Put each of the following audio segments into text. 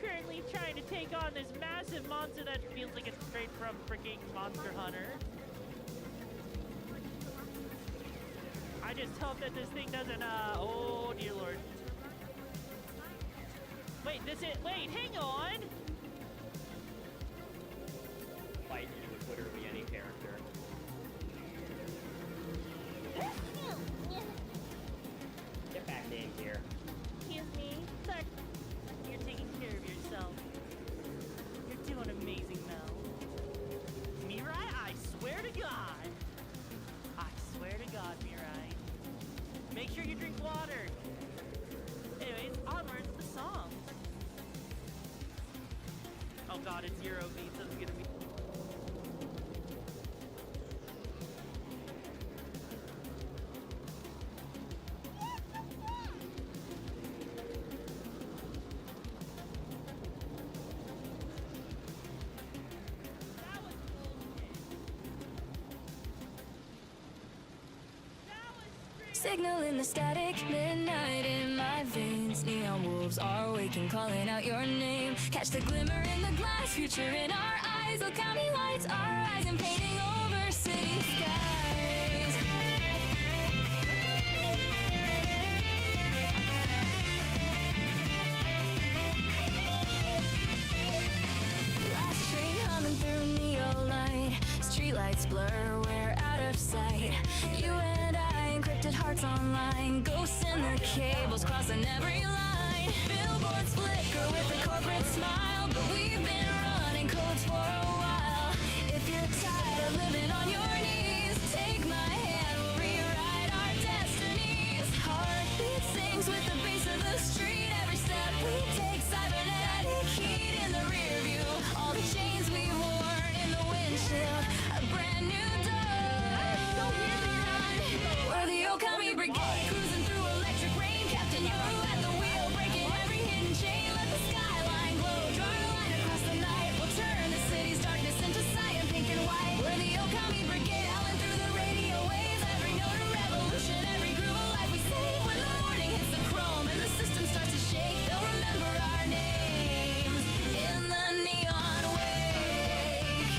currently trying to take on this massive monster that feels like it's straight from freaking Monster Hunter. I just hope that this thing doesn't, oh dear lord. Wait, wait, hang on! Fight you with literally any character. Get back in here. Excuse me. Sorry. You're taking care of yourself. You're doing amazing, Mel. Mirai, I swear to God. I swear to God, Mirai. Make sure you drink water. Anyways, onwards to the song. Oh God, it's YoruVexa. It's gonna be. Signal in the static, midnight in my veins. Neon wolves are waking, calling out your name. Catch the glimmer in the glass, future in our eyes. Look how many lights are rising, painting over city skies. Last train humming through neon light. Streetlights blur, we're out of sight. You and I encrypted hearts online. Ghosts in the cables crossing every line. Billboards flicker with a corporate smile, but we've been running codes for a while. If you're tired of living on your knees, take my hand, we'll rewrite our destinies. Heartbeat sings with the bass of the street. Every step we take, cybernetic heat in the rear view. All the chains we've worn in the windshield, a brand new dawn. We're the Okami Brigade, cruising through electric rain. Captain Yoru at the wheel, breaking every hidden chain. Let the skyline glow, draw a line across the night. We'll turn the city's darkness into cyan, pink and white. We're the Okami Brigade, howling through the radio waves. Every note a revolution, every groove a life we save. When the morning hits the chrome and the system starts to shake, they'll remember our names in the neon wake.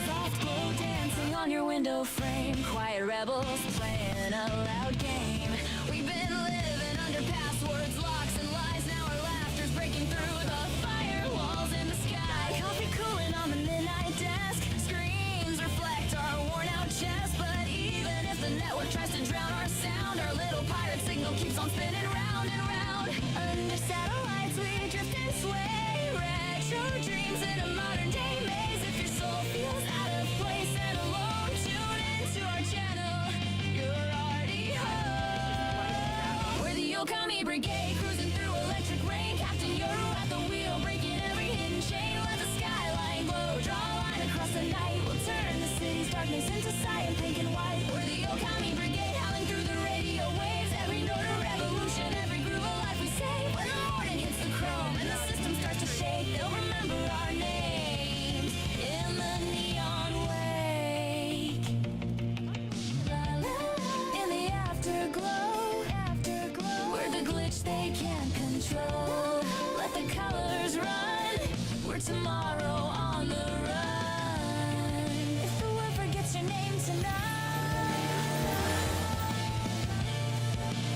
Soft glow dancing on your window frame. Quiet rebels playing a loud game. We've been living under passwords, locks and lies. Now our laughter's breaking through the firewalls in the sky. Coffee cooling on the midnight desk. Screens reflect our worn out chests. But even if the network tries to drown our sound, our little pirate signal keeps on spinning round and round. Under satellites we drift and sway. Retro dreams in a modern day maze. If your soul feels out of place and alone, tune into our channel. You're already home. We're the Okami Brigade, cruising through electric rain. Captain Yoru at the wheel, breaking every hidden chain. Let the skyline glow, draw a line across the night. We'll turn the city's darkness into cyan, pink and white. We're the Okami Brigade, howling through the radio waves. Every note a revolution, every groove a life we save. When the morning hits the chrome and the system starts to shake, they'll remember our names in the neon wake. In the afterglow, we're the glitch they can't control. Let the colors run, we're tomorrow on the run. If the world forgets your name tonight,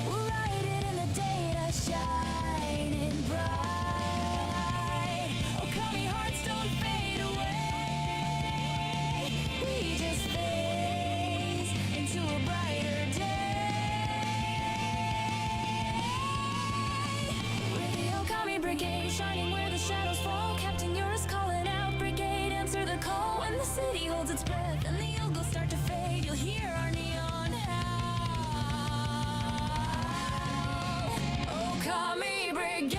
we'll write it in the data, shining bright. Okami hearts don't fade away, we just phase into a brighter day. We're the Okami Brigade, shining where the shadows fall. Captain Yoru's calling out, Brigade, answer the call. When the city holds its breath and the old will start to fade, you'll hear our neon howl. Okami Brigade.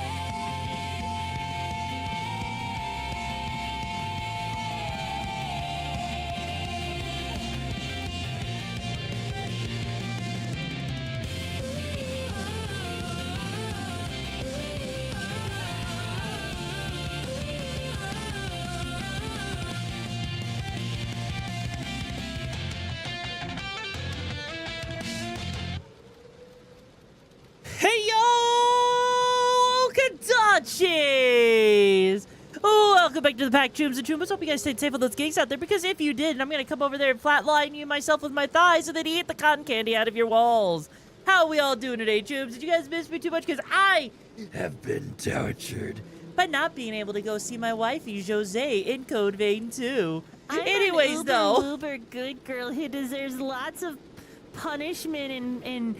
the pack, Chooms and Choombas. Hope you guys stayed safe with those gigs out there, because if you did, I'm gonna come over there and flatline you myself with my thighs and then eat the cotton candy out of your walls. How are we all doing today, Chooms? Did you guys miss me too much? Because I have been tortured by not being able to go see my wifey, Jose, in Code Vein 2. Anyways, though. uber good girl who deserves lots of punishment and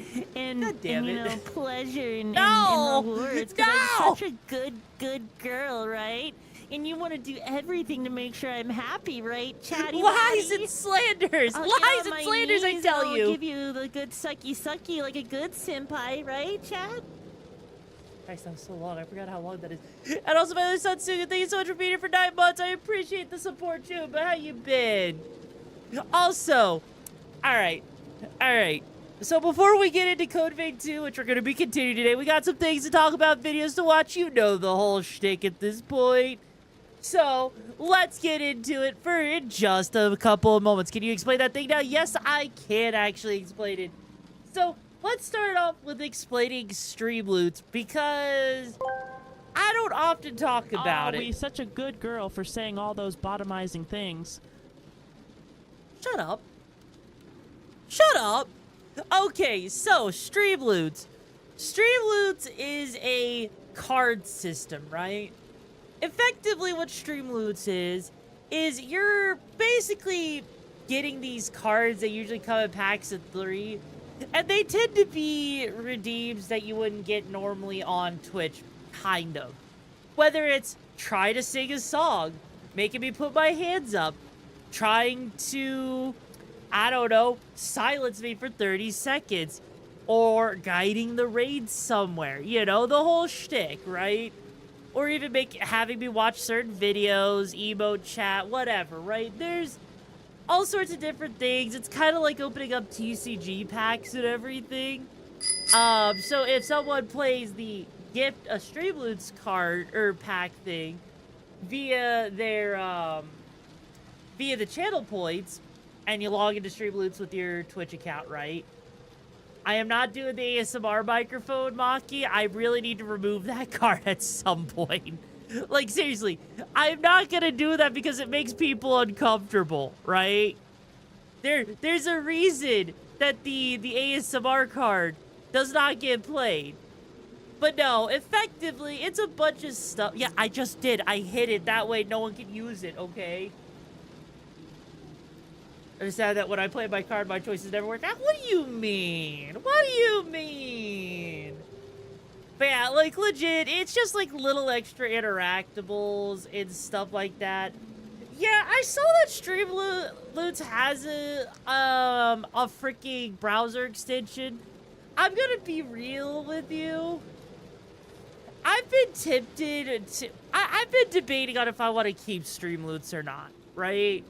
God damn you it. know, pleasure and No! rewards. 'Cause No! I'm such a good girl, right? And you want to do everything to make sure I'm happy, right, Chatty? Lies Laddie? and slanders! I'll get Lies on and my slanders, I knees tell and you! I'll give you the good sucky like a good senpai, right, Chad? Christ, that was so long. I forgot how long that is. And also, my other son, Suga, thank you so much for being here for 9 months. I appreciate the support, too. But how you been? Also, all right. So before we get into Code Vein 2, which we're going to be continuing today, we got some things to talk about, videos to watch. You know the whole shtick at this point. So let's get into it for just a couple of moments. Can you explain that thing now? Yes, I can actually explain it. So let's start off with explaining stream loots, because I don't often talk about Oh, it. such a good girl for saying all those bottomizing things. Shut up. Shut up. Okay, so stream loots. Stream loots is a card system, right? Effectively, what stream loots is you're basically getting these cards that usually come in packs of 3, and they tend to be redeems that you wouldn't get normally on Twitch, kind of. Whether it's try to sing a song, making me put my hands up, trying to, I don't know, silence me for 30 seconds, or guiding the raid somewhere, you know, the whole shtick, right? Or even having me watch certain videos, emote, chat, whatever, right? There's all sorts of different things. It's kind of like opening up TCG packs and everything. So if someone plays the gift a Streamloots card or pack thing via their via the channel points, and you log into Streamloots with your Twitch account, right? I am not doing the ASMR microphone, Maki. I really need to remove that card at some point. Like, seriously, I'm not gonna do that because it makes people uncomfortable, right? There's a reason that the ASMR card does not get played. But no, effectively, it's a bunch of stuff. Yeah, I just did. I hid it. That way no one can use it, okay? Understand that when I play my card, my choices never work out? What do you mean? What do you mean? But yeah, like, legit, it's just, like, little extra interactables and stuff like that. Yeah, I saw that Streamloots has a freaking browser extension. I'm gonna be real with you. I've been tempted to... I've been debating on if I want to keep Streamloots or not, right?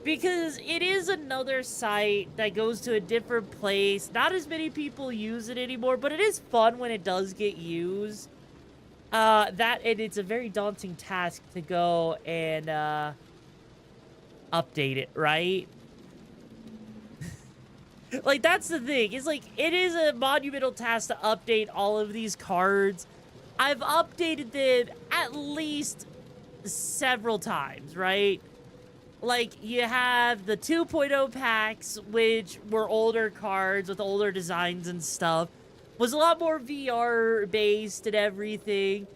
Because it is another site that goes to a different place. Not as many people use it anymore, but it is fun when it does get used. And it's a very daunting task to go and update it, right? Like, that's the thing. It's like, it is a monumental task to update all of these cards. I've updated them at least several times, right? Like, you have the 2.0 packs, which were older cards with older designs and stuff. Was a lot more VR-based and everything.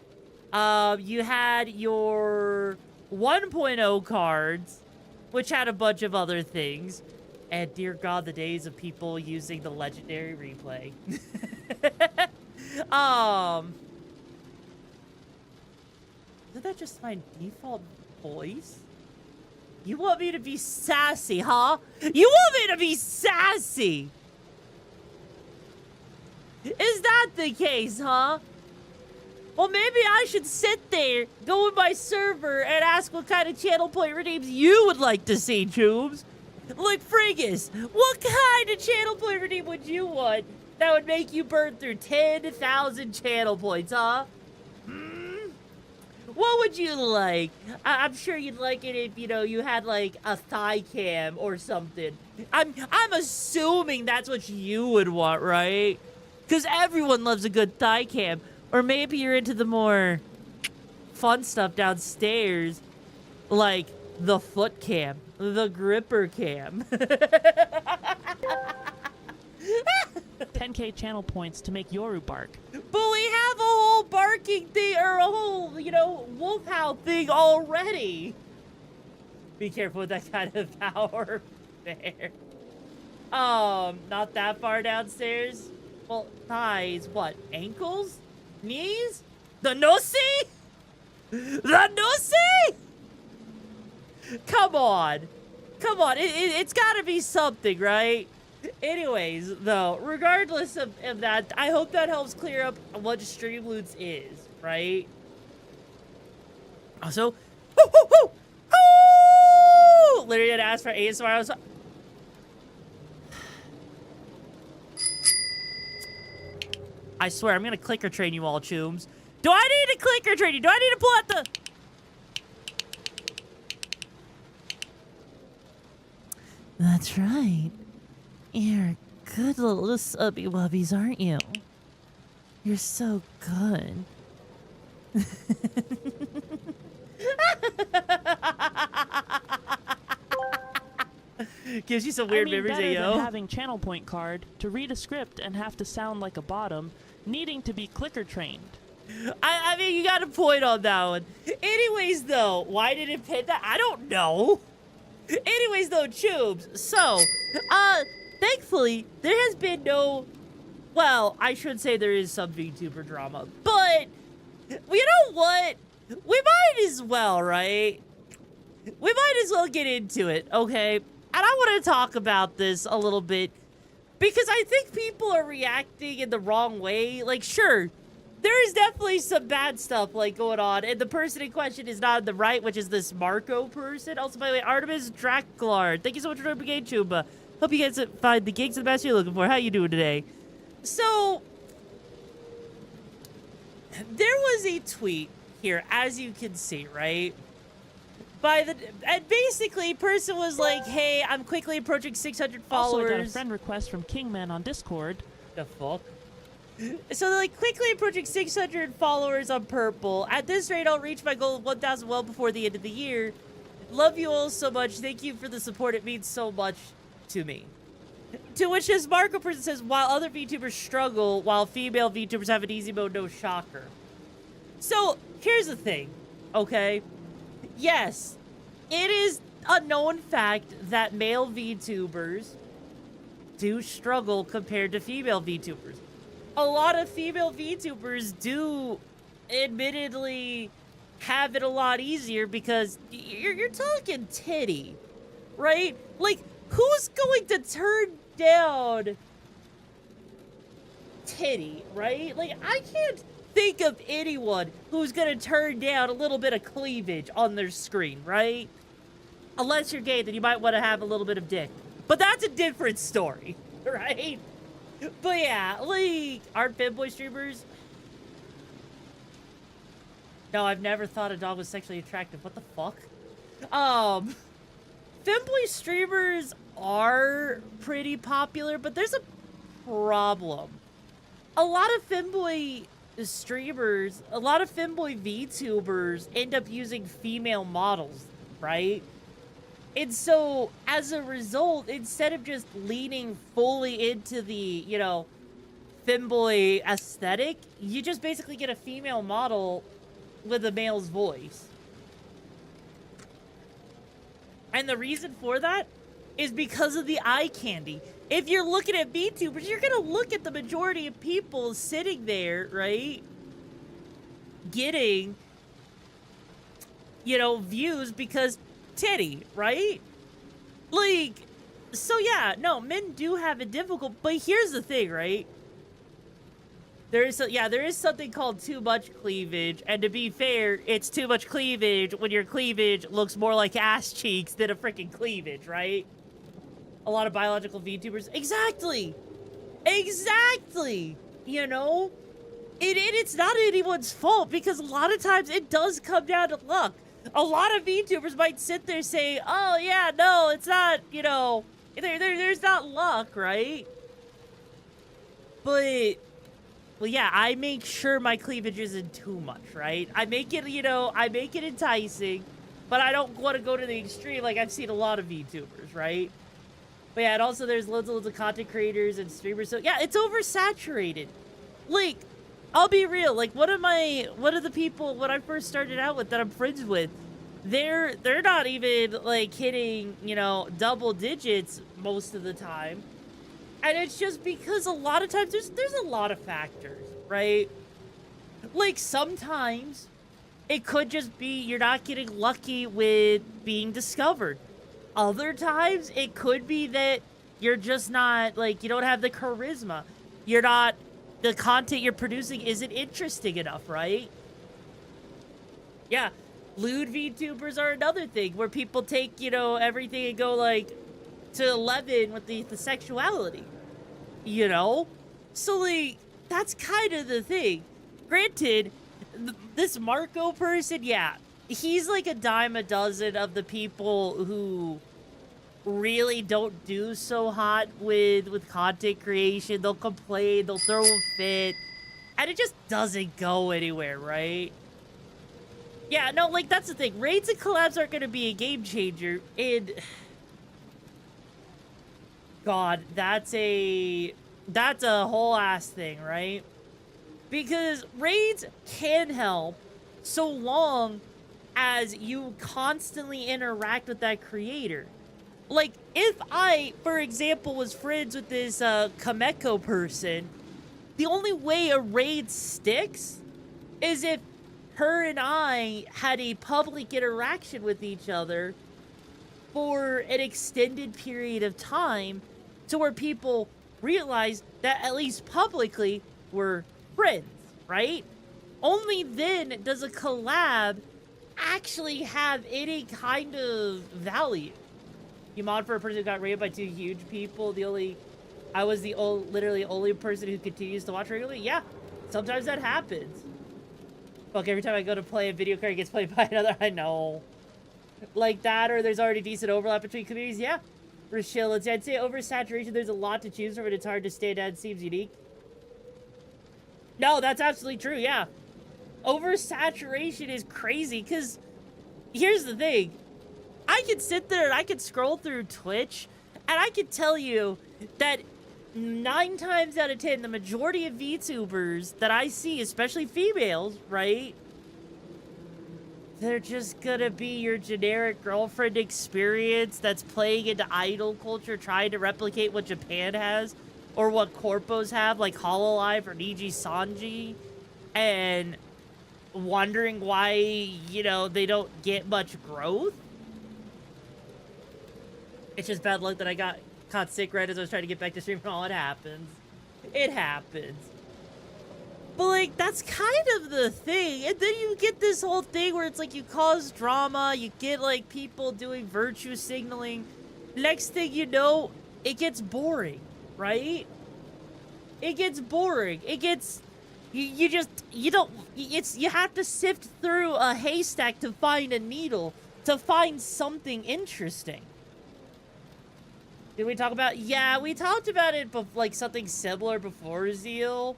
You had your 1.0 cards, which had a bunch of other things. And dear God, the days of people using the legendary replay. Isn't that just my default voice? You want me to be sassy, huh? You want me to be sassy? Is that the case, huh? Well, maybe I should sit there, go in my server, and ask what kind of channel point redeems you would like to see, Tubes. Like, Frigus, what kind of channel point redeem would you want that would make you burn through 10,000 channel points, huh? What would you like? I'm sure you'd like it if, you know, you had, like, a thigh cam or something. I'm assuming that's what you would want, right? Because everyone loves a good thigh cam. Or maybe you're into the more fun stuff downstairs. Like, the foot cam. The gripper cam. 10K channel points to make Yoru bark. But we have a whole barking thing, or a whole, you know, wolf howl thing already. Be careful with that kind of power there. Not that far downstairs. Well, thighs, what? Ankles? Knees? The nosy? The nosy? Come on. Come on. It's gotta be something, right? Anyways, though, regardless of that, I hope that helps clear up what Streamloots is, right? Also, woo, woo, woo, woo! Literally had asked for ASMR. I was I swear, I'm gonna clicker train you all, chooms. Do I need to clicker train you? Do I need to pull out the... That's right. You're good little subby wubbies, aren't you? You're so good. Gives you some weird memories, better yo. than having channel point card to read a script and have to sound like a bottom, needing to be clicker trained. I mean, you got a point on that one. Anyways, though, why did it pin that? I don't know. Anyways, though, Choobs. So, thankfully, there has been no... Well, I should say there is some VTuber drama. But, you know what? We might as well, right? We might as well get into it, okay? And I want to talk about this a little bit. Because I think people are reacting in the wrong way. Like, sure, there is definitely some bad stuff, like, going on. And the person in question is not on the right, which is this Marco person. Also, by the way, Artemis Draclar. Thank you so much for joining GameTube. Hope you guys find the gigs the best you're looking for. How you doing today? So, there was a tweet here, as you can see, right? And basically, person was like, hey, I'm quickly approaching 600 followers. Also, I got a friend request from Kingman on Discord. The fuck? So they're like, quickly approaching 600 followers on Purple. At this rate, I'll reach my goal of 1,000 well before the end of the year. Love you all so much. Thank you for the support. It means so much to me. To which this Marco person says, while other VTubers struggle, while female VTubers have an easy mode, no shocker. So, here's the thing, okay? Yes, it is a known fact that male VTubers do struggle compared to female VTubers. A lot of female VTubers do admittedly have it a lot easier because you're talking titty, right? Like, who's going to turn down titty, right? Like, I can't think of anyone who's gonna turn down a little bit of cleavage on their screen, right? Unless you're gay, then you might want to have a little bit of dick. But that's a different story, right? But yeah, like, aren't femboy streamers? No, I've never thought a dog was sexually attractive. What the fuck? Femboy streamers are pretty popular, but there's a problem. A lot of femboy streamers, a lot of femboy VTubers end up using female models, right? And so, as a result, instead of just leaning fully into the, you know, femboy aesthetic, you just basically get a female model with a male's voice. And the reason for that is because of the eye candy. If you're looking at VTubers, you're gonna look at the majority of people sitting there, right? Getting, you know, views because titty, right? Like, so yeah, no, men do have it difficult, but here's the thing, right? There is something called too much cleavage, and to be fair, it's too much cleavage when your cleavage looks more like ass cheeks than a freaking cleavage, right? A lot of biological VTubers. Exactly! Exactly! You know? It's not anyone's fault, because a lot of times it does come down to luck. A lot of VTubers might sit there and say, oh yeah, no, it's not, you know, there's not luck, right? But, well, yeah, I make sure my cleavage isn't too much, right? I make it, you know, I make it enticing, but I don't want to go to the extreme. Like, I've seen a lot of VTubers, right? But yeah, and also there's loads of content creators and streamers. So yeah, it's oversaturated. Like, I'll be real. Like, one of the people when I first started out with that I'm friends with, they're not even like hitting, you know, double digits most of the time. And it's just because a lot of times there's a lot of factors, right? Like, sometimes it could just be you're not getting lucky with being discovered. Other times it could be that you're just not, like, you don't have the charisma. The content you're producing isn't interesting enough, right? Yeah, lewd VTubers are another thing where people take, you know, everything and go, like, to 11 with the sexuality, you know? So, like, that's kind of the thing. Granted, this Marco person, yeah, he's like a dime a dozen of the people who really don't do so hot with content creation. They'll complain, they'll throw a fit, and it just doesn't go anywhere, right? Yeah, no, like, that's the thing. Raids and collabs aren't gonna be a game changer, and God, that's a whole ass thing, right? Because raids can help so long as you constantly interact with that creator. Like, if I, for example, was friends with this Kameko person, the only way a raid sticks is if her and I had a public interaction with each other for an extended period of time to where people realize that at least publicly we're friends, right? Only then does a collab actually have any kind of value. You mod for a person who got raided by two huge people. I was the literally only person who continues to watch regularly. Yeah, sometimes that happens. Fuck, every time I go to play a video card, it gets played by another. I know. Like that, or there's already decent overlap between communities. Yeah. Rochelle, I'd say oversaturation, there's a lot to choose from, and it's hard to stand out. It seems unique. No, that's absolutely true, yeah. Oversaturation is crazy, because here's the thing. I could sit there and I could scroll through Twitch, and I could tell you that 9 times out of 10, the majority of VTubers that I see, especially females, right? They're just gonna be your generic girlfriend experience that's playing into idol culture, trying to replicate what Japan has, or what corpos have, like Hololive or Niji Sanji, and wondering why, you know, they don't get much growth. It's just bad luck that I got caught sick right as I was trying to get back to stream. Oh, it happens. It happens. But, like, that's kind of the thing. And then you get this whole thing where it's like you cause drama, you get, like, people doing virtue signaling. Next thing you know, it gets boring, right? It gets boring. It gets... You have to sift through a haystack to find a needle, to find something interesting. Did we talk about... Yeah, we talked about it, but like something similar before, Zeal.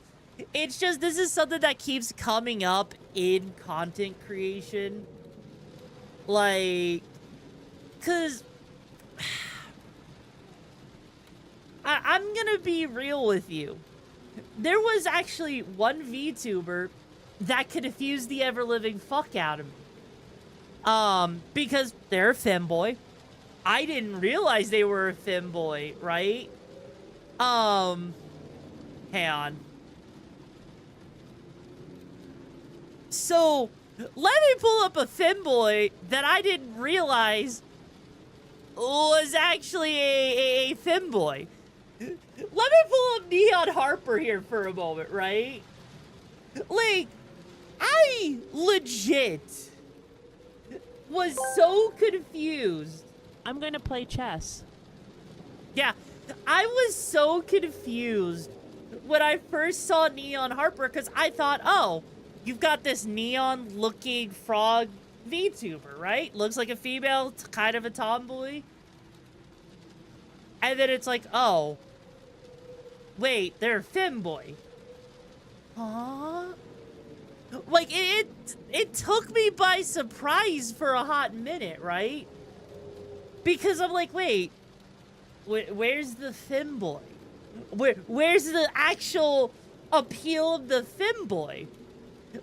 It's just, this is something that keeps coming up in content creation. Like, because... I'm gonna be real with you. There was actually one VTuber that could diffuse the ever-living fuck out of me. Because they're a femboy. I didn't realize they were a femboy, right? Hang on. So, let me pull up a femboy that I didn't realize was actually a femboy. Let me pull up Neon Harper here for a moment, right? Like, I legit was so confused. I'm gonna play chess. Yeah, I was so confused when I first saw Neon Harper because I thought, oh, you've got this neon-looking frog VTuber, right? Looks like a female, kind of a tomboy. And then it's like, oh, wait, they're a femboy. Huh? Like, it took me by surprise for a hot minute, right? Because I'm like, wait, where's the femboy? Where's the actual appeal of the femboy?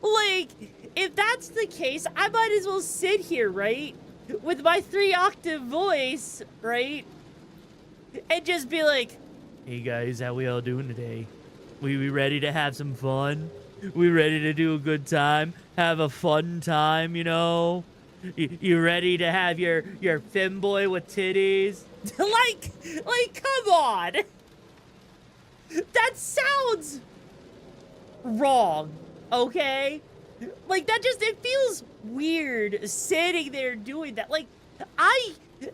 Like, if that's the case, I might as well sit here, right? With my 3-octave voice, right? And just be like, hey guys, how we all doing today? We ready to have some fun? We ready to do a good time? Have a fun time, you know? You ready to have your femboy with titties? like, come on! That sounds wrong, okay? Like, it feels weird sitting there doing that. Like, I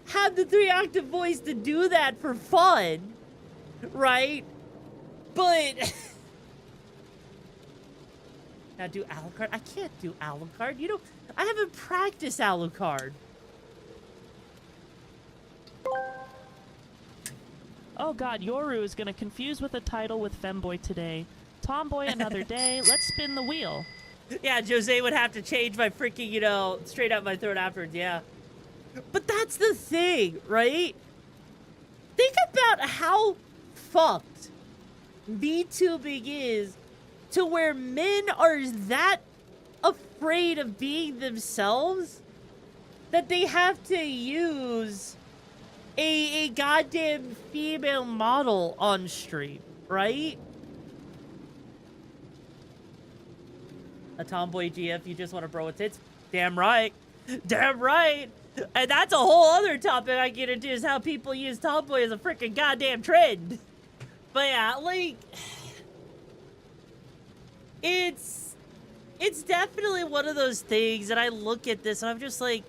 have the 3-octave voice to do that for fun, right? But now do Alucard? I can't do Alucard. You know, I haven't practiced Alucard. Oh god, Yoru is gonna confuse with the title with femboy today. Tomboy another day. Let's spin the wheel. Yeah, Jose would have to change my freaking, you know, straight out my throat afterwards, yeah. But that's the thing, right? Think about how fucked VTubing is to where men are that afraid of being themselves that they have to use a goddamn female model on stream, right? A tomboy GF, you just want to bro with tits? Damn right. Damn right. And that's a whole other topic I get into, is how people use tomboy as a freaking goddamn trend. But yeah, like, it's definitely one of those things that I look at this and I'm just like,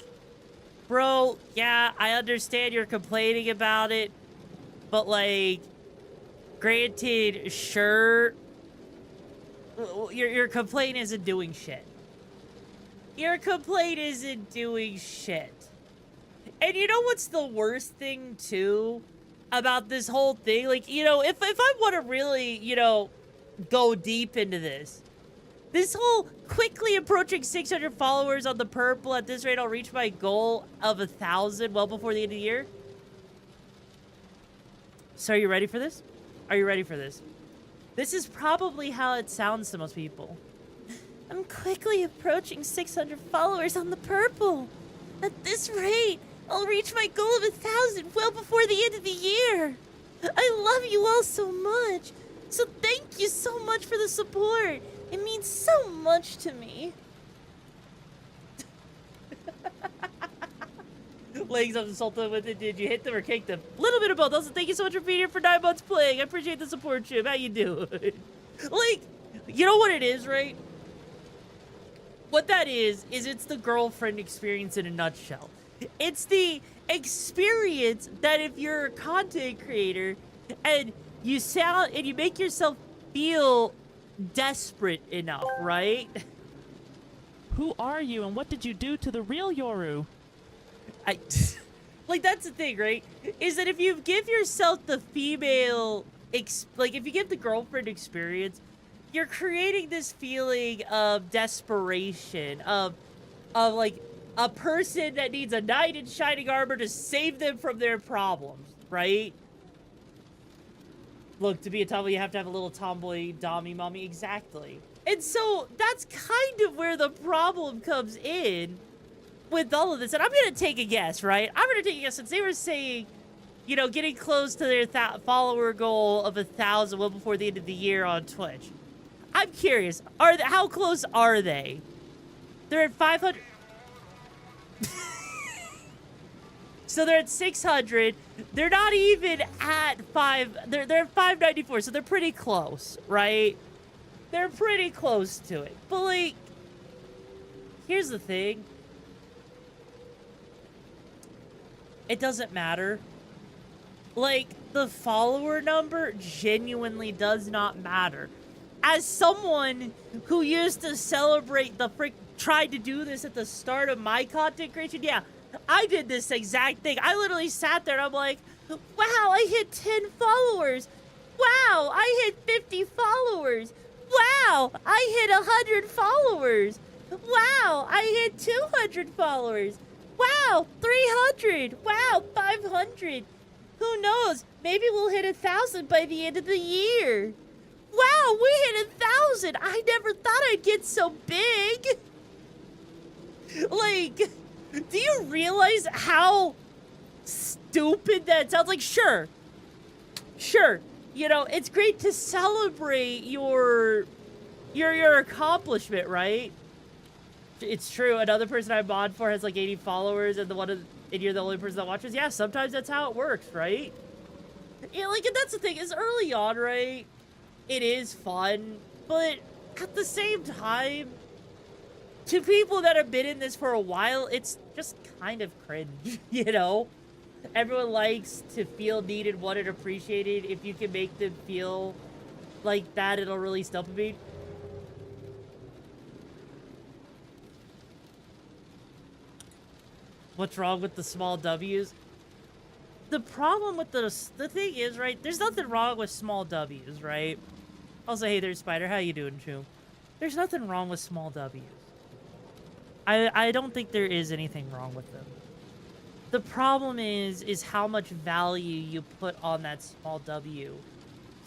bro, yeah, I understand you're complaining about it, but like, granted, sure, your complaint isn't doing shit. Your complaint isn't doing shit. And you know what's the worst thing, too, about this whole thing? Like, you know, if I want to really, you know, go deep into this whole quickly approaching 600 followers on the purple, at this rate I'll reach my goal of 1,000 well before the end of the year. So are you ready for this? Are you ready for this? This is probably how it sounds to most people. I'm quickly approaching 600 followers on the purple. At this rate, I'll reach my goal of 1,000 well before the end of the year. I love you all so much. So thank you so much for the support. It means so much to me. Legs, I'm insulted with it. Did you hit them or kick them? A little bit of both. Also, thank you so much for being here for 9 months playing. I appreciate the support, Jim. How you doing? Like, you know what it is, right? What that is it's the girlfriend experience in a nutshell. It's the experience that if you're a content creator and you sound and you make yourself feel desperate enough, right? Who are you and what did you do to the real Yoru? Like, that's the thing, right? Is that if you give yourself the female, like, if you give the girlfriend experience, you're creating this feeling of desperation, of like, a person that needs a knight in shining armor to save them from their problems, right? Look, to be a tomboy, you have to have a little tomboy, dommy, mommy, exactly. And so, that's kind of where the problem comes in with all of this. And I'm going to take a guess, right? I'm going to take a guess, since they were saying, you know, getting close to their follower goal of 1,000 well before the end of the year on Twitch. I'm curious, how close are they? They're at 500. So they're at 600. They're not even at 5. They're at 594, so they're pretty close, right? They're pretty close to it. But, like, here's the thing. It doesn't matter. Like, the follower number genuinely does not matter. As someone who used to celebrate tried to do this at the start of my content creation, yeah, I did this exact thing. I literally sat there and I'm like, wow, I hit 10 followers. Wow, I hit 50 followers. Wow, I hit 100 followers. Wow, I hit 200 followers. Wow, 300. Wow, 500. Who knows? Maybe we'll hit 1,000 by the end of the year. Wow, we hit 1,000. I never thought I'd get so big. Like, do you realize how stupid that sounds? Like, sure, you know, it's great to celebrate your accomplishment, right? It's true. Another person I mod for has like 80 followers, and you're the only person that watches. Yeah, sometimes that's how it works, right? Yeah, like, and that's the thing, is early on, right? It is fun, but at the same time, to people that have been in this for a while, it's just kind of cringe, you know? Everyone likes to feel needed, wanted, appreciated. If you can make them feel like that, it'll really dopamine. What's wrong with the small W's? The problem with the thing is, right, there's nothing wrong with small W's, right? Also, hey, there's Spider. How you doing, Choo? There's nothing wrong with small W's. I don't think there is anything wrong with them. The problem is how much value you put on that small W,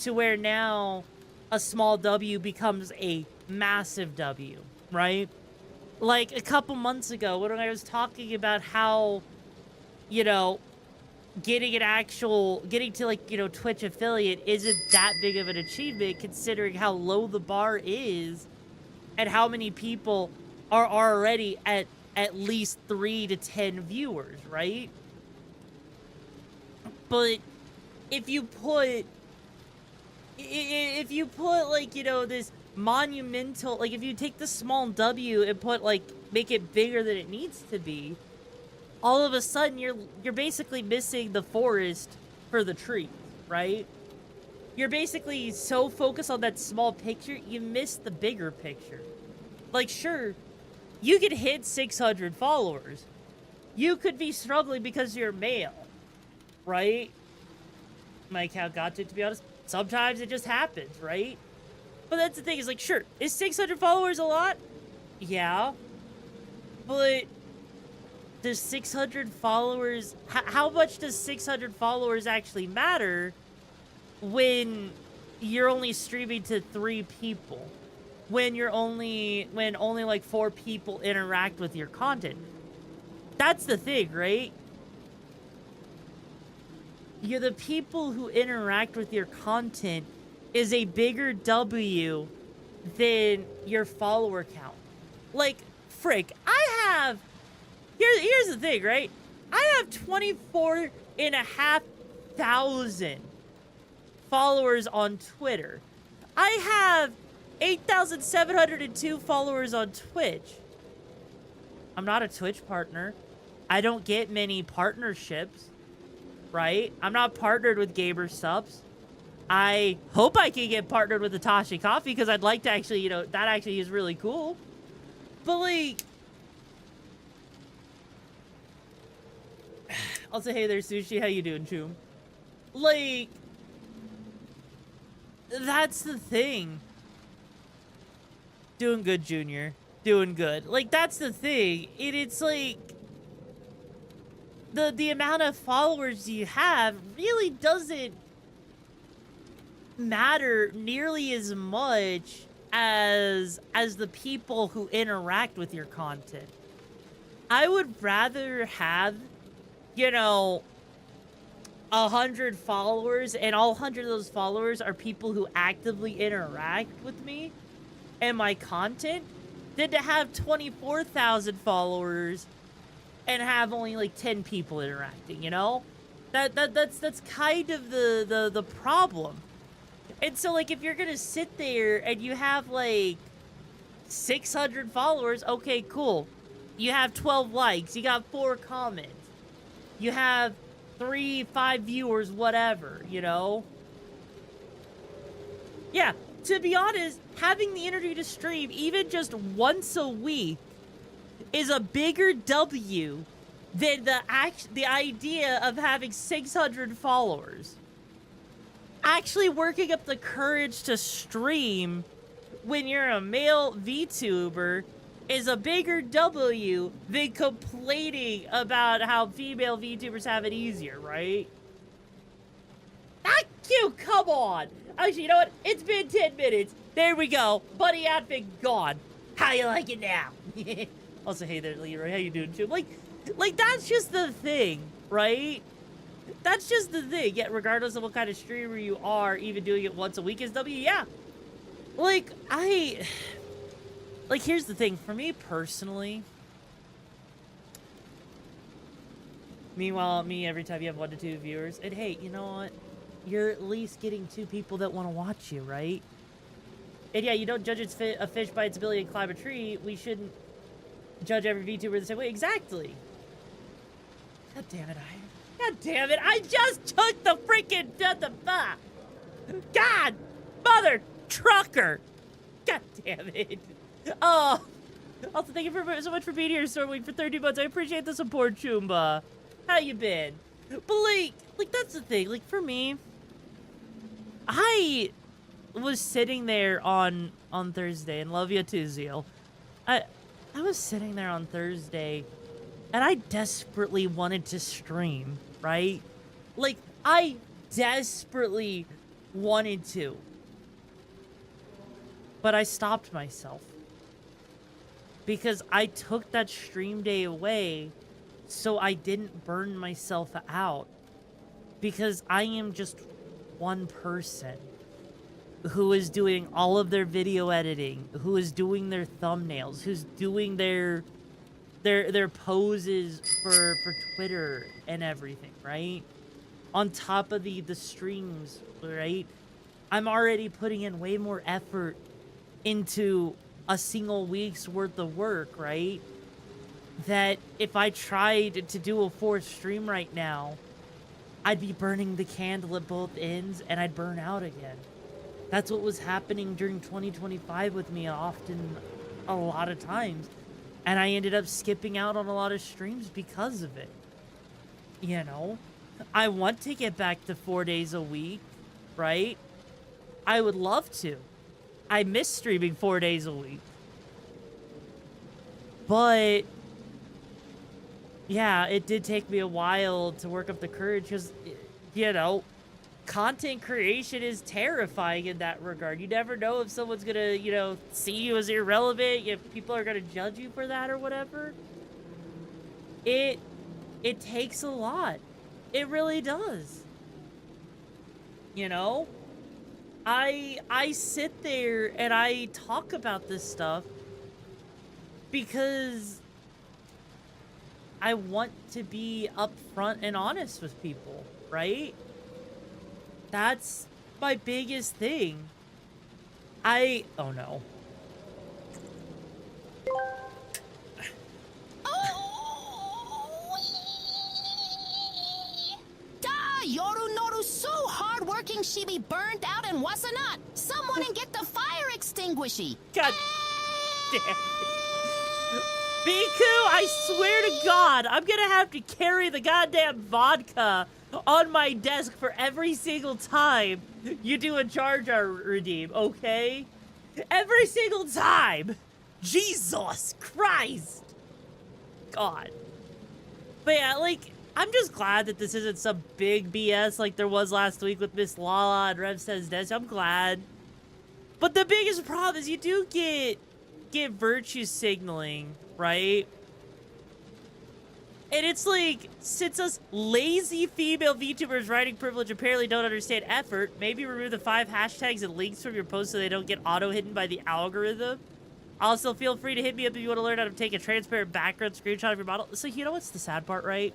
to where now a small W becomes a massive W, right? Like a couple months ago when I was talking about how, you know, getting to, like, you know, Twitch affiliate isn't that big of an achievement considering how low the bar is and how many people are already at least 3 to 10 viewers, right? But if you put like, you know, this monumental, like, if you take the small W and put, like, make it bigger than it needs to be, all of a sudden you're basically missing the forest for the trees, right? You're basically so focused on that small picture, you miss the bigger picture. Like, sure, you could hit 600 followers. You could be struggling because you're male, right? My account got to be honest. Sometimes it just happens, right? But that's the thing, is like, sure, is 600 followers a lot? Yeah. But does 600 followers, how much does 600 followers actually matter when you're only streaming to 3 people? When only like 4 people interact with your content? That's the thing, right? You're the people who interact with your content is a bigger W than your follower count. Like, frick, here's the thing, right? I have 24,500 followers on Twitter. I have 8,702 followers on Twitch. I'm not a Twitch partner. I don't get many partnerships, right? I'm not partnered with Gamer Subs. I hope I can get partnered with Atashi Coffee because I'd like to actually, you know, that actually is really cool. But, like, I'll say, hey there, Sushi. How you doing, Choom? Like, that's the thing. Doing good, Junior. Doing good. Like, that's the thing. It's like, the amount of followers you have really doesn't matter nearly as much as the people who interact with your content. I would rather have, you know, 100 followers, and all 100 of those followers are people who actively interact with me and my content, than to have 24,000 followers and have only like 10 people interacting, you know? That's kind of the problem. And so, like, if you're gonna sit there and you have like 600 followers, okay, cool. You have 12 likes, you got 4 comments, you have 3-5 viewers, whatever, you know? Yeah, to be honest, having the energy to stream even just once a week is a bigger W than the idea of having 600 followers. Actually working up the courage to stream when you're a male VTuber is a bigger W than complaining about how female VTubers have it easier, right? Thank you, come on. Actually, you know what? It's been 10 minutes. There we go. Buddy outfit gone. How you like it now? Also, hey there, Leroy. How you doing, too? Like, that's just the thing, right? That's just the thing. Yet, regardless of what kind of streamer you are, even doing it once a week is W, yeah. Like, here's the thing. For me, personally, meanwhile, every time you have 1 to 2 viewers, and hey, you know what? You're at least getting 2 people that want to watch you, right? And yeah, you don't judge a fish by its ability to climb a tree. We shouldn't judge every VTuber the same way. Exactly. God damn it, God damn it, I just took the freaking... God! Mother trucker! God damn it. Oh. Also, thank you so much for being here, Stormwing, for 30 months. I appreciate the support, Choomba. How you been? But, like, that's the thing. Like, for me, I was sitting there on Thursday, and love you too, Zeal. I was sitting there on Thursday, and I desperately wanted to stream, right? Like, I desperately wanted to. But I stopped myself. Because I took that stream day away so I didn't burn myself out. Because I am just one person who is doing all of their video editing, who is doing their thumbnails, who's doing their poses for Twitter and everything, right? On top of the streams, right? I'm already putting in way more effort into a single week's worth of work, right? That if I tried to do a 4th stream right now, I'd be burning the candle at both ends and I'd burn out again. That's what was happening during 2025 with me often, a lot of times. And I ended up skipping out on a lot of streams because of it. You know? I want to get back to 4 days a week, right? I would love to. I miss streaming 4 days a week. But yeah, it did take me a while to work up the courage because, you know, content creation is terrifying in that regard. You never know if someone's gonna, you know, see you as irrelevant, if people are gonna judge you for that or whatever. It takes a lot. It really does. You know? I sit there and I talk about this stuff because I want to be upfront and honest with people, right? That's my biggest thing. Oh no. Yoru Noru so hardworking she be burned out and what's not. Someone and get the fire extinguishy. God damn it. Biku, I swear to God, I'm gonna have to carry the goddamn vodka on my desk for every single time you do a Jar Jar redeem, okay? Every single time. Jesus Christ. God. But yeah, like, I'm just glad that this isn't some big BS like there was last week with Miss Lala and Rev Says Des. I'm glad. But the biggest problem is you do get virtue signaling, right? And it's like, since us lazy female VTubers writing privilege apparently don't understand effort, maybe remove the 5 hashtags and links from your post so they don't get auto-hidden by the algorithm. Also, feel free to hit me up if you want to learn how to take a transparent background screenshot of your model. So, you know what's the sad part, right?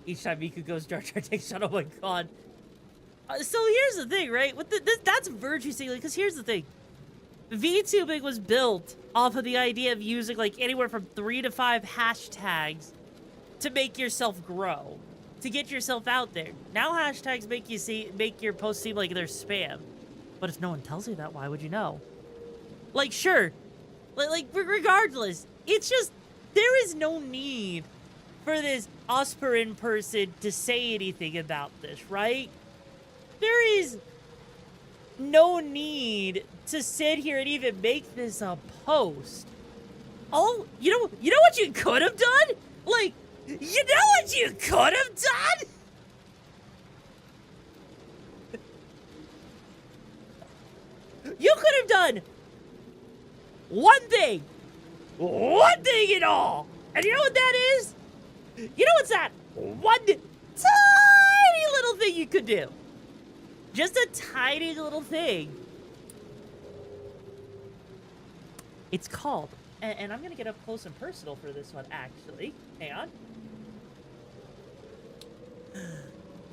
Each time Miku goes, Jar Jar takes shot. Oh my God. So here's the thing, right? With that's virtue signaling, because here's the thing. VTubing was built off of the idea of using like anywhere from 3 to 5 hashtags to make yourself grow, to get yourself out there. Now hashtags make your posts seem like they're spam. But if no one tells you that, why would you know? Like, sure. Like regardless, it's just, there is no need for this Osperin person to say anything about this, right? There is no need to sit here and even make this a post. Oh, you know what you could have done? Like, you know what you could have done? You could have done one thing at all. And you know what that is? You know what's that? One tiny little thing you could do. Just a tiny little thing. It's called, and I'm gonna get up close and personal for this one, actually. Hang on.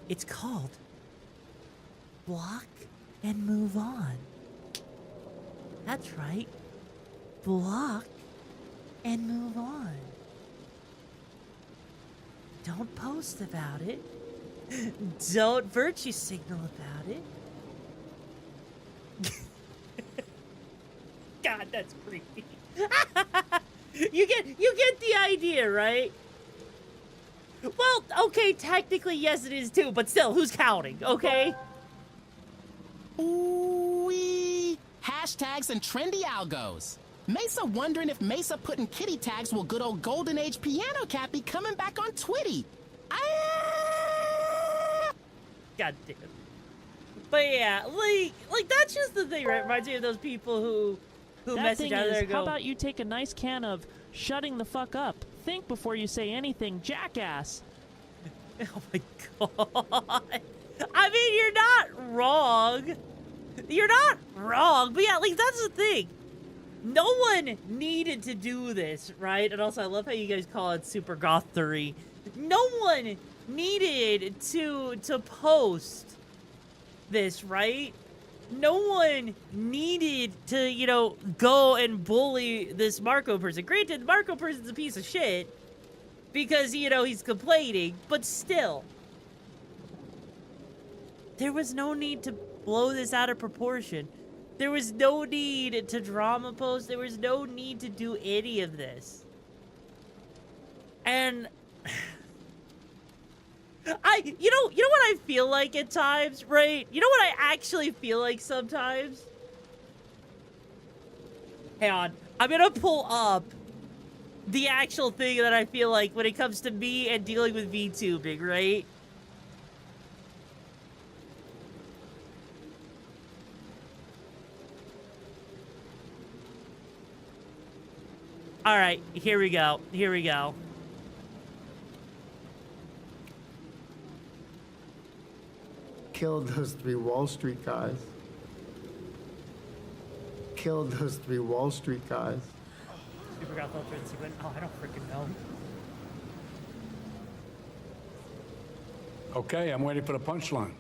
It's called Block and Move On. That's right. Block and move on. Don't post about it. Don't virtue signal about it. God, that's creepy. You get the idea, right? Well, okay, technically yes it is too, but still, who's counting, okay? Ooh-wee. Hashtags and trendy algos. Mesa wondering if Mesa putting kitty tags will good old golden age piano cat be coming back on Twitty. Ah! God damn. But yeah, like that's just the thing, right? Reminds me of those people who That message thing out there is, and go, how about you take a nice can of shutting the fuck up? Think before you say anything, jackass. oh my god. I mean, you're not wrong. You're not wrong. But yeah, like that's the thing. No one needed to do this, right? And also, I love how you guys call it super gothery. No one needed to post this, right? No one needed to, you know, go and bully this Marco person. Granted, Marco person's a piece of shit because, you know, he's complaining, but still. There was no need to blow this out of proportion. There was no need to drama post. There was no need to do any of this. And you know what I feel like at times, right? You know what I actually feel like sometimes? Hang on. I'm gonna pull up the actual thing that I feel like when it comes to me and dealing with VTubing, right? All right, here we go. Here we go. Killed those 3 Wall Street guys. Killed those 3 Wall Street guys. Super got filter and sequence. Oh, I don't freaking know. Okay, I'm waiting for the punchline.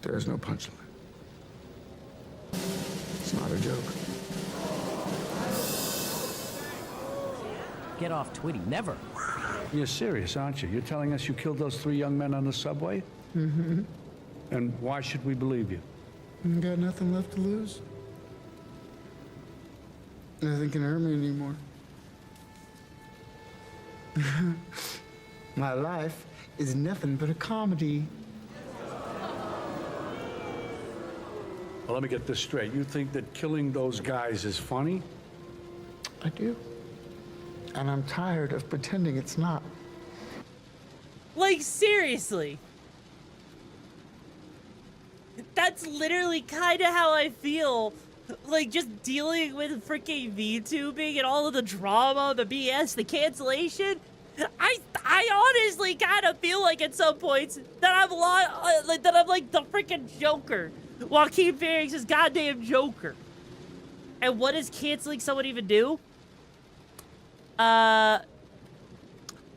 There is no punchline. It's not a joke. Get off Twitty, never. You're serious, aren't you? You're telling us you killed those 3 young men on the subway? Mm-hmm. And why should we believe you? I got nothing left to lose. Nothing can hurt me anymore. My life is nothing but a comedy. Well, let me get this straight. You think that killing those guys is funny? I do. And I'm tired of pretending it's not. Like, seriously. That's literally kind of how I feel. Like, just dealing with freaking VTubing and all of the drama, the BS, the cancellation. I honestly kind of feel like at some points that I'm like the freaking Joker. Joaquin Phoenix's goddamn Joker. And what does canceling someone even do?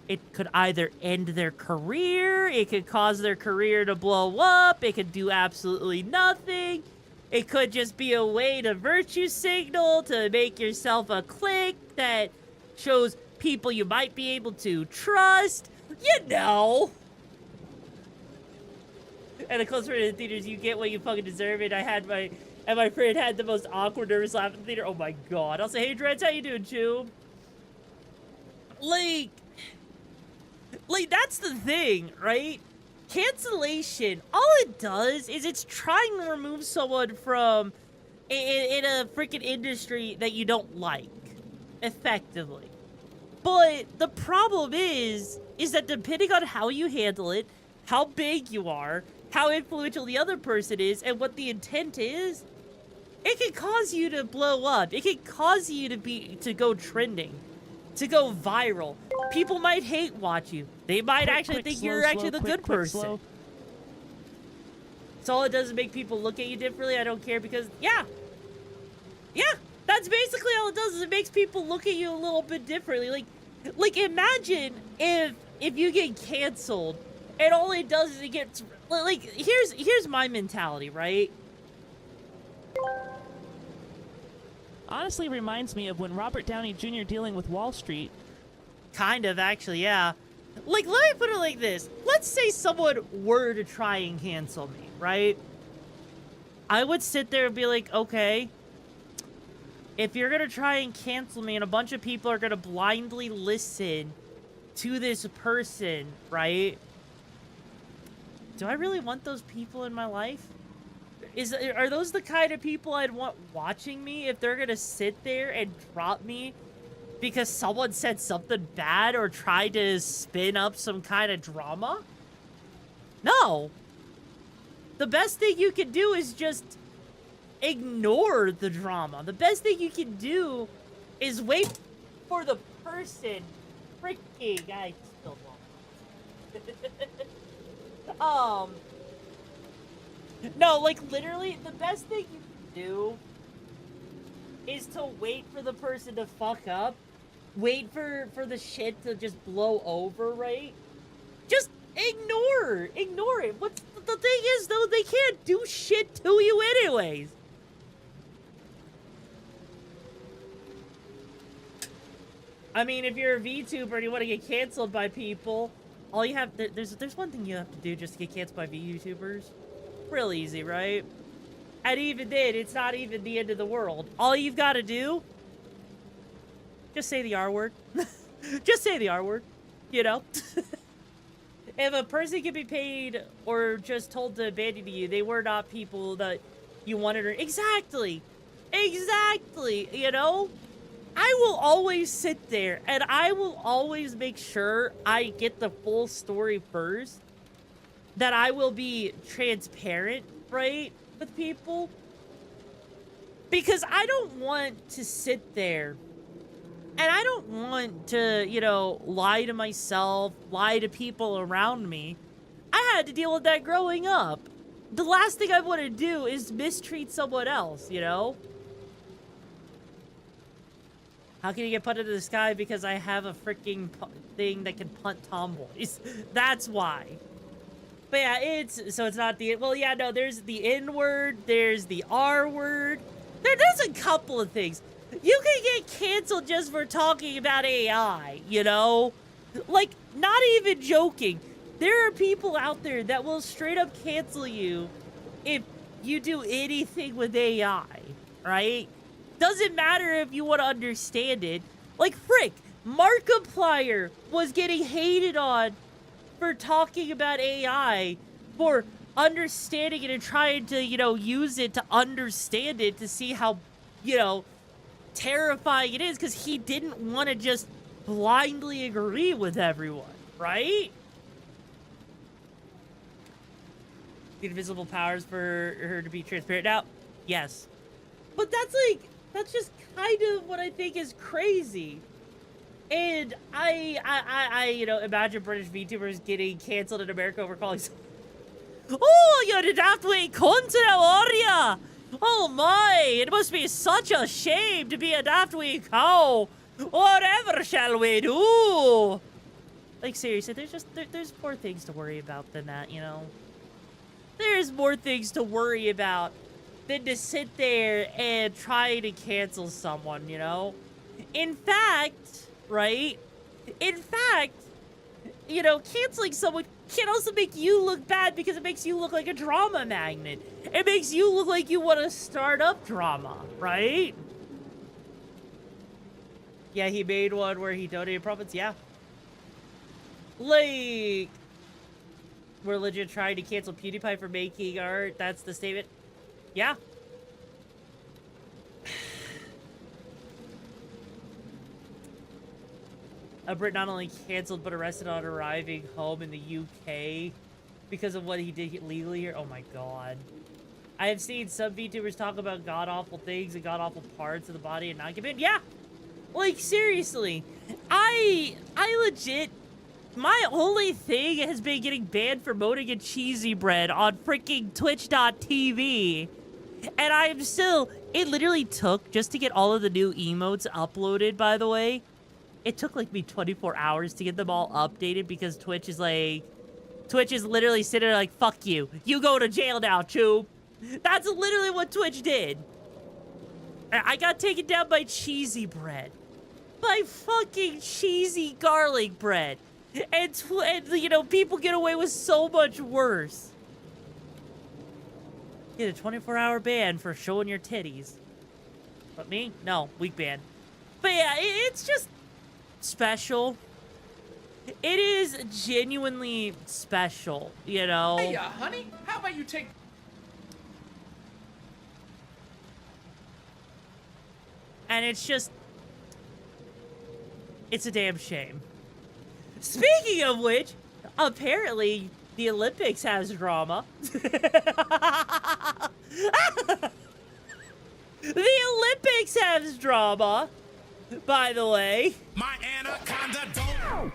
It could either end their career, it could cause their career to blow up, it could do absolutely nothing. It could just be a way to virtue signal, to make yourself a clique that shows people you might be able to trust. You know. And a close friend in the theaters, you get what you fucking deserve. And my friend had the most awkward, nervous laugh in the theater. Oh my god. I'll say, hey Dreads, how you doing, Chew? Like, that's the thing, right? cancellation, all it does is it's trying to remove someone from in a freaking industry that you don't like, effectively. But the problem is that depending on how you handle it, how big you are, how influential the other person is, and what the intent is, it can cause you to blow up. It can cause you to go trending, to go viral. People might hate watch you. They might actually think you're actually the good person. So all it does is make people look at you differently. I don't care because, yeah, that's basically all it does is it makes people look at you a little bit differently. Like imagine if you get canceled and all it does is it gets, like, here's my mentality, right? Honestly reminds me of when Robert Downey Jr. dealing with Wall Street. Kind of, actually, yeah. Like, let me put it like this. Let's say someone were to try and cancel me, right? I would sit there and be like, okay, if you're going to try and cancel me and a bunch of people are going to blindly listen to this person, right? Do I really want those people in my life? Are those the kind of people I'd want watching me if they're going to sit there and drop me because someone said something bad or tried to spin up some kind of drama? No. The best thing you can do is just ignore the drama. The best thing you can do is wait for the person. Freaking, I spilled water. No, like, literally, the best thing you can do is to wait for the person to fuck up. Wait for the shit to just blow over, right? Just ignore it. What's the thing is, though, they can't do shit to you anyways. I mean, if you're a VTuber and you want to get canceled by people, all you have, there's one thing you have to do just to get canceled by VTubers. Real easy, right? And even then, it's not even the end of the world. All you've got to do, just say the R word. Just say the R word, you know? If a person can be paid or just told to abandon you, they were not people that you wanted or... Exactly, you know? I will always sit there and I will always make sure I get the full story first. That I will be transparent, right, with people. Because I don't want to sit there and I don't want to, you know, lie to myself, lie to people around me. I had to deal with that growing up. The last thing I want to do is mistreat someone else, you know? How can you get put into the sky? Because I have a freaking thing that can punt tomboys. That's why. But yeah, it's not the, well, yeah, no, there's the N word, there's the R word. There's a couple of things. You can get canceled just for talking about AI, you know? Like, not even joking. There are people out there that will straight up cancel you if you do anything with AI, right? Doesn't matter if you want to understand it. Like, frick, Markiplier was getting hated on for talking about AI, for understanding it and trying to, you know, use it to understand it to see how, you know, terrifying it is, because he didn't want to just blindly agree with everyone, right? The invisible powers for her to be transparent. Now, yes. But that's just kind of what I think is crazy. And I you know, imagine British VTubers getting canceled in America over calling oh, you're the daftway cunt now, are ya? Oh my, it must be such a shame to be a daftway cow. Whatever shall we do? Like, seriously, there's more things to worry about than that, you know? There's more things to worry about than to sit there and try to cancel someone, you know? In fact, right? In fact, you know, canceling someone can also make you look bad because it makes you look like a drama magnet. It makes you look like you want to start up drama, right? Yeah, he made one where he donated profits. Yeah. Like, We're legit trying to cancel PewDiePie for making art. That's the statement. Yeah. A Brit not only canceled but arrested on arriving home in the UK because of what he did legally here. Oh my god. I have seen some VTubers talk about god-awful things and god-awful parts of the body and not give in. Yeah! Like, seriously. I legit... My only thing has been getting banned for moaning and cheesy bread on freaking Twitch.tv. And I'm still... It literally took, just to get all of the new emotes uploaded, by the way, it took like me 24 hours to get them all updated because Twitch is like... Twitch is literally sitting there like, fuck you. You go to jail now, Tube. That's literally what Twitch did. I got taken down by cheesy bread. By fucking cheesy garlic bread. And you know, people get away with so much worse. Get a 24-hour ban for showing your titties. But me? No, week ban. But yeah, it's just special. It is genuinely special, you know? Hey, honey, how about you take... And it's just... It's a damn shame. Speaking of which, apparently the Olympics has drama. The Olympics has drama, by the way. My anaconda don't...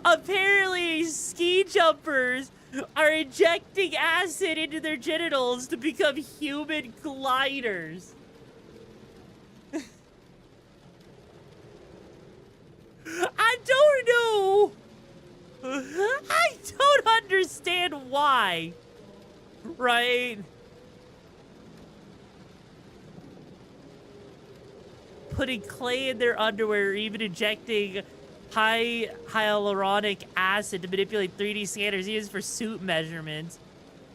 Apparently, ski jumpers are injecting acid into their genitals to become human gliders. I don't know. I don't understand why. Right? Putting clay in their underwear or even injecting high hyaluronic acid to manipulate 3D scanners used for suit measurements.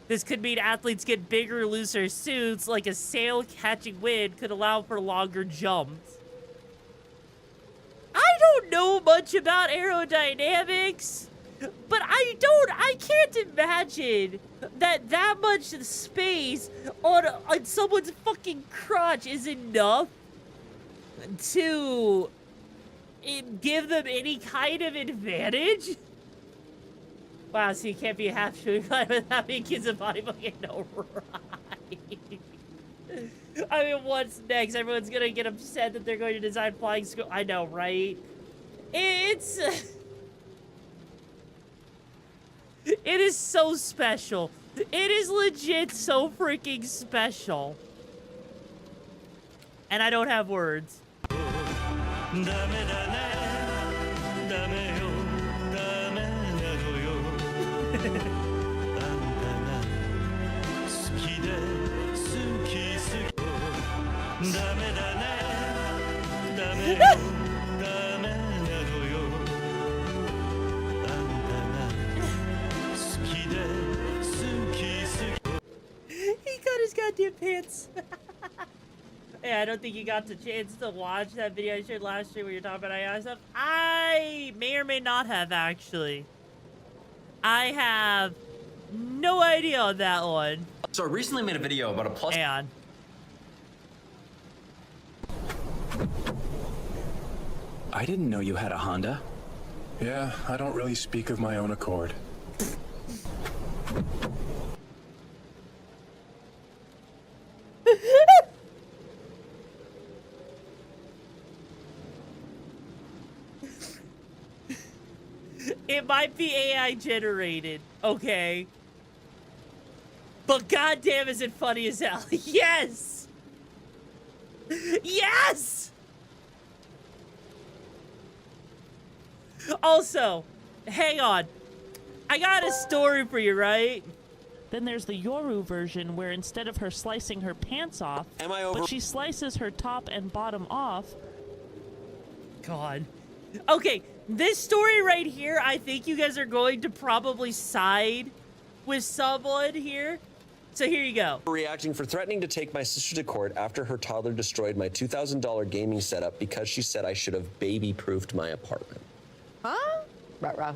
This could mean athletes get bigger, looser suits, like a sail catching wind could allow for longer jumps. I don't know much about aerodynamics, but I can't imagine that much space on someone's fucking crotch is enough to give them any kind of advantage? Wow, so you can't be a half-shooting without being kids of bodybuilding. No, right. I mean, what's next? Everyone's gonna get upset that they're going to design flying school. I know, right? It's... It is so special. It is legit so freaking special. And I don't have words. He got his goddamn pants. Hey, I don't think you got the chance to watch that video I shared last year where you're talking about AI stuff. I may or may not have, actually. I have no idea on that one. So I recently made a video about a plus... Hang on. I didn't know you had a Honda. Yeah, I don't really speak of my own accord. It might be AI generated, okay? But goddamn, is it funny as hell? Yes! Yes! Also, hang on. I got a story for you, right? Then there's the Yoru version where instead of her slicing her pants off, but she slices her top and bottom off. God. Okay, this story right here, I think you guys are going to probably side with someone here. So here you go. Reacting for threatening to take my sister to court after her toddler destroyed my $2,000 gaming setup because she said I should have baby-proofed my apartment. Huh? Ruh-roh.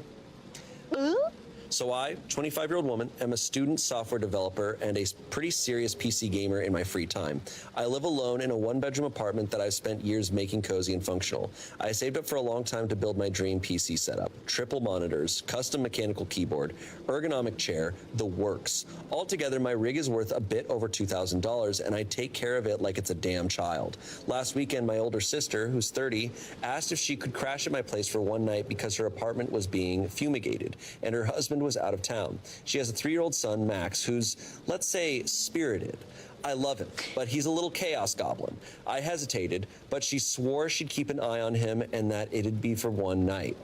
So I, 25-year-old woman, am a student software developer and a pretty serious PC gamer in my free time. I live alone in a one-bedroom apartment that I've spent years making cozy and functional. I saved up for a long time to build my dream PC setup. Triple monitors, custom mechanical keyboard, ergonomic chair, the works. Altogether, my rig is worth a bit over $2,000, and I take care of it like it's a damn child. Last weekend, my older sister, who's 30, asked if she could crash at my place for one night because her apartment was being fumigated, and her husband was out of town. She has a 3-year-old son, Max, who's, let's say, spirited. I love him, but he's a little chaos goblin. I hesitated, but she swore she'd keep an eye on him and that it'd be for one night.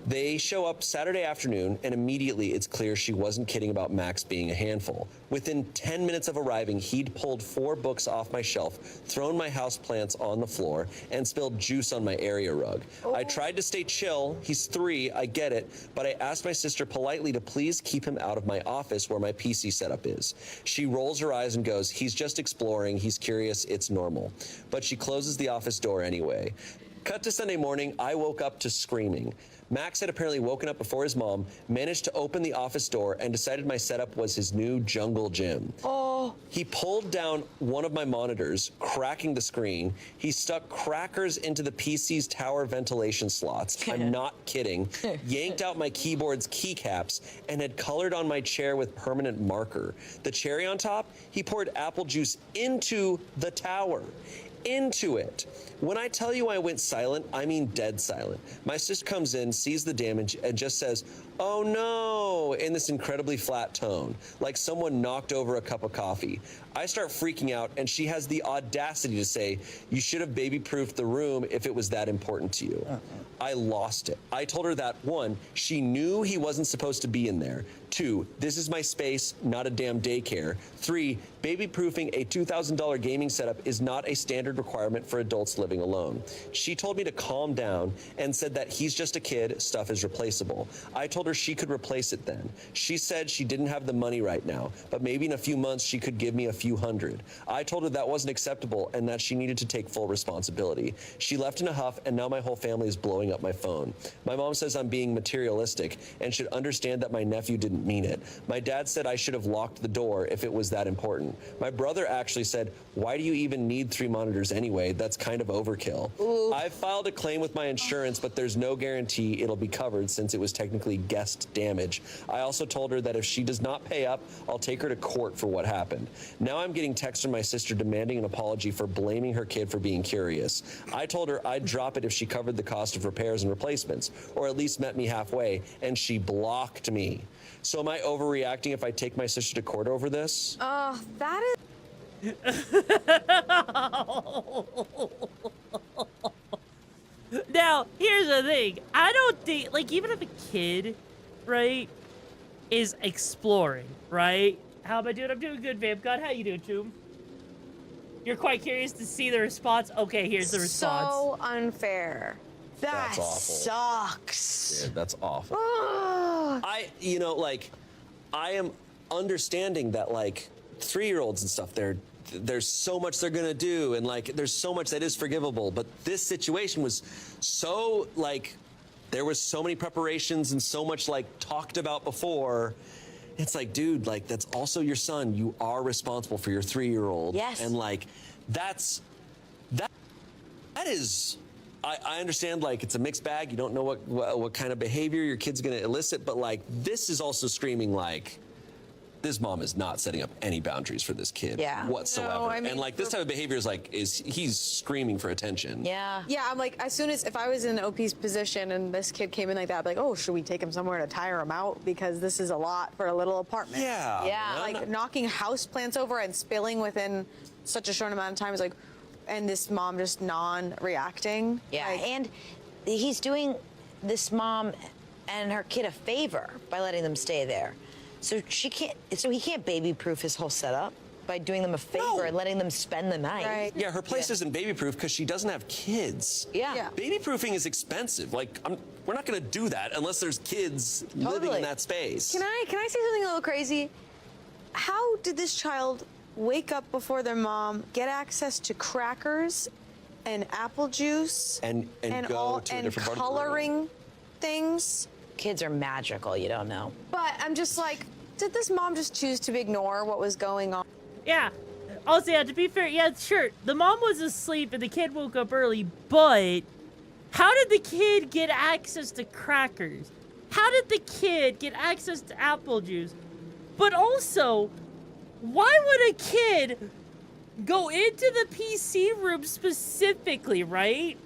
They show up Saturday afternoon, and immediately it's clear she wasn't kidding about Max being a handful. Within 10 minutes of arriving, he'd pulled 4 books off my shelf, thrown my houseplants on the floor, and spilled juice on my area rug. I tried to stay chill. He's 3, I get it, but I asked my sister politely to please keep him out of my office where my PC setup is. She rolls her eyes and goes, "He's just exploring. He's curious. It's normal." But she closes the office door anyway. Cut to Sunday morning, I woke up to screaming. Max had apparently woken up before his mom, managed to open the office door, and decided my setup was his new jungle gym. Oh. He pulled down one of my monitors, cracking the screen. He stuck crackers into the PC's tower ventilation slots. I'm not kidding. Yanked out my keyboard's keycaps and had colored on my chair with permanent marker. The cherry on top, he poured apple juice into the tower. Into it. When I tell you I went silent, I mean dead silent. My sister comes in, sees the damage, and just says, "Oh no," in this incredibly flat tone, like someone knocked over a cup of coffee. I start freaking out, and she has the audacity to say, "You should have baby-proofed the room if it was that important to you." I lost it. I told her that, 1, she knew he wasn't supposed to be in there. 2, this is my space, not a damn daycare. 3, baby-proofing a $2,000 gaming setup is not a standard requirement for adults living alone. She told me to calm down and said that he's just a kid, stuff is replaceable. I told her she could replace it then. She said she didn't have the money right now, but maybe in a few months she could give me a few hundred. I told her that wasn't acceptable and that she needed to take full responsibility. She left in a huff, and now my whole family is blowing up my phone. My mom says I'm being materialistic and should understand that my nephew didn't mean it. My dad said I should have locked the door if it was that important. My brother actually said, "Why do you even need 3 monitors anyway? That's kind of overkill." Ooh. I've filed a claim with my insurance, but there's no guarantee it'll be covered since it was technically guest damage. I also told her that if she does not pay up, I'll take her to court for what happened. Now I'm getting texts from my sister demanding an apology for blaming her kid for being curious. I told her I'd drop it if she covered the cost of repairs and replacements, or at least met me halfway, and she blocked me. So am I overreacting if I take my sister to court over this? Oh, that is... Now, here's the thing. I don't think, like, even if a kid, right, is exploring, right? How am I doing? I'm doing good, Vamp God. How you doing, Choom? You're quite curious to see the response? Okay, here's the response. So unfair. That That's awful. sucks. Yeah, that's awful. Ugh. You know, like, I am understanding that, like, 3-year-olds and stuff, there's so much they're gonna do, and, like, there's so much that is forgivable, but this situation was so, like, there was so many preparations and so much, like, talked about before. It's like, dude, like, that's also your son. You are responsible for your 3-year-old. Yes. And, like, that is... I understand, like, it's a mixed bag. You don't know what kind of behavior your kid's going to elicit, but, like, this is also screaming, like, this mom is not setting up any boundaries for this kid whatsoever. No, I mean, and, like, this type of behavior is, like, he's screaming for attention. Yeah. Yeah, I'm like, as soon as, if I was in OP's position and this kid came in like that, I'd be like, oh, should we take him somewhere to tire him out? Because this is a lot for a little apartment. Yeah. Yeah, like, knocking house plants over and spilling within such a short amount of time is like, and this mom just non-reacting. Yeah, like, and he's doing this mom and her kid a favor by letting them stay there. So he can't baby-proof his whole setup by doing them a favor and letting them spend the night. Right. Yeah, her place isn't baby-proof because she doesn't have kids. Yeah. Baby-proofing is expensive. Like, we're not going to do that unless there's kids living in that space. Can I say something a little crazy? how did this child wake up before their mom, get access to crackers and apple juice and go all to a and different part of the room. coloring things? Kids are magical, you don't know. But I'm just like, did this mom just choose to ignore what was going on? Yeah. Also, yeah, to be fair, yeah, sure. The mom was asleep and the kid woke up early, but how did the kid get access to crackers? How did the kid get access to apple juice? But also, why would a kid go into the PC room specifically, right?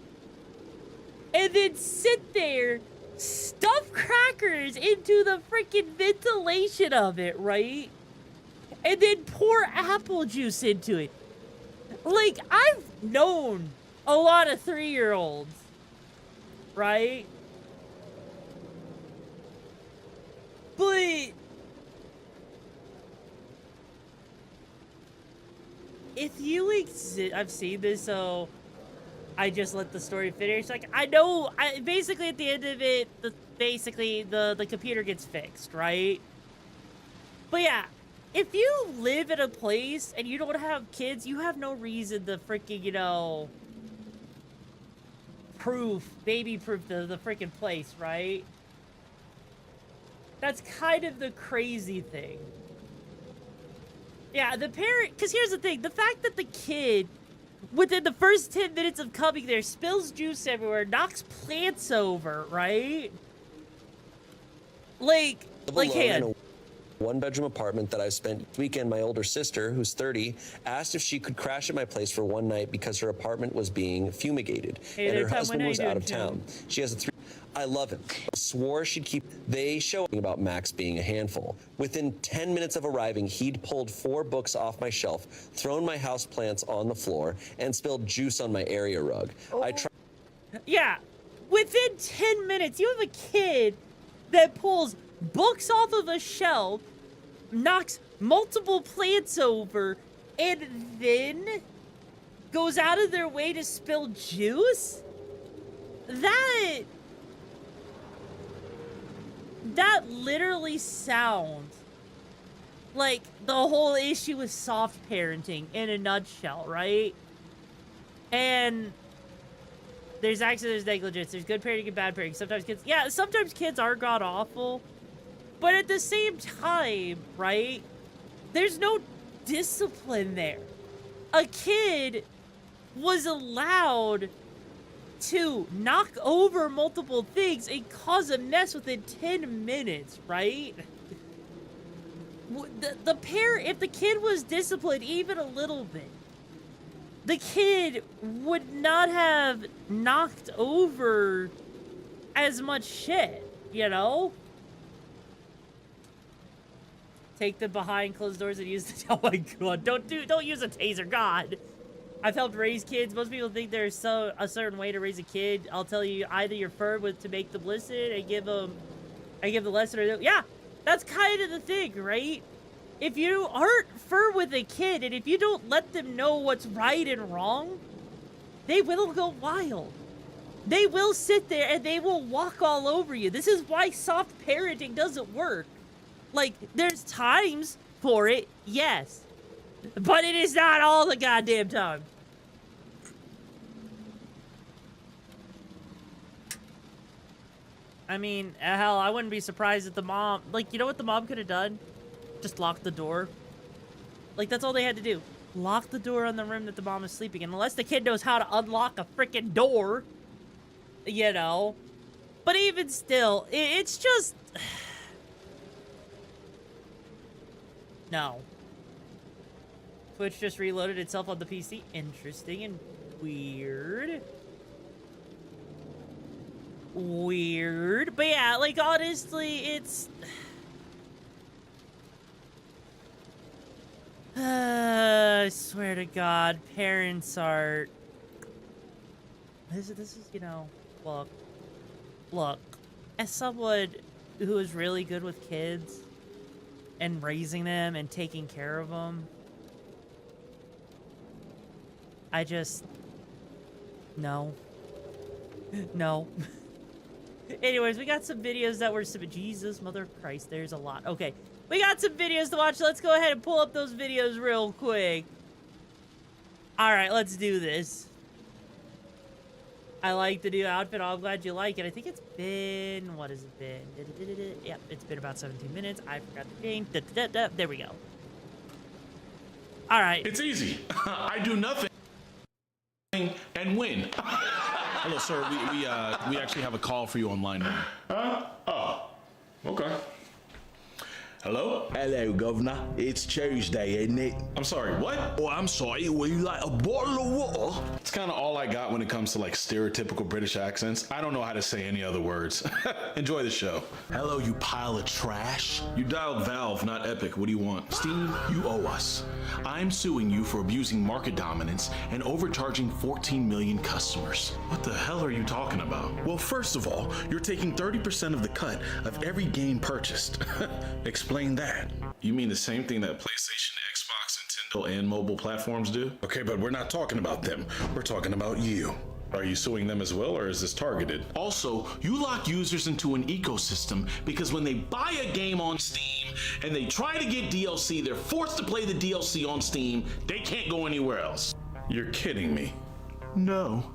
And then sit there, stuff crackers into the freaking ventilation of it, right? And then pour apple juice into it. Like, I've known a lot of 3-year-olds, right? But if you exist, I've seen this, so I just let the story finish. Like, I know, basically at the end of it, the computer gets fixed, right? But yeah, if you live in a place and you don't have kids, you have no reason to freaking, you know, baby-proof the freaking place, right? That's kind of the crazy thing. Yeah, the parent, because here's the thing, the fact that the kid, within the first 10 minutes of coming there, spills juice everywhere, knocks plants over, right? Like hand. One-bedroom apartment that I spent this weekend. My older sister, who's 30, asked if she could crash at my place for one night because her apartment was being fumigated and her husband was out of town. She has a 3. I love him. Swore she'd keep. They show about Max being a handful. Within 10 minutes of arriving, he'd pulled 4 books off my shelf, thrown my house plants on the floor, and spilled juice on my area rug. Yeah, within 10 minutes, you have a kid that pulls books off of a shelf, knocks multiple plants over, and then goes out of their way to spill juice? That literally sounds like the whole issue with soft parenting in a nutshell, right? And there's accidents, there's negligence, there's good parenting and bad parenting. Sometimes kids are god-awful. But at the same time, right, there's no discipline there. A kid was allowed to knock over multiple things and cause a mess within 10 minutes, right? The parent, if the kid was disciplined even a little bit, the kid would not have knocked over as much shit, you know? Take them behind closed doors and use the... Oh my god, don't use a taser, god! I've helped raise kids. Most people think there's a certain way to raise a kid. I'll tell you, either you're firm with to make them listen and give the lesson, or... Yeah, that's kind of the thing, right? If you aren't firm with a kid, and if you don't let them know what's right and wrong, they will go wild. They will sit there and they will walk all over you. This is why soft parenting doesn't work. Like, there's times for it, yes. But it is not all the goddamn time. I mean, hell, I wouldn't be surprised if the mom... Like, you know what the mom could have done? Just lock the door. Like, that's all they had to do. Lock the door on the room that the mom is sleeping in. Unless the kid knows how to unlock a freaking door. You know? But even still, it's just... No. Twitch just reloaded itself on the PC. Interesting and weird. Weird. But yeah, like, honestly, it's... I swear to God, parents are... This is, you know, look, as someone who is really good with kids and raising them and taking care of them, I just... No. No. Anyways, we got some videos that were... Jesus, mother of Christ, there's a lot. Okay. We got some videos to watch. Let's go ahead and pull up those videos real quick. All right, let's do this. I like the new outfit. I'm glad you like it. I think it's been, what has it been? Yeah, it's been about 17 minutes. I forgot the game. There we go. All right. It's easy. I do nothing and win. Hello, sir. We actually have a call for you online now. Oh, okay. Hello? Hello, Governor. It's Tuesday, isn't it? I'm sorry, what? Oh, I'm sorry. Would you like a bottle of water? It's kind of all I got when it comes to like stereotypical British accents. I don't know how to say any other words. Enjoy the show. Hello, you pile of trash. You dialed Valve, not Epic. What do you want? Steam, you owe us. I'm suing you for abusing market dominance and overcharging 14 million customers. What the hell are you talking about? Well, first of all, you're taking 30% of the cut of every game purchased. Explain that. You mean the same thing that PlayStation, Xbox, Nintendo, and mobile platforms do? Okay, but we're not talking about them. We're talking about you. Are you suing them as well, or is this targeted? Also, you lock users into an ecosystem because when they buy a game on Steam and they try to get DLC, they're forced to play the DLC on Steam. They can't go anywhere else. You're kidding me. No.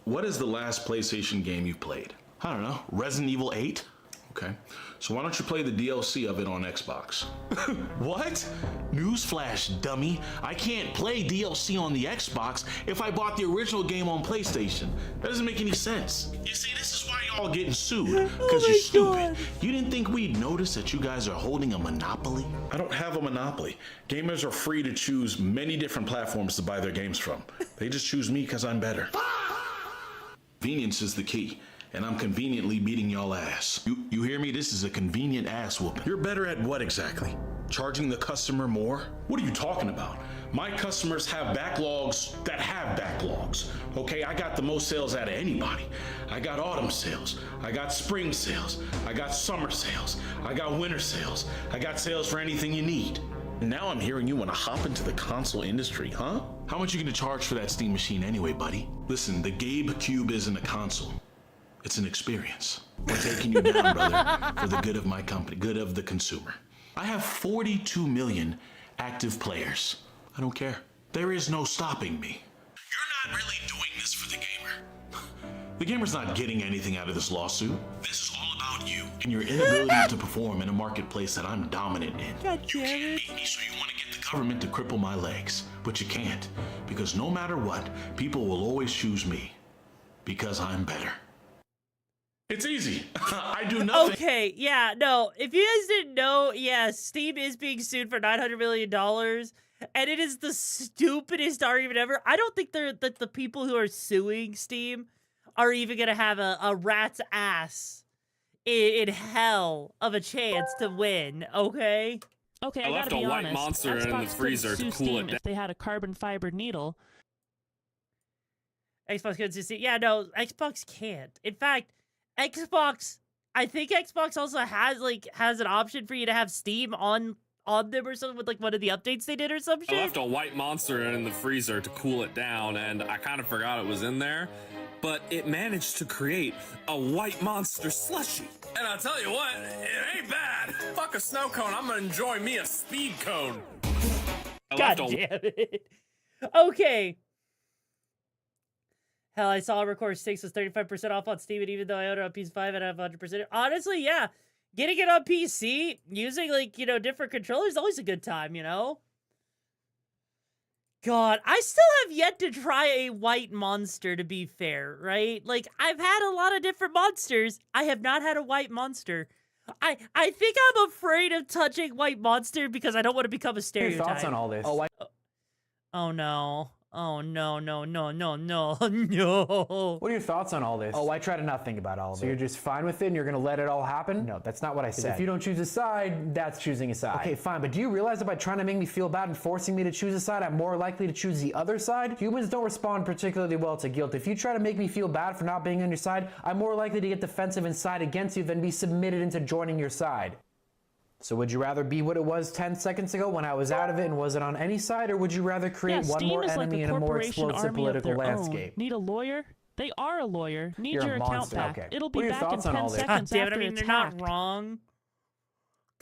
What is the last PlayStation game you played? I don't know. Resident Evil 8? Okay. So why don't you play the DLC of it on Xbox? What? Newsflash, dummy. I can't play DLC on the Xbox if I bought the original game on PlayStation. That doesn't make any sense. You see, this is why y'all getting sued. Because you're stupid. You didn't think we'd notice that you guys are holding a monopoly? I don't have a monopoly. Gamers are free to choose many different platforms to buy their games from. They just choose me because I'm better. Convenience is the key. And I'm conveniently beating y'all ass. You hear me? This is a convenient ass whooping. You're better at what exactly? Charging the customer more? What are you talking about? My customers have backlogs that have backlogs. Okay, I got the most sales out of anybody. I got autumn sales. I got spring sales. I got summer sales. I got winter sales. I got sales for anything you need. Now I'm hearing you want to hop into the console industry, huh? How much are you gonna charge for that Steam machine anyway, buddy? Listen, the Gabe Cube isn't a console. It's an experience. We're taking you down, brother, for the good of my company, good of the consumer. I have 42 million active players. I don't care. There is no stopping me. You're not really doing this for the gamer. The gamer's not getting anything out of this lawsuit. This is all about you and your inability to perform in a marketplace that I'm dominant in. God You damn can't it. beat me, so you want to get the government to cripple my legs. But you can't, because no matter what, people will always choose me. Because I'm better. It's easy. I do nothing. Okay, yeah, no. If you guys didn't know, yeah, Steam is being sued for $900 million, and it is the stupidest argument ever. I don't think that the people who are suing Steam are even gonna have a rat's ass in hell of a chance to win. Okay. Okay, I left gotta be a white honest. Monster Xbox in the freezer to cool it down. If they had a carbon fiber needle. Xbox couldn't sue Steam. Yeah, no, Xbox can't. In fact, Xbox, I think Xbox also has an option for you to have Steam on them or something with like one of the updates they did or some shit. I left a white monster in the freezer to cool it down, and I kind of forgot it was in there, but it managed to create a white monster slushie. And I'll tell you what, it ain't bad. Fuck a snow cone, I'm gonna enjoy me a speed cone. God damn it. Okay. Hell, I saw Record 6 was 35% off on Steam, and even though I own it on PS5 and I have 100%. Honestly, yeah. Getting it on PC, using, like, you know, different controllers is always a good time, you know? God, I still have yet to try a white monster, to be fair, right? Like, I've had a lot of different monsters. I have not had a white monster. I think I'm afraid of touching white monster because I don't want to become a stereotype. What are your thoughts on all this? Oh, no. Oh, no. No. What are your thoughts on all this? Oh, I try to not think about all of it. So you're just fine with it and you're going to let it all happen? No, that's not what I said. If you don't choose a side, that's choosing a side. Okay, fine, but do you realize that by trying to make me feel bad and forcing me to choose a side, I'm more likely to choose the other side? Humans don't respond particularly well to guilt. If you try to make me feel bad for not being on your side, I'm more likely to get defensive and side against you than be submitted into joining your side. So would you rather be what it was 10 seconds ago when I was out of it and wasn't on any side, or would you rather create one more enemy in a more explosive political landscape? Need a lawyer? They are a lawyer. Need You're your a account monster. back. Okay. It'll What be are your back in thoughts on 10 all this? seconds God damn it, after I mean, they're attack. not wrong.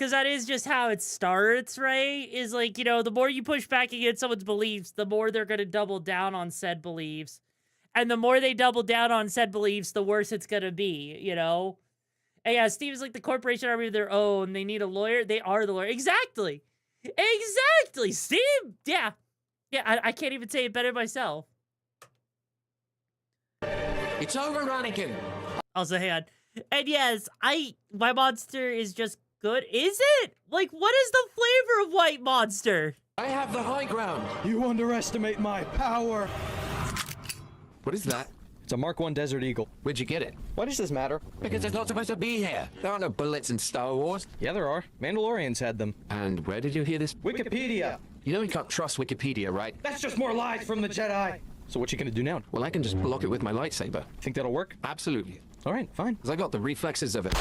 Because that is just how it starts, right? Is like, you know, the more you push back against someone's beliefs, the more they're going to double down on said beliefs. And the more they double down on said beliefs, the worse it's going to be, you know? And yeah, Steve's like the corporation army of their own. They need a lawyer. They are the lawyer. Exactly. Exactly. Steve. Yeah. Yeah, I can't even say it better myself. It's over, Anakin. Also, hang on. And yes, my monster is just good. Is it? Like, what is the flavor of white monster? I have the high ground. You underestimate my power. What is that? It's a Mark I Desert Eagle. Where'd you get it? Why does this matter? Because it's not supposed to be here. There aren't no bullets in Star Wars. Yeah, there are. Mandalorians had them. And where did you hear this? Wikipedia. You know you can't trust Wikipedia, right? That's just more lies from the Jedi. So what you gonna do now? Well, I can just block it with my lightsaber. Think that'll work? Absolutely. All right, fine. Because I got the reflexes of it.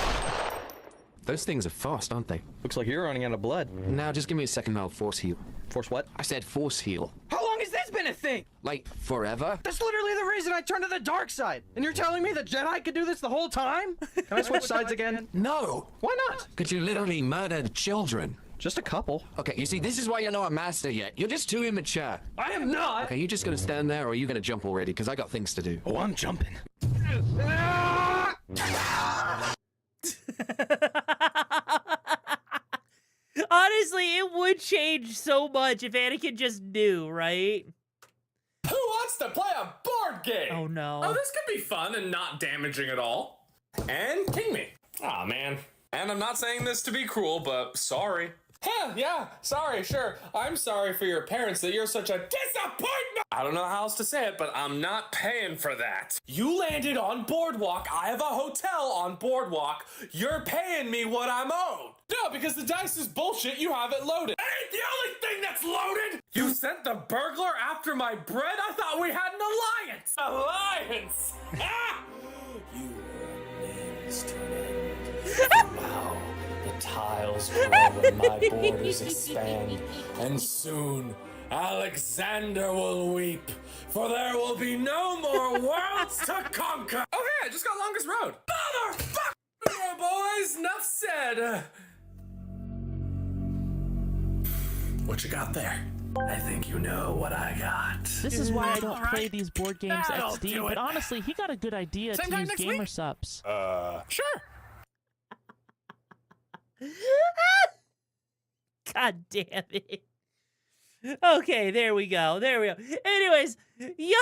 Those things are fast, aren't they? Looks like you're running out of blood. Now, just give me a second and I'll force heal. Force what? I said force heal. How long has this been a thing? Like, forever? That's literally the reason I turned to the dark side. And you're telling me the Jedi could do this the whole time? Can I switch sides again? No. Why not? Because you literally murdered children. Just a couple. Okay, you see, this is why you're not a master yet. You're just too immature. I am not! Okay, you just gonna stand there or are you gonna jump already? Because I got things to do. Oh, I'm jumping. Honestly, it would change so much if Anakin just knew, right? Who wants to play a board game? Oh, no. Oh, this could be fun and not damaging at all. And king me. Aw, man. And I'm not saying this to be cruel, but sorry. Yeah, sorry, sure. I'm sorry for your parents that you're such a disappointment. I don't know how else to say it, but I'm not paying for that. You landed on Boardwalk. I have a hotel on Boardwalk. You're paying me what I'm owed. No, because the dice is bullshit. You have it loaded. That ain't the only thing that's loaded. You sent the burglar after my bread? I thought we had an alliance. Alliance! Ah! You were a means to an end. Wow. The tiles grow and my borders expand, and soon Alexander will weep, for there will be no more worlds to conquer. Oh hey, I just got longest road. Motherfucker, boys, enough said. What you got there? I think you know what I got. This is why I don't play these board games XD, but honestly, he got a good idea to use gamer subs. Sure. God damn it. Okay, there we go. There we go. Anyways, yo,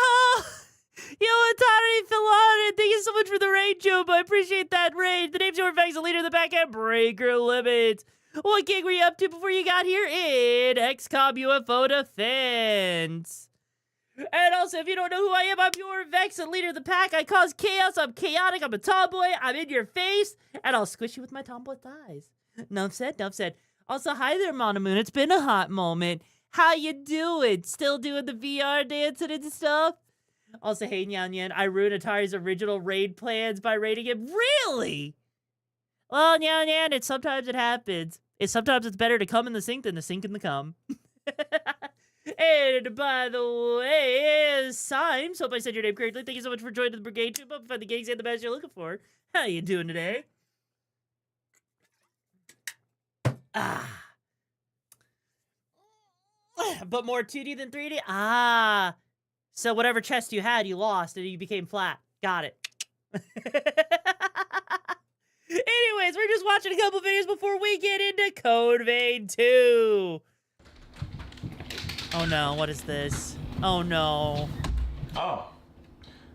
Atari Philon, thank you so much for the raid, Joe. I appreciate that raid. The name's YoruVexa, leader of the back end, Breaker Limits. What gig were you up to before you got here in XCOM UFO Defense? And also, if you don't know who I am, I'm YoruVexa, leader of the pack. I cause chaos, I'm chaotic, I'm a tomboy, I'm in your face, and I'll squish you with my tomboy thighs. Enough said, enough said. Also, hi there, Monomoon. It's been a hot moment. How you doing? Still doing the VR dancing and stuff? Also, hey, Nyan Nyan, I ruined Atari's original raid plans by raiding him. Really? Well, Nyan Nyan, sometimes it happens. Sometimes it's better to come in the sink than to sink in the cum. And by the way, Symes, hope I said your name correctly. Thank you so much for joining the brigade troop. Hope you find the gigs and the best you're looking for. How you doing today? But more 2D than 3D? So whatever chest you had, you lost and you became flat. Got it. Anyways, we're just watching a couple videos before we get into Code Vein 2. Oh no, what is this? Oh no. Oh.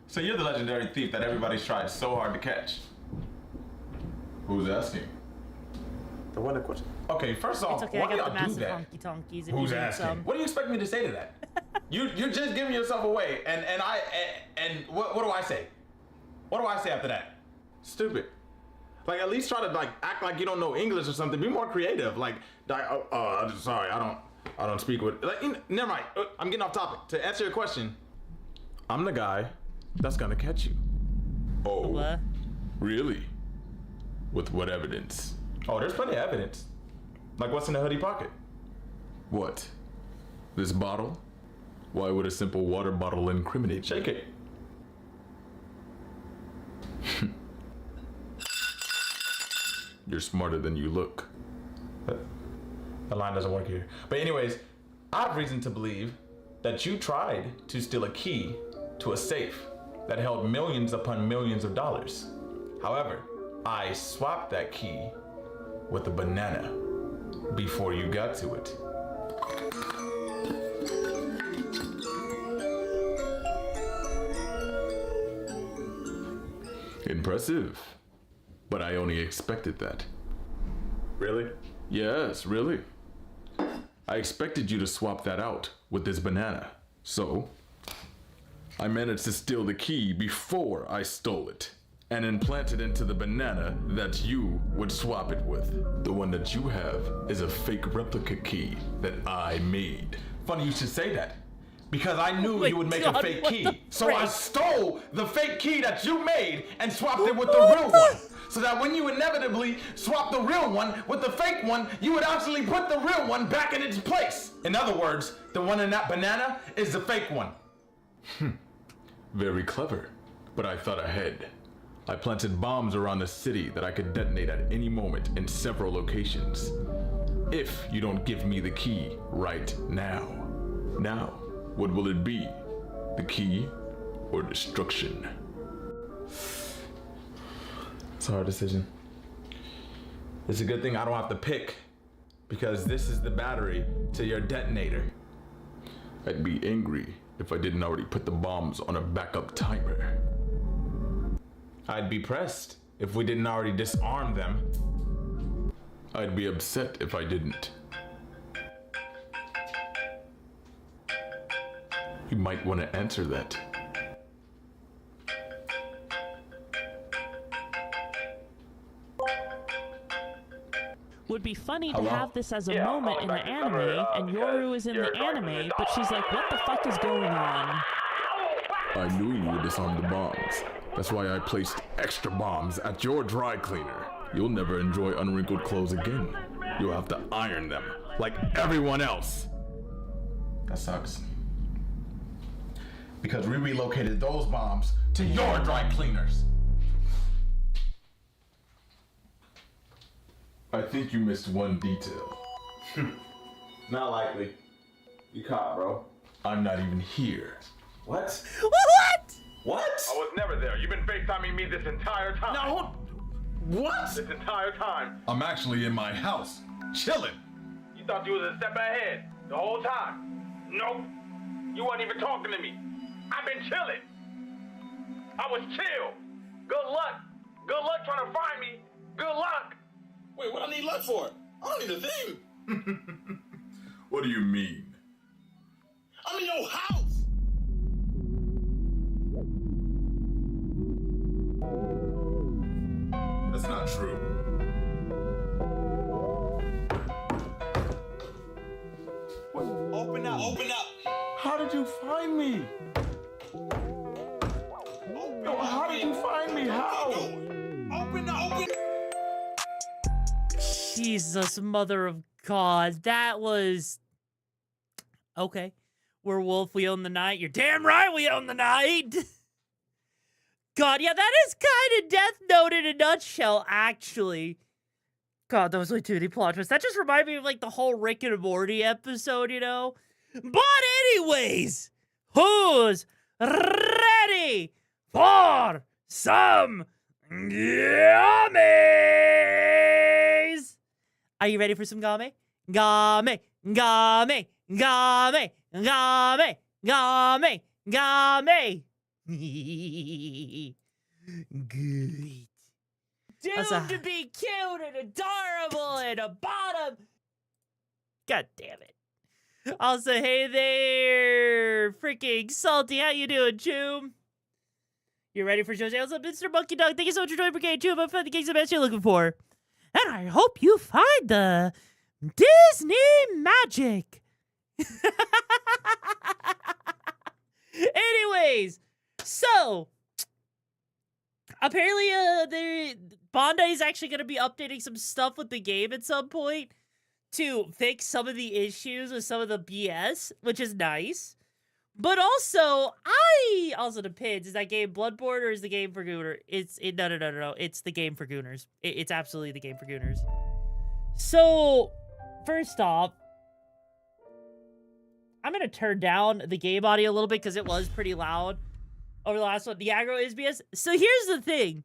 So you're the legendary thief that everybody's tried so hard to catch. Who's asking? The one that question. Okay, first off, it's okay, why I got the y'all do massive that? honky tonkies. Who's asking? What do you expect me to say to that? You're just giving yourself away, and what do I say? What do I say after that? Stupid. Like, at least try to like act like you don't know English or something. Be more creative. Like, sorry, I don't speak with. Like, never mind. I'm getting off topic. To answer your question, I'm the guy that's gonna catch you. Oh, what? Really? With what evidence? Oh, there's plenty of evidence. Like, what's in the hoodie pocket? What? This bottle? Why would a simple water bottle incriminate? Shake it. You're smarter than you look. The line doesn't work here. But anyways, I have reason to believe that you tried to steal a key to a safe that held millions upon millions of dollars. However, I swapped that key with a banana before you got to it. Impressive. But I only expected that. Really? Yes, really. I expected you to swap that out with this banana. So, I managed to steal the key before I stole it and implant it into the banana that you would swap it with. The one that you have is a fake replica key that I made. Funny you should say that, because I knew you would make a fake key. So I stole the fake key that you made and swapped it with the real one. So that when you inevitably swap the real one with the fake one, you would actually put the real one back in its place. In other words, the one in that banana is the fake one. Very clever, but I thought ahead. I planted bombs around the city that I could detonate at any moment in several locations. If you don't give me the key right now. Now, what will it be? The key or destruction? It's a hard decision. It's a good thing I don't have to pick, because this is the battery to your detonator. I'd be angry if I didn't already put the bombs on a backup timer. I'd be pressed if we didn't already disarm them. I'd be upset if I didn't. You might want to answer that. Would be funny Hello? to have this as a moment in the anime, and Yoru is in the anime, but she's like, what the fuck is going on? I knew you would disarm the bombs. That's why I placed extra bombs at your dry cleaner. You'll never enjoy unwrinkled clothes again. You'll have to iron them, like everyone else. That sucks. Because we relocated those bombs to your dry cleaners. I think you missed one detail. Not likely. You caught, bro. I'm not even here. What? What? What? I was never there. You've been FaceTiming me this entire time. No. What? This entire time. I'm actually in my house, chilling. You thought you was a step ahead the whole time. Nope. You weren't even talking to me. I've been chilling. I was chill. Good luck. Good luck trying to find me. Good luck. Wait, what I need luck for? I don't need a thing. What do you mean? I'm in your house. That's not true. Open up. Open up. How did you find me? No, how did you find me? How? Open up. Open. Jesus, mother of God. That was... Okay. Werewolf, we own the night. You're damn right we own the night. God, yeah, that is kind of Death Note in a nutshell, actually. God, that was way too many plot twists. That just reminded me of, like, the whole Rick and Morty episode, you know? But anyways, who's ready for some gummies? Are you ready for some gummy? Gummy, gummy, gummy, gummy, gummy, gummy. Good. Doomed to be cute and adorable and a bottom. God damn it. Also, hey there, freaking Salty. How you doing, Choom? You ready for Jose? What's up, Mr. Monkey Dog? Thank you so much for joining Brigade Choom. I found the gigs of best you're looking for. And I hope you find the Disney magic. Anyways, so apparently Bondi is actually going to be updating some stuff with the game at some point to fix some of the issues with some of the BS, which is nice. But also, depends. Is that game Bloodborne or is the game for Gooner? No. It's the game for Gooners. It's absolutely the game for Gooners. So, first off, I'm going to turn down the game audio a little bit because it was pretty loud over the last one. The aggro is BS. So here's the thing.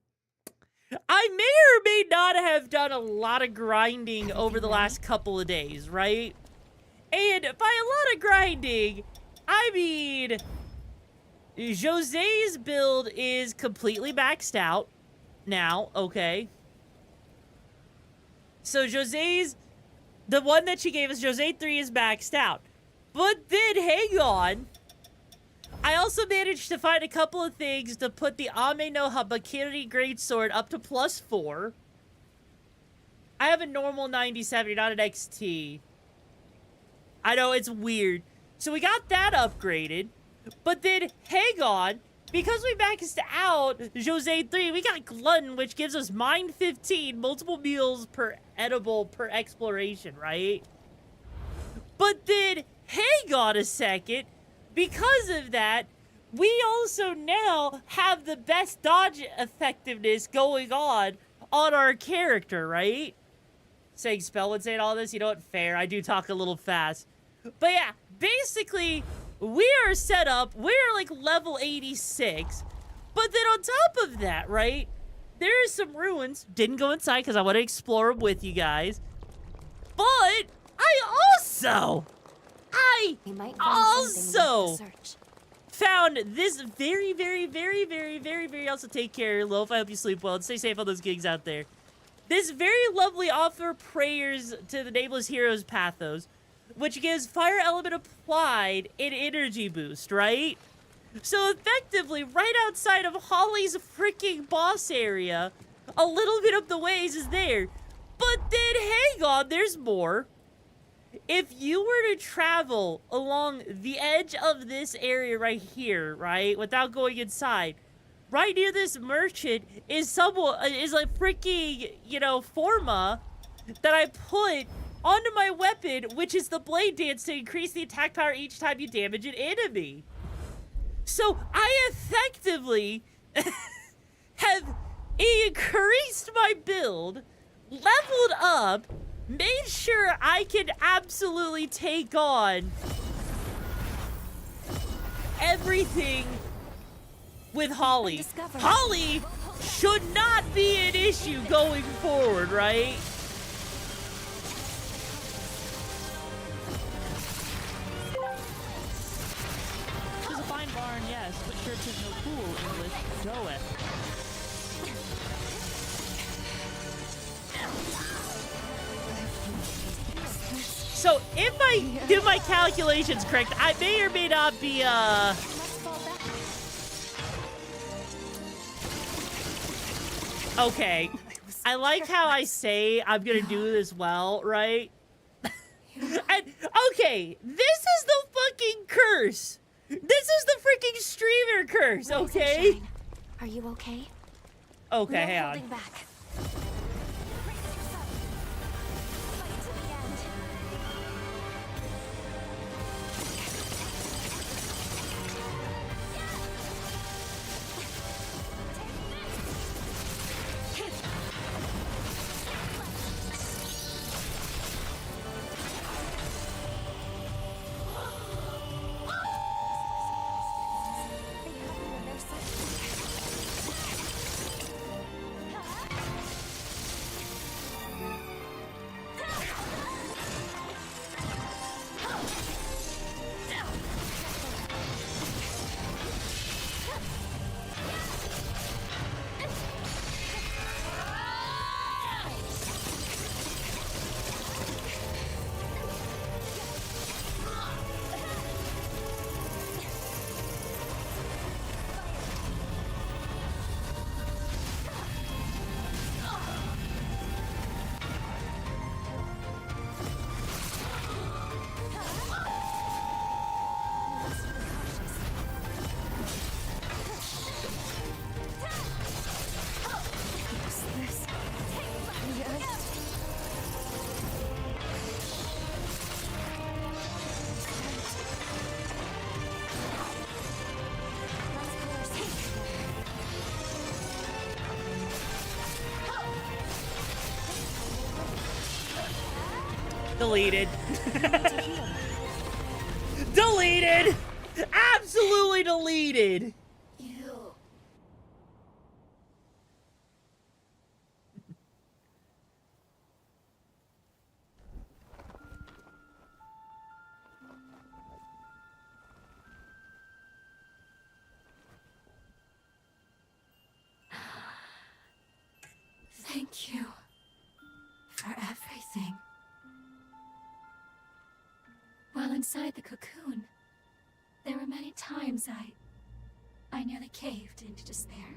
I may or may not have done a lot of grinding over the last couple of days, right? And by a lot of grinding, I mean, Jose's build is completely maxed out now, okay? So Jose's, the one that she gave us, Jose 3 is maxed out. But then, hang on. I also managed to find a couple of things to put the Ame no Habakiri Greatsword up to +4. I have a normal 9070, not an XT. I know, it's weird. So we got that upgraded. But then, hang on. Because we maxed out Jose 3, we got Glutton, which gives us Mind 15, multiple meals per edible per exploration, right? But then, hang on a second. Because of that, we also now have the best dodge effectiveness going on our character, right? Saying Spellwood saying all this, you know what? Fair. I do talk a little fast. But yeah, basically, we are set up. We're like level 86. But then on top of that, right? There are some ruins. Didn't go inside because I want to explore them with you guys. But I also found this very also take care, Loaf. I hope you sleep well and stay safe on those gigs out there. This very lovely offer prayers to the nameless heroes pathos, which gives fire element applied an energy boost, right? So effectively, right outside of Holly's freaking boss area, a little bit up the ways is there. But then hang on, there's more. If you were to travel along the edge of this area right here, right, without going inside, right near this merchant is like freaking, you know, forma that I put onto my weapon, which is the blade dance to increase the attack power each time you damage an enemy. So I effectively have increased my build, leveled up, made sure I can absolutely take on everything with Holly. Holly should not be an issue going forward, right? Tis a fine barn, yes, but sure 'tis no fool, English goeth. So if I do my calculations correct, I may or may not be, okay. I like how I say I'm gonna do this well, right? And, okay, this is the fucking curse. This is the freaking streamer curse, okay? Are you okay? Okay, hang on. Deleted. Deleted! Absolutely deleted! Thank you for everything. While inside the cocoon, there were many times I nearly caved into despair.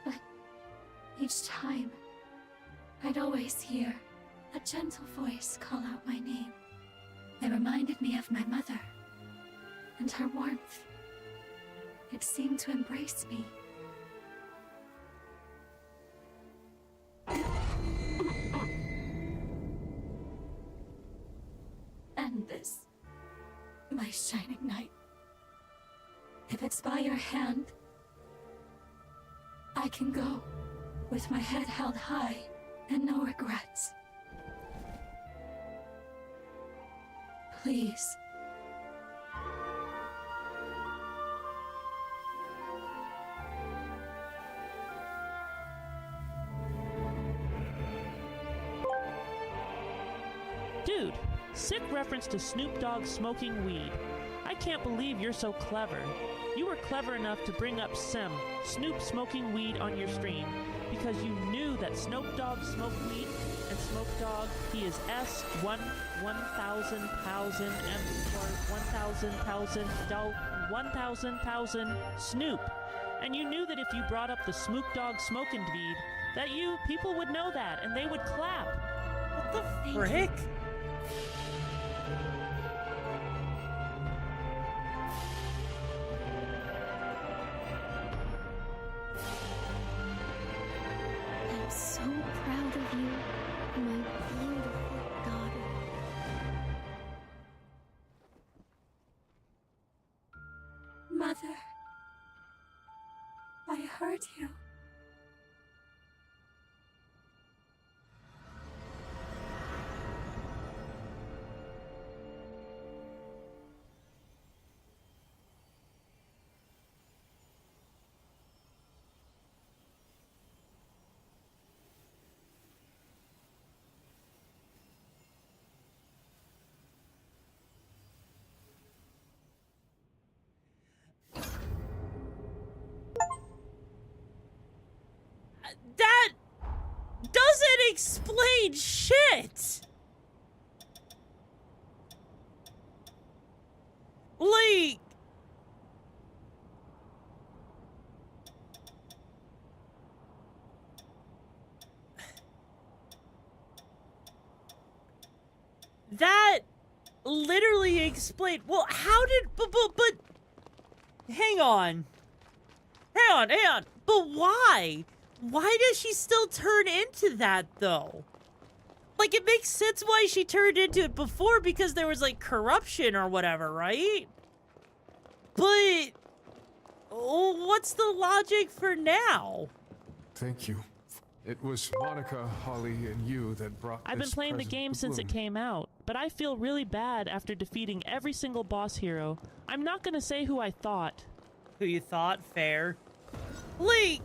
But each time, I'd always hear a gentle voice call out my name. It reminded me of my mother and her warmth. It seemed to embrace me. And this, my shining knight. If it's by your hand, I can go with my head held high and no regrets. Please. Dude, sick reference to Snoop Dogg smoking weed. I can't believe you're so clever. You were clever enough to bring up Snoop smoking weed on your stream because you knew that Snoop Dogg smoked weed, and Snoop Dogg, he is S1 1,000 Snoop. And you knew that if you brought up the Snoop Dogg smoking weed, that people would know that and they would clap. What the frick? I'm so proud of you, my beautiful daughter. Mother, I heard you. That doesn't explain shit. Like, that literally explained. Well, how did, but, hang on. But why? Why does she still turn into that, though? Like, it makes sense why she turned into it before, because there was, like, corruption or whatever, right? But, what's the logic for now? Thank you. It was Monica, Holly, and you that brought I've been this playing the present game to since it Bloom. came out, but I feel really bad after defeating every single boss hero. I'm not gonna say who I thought. Who you thought? Fair. Like,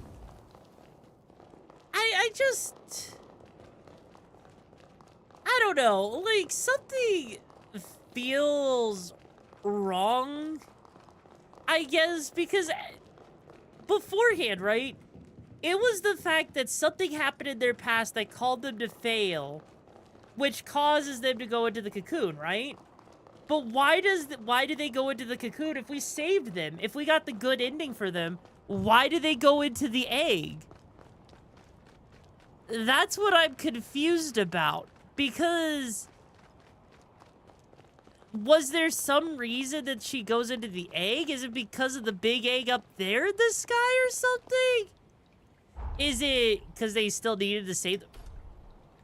I don't know. Like, something feels wrong, I guess, because beforehand, right? It was the fact that something happened in their past that called them to fail, which causes them to go into the cocoon, right? But why do they go into the cocoon if we saved them? If we got the good ending for them, why do they go into the egg? That's what I'm confused about. Because was there some reason that she goes into the egg? Is it because of the big egg up there in the sky or something? Is it because they still needed to save them?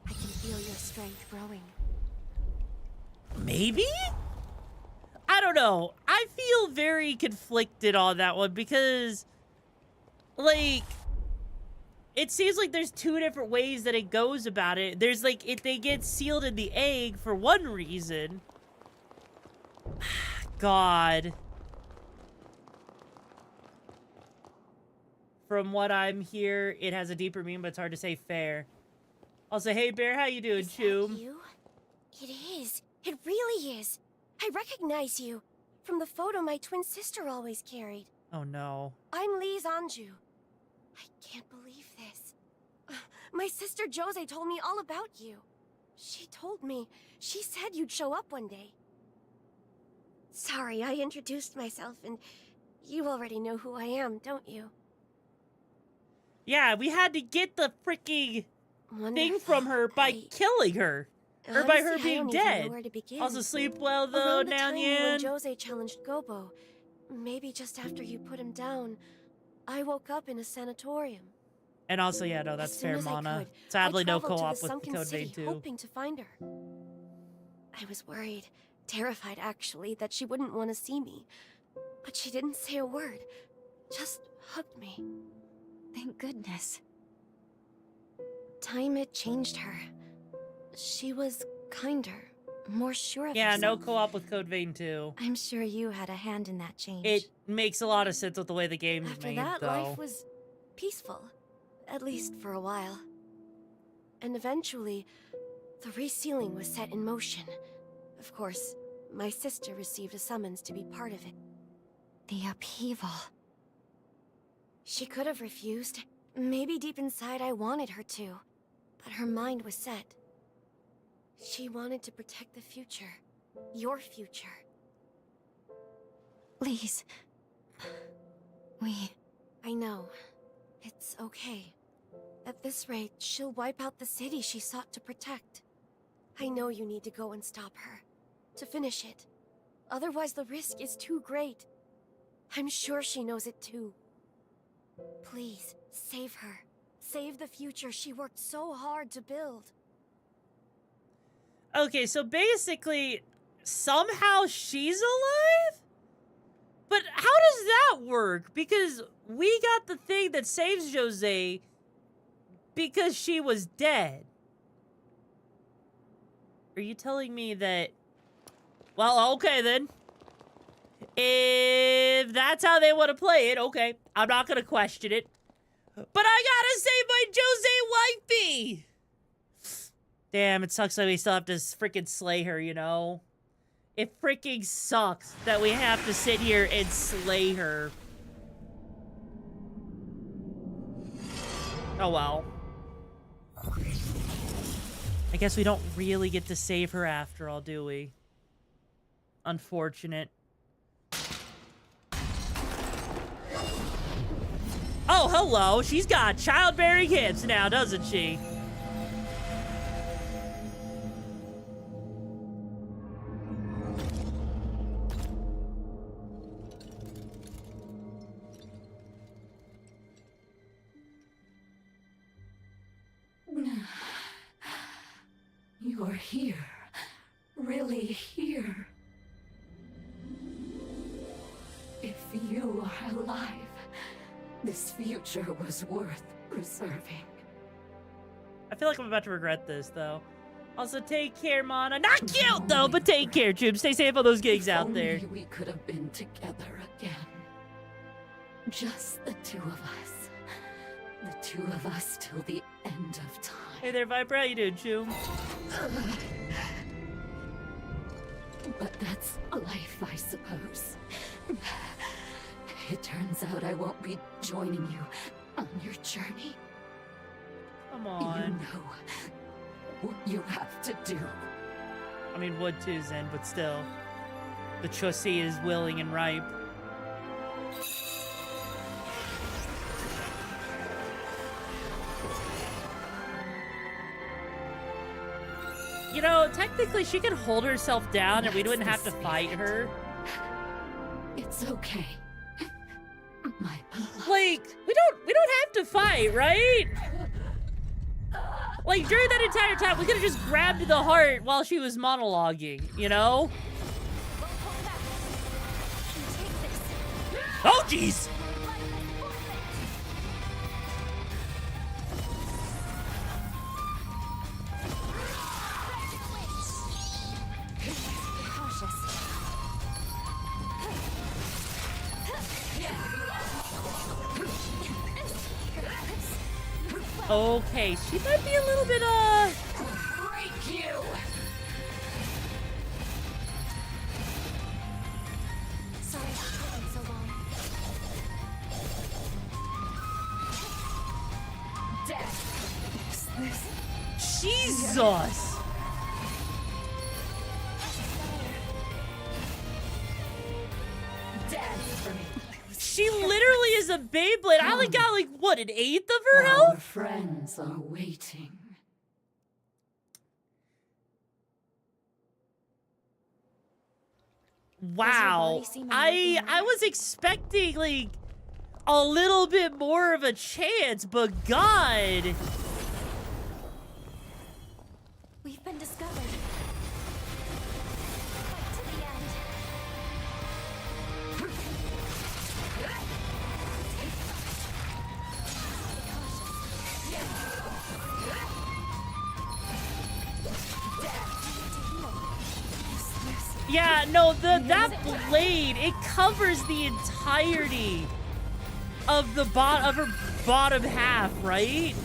I can feel your strength growing. Maybe? I don't know. I feel very conflicted on that one because, like, it seems like there's two different ways that it goes about it. There's like, if they get sealed in the egg for one reason. God. From what I'm here, it has a deeper meaning, but it's hard to say fair. Also, hey Bear, how you doing, Choom? You? It is. It really is. I recognize you from the photo my twin sister always carried. Oh no. I'm Lise Anjou. I can't believe this. My sister Jose told me all about you. She told me. She said you'd show up one day. Sorry, I introduced myself, and you already know who I am, don't you? Yeah, we had to get the freaking thing from her by killing her. Or by her being dead. Also, sleep well, though, Around the time you and Nyan. Jose challenged Gobo, maybe just after you put him down, I woke up in a sanatorium. And also, yeah, no, that's fair, Mana. Sadly, no co-op with Code Vein 2. Hoping to find her. I was worried, terrified actually, that she wouldn't want to see me. But she didn't say a word, just hugged me. Thank goodness. Time had changed her. She was kinder, more sure of Yeah, herself. no co-op with Code Vein 2. I'm sure you had a hand in that change. It makes a lot of sense with the way the game's After made, that, though. life was peaceful, at least for a while. And eventually, the resealing was set in motion. Of course, my sister received a summons to be part of it. The upheaval. She could have refused. Maybe deep inside I wanted her to. But her mind was set. She wanted to protect the future. Your future. Lise. I know. It's okay. At this rate, she'll wipe out the city she sought to protect. I know you need to go and stop her. To finish it. Otherwise the risk is too great. I'm sure she knows it too. Please, save her. Save the future she worked so hard to build. Okay, so basically, somehow she's alive? But how does that work? Because we got the thing that saves Jose because she was dead. Are you telling me that... Well, okay then. If that's how they want to play it, okay. I'm not going to question it. But I gotta save my Jose wifey! Damn, it sucks that we still have to freaking slay her, you know? It freaking sucks that we have to sit here and slay her. Oh well. I guess we don't really get to save her after all, do we? Unfortunate. Oh, hello. She's got childbearing hips now, doesn't she? You are here. Really here. If you are alive, this future was worth preserving. I feel like I'm about to regret this, though. Also, take care, Mana. Not cute, though, but take care, Tube. Stay safe on those gigs out there. If only we could have been together again. Just the two of us. The two of us till the end of time. Hey there, Viper. How you doing, Choom? But that's life, I suppose. It turns out I won't be joining you on your journey. Come on. You know what you have to do. I mean, would too, Zen, but still. The Chussie is willing and ripe. You know, technically she can hold herself down and we wouldn't have to fight her. It's okay. Like, we don't have to fight, right? Like, during that entire time, we could have just grabbed the heart while she was monologuing, you know? Oh, jeez! Okay, she might be a little bit, Break you! Sorry it's taking so long. Death. Jesus! She literally is a Beyblade. I only got like, what, an eighth of her Our health? friends are waiting. Wow. I was expecting like a little bit more of a chance, but God. We've been discovered. Fight to the end. Yeah, no, that blade, it covers the entirety of her bottom half, right?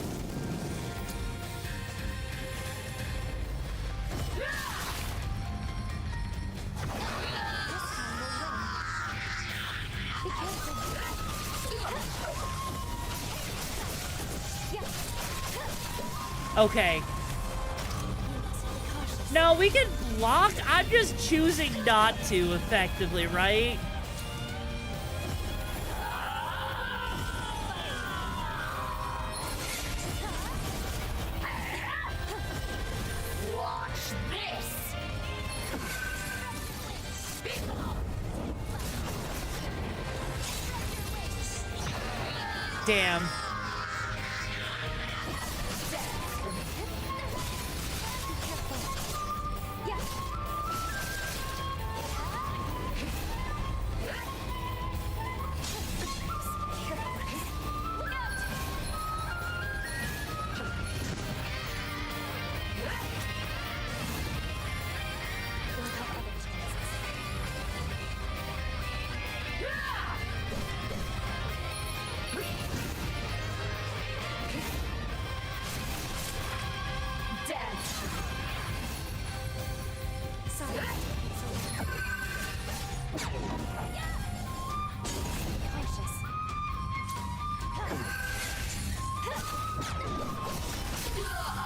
Okay. No, we can block. I'm just choosing not to effectively, right? Watch this. Damn.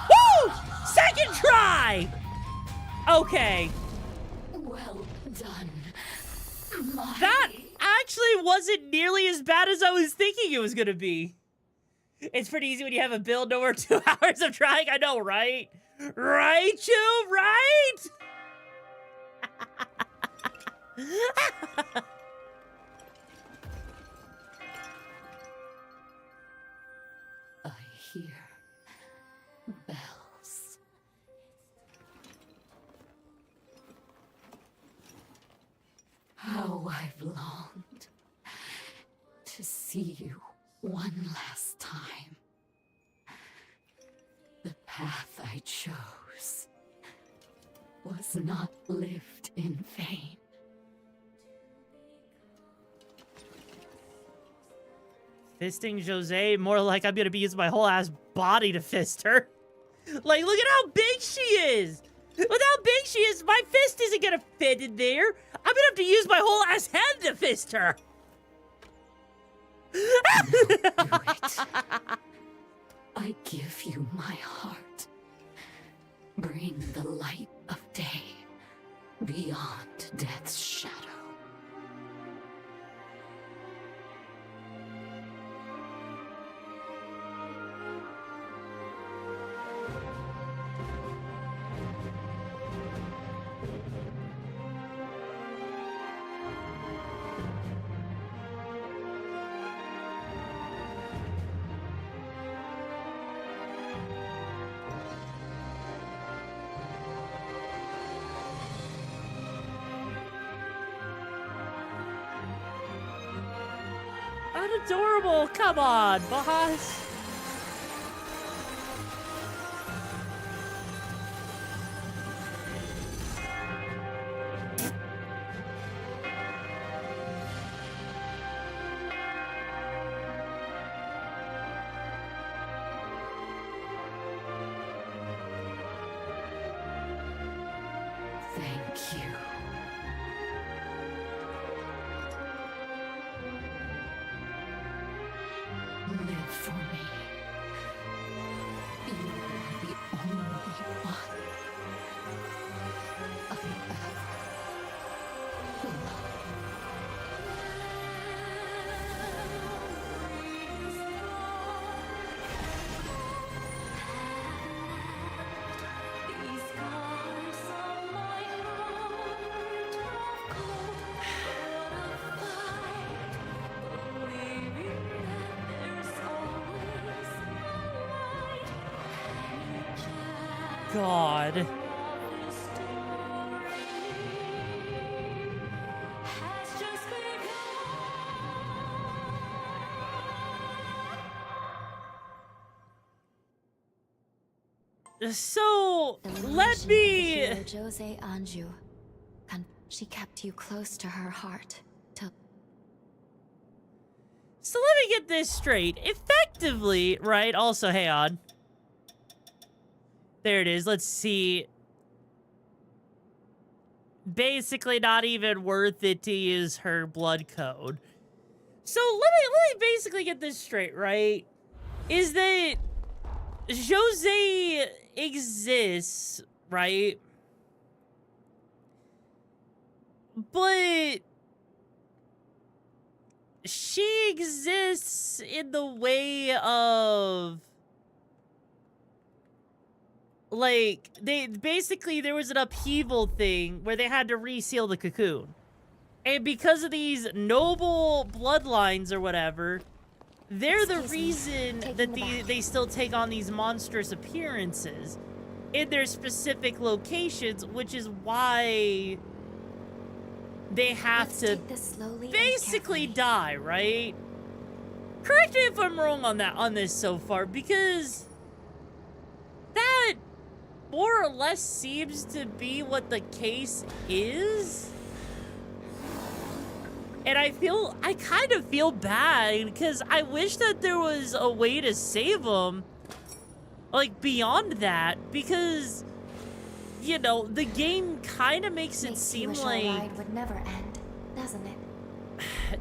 Woo! Second try! Okay. Well done. That actually wasn't nearly as bad as I was thinking it was gonna be. It's pretty easy when you have a build over 2 hours of trying. I know, right? Right, you? Right? I hear bells. How I've longed to see you one last time. The path I chose was not lived in vain. Fisting Jose, more like I'm gonna be using my whole ass body to fist her. Like, look at how big she is! Look how big she is! My fist isn't gonna fit in there! I'm gonna have to use my whole ass head to fist her! Do it. I give you my heart. Bring the light of day beyond death's shadow. Adorable! Come on, boss! Thank you. Live for me. You are the only one I ever loved. God. So, let me... Jose Anju. She kept you close to her heart. So let me get this straight. Effectively, right? Also, hey, on. There it is. Let's see. Basically not even worth it to use her blood code. So let me basically get this straight, right? Is that Jose exists, right? But she exists in the way of, like, there was an upheaval thing where they had to reseal the cocoon. And because of these noble bloodlines or whatever, they're the reason that they still take on these monstrous appearances in their specific locations, which is why they have to basically die, right? Correct me if I'm wrong on this so far, because that more or less seems to be what the case is. And I kind of feel bad, because I wish that there was a way to save them, like, beyond that, because, you know, the game kind of makes it seem like... ride would never end, doesn't it?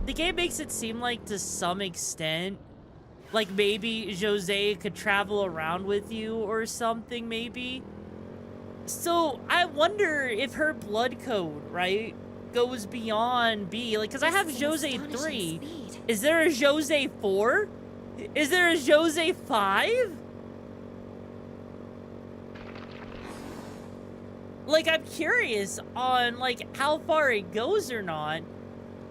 The game makes it seem like, to some extent, like, maybe Jose could travel around with you or something, maybe. So, I wonder if her blood code, right, goes beyond B. Like, because I have Jose 3. Is there a Jose 4? Is there a Jose 5? Like, I'm curious on, like, how far it goes or not.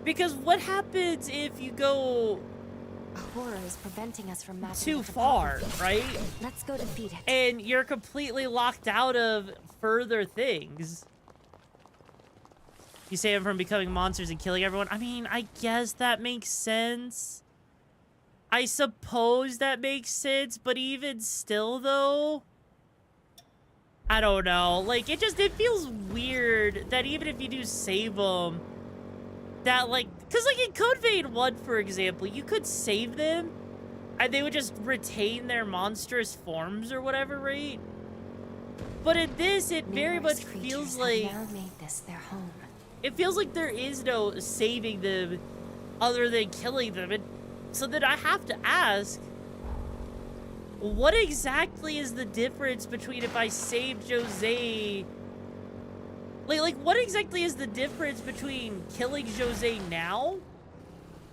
Because what happens if you go... A horror is preventing us from matching too far, right? Let's go defeat it. And you're completely locked out of further things. You save them from becoming monsters and killing everyone. I mean, I guess that makes sense. I suppose that makes sense, but even still, though, I don't know. Like, it feels weird that even if you do save them, that, like, because, like, in Code Vein 1, for example, you could save them, and they would just retain their monstrous forms or whatever, right? But in this, it very much feels like... now made this their home. It feels like there is no saving them other than killing them. And so then I have to ask, what exactly is the difference between if I saved Jose... Like, what exactly is the difference between killing Jose now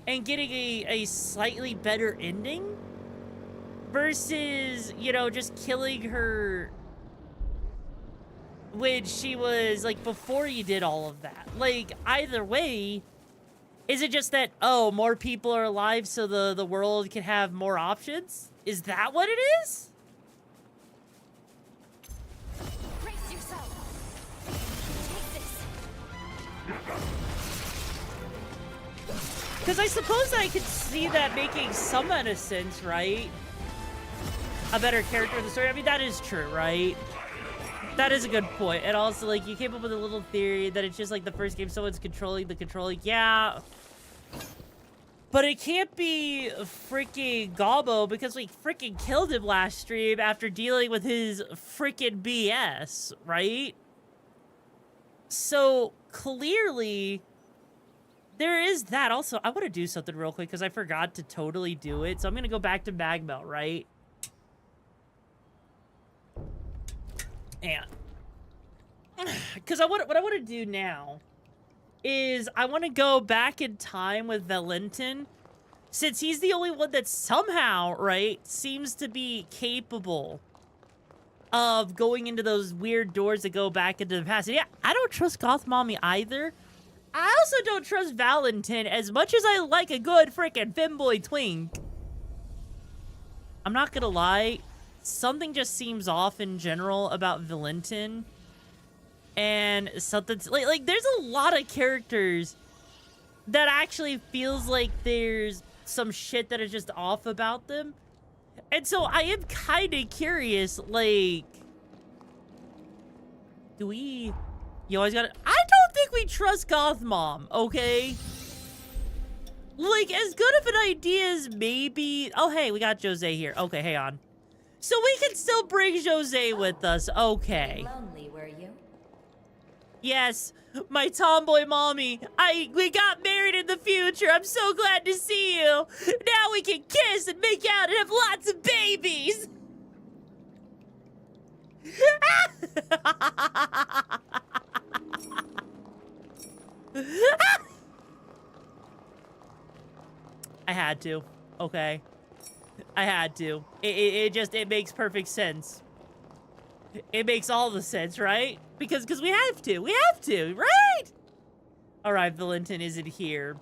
and getting a slightly better ending versus, you know, just killing her when she was, like, before you did all of that? Like, either way, is it just that, oh, more people are alive so the world can have more options? Is that what it is? Brace yourself. Take this. Because I suppose I could see that making some amount of sense, right? A better character in the story. I mean, that is true, right? That is a good point. And also, like, you came up with a little theory that it's just like the first game, someone's controlling the controlling. Yeah. But it can't be freaking Gobbo because we freaking killed him last stream after dealing with his freaking BS, right? So clearly there is that. Also, I want to do something real quick because I forgot to totally do it. So I'm going to go back to Magmelt, right? And because what I want to do now is I want to go back in time with Valentin, since he's the only one that somehow, right, seems to be capable of going into those weird doors that go back into the past. And yeah, I don't trust Goth Mommy either. I also don't trust Valentin as much as I like a good freaking femboy twink. I'm not gonna lie, something just seems off in general about Valentin. And something's like there's a lot of characters that actually feels like there's some shit that is just off about them. And so I am kind of curious, like, you always gotta, I don't think we trust Goth Mom, okay? Like, as good of an idea as maybe, oh, hey, we got Jose here. Okay, hang on. So we can still bring Jose with us, okay. Lonely, were you? Yes, my tomboy mommy. We got married in the future. I'm so glad to see you. Now we can kiss and make out and have lots of babies. I had to. Okay. I had to. It makes perfect sense. It makes all the sense, right? Because we have to. We have to, right? All right, Valentin isn't here.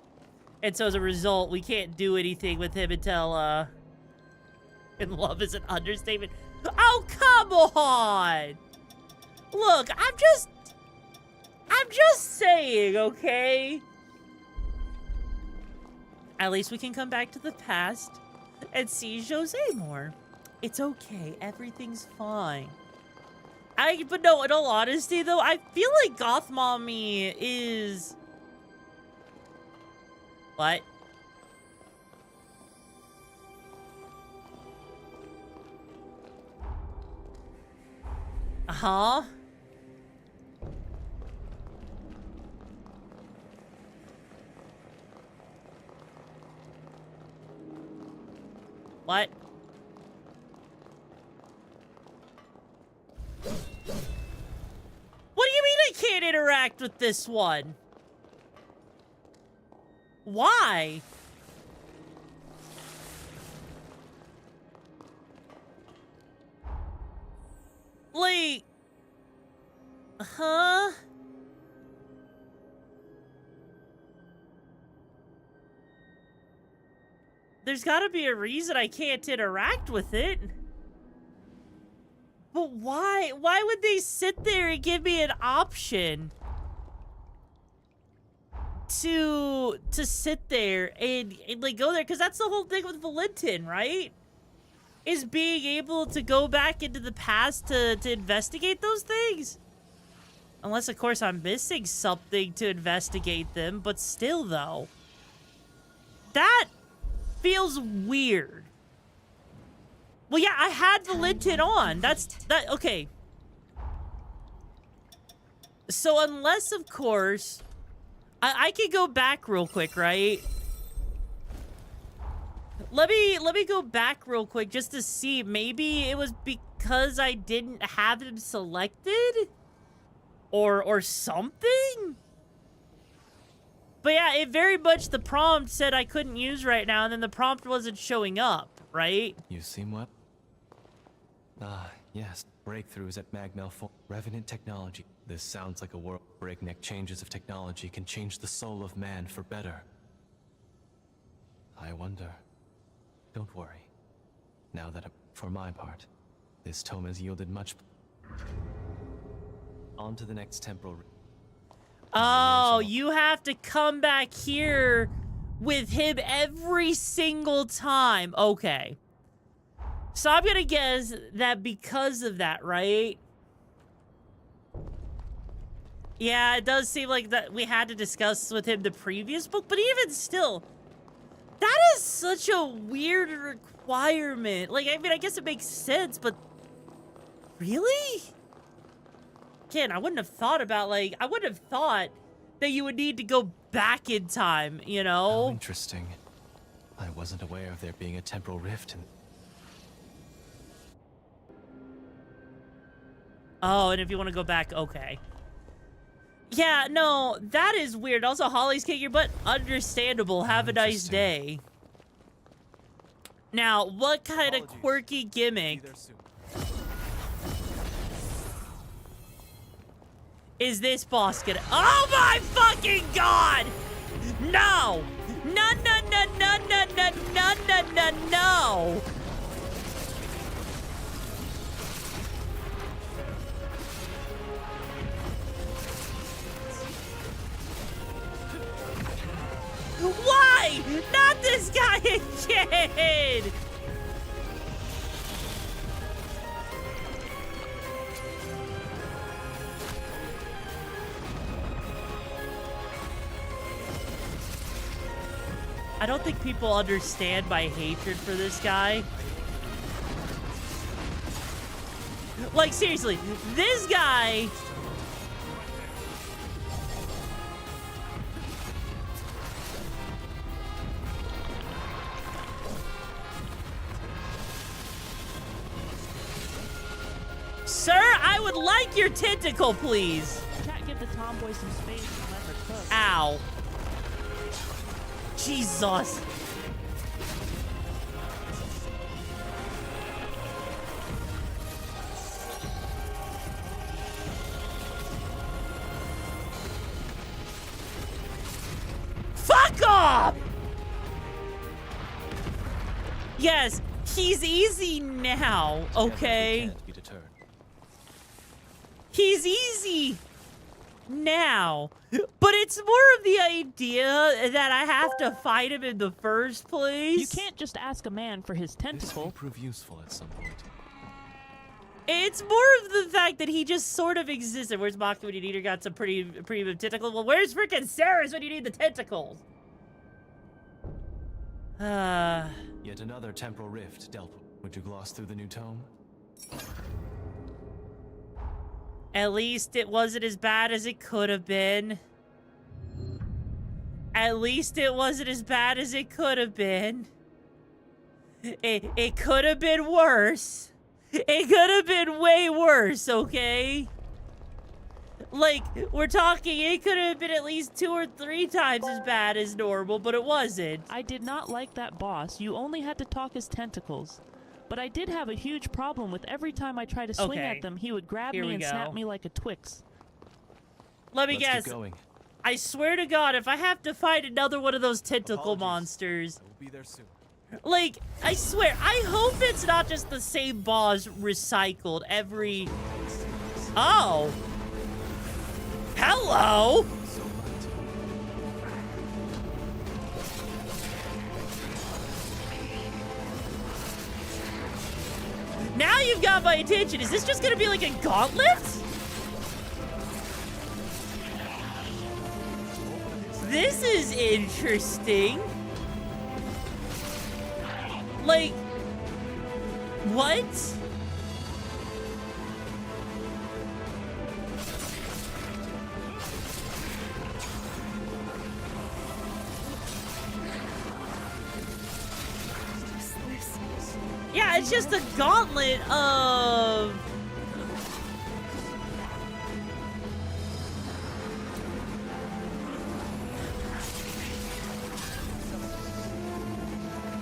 And so as a result, we can't do anything with him until, in love is an understatement. Oh, come on! Look, I'm just saying, okay? At least we can come back to the past and see Jose more. It's okay. Everything's fine. But no, in all honesty, though, I feel like Goth Mommy is... What? Uh-huh. What? What do you mean I can't interact with this one? Why? Like... Huh? There's gotta be a reason I can't interact with it. But why? Why would they sit there and give me an option to sit there and like go there? Because that's the whole thing with Valentin, right? Is being able to go back into the past to investigate those things. Unless, of course, I'm missing something to investigate them. But still, though, that feels weird. Well, yeah, I had Valentin on. Okay. So unless, of course, I can go back real quick, right? Let me go back real quick just to see. Maybe it was because I didn't have him selected, or something. But yeah, it very much, the prompt said I couldn't use right now, and then the prompt wasn't showing up, right? You seem what? Ah, yes. Breakthroughs at Magmel for Revenant technology. This sounds like a world. Breakneck changes of technology can change the soul of man for better. I wonder. Don't worry. Now that, for my part, this tome has yielded much. On to the next temporal. Oh, you have to come back here with him every single time. Okay. So I'm gonna guess that because of that, right? Yeah, it does seem like that we had to discuss with him the previous book, but even still, that is such a weird requirement. Like, I mean, I guess it makes sense, but really? again, I wouldn't have thought about, like, I wouldn't have thought that you would need to go back in time, you know? How interesting. I wasn't aware of there being a temporal rift in... Oh, and if you want to go back, okay. Yeah, no, that is weird. Also, Holly's kicking your butt. Understandable. Have a nice day. Now, what kind of quirky gimmick is this boss gonna... Oh my fucking god! No! No, no, no, no, no, no, no, no, no, no! Why? Not this guy again! I don't think people understand my hatred for this guy. Like, seriously, this guy... Sir, I would like your tentacle, please. Chat, give the tomboy some space and let her cook. Ow. Jesus. Fuck off! Yes, he's easy now, okay? He's easy now, but it's more of the idea that I have to fight him in the first place. You can't just ask a man for his tentacle. This will prove useful at some point. It's more of the fact that he just sort of existed. Where's Maki when you need her? Got some pretty tentacles. Well, where's freaking Ceres when you need the tentacles? Yet another temporal rift dealt with. Would you gloss through the new tome? At least it wasn't as bad as it could have been. At least it wasn't as bad as it could have been. It could have been worse. It could have been way worse, okay? Like, we're talking, it could have been at least 2 or 3 times as bad as normal, but it wasn't. I did not like that boss. You only had to talk his tentacles. But I did have a huge problem with every time I tried to swing at them, he would grab me and snap me like a Twix. Let me guess. I swear to God, if I have to fight another one of those tentacle monsters... We'll be there soon. Like, I swear, I hope it's not just the same boss recycled every... Oh! Hello! Now you've got my attention. Is this just gonna be like a gauntlet? This is interesting. Like, what? Yeah, it's just a gauntlet of...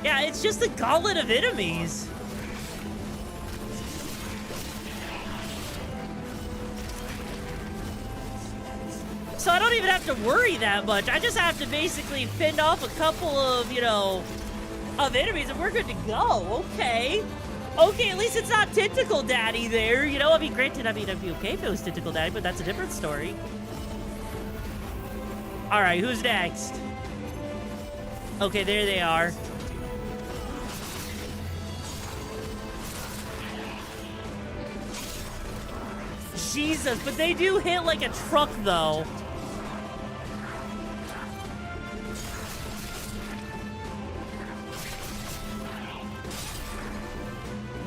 Yeah, it's just a gauntlet of enemies. So I don't even have to worry that much. I just have to basically fend off a couple of, you know, of enemies and we're good to go. Okay. Okay, at least it's not Tentacle Daddy there. You know, I mean, granted, I mean, I'd be okay if it was Tentacle Daddy, but that's a different story. All right, who's next? Okay, there they are. Jesus, but they do hit like a truck, though.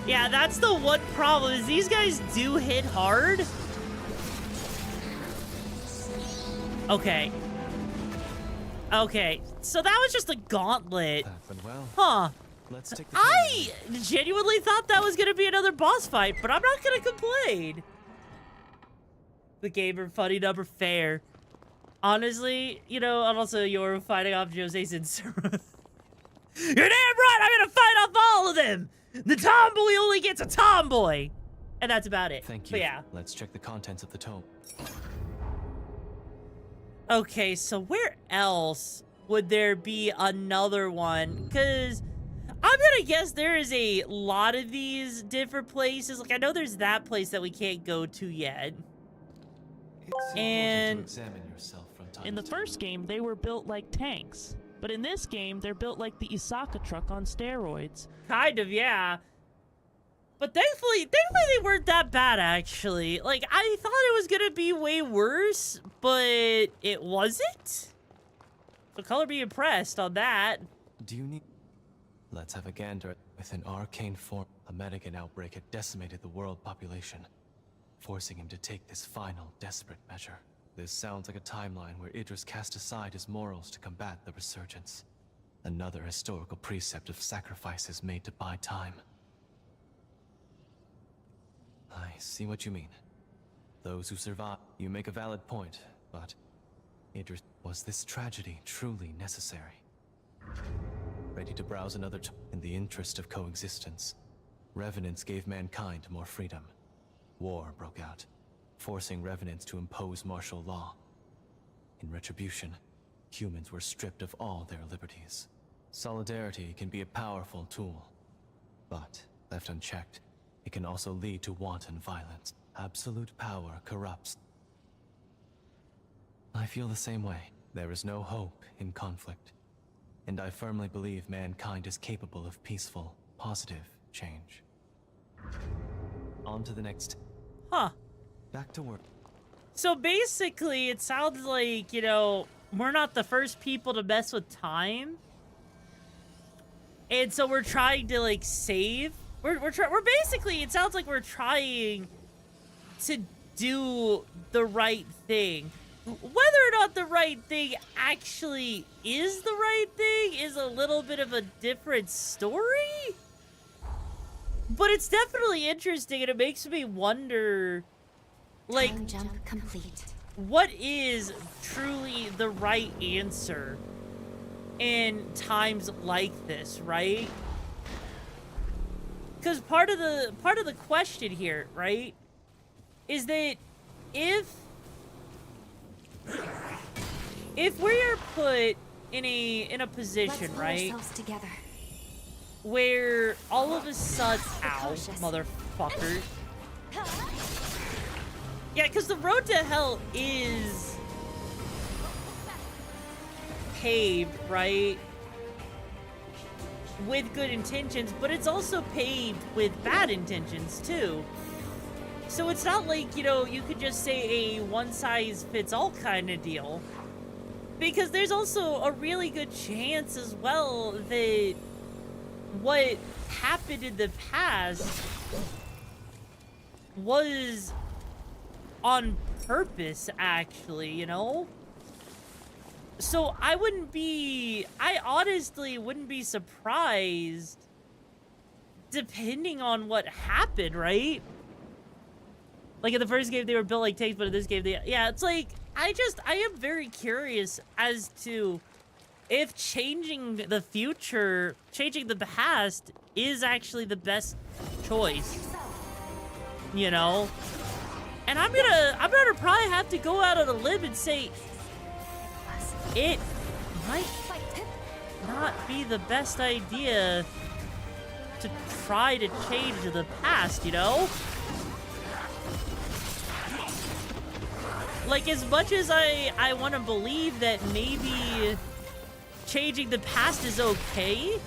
Yeah, that's the one problem, is these guys do hit hard. Okay. Okay, so that was just a gauntlet. Well, huh. Let's take the I genuinely thought that was going to be another boss fight, but I'm not going to complain. The gamer funny number fair. Honestly, you know, and also you're fighting off Jose's You're damn right, I'm going to fight off all of them. The tomboy only gets a tomboy. And that's about it. Thank you. But yeah. Let's check the contents of the tome. Okay, so where else would there be another one? Because I'm gonna guess there is a lot of these different places. Like, I know there's that place that we can't go to yet. And to examine yourself from time In the first game, they were built like tanks. But in this game, they're built like the Isaka truck on steroids. Kind of, yeah. But thankfully they weren't that bad, actually. Like, I thought it was gonna be way worse, but it wasn't? So color be impressed on that. Do you need... Let's have a gander. With an arcane form, a Medigan outbreak had decimated the world population, forcing him to take this final, desperate measure. This sounds like a timeline where Idris cast aside his morals to combat the resurgence. Another historical precept of sacrifices made to buy time. I see what you mean. Those who survive, you make a valid point, but Idris, was this tragedy truly necessary? Ready to browse another in the interest of coexistence, Revenants gave mankind more freedom. War broke out, forcing Revenants to impose martial law. In retribution, humans were stripped of all their liberties. Solidarity can be a powerful tool, but left unchecked, it can also lead to wanton violence. Absolute power corrupts. I feel the same way. There is no hope in conflict, and I firmly believe mankind is capable of peaceful, positive change. On to the next. Huh. Back to work. So basically, it sounds like, you know, we're not the first people to mess with time. And so we're trying to, like, save. We're basically, it sounds like we're trying to do the right thing. Whether or not the right thing actually is the right thing is a little bit of a different story. But it's definitely interesting, and it makes me wonder, like, Time jump complete. What is truly the right answer in times like this, right? Because part of the question here, right, is that if we're put in a position, right, together. where all of a sudden, ow, motherfucker. Yeah, because the road to hell is paved, right, with good intentions, but it's also paved with bad intentions too. So it's not like, you know, you could just say a one-size-fits-all kind of deal, because there's also a really good chance as well that what happened in the past was on purpose, actually, you know? So I honestly wouldn't be surprised, depending on what happened, right? Like, in the first game, they were built like tanks, but in this game, yeah, it's like, I am very curious as to if changing the future, changing the past, is actually the best choice, you know? And I'm gonna probably have to go out on a limb and say, it might not be the best idea to try to change the past, you know? Like, as much as I want to believe that maybe changing the past is okay,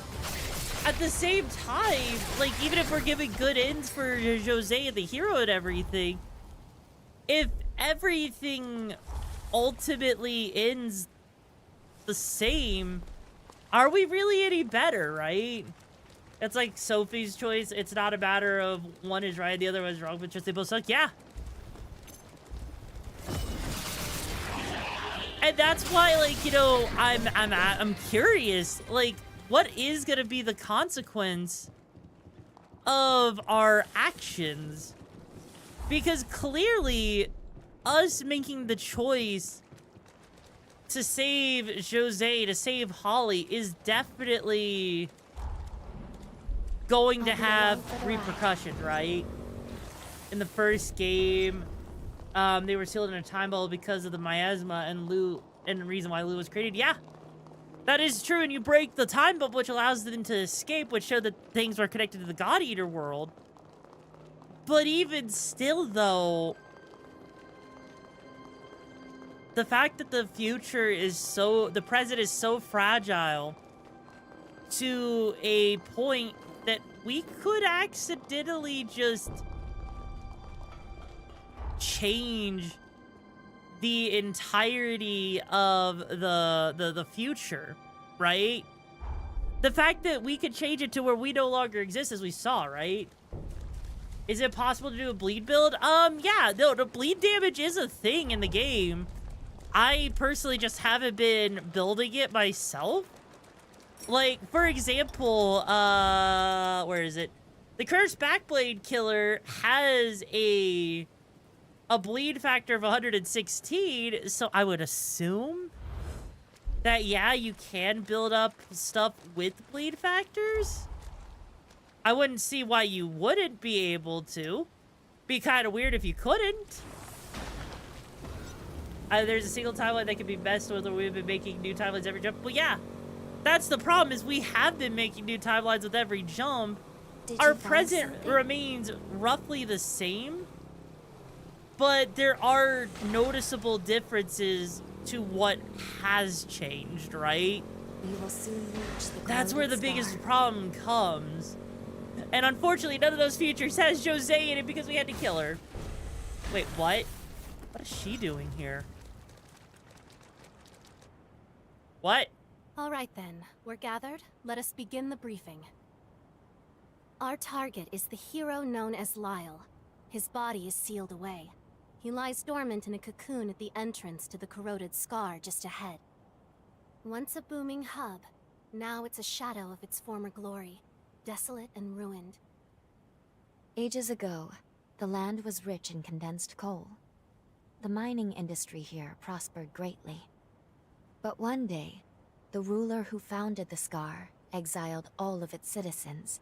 at the same time, like, even if we're giving good ends for Jose and the hero and everything, if everything ultimately ends the same, are we really any better, right? It's like Sophie's choice. It's not a matter of one is right, the other one is wrong, but just they both suck. Yeah. that's why, like, you know, I'm curious, like, what is gonna be the consequence of our actions? Because clearly, us making the choice to save Jose, to save Holly, is definitely going to have repercussions, right? In the first game, they were sealed in a time bubble because of the miasma and the reason why Lou was created. Yeah, that is true. And you break the time bubble, which allows them to escape, which showed that things were connected to the God Eater world. But even still, though, the fact that the future is the present is so fragile to a point that we could accidentally just change the entirety of the future, right? The fact that we could change it to where we no longer exist, as we saw, right? Is it possible to do a bleed build? Yeah, no, the bleed damage is a thing in the game. I personally just haven't been building it myself. Like, for example, where is it? The Cursed Backblade Killer has a bleed factor of 116, so I would assume that, yeah, you can build up stuff with bleed factors. I wouldn't see why you wouldn't be able to. Be kind of weird if you couldn't. There's a single timeline that can be messed with, or we've been making new timelines every jump. Well, yeah, that's the problem, is we have been making new timelines with every jump. Our present remains roughly the same, but there are noticeable differences to what has changed, right? We will soon reach the That's where the biggest problem comes. And unfortunately, none of those features has Jose in it because we had to kill her. Wait, what? What is she doing here? What? All right then, we're gathered. Let us begin the briefing. Our target is the hero known as Lyle. His body is sealed away. He lies dormant in a cocoon at the entrance to the corroded scar just ahead. Once a booming hub, now it's a shadow of its former glory, desolate and ruined. Ages ago, the land was rich in condensed coal. The mining industry here prospered greatly. But one day, the ruler who founded the Scar exiled all of its citizens,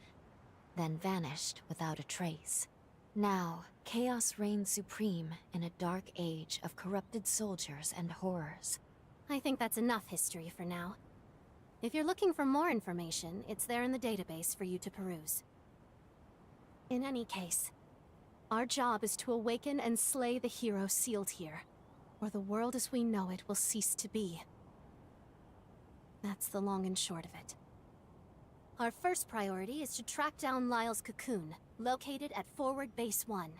then vanished without a trace. Now, chaos reigns supreme in a dark age of corrupted soldiers and horrors. I think that's enough history for now. If you're looking for more information, it's there in the database for you to peruse. In any case, our job is to awaken and slay the hero sealed here, or the world as we know it will cease to be. That's the long and short of it. Our first priority is to track down Lyle's cocoon, located at Forward Base 1.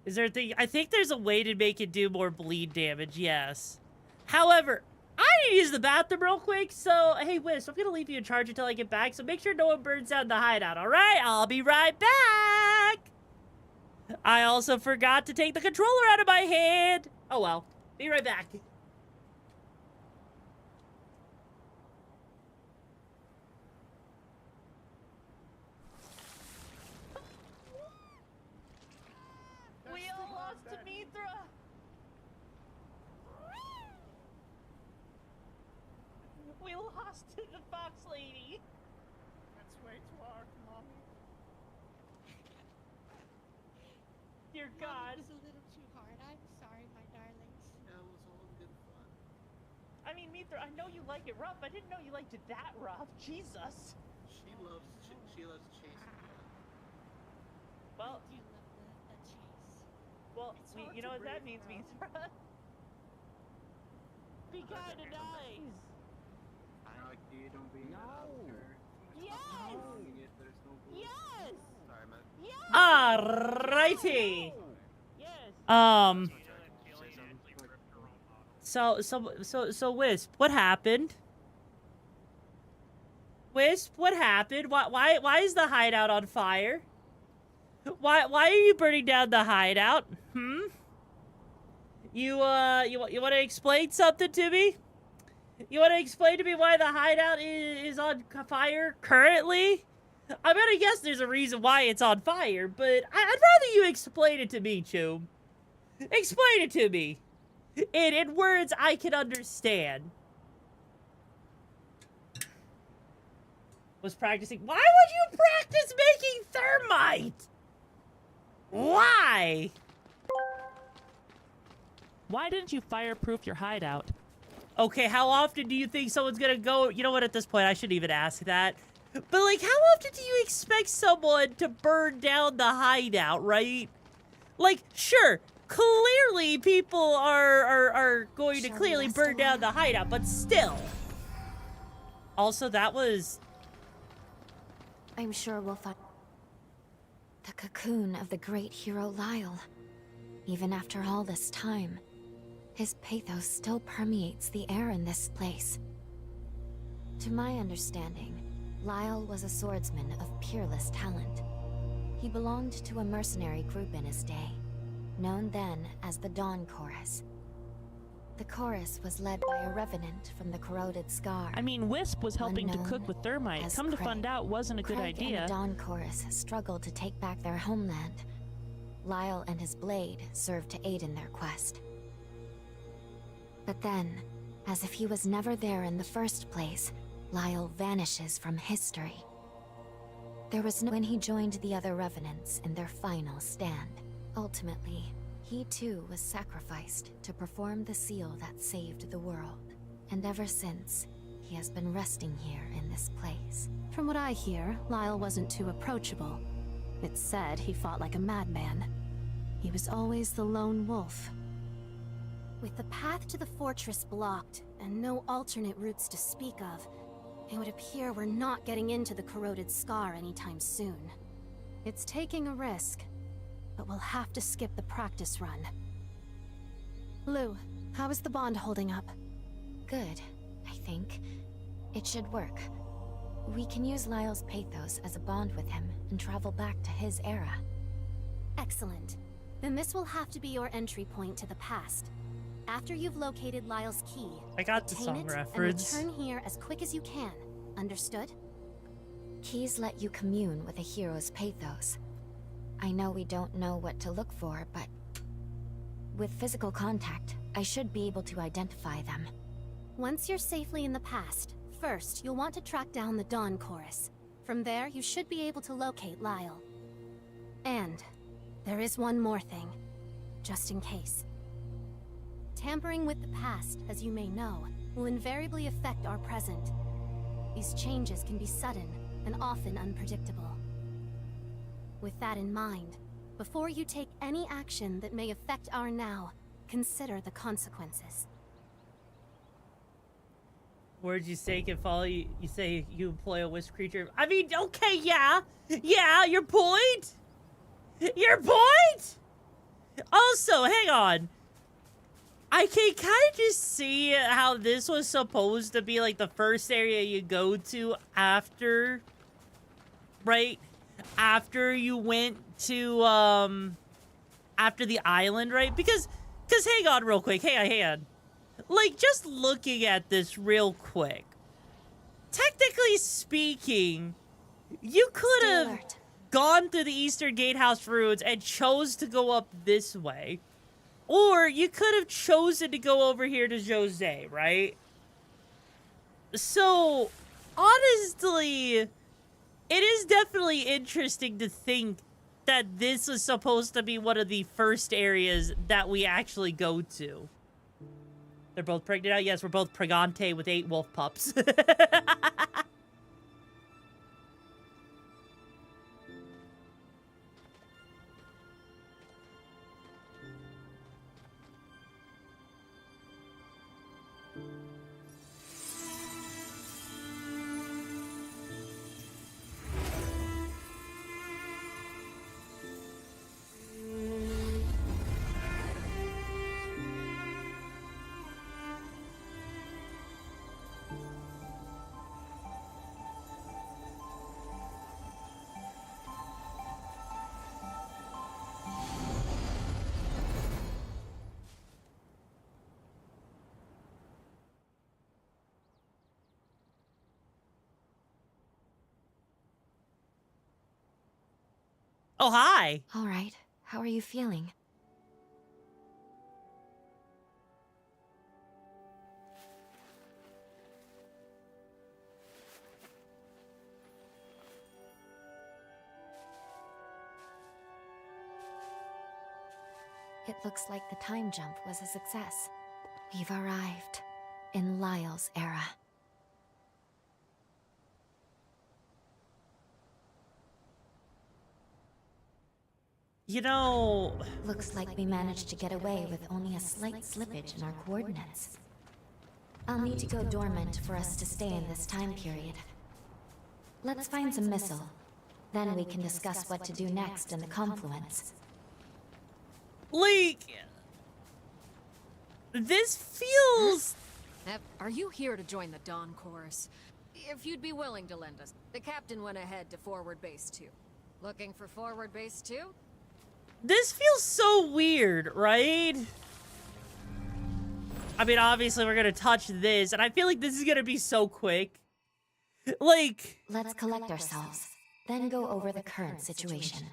Is there a thing? I think there's a way to make it do more bleed damage, yes. However, I need to use the bathroom real quick, so, hey, Wisp, I'm gonna leave you in charge until I get back, so make sure no one burns down the hideout, alright? I'll be right back! I also forgot to take the controller out of my hand! Oh well, be right back. We all lost to Mithra! We lost to the fox lady. That's way too hard, Mommy. Dear God. It was a little too hard. I'm sorry, my darlings. Yeah, it was all good fun. I mean, Mithra, I know you like it rough. I didn't know you liked it that rough. Jesus. She loves chasing. Well, I do love the chase. well, It's you know what that means, Mithra? Be kind of nice. You don't be Yes! There's no Yes! Sorry, man. Alrighty. So, Wisp, what happened? Wisp, what happened? Why is the hideout on fire? Why are you burning down the hideout? You want to explain something to me? You want to explain to me why the hideout is on fire currently? I'm gonna guess there's a reason why it's on fire, but I'd rather you explain it to me, Choom. Explain it to me. In words I can understand. Was practicing. Why would you practice making thermite? Why? Why didn't you fireproof your hideout? Okay, how often do you think someone's gonna go? You know what, at this point, I shouldn't even ask that. But, like, how often do you expect someone to burn down the hideout, right? Like, sure, clearly people are going to clearly burn down the hideout, but still. Also, that was... I'm sure we'll find the cocoon of the great hero Lyle. Even after all this time, his pathos still permeates the air in this place. To my understanding, Lyle was a swordsman of peerless talent. He belonged to a mercenary group in his day, known then as the Dawn Chorus. The chorus was led by a revenant from the corroded scar. I mean, Wisp was helping to cook with thermite. Come to find out, wasn't a good idea. And the Dawn Chorus struggled to take back their homeland. Lyle and his blade served to aid in their quest. But then, as if he was never there in the first place, Lyle vanishes from history. There was no when he joined the other revenants in their final stand. Ultimately, he too was sacrificed to perform the seal that saved the world. And ever since, he has been resting here in this place. From what I hear, Lyle wasn't too approachable. It's said he fought like a madman. He was always the lone wolf. With the path to the fortress blocked, and no alternate routes to speak of, it would appear we're not getting into the corroded scar anytime soon. It's taking a risk, but we'll have to skip the practice run. Lou, how is the bond holding up? Good, I think. It should work. We can use Lyle's pathos as a bond with him and travel back to his era. Excellent. Then this will have to be your entry point to the past. After you've located Lyle's key, I got the song reference. And return here as quick as you can. Understood? Keys let you commune with a hero's pathos. I know we don't know what to look for, but with physical contact, I should be able to identify them. Once you're safely in the past, first you'll want to track down the Dawn Chorus. From there, you should be able to locate Lyle. And there is one more thing, just in case. Tampering with the past, as you may know, will invariably affect our present. These changes can be sudden and often unpredictable. With that in mind, before you take any action that may affect our now, consider the consequences. Words you say can follow you. You say you employ a wisp creature. I mean, okay, yeah. Yeah, your point? Your point? Also, hang on. I can kind of just see how this was supposed to be like the first area you go to after, right? After you went to, after the island, right? Because hang on real quick. Hang on. Like, just looking at this real quick. Technically speaking, you could have gone through the Eastern Gatehouse ruins and chose to go up this way. Or you could have chosen to go over here to Jose, right? So, honestly, it is definitely interesting to think that this is supposed to be one of the first areas that we actually go to. They're both pregnant now? Yes, we're both pregante with 8 wolf pups. Oh, hi. All right. How are you feeling? It looks like the time jump was a success. We've arrived in Lyle's era. You know... Looks like we managed to get away with only a slight slippage in our coordinates. I'll need to go dormant for us to stay in this time period. Let's find some missile. Then we can discuss what to do next in the confluence. Like... This feels... Are you here to join the Dawn Chorus? If you'd be willing to lend us. The captain went ahead to forward base 2. Looking for forward base 2? This feels so weird, right? I mean, obviously we're gonna touch this, and I feel like this is gonna be so quick. Like... Let's collect ourselves, then go over the current situation.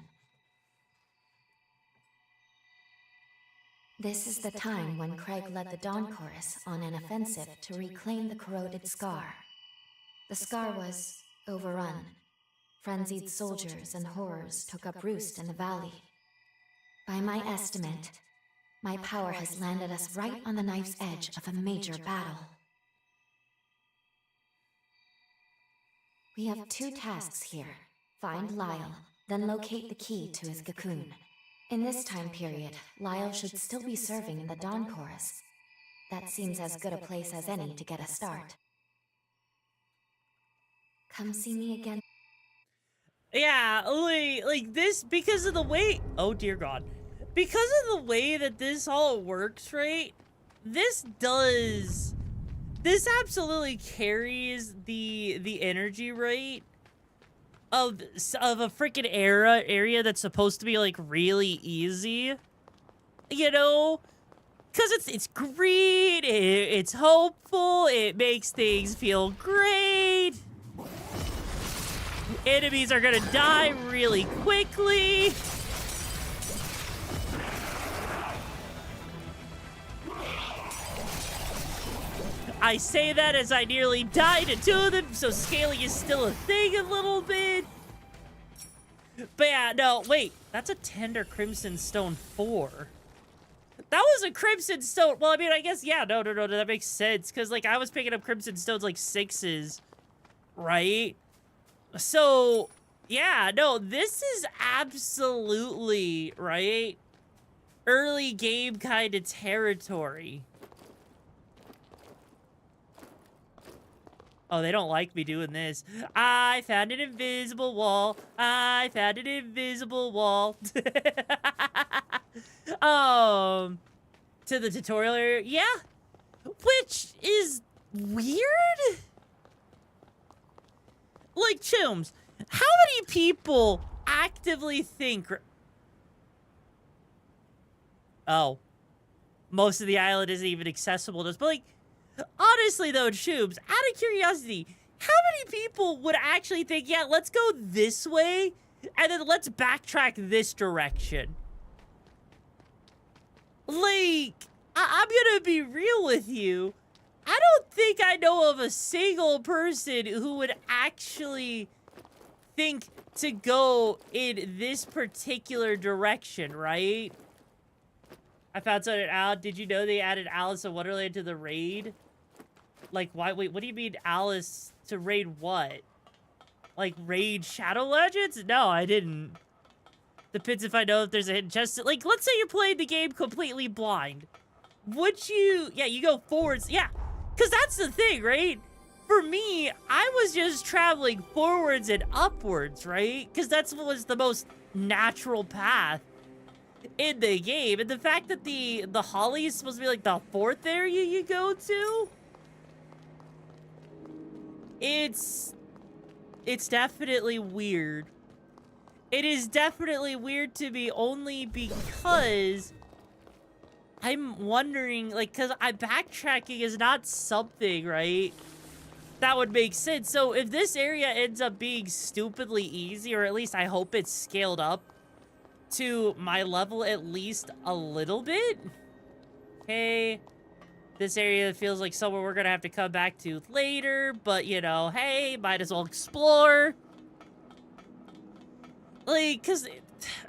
This is the time when Craig led the Dawn Chorus on an offensive to reclaim the corroded Scar. The Scar was overrun. Frenzied soldiers and horrors took up roost in the valley. By my estimate, my power has landed us right on the knife's edge of a major battle. We have 2 tasks here. Find Lyle, then locate the key to his cocoon. In this time period, Lyle should still be serving in the Dawn Chorus. That seems as good a place as any to get a start. Come see me again. Yeah, like this, because of the way... Oh, dear God. Because of the way that this all works, right? This absolutely carries the energy, right? Of a freaking area that's supposed to be, like, really easy. You know? Because it's green, it's hopeful, it makes things feel great. Enemies are gonna die really quickly. I say that as I nearly died to 2 of them, so scaling is still a thing a little bit. But yeah, no, wait. That's a Tender Crimson Stone 4. That was a Crimson Stone. Well, I mean, I guess, yeah, no, that makes sense. Because, like, I was picking up Crimson Stones, like, 6s, right? So, yeah, no, this is absolutely, right? Early game kind of territory. Oh, they don't like me doing this. I found an invisible wall. I found an invisible wall. To the tutorial area. Yeah. Which is weird. Like, Chooms, how many people actively think... Oh. Most of the island isn't even accessible to us. But, like, honestly, though, Chooms, out of curiosity, how many people would actually think, yeah, let's go this way, and then let's backtrack this direction? Like, I'm gonna be real with you. I don't think I know of a single person who would actually think to go in this particular direction, right? I found something out. Did you know they added Alice in Wonderland to the raid? Like, why? Wait, what do you mean Alice to raid what? Like, raid Shadow Legends? No, I didn't. Depends if I know if there's a hidden chest. Like, let's say you're playing the game completely blind. Would you... Yeah, you go forwards. Yeah, because that's the thing, right? For me, I was just traveling forwards and upwards, right? Because that's what was the most natural path in the game. And the fact that the Holly is supposed to be like the 4th area you go to, it's definitely weird. It is definitely weird to me only because I'm wondering, like, because backtracking is not something, right, that would make sense. So if this area ends up being stupidly easy, or at least I hope it's scaled up to my level at least a little bit. Okay. This area feels like somewhere we're gonna have to come back to later, but you know, hey, might as well explore. Like, cause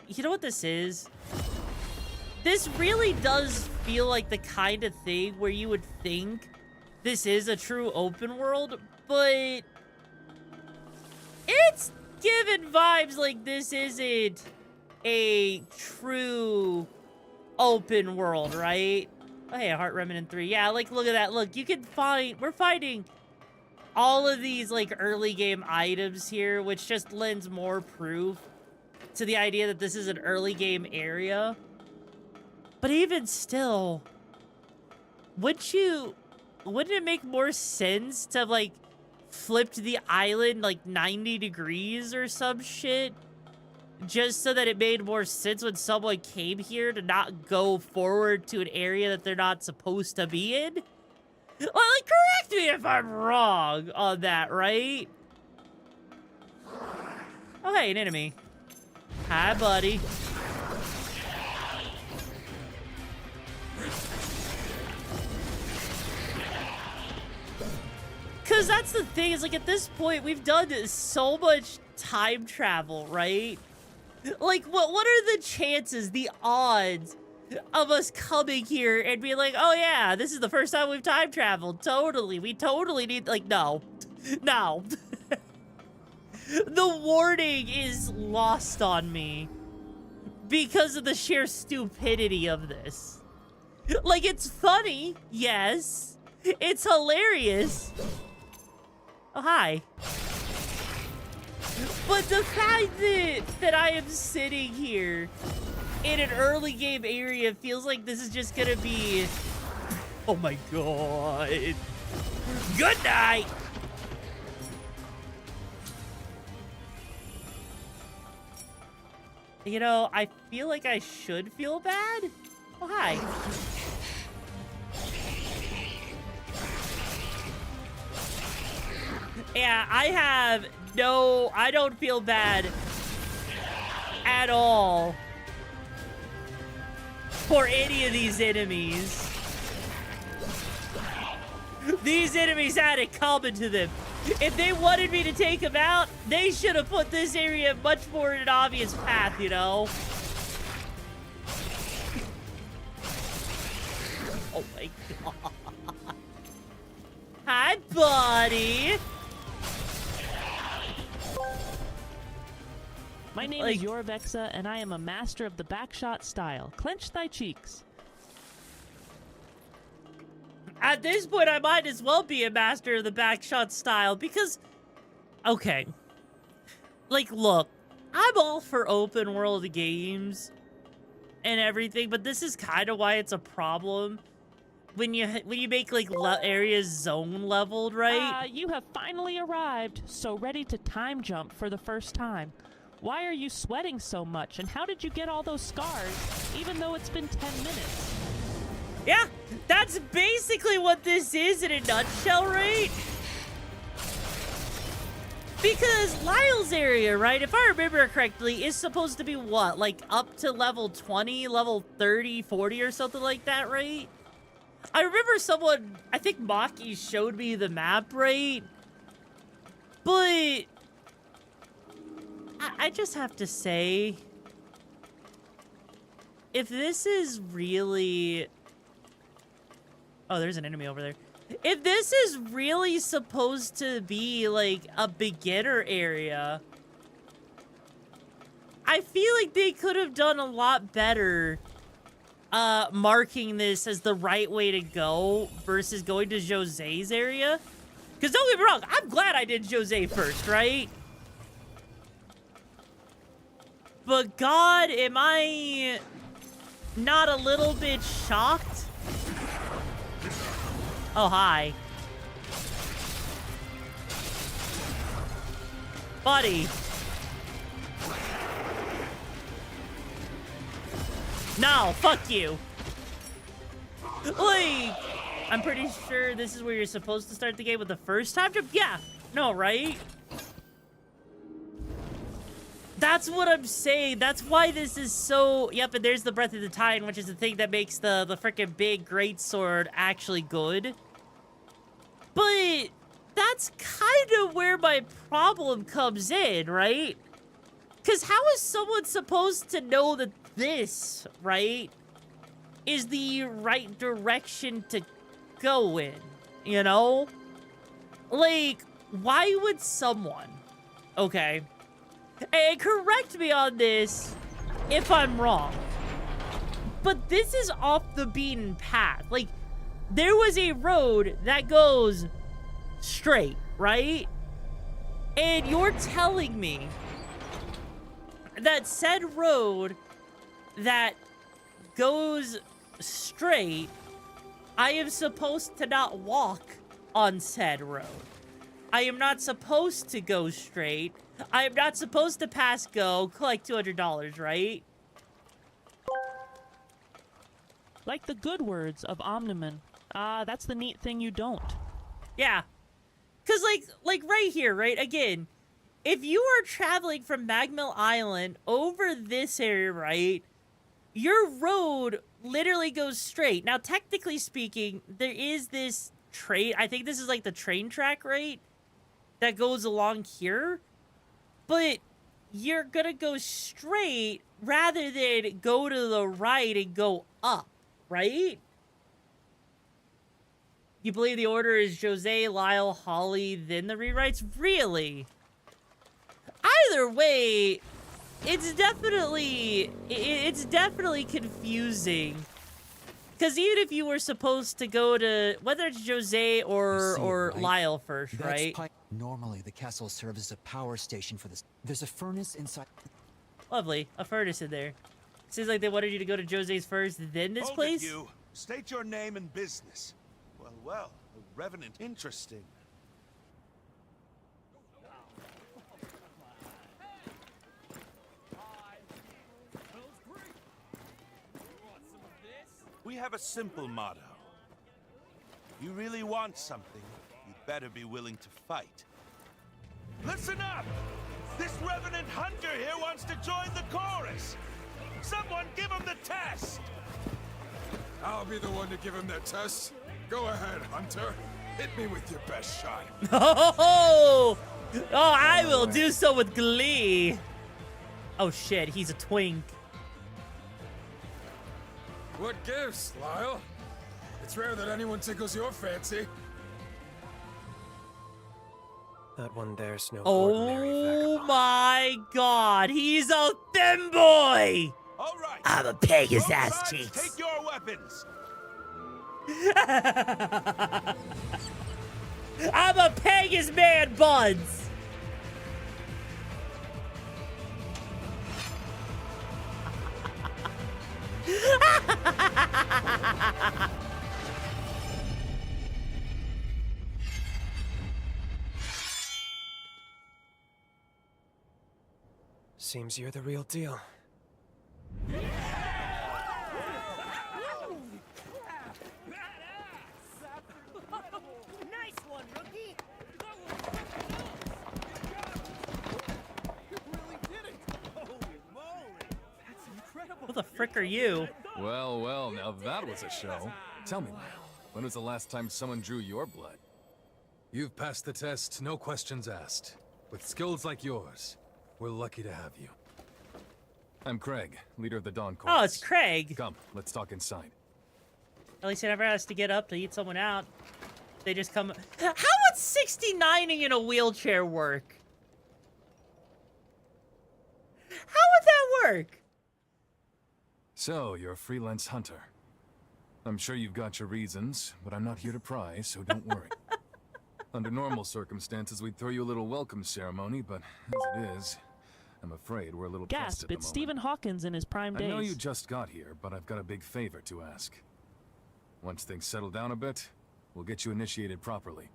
you know what this is? This really does feel like the kind of thing where you would think this is a true open world, but it's giving vibes like this isn't a true open world, right? Oh, hey, a Heart Remnant 3. Yeah, like, look at that. Look, you can find... We're finding all of these, like, early game items here, which just lends more proof to the idea that this is an early game area. But even still, wouldn't it make more sense to, like, flipped the island, like, 90 degrees or some shit? Just so that it made more sense when someone came here to not go forward to an area that they're not supposed to be in? Well, like, correct me if I'm wrong on that, right? Oh, hey, an enemy. Hi, buddy. Because that's the thing, is like, at this point, we've done so much time travel, right? Like, what are the chances, the odds of us coming here and being like, oh yeah, this is the first time we've time traveled. Totally. We totally need, like, no. No. The warning is lost on me because of the sheer stupidity of this. Like, it's funny, yes. It's hilarious. Oh, hi. But the fact that I am sitting here in an early game area feels like this is just gonna be... Oh my god. Good night! You know, I feel like I should feel bad. Oh, hi. Yeah, I don't feel bad at all for any of these enemies. These enemies had it coming to them. If they wanted me to take them out, they should have put this area much more in an obvious path, you know? Oh my god. Hi, buddy. My name is YoruVexa, and I am a master of the backshot style. Clench thy cheeks. At this point, I might as well be a master of the backshot style because, okay, like, look, I'm all for open world games and everything, but this is kind of why it's a problem when you make like areas zone leveled, right? You have finally arrived, so ready to time jump for the first time. Why are you sweating so much, and how did you get all those scars, even though it's been 10 minutes? Yeah, that's basically what this is in a nutshell, right? Because Lyle's area, right, if I remember correctly, is supposed to be what? Like up to level 20, level 30, 40 or something like that, right? I remember someone, I think Maki showed me the map, right? But I just have to say, if this is really... Oh, there's an enemy over there. If this is really supposed to be, like, a beginner area, I feel like they could have done a lot better marking this as the right way to go versus going to Jose's area. Because don't get me wrong, I'm glad I did Jose first, right? But God, am I not a little bit shocked? Oh, hi. Buddy. No, fuck you. Like, I'm pretty sure this is where you're supposed to start the game with the first time jump. Yeah. No, right? That's what I'm saying. That's why this is so... Yep, and there's the Breath of the Titan, which is the thing that makes the freaking big greatsword actually good. But that's kind of where my problem comes in, right? Because how is someone supposed to know that this, right, is the right direction to go in, you know? Like, why would someone... Okay. And correct me on this if I'm wrong. But this is off the beaten path. Like, there was a road that goes straight, right? And you're telling me that said road that goes straight, I am supposed to not walk on said road. I am not supposed to go straight. I am not supposed to pass go, collect $200, right? Like the good words of Omniman. That's the neat thing you don't. Yeah. Because, like right here, right? Again, if you are traveling from Magmill Island over this area, right? Your road literally goes straight. Now, technically speaking, there is this train. I think this is like the train track, right? That goes along here. But you're going to go straight rather than go to the right and go up, right? You believe the order is Jose, Lyle, Holly, then the rewrites? Really? Either way, it's definitely confusing. Because even if you were supposed to go to, whether it's Jose or right? Lyle first, right? Normally, the castle serves as a power station for this. There's a furnace inside. Lovely. A furnace in there. Seems like they wanted you to go to Jose's first, then this Hold place? it, you. State your name and business. Well, a revenant. Interesting. We have a simple motto. If you really want something, you better be willing to fight. Listen up! This revenant hunter here wants to join the chorus! Someone give him the test! I'll be the one to give him that test. Go ahead, Hunter. Hit me with your best shot. Oh, I will do so with glee. Oh shit, he's a twink. What gives, Lyle? It's rare that anyone tickles your fancy. That one there's no ordinary vagabond. Oh my god, he's a femboy! All right. I'm a peg his Both ass sides, cheeks. Take your weapons. I'm a peg his man buds. Seems you're the real deal. Nice one, rookie! What the frick are you? Well, now that was a show. Tell me, when was the last time someone drew your blood? You've passed the test, no questions asked. With skills like yours, we're lucky to have you. I'm Craig, leader of the Dawn Corps. Oh, it's Craig. Come, let's talk inside. At least he never has to get up to eat someone out. They just come. How would 69ing in a wheelchair work? How would that work? So, you're a freelance hunter. I'm sure you've got your reasons, but I'm not here to pry, so don't worry. Under normal circumstances, we'd throw you a little welcome ceremony, but as it is, I'm afraid we're a little pressed Gasp, at the it's moment. Stephen Hawkins in his prime days. I know you just got here, but I've got a big favor to ask. Once things settle down a bit, we'll get you initiated properly.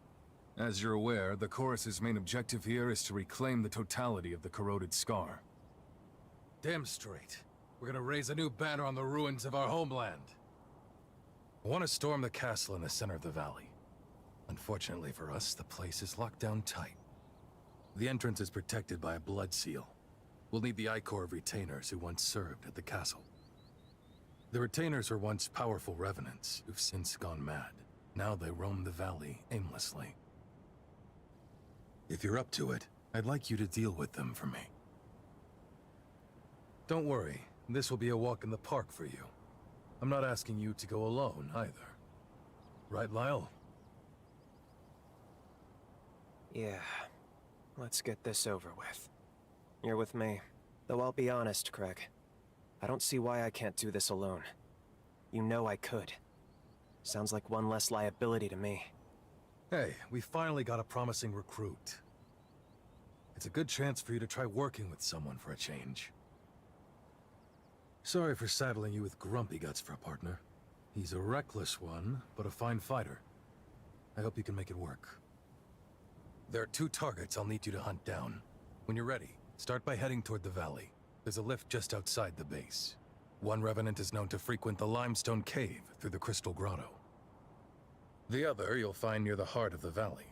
As you're aware, the chorus's main objective here is to reclaim the totality of the corroded scar. Damn straight. We're gonna raise a new banner on the ruins of our homeland. I want to storm the castle in the center of the valley. Unfortunately for us, the place is locked down tight. The entrance is protected by a blood seal. We'll need the Ichor of retainers who once served at the castle. The retainers were once powerful revenants who've since gone mad. Now they roam the valley aimlessly. If you're up to it, I'd like you to deal with them for me. Don't worry, this will be a walk in the park for you. I'm not asking you to go alone either. Right, Lyle? Yeah. Let's get this over with. You're with me. Though I'll be honest, Craig. I don't see why I can't do this alone. You know I could. Sounds like one less liability to me. Hey, we finally got a promising recruit. It's a good chance for you to try working with someone for a change. Sorry for saddling you with Grumpy Guts for a partner. He's a reckless one, but a fine fighter. I hope you can make it work. There are 2 targets I'll need you to hunt down. When you're ready, start by heading toward the valley. There's a lift just outside the base. One revenant is known to frequent the limestone cave through the Crystal Grotto. The other you'll find near the heart of the valley.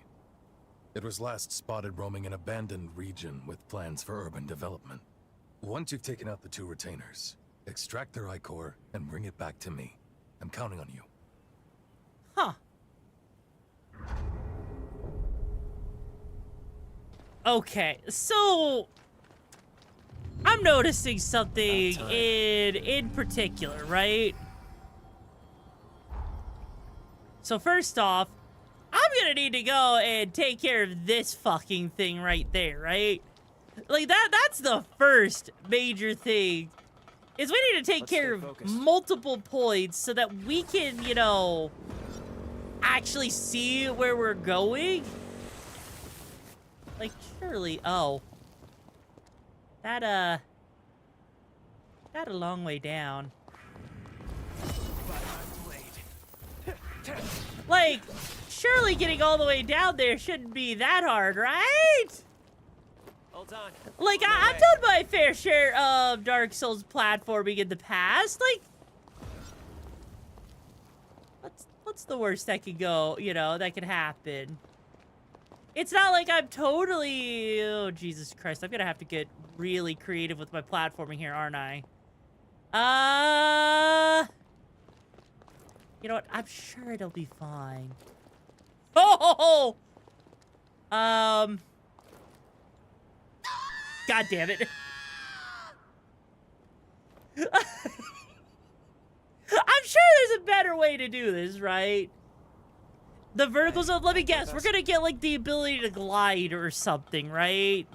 It was last spotted roaming an abandoned region with plans for urban development. Once you've taken out the 2 retainers, extract their Ichor and bring it back to me. I'm counting on you. Huh. Okay, so I'm noticing something in particular, right? So first off, I'm gonna need to go and take care of this fucking thing right there, right? Like that's the first major thing. Is we need to take care of multiple points so that we can, you know, actually see where we're going. Like, surely, oh. That a long way down. Like, surely getting all the way down there shouldn't be that hard, right? Hold on. Like, I've done my fair share of Dark Souls platforming in the past. Like, what's the worst that could go, you know, that could happen? It's not like I'm totally... Oh, Jesus Christ. I'm gonna have to get really creative with my platforming here, aren't I? You know what? I'm sure it'll be fine. Oh! God damn it. I'm sure there's a better way to do this, right? The vertical zone, let me guess. We're gonna get, like, the ability to glide or something, right?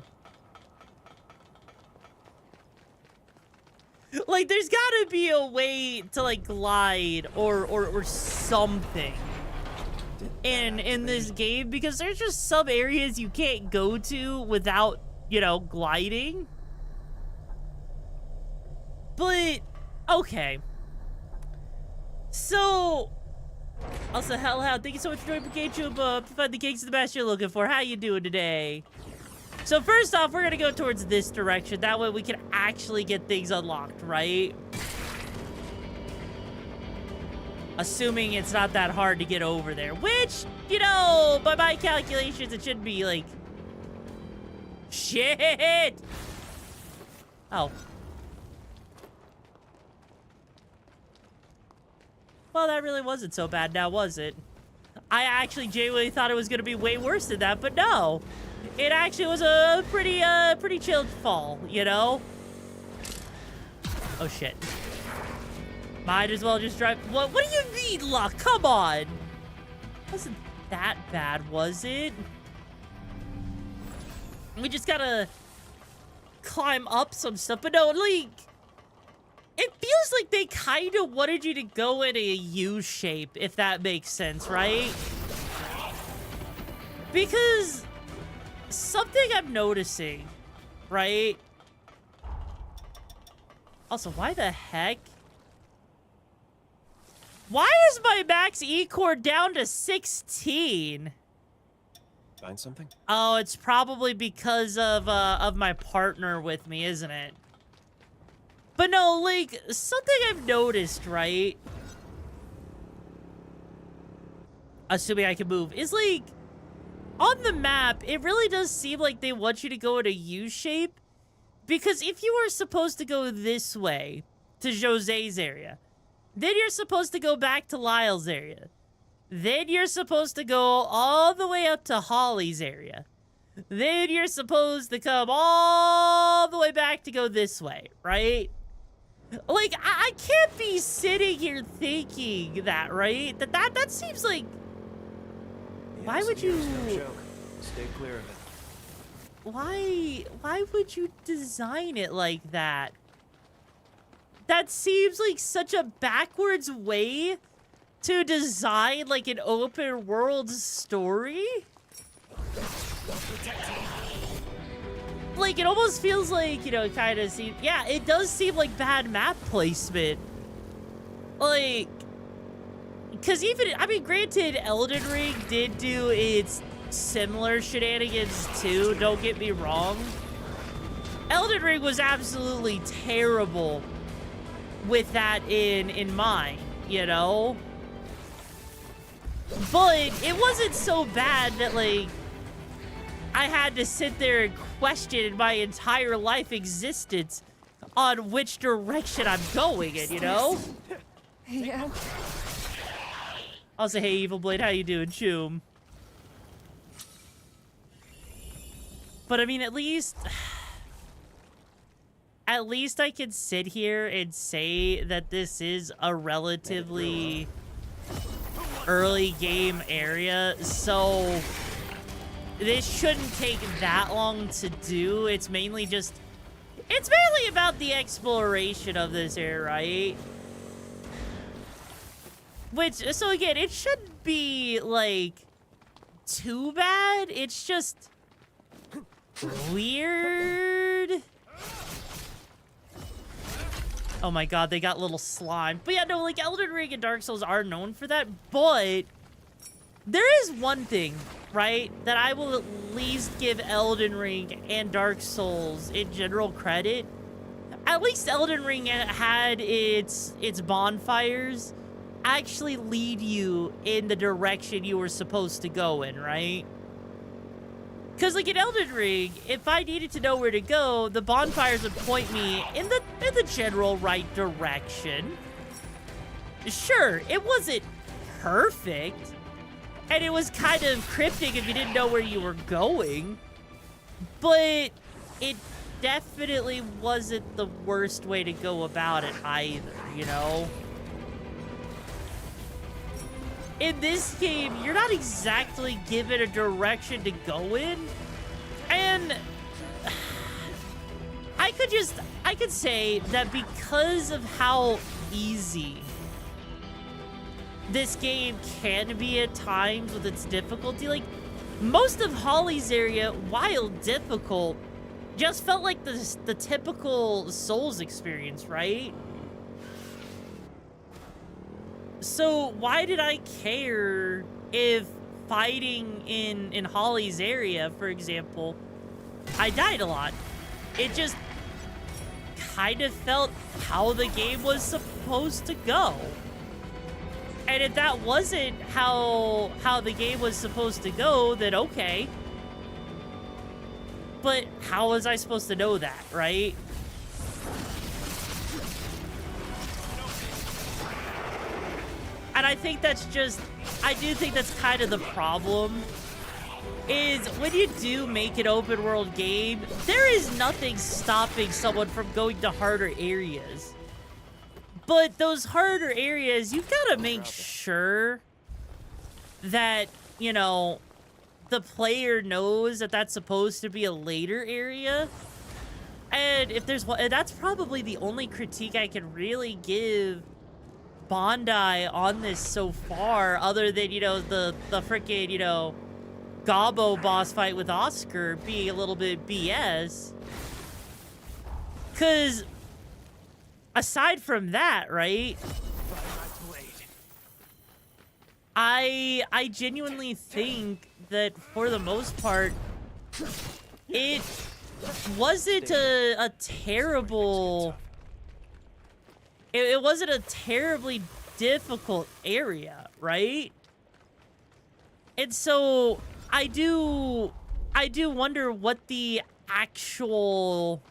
Like, there's gotta be a way to, like, glide or something in this game, because there's just some areas you can't go to without, you know, gliding. But, okay. So... Also, Hellhound, thank you so much for joining GameTube. To find the cakes of the best you're looking for. How you doing today? So first off, we're gonna go towards this direction. That way we can actually get things unlocked, right? Assuming it's not that hard to get over there. Which, you know, by my calculations, it should be like... Shit! Oh. Well, that really wasn't so bad now, was it? I actually genuinely thought it was gonna be way worse than that, but no. It actually was a pretty chilled fall, you know? Oh, shit. Might as well just drive... What do you mean, luck? Come on! Wasn't that bad, was it? We just gotta climb up some stuff, but no, like... It feels like they kind of wanted you to go in a U shape, if that makes sense, right? Because something I'm noticing, right? Also, why the heck? Why is my max E-core down to 16? Find something? Oh, it's probably because of my partner with me, isn't it? But no, like, something I've noticed, right? Assuming I can move, is like, on the map, it really does seem like they want you to go in a U shape. Because if you are supposed to go this way to Jose's area, then you're supposed to go back to Lyle's area. Then you're supposed to go all the way up to Holly's area. Then you're supposed to come all the way back to go this way, right? Like, I can't be sitting here thinking that, right? That seems like... Why would you... No joke. Stay clear of it. Why would you design it like that? That seems like such a backwards way to design like an open world story. Like, it almost feels like, you know, it kind of seems... Yeah, it does seem like bad map placement. Like... Because even... I mean, granted, Elden Ring did do its similar shenanigans too, don't get me wrong. Elden Ring was absolutely terrible with that in mind, you know? But it wasn't so bad that, like, I had to sit there and question my entire life existence on which direction I'm going in, you know? Yeah. I'll say, hey, Evil Blade, how you doing, Choom? But I mean, at least I can sit here and say that this is a relatively early game area, so this shouldn't take that long to do. It's mainly about the exploration of this area, right? Which, so again, it shouldn't be, like, too bad. It's just weird. Oh my god, they got little slime. But yeah, no, like, Elden Ring and Dark Souls are known for that, but there is one thing, right, that I will at least give Elden Ring and Dark Souls in general credit. At least Elden Ring had its bonfires actually lead you in the direction you were supposed to go in, right? Because, like, in Elden Ring, if I needed to know where to go, the bonfires would point me in the general right direction. Sure, it wasn't perfect, and it was kind of cryptic if you didn't know where you were going, but it definitely wasn't the worst way to go about it either, you know? In this game, you're not exactly given a direction to go in, and I could say that because of how easy this game can be at times with its difficulty, like, most of Holly's area, while difficult, just felt like the typical Souls experience, right? So why did I care if fighting in Holly's area, for example, I died a lot? It just kind of felt how the game was supposed to go. And if that wasn't how the game was supposed to go, then okay. But how was I supposed to know that, right? And I think that's I do think that's kind of the problem, is when you do make an open world game, there is nothing stopping someone from going to harder areas. But those harder areas, you've got to make sure that, you know, the player knows that that's supposed to be a later area. And if there's one, and that's probably the only critique I can really give Bondi on this so far, other than, you know, the freaking, you know, Gobbo boss fight with Oscar being a little bit BS. Because aside from that, right, I genuinely think that for the most part, it wasn't a terrible... It wasn't a terribly difficult area, right? And so I do wonder what the actual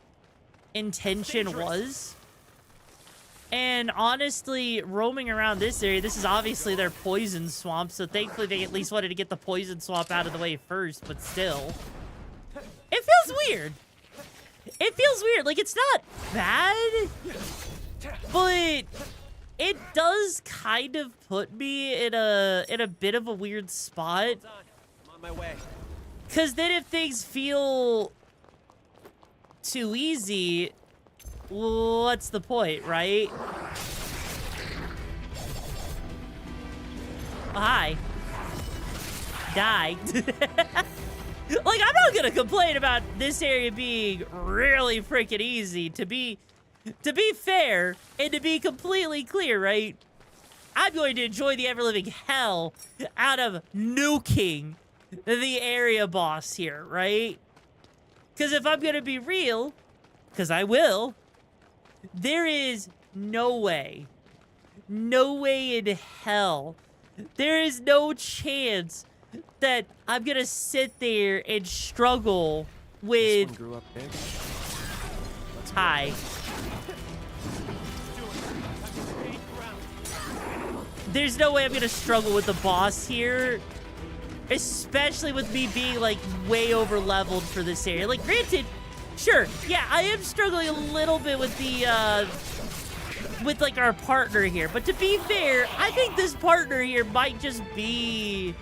intention was. And honestly, roaming around this area, this is obviously their poison swamp, so thankfully they at least wanted to get the poison swamp out of the way first, but still. It feels weird. It feels weird. Like, it's not bad, but it does kind of put me in a bit of a weird spot. I'm on my way. Because then if things feel too easy, what's the point, right? Oh, hi. Die. Like, I'm not gonna complain about this area being really freaking easy. To be fair, and to be completely clear, right? I'm going to enjoy the ever-living hell out of nuking the area boss here, right? Because if I'm gonna be real, because I will, there is no way in hell, there is no chance that I'm gonna sit there and struggle with... This one grew up big. Hi. There's no way I'm gonna struggle with the boss here. Especially with me being, like, way over leveled for this area. Like, granted, sure, yeah, I am struggling a little bit with the, with, like, our partner here. But to be fair, I think this partner here might just be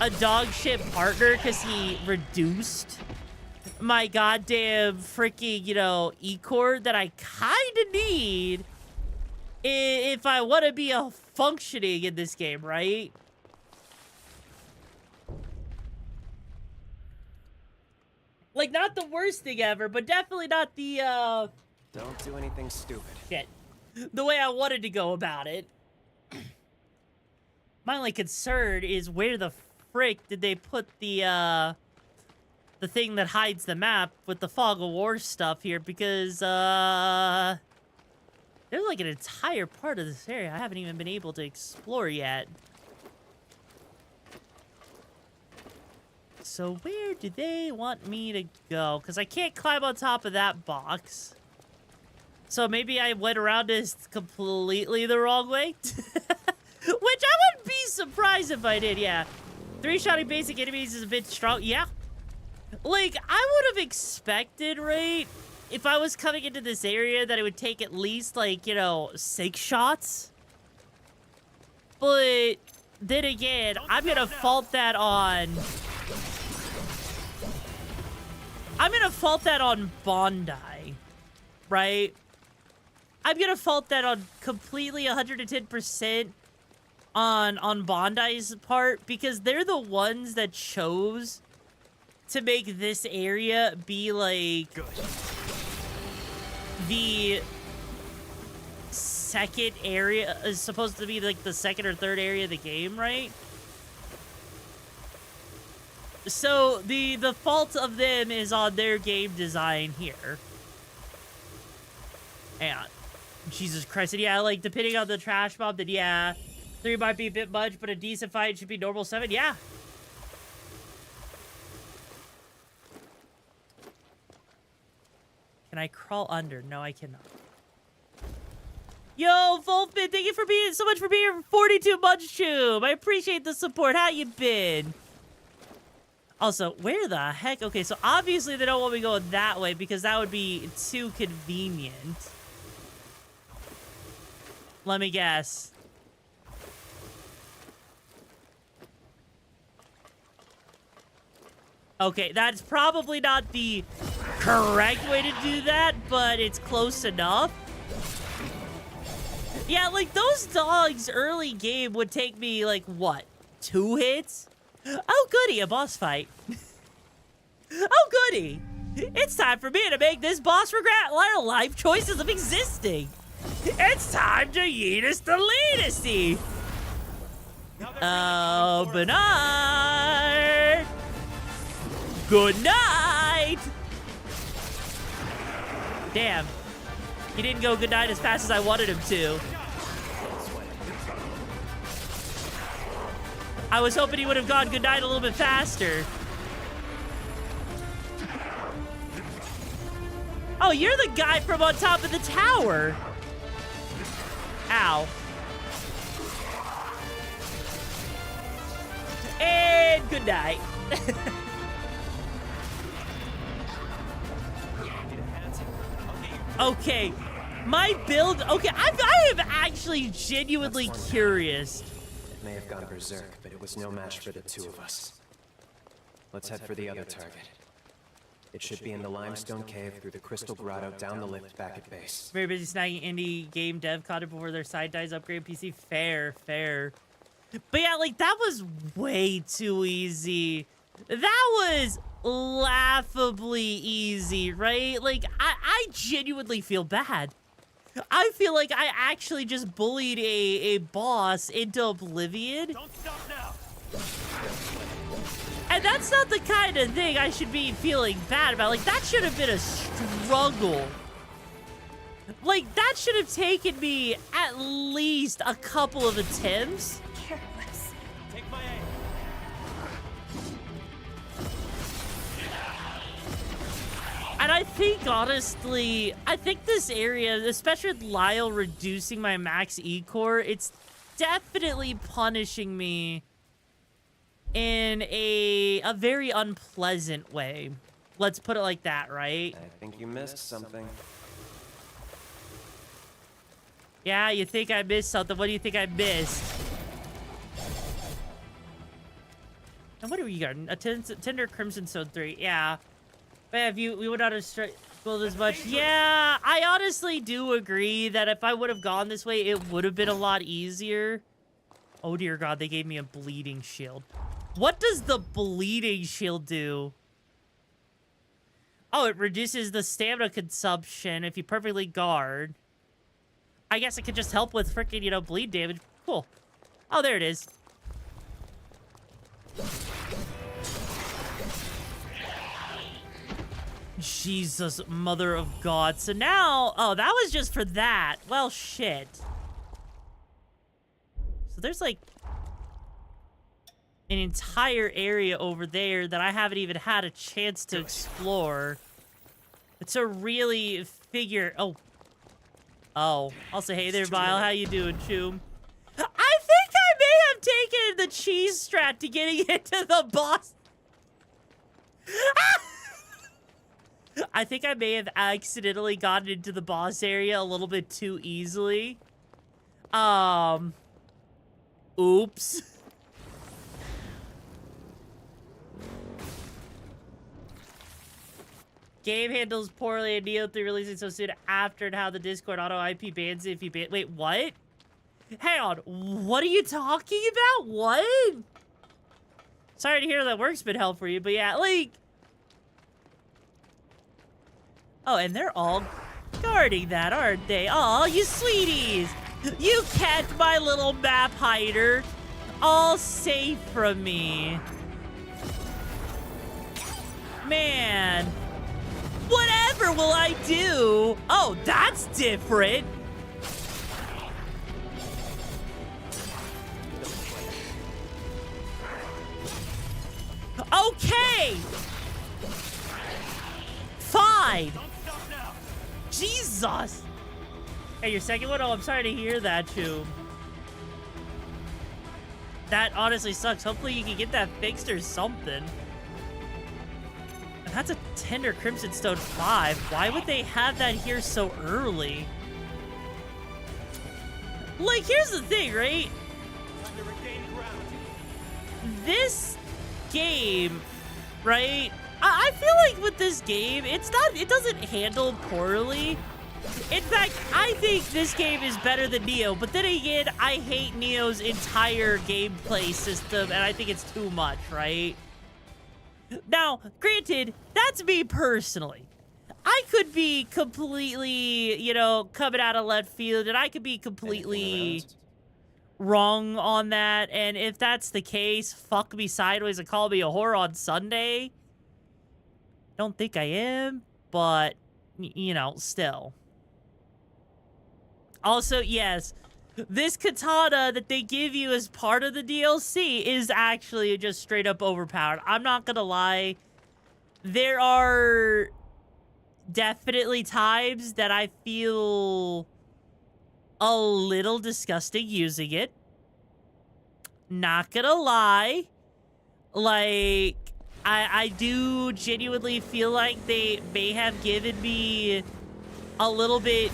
a dog shit partner because he reduced my goddamn freaking, you know, E-core that I kind of need if I want to be a functioning in this game, right? Like, not the worst thing ever, but definitely not the, Don't do anything stupid. shit. The way I wanted to go about it. My only concern is where the frick did they put the thing that hides the map with the Fog of War stuff here, because, there's like an entire part of this area I haven't even been able to explore yet. So where do they want me to go? Because I can't climb on top of that box. So maybe I went around this completely the wrong way? Which I wouldn't be surprised if I did, yeah. 3-shotting basic enemies is a bit strong. Yeah. Like, I would have expected, right, if I was coming into this area that it would take at least, like, you know, 6 shots. But then again, I'm gonna fault that on... I'm gonna fault that on Bondi, right? I'm gonna fault that on completely 110% on Bondi's part, because they're the ones that chose to make this area be like the second area, is supposed to be like the second or third area of the game, right? So the fault of them is on their game design here. And Jesus Christ, and yeah, like depending on the trash mob, then yeah, 3 might be a bit much, but a decent fight should be normal 7. Yeah. Can I crawl under? No, I cannot. Yo, Volfman, thank you for being so much for being here for 42 months, Chum. I appreciate the support. How you been? Also, where the heck? Okay, so obviously they don't want me going that way because that would be too convenient. Let me guess. Okay, that's probably not the correct way to do that, but it's close enough. Yeah, like those dogs early game would take me like, what, 2 hits? Oh, goody, a boss fight. Oh, goody. It's time for me to make this boss regret our life choices of existing. It's time to yeetus the leadesty. Oh, Bernard. Good night. Damn. He didn't go good night as fast as I wanted him to. I was hoping he would have gone good night a little bit faster. Oh, you're the guy from on top of the tower. Ow. And good night. Okay, my build. Okay, I am actually genuinely curious. It may have gone berserk, but it was no match for the two of us. Let's head for the other target. It should be in the limestone cave through the crystal grotto down the lift back at base. Very busy snagging indie game dev content before their side dies upgrade PC. Fair, fair. But yeah, like, that was way too easy. That was laughably easy, right? Like, I genuinely feel bad. I feel like I actually just bullied a boss into oblivion. Don't stop now. And that's not the kind of thing I should be feeling bad about. Like, that should have been a struggle. Like, that should have taken me at least a couple of attempts. Careless. Take my aim. And I think, honestly, I think this area, especially with Lyle reducing my max E-core, it's definitely punishing me in a very unpleasant way. Let's put it like that, right? I think you missed something. Yeah, you think I missed something? What do you think I missed? And what do you got? A Tender Crimson Stone 3. Yeah. Man, we would not have struggled as much. Yeah, I honestly do agree that if I would have gone this way, it would have been a lot easier. Oh dear God, they gave me a bleeding shield. What does the bleeding shield do? Oh, it reduces the stamina consumption if you perfectly guard. I guess it could just help with freaking, you know, bleed damage. Cool. Oh, there it is. Jesus, mother of God. So now, oh, that was just for that. Well, shit. So there's like an entire area over there that I haven't even had a chance to explore. It's a really figure. Oh, I'll say hey there, Vile. How you doing, Choom? I think I may have taken the cheese strat to getting into the boss. I think I may have accidentally gotten into the boss area a little bit too easily. Oops. Game handles poorly and Neo 3 releasing so soon after, and how the Discord auto IP bans it if you ban. Wait, what? Hang on. What are you talking about? What? Sorry to hear that work's been hell for you, but yeah, like. Oh, and they're all guarding that, aren't they? Aw, you sweeties. You kept my little map hider all safe from me. Man. Whatever will I do? Oh, that's different. Okay. Fine. Jesus. Hey, your second one? Oh, I'm sorry to hear that, too. That honestly sucks. Hopefully you can get that fixed or something. And that's a Tender Crimson Stone 5. Why would they have that here so early? Like, here's the thing, right? This game, right? I feel like with this game, it doesn't handle poorly. In fact, I think this game is better than Neo, but then again, I hate Neo's entire gameplay system, and I think it's too much, right? Now, granted, that's me personally. I could be completely, you know, coming out of left field, and I could be completely wrong on that, and if that's the case, fuck me sideways and call me a whore on Sunday. Don't think I am, but, you know, still. Also, yes, this katana that they give you as part of the DLC is actually just straight up overpowered. I'm not gonna lie. There are definitely times that I feel a little disgusting using it. Not gonna lie. Like, I do genuinely feel like they may have given me a little bit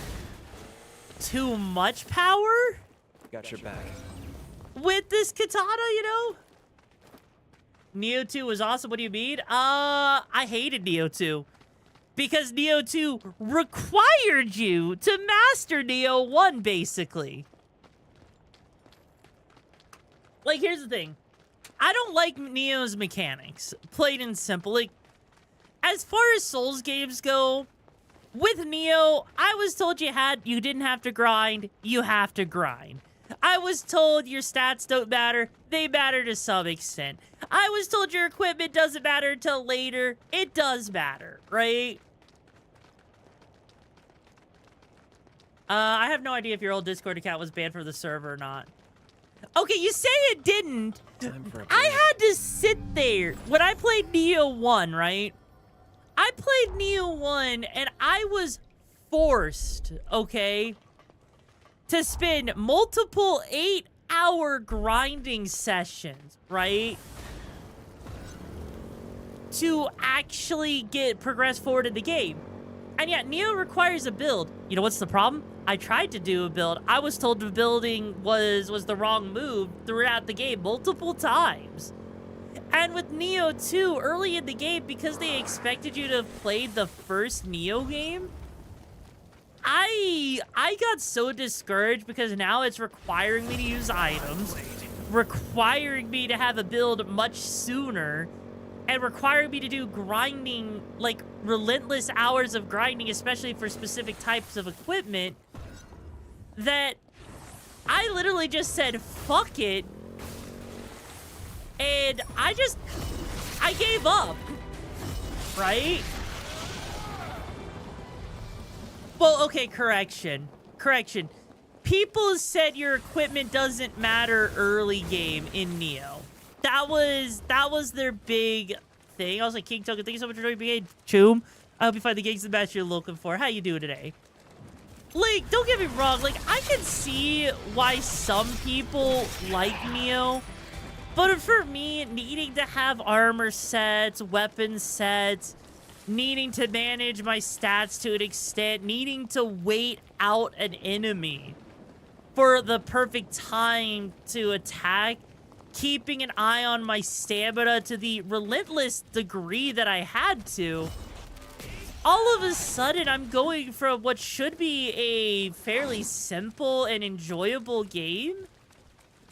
too much power. Got your back. With this katana, you know? Neo 2 was awesome. What do you mean? I hated Neo 2. Because Neo 2 required you to master Neo 1, basically. Like, here's the thing. I don't like Neo's mechanics. Plain and simple. Like, as far as Souls games go, with Neo, I was told you didn't have to grind. You have to grind. I was told your stats don't matter. They matter to some extent. I was told your equipment doesn't matter until later. It does matter, right? I have no idea if your old Discord account was banned from the server or not. Okay, you say it didn't. I had to sit there. When I played Neo 1, right? I played Neo 1 and I was forced, okay, to spend multiple 8-hour grinding sessions, right? To actually progress forward in the game. And yet, Neo requires a build. You know what's the problem? I tried to do a build. I was told the building was the wrong move throughout the game multiple times. And with Neo 2, early in the game, because they expected you to have played the first Neo game, I got so discouraged because now it's requiring me to use items, requiring me to have a build much sooner, and requiring me to do grinding, like relentless hours of grinding, especially for specific types of equipment, that I literally just said, fuck it. And I gave up, right? Well, okay, correction. People said your equipment doesn't matter early game in Neo. That was their big thing. I was like, King Token, thank you so much for joining me. Choom, I hope you find the gigs the match you're looking for. How you doing today? Like, don't get me wrong. Like, I can see why some people like Neo. But for me, needing to have armor sets, weapon sets, needing to manage my stats to an extent, needing to wait out an enemy for the perfect time to attack, keeping an eye on my stamina to the relentless degree that I had to, all of a sudden I'm going from what should be a fairly simple and enjoyable game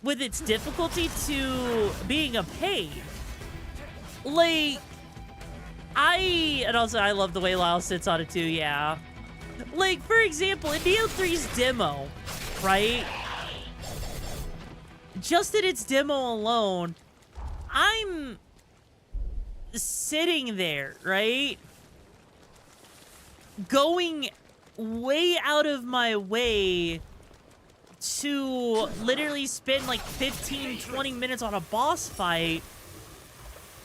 with its difficulty to being a pain. Like, and also I love the way Lyle sits on it too, yeah. Like, for example, in Neo 3's demo, right? Just in its demo alone, I'm sitting there, right? Going way out of my way to literally spend like 15, 20 minutes on a boss fight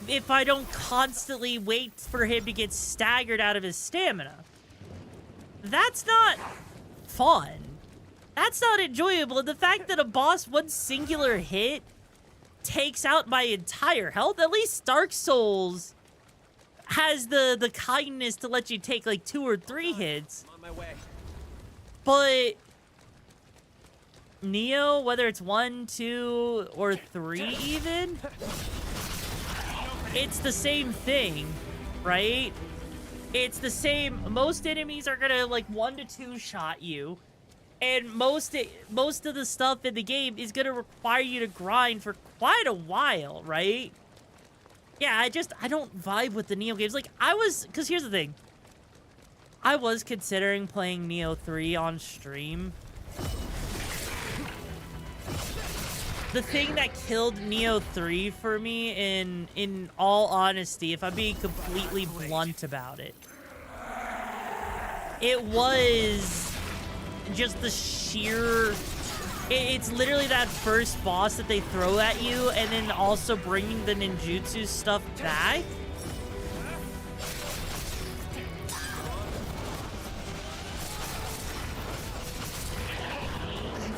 if I don't constantly wait for him to get staggered out of his stamina. That's not fun. That's not enjoyable. And the fact that a boss, one singular hit, takes out my entire health, at least Dark Souls has the kindness to let you take like 2 or 3 hits. I'm on my way. But Neo, whether it's 1, 2, or 3 even, it's the same thing, right? It's the same. Most enemies are gonna like 1 to 2 shot you, and most of the stuff in the game is gonna require you to grind for quite a while, right? Yeah, I don't vibe with the Neo games. Like, because here's the thing. I was considering playing Neo 3 on stream. The thing that killed Neo 3 for me, in all honesty, if I'm being completely blunt about it, it was just the sheer... It's literally that first boss that they throw at you, and then also bringing the ninjutsu stuff back.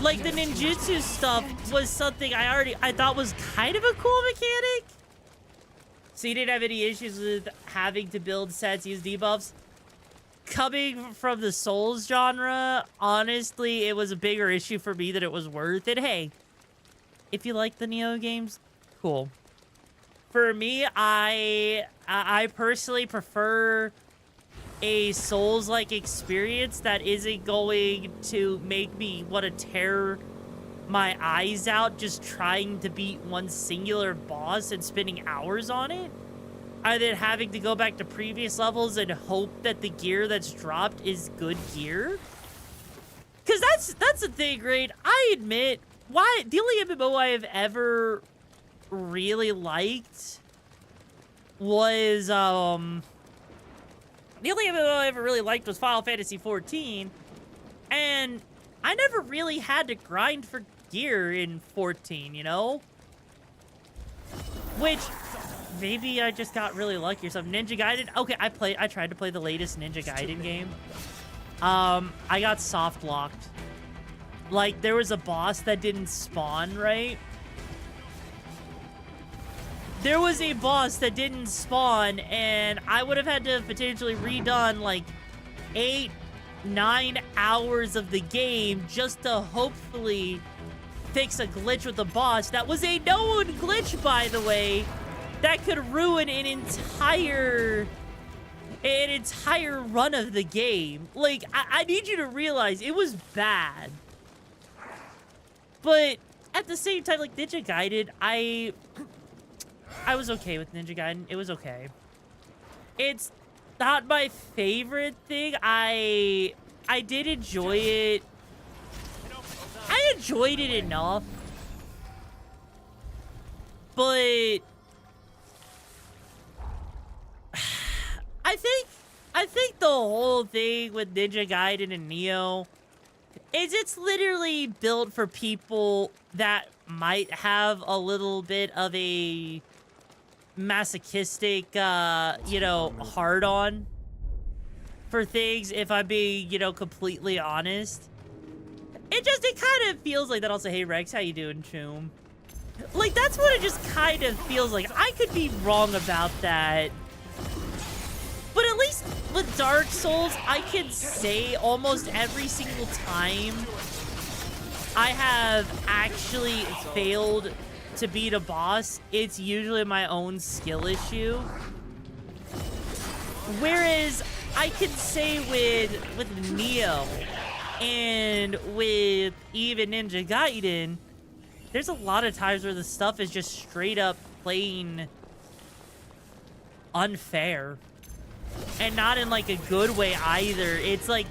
Like, the ninjutsu stuff was something I thought was kind of a cool mechanic. So you didn't have any issues with having to build sets, use debuffs? Coming from the Souls genre, honestly, it was a bigger issue for me than it was worth it. Hey, if you like the Neo games, cool. For me, I personally prefer a Souls-like experience that isn't going to make me want to tear my eyes out just trying to beat one singular boss and spending hours on it. And then having to go back to previous levels and hope that the gear that's dropped is good gear. Because that's the thing, right? I admit, the only MMO I have ever really liked was, the only MMO I ever really liked was Final Fantasy XIV, and I never really had to grind for gear in 14, you know? Which, maybe I just got really lucky or something. Ninja Gaiden, okay, I tried to play the latest Ninja Gaiden game. I got soft locked. Like, there was a boss that didn't spawn, right? There was a boss that didn't spawn, and I would have had to have potentially redone like 8-9 hours of the game just to hopefully fix a glitch with the boss. That was a known glitch, by the way, that could ruin an entire run of the game. Like, I need you to realize it was bad. But at the same time, like, Ninja Gaiden, I was okay with Ninja Gaiden. It was okay. It's not my favorite thing. I did enjoy it. I enjoyed it enough. But I think the whole thing with Ninja Gaiden and Neo is it's literally built for people that might have a little bit of a masochistic, you know, hard-on for things, if I'm being, you know, completely honest. It kind of feels like that. Also, hey, Rex, how you doing, Choom? Like, that's what it just kind of feels like. I could be wrong about that. But at least with Dark Souls, I can say almost every single time I have actually failed to beat a boss, it's usually my own skill issue. Whereas I can say with Neo and with even Ninja Gaiden, there's a lot of times where the stuff is just straight up plain unfair. And not in like a good way either. It's like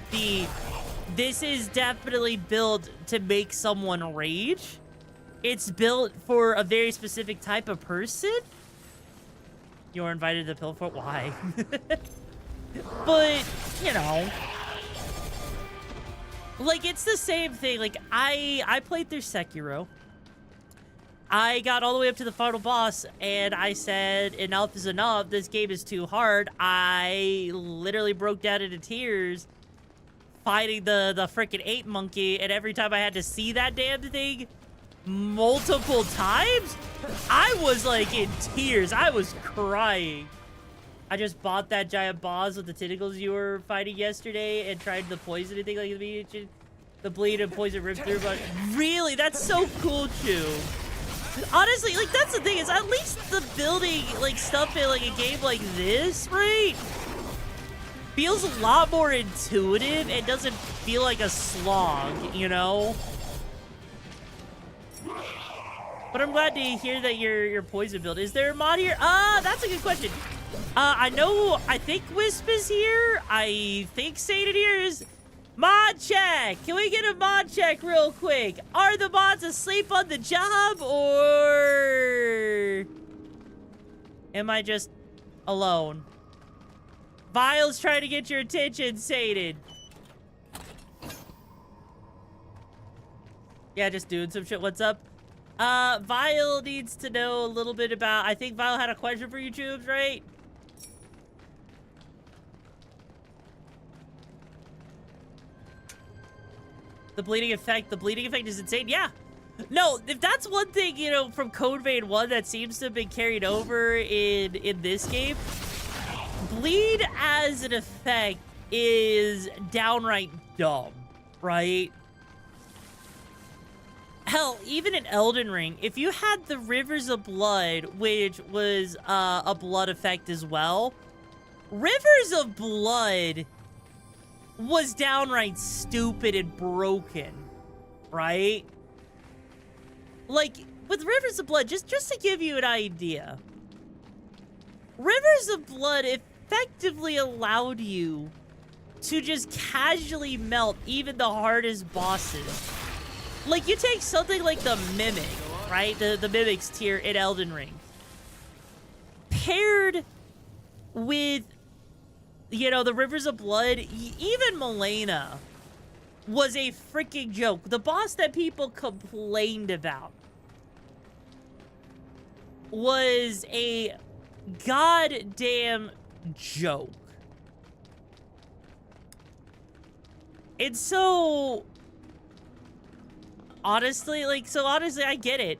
this is definitely built to make someone rage. It's built for a very specific type of person. You're invited to Pilfort. Why? But, you know. Like, it's the same thing. Like, I played through Sekiro. I got all the way up to the final boss, and I said, enough is enough. This game is too hard. I literally broke down into tears fighting the freaking ape monkey, and every time I had to see that damn thing multiple times, I was like in tears. I was crying. I just bought that giant boss with the tentacles you were fighting yesterday and tried the poison thing like the bleed and poison ripped through, but really, that's so cool, Chew. Honestly, like, that's the thing, is at least the building, like, stuff in, like, a game like this, right, feels a lot more intuitive and doesn't feel like a slog, you know? But I'm glad to hear that your poison build. Is there a mod here? That's a good question. I think Wisp is here. I think Satan here is. Mod check! Can we get a mod check real quick? Are the mods asleep on the job, or am I just alone? Vile's trying to get your attention, Satan. Yeah, just doing some shit. What's up? Vile needs to know a little bit about... I think Vile had a question for you, Tubes, right? The bleeding effect is insane. Yeah. No, if that's one thing, you know, from Code Vein 1 that seems to have been carried over in this game, bleed as an effect is downright dumb, right? Hell, even in Elden Ring, if you had the Rivers of Blood, which was a blood effect as well, Rivers of Blood was downright stupid and broken, right? Like, with Rivers of Blood, just to give you an idea, Rivers of Blood effectively allowed you to just casually melt even the hardest bosses. Like, you take something like the Mimic, right? The Mimic's tier in Elden Ring. Paired with, you know, the Rivers of Blood, even Milena was a freaking joke. The boss that people complained about was a goddamn joke. And so, honestly, I get it.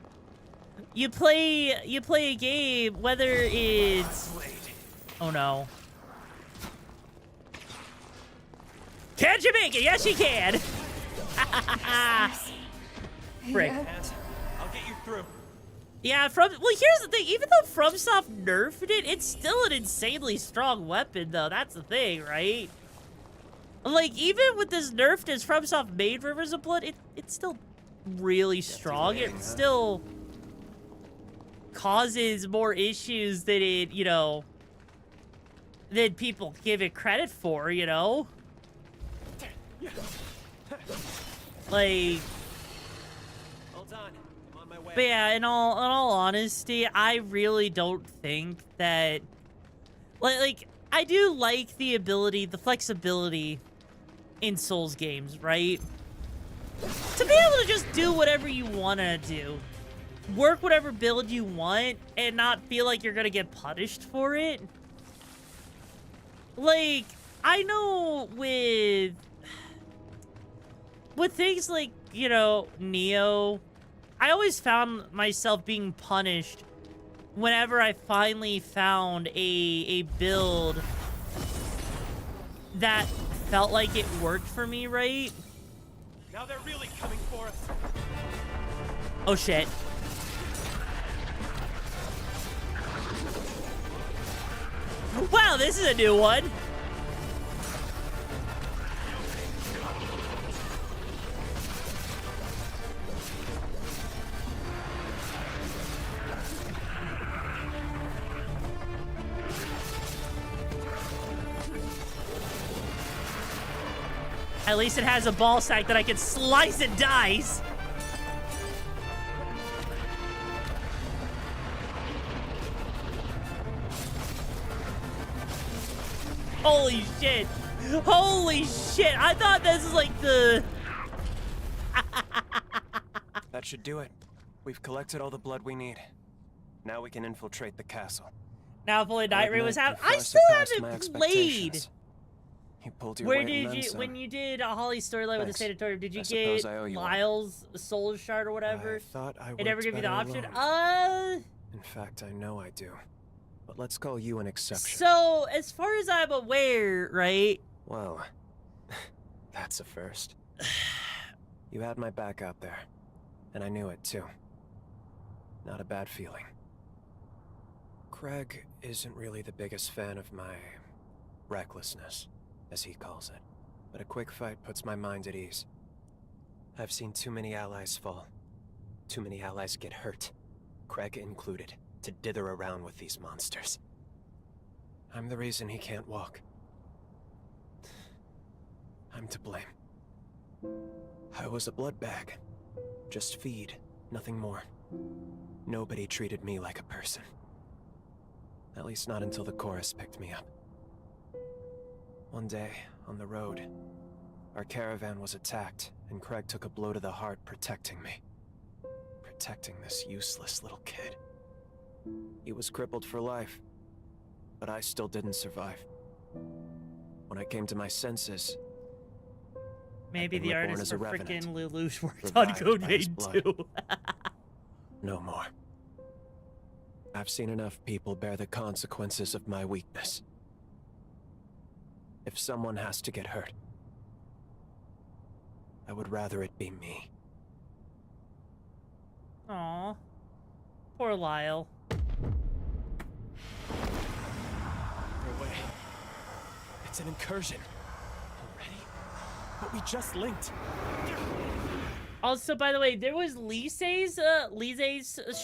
You play a game, whether it's... Oh no. Can you make it? Yes, you can. Frick. I'll get you through. Yeah, well, here's the thing. Even though FromSoft nerfed it, it's still an insanely strong weapon, though. That's the thing, right? Like, even with this nerf as FromSoft made Rivers of Blood, it's still really strong. It still causes more issues than it, you know, than people give it credit for, you know? Like... Hold on. I'm on my way. But yeah, in all honesty, I really don't think that... Like, I do like the ability, the flexibility in Souls games, right? To be able to just do whatever you want to do. Work whatever build you want and not feel like you're going to get punished for it. Like, I know with things like, you know, Neo, I always found myself being punished whenever I finally found a build that felt like it worked for me, right? Now they're really coming for us. Oh shit. Wow, this is a new one. At least it has a ball sack that I can slice and dice. Holy shit. Holy shit. I thought this was like the... That should do it. We've collected all the blood we need. Now we can infiltrate the castle. Now if only Night Rain was happening. I still haven't played. You pulled your Where weight did and you, then some. when you did a Holly storyline with the Thanks. Sanatorium, did you I get suppose I owe you one. Lyle's soul shard or whatever? I thought I It never worked gave you the better option? alone. In fact, I know I do. But let's call you an exception. So, as far as I'm aware, right? Well, that's a first. You had my back out there, and I knew it too. Not a bad feeling. Craig isn't really the biggest fan of my recklessness, as he calls it. But a quick fight puts my mind at ease. I've seen too many allies fall. Too many allies get hurt, Craig included, to dither around with these monsters. I'm the reason he can't walk. I'm to blame. I was a blood bag. Just feed, nothing more. Nobody treated me like a person. At least not until the chorus picked me up. One day, on the road, our caravan was attacked, and Craig took a blow to the heart protecting me. Protecting this useless little kid. He was crippled for life, but I still didn't survive. When I came to my senses, Maybe the reborn artist as a for revenant, frickin' Lelouch worked on revived Code by his Vein blood. 2. No more. I've seen enough people bear the consequences of my weakness. If someone has to get hurt, I would rather it be me. Aw. Poor Lyle. No way. It's an incursion. Already? But we just linked. Also, by the way, there was Lise's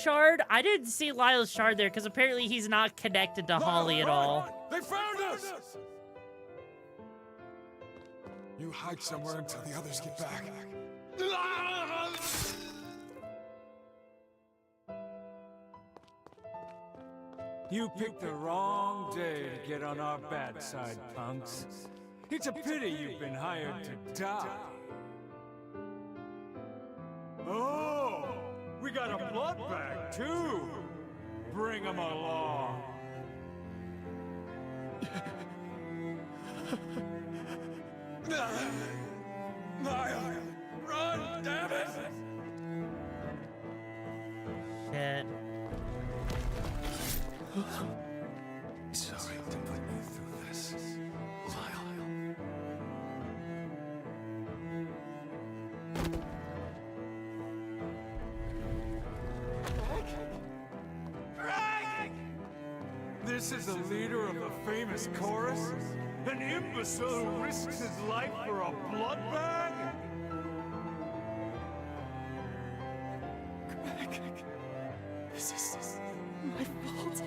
shard. I didn't see Lyle's shard there because apparently he's not connected to Holly at all. They found us! You hide somewhere until the others get back. You picked the wrong day to get on our bad side, punks. It's a pity you've been hired to die. Oh, we got a blood bag, too. Bring 'em along. Niall, run, damn it! Shit. Sorry to put you through this, Lyle. This is the leader of the famous chorus? An imbecile who risks his life for a blood bag? Greg, this is my fault.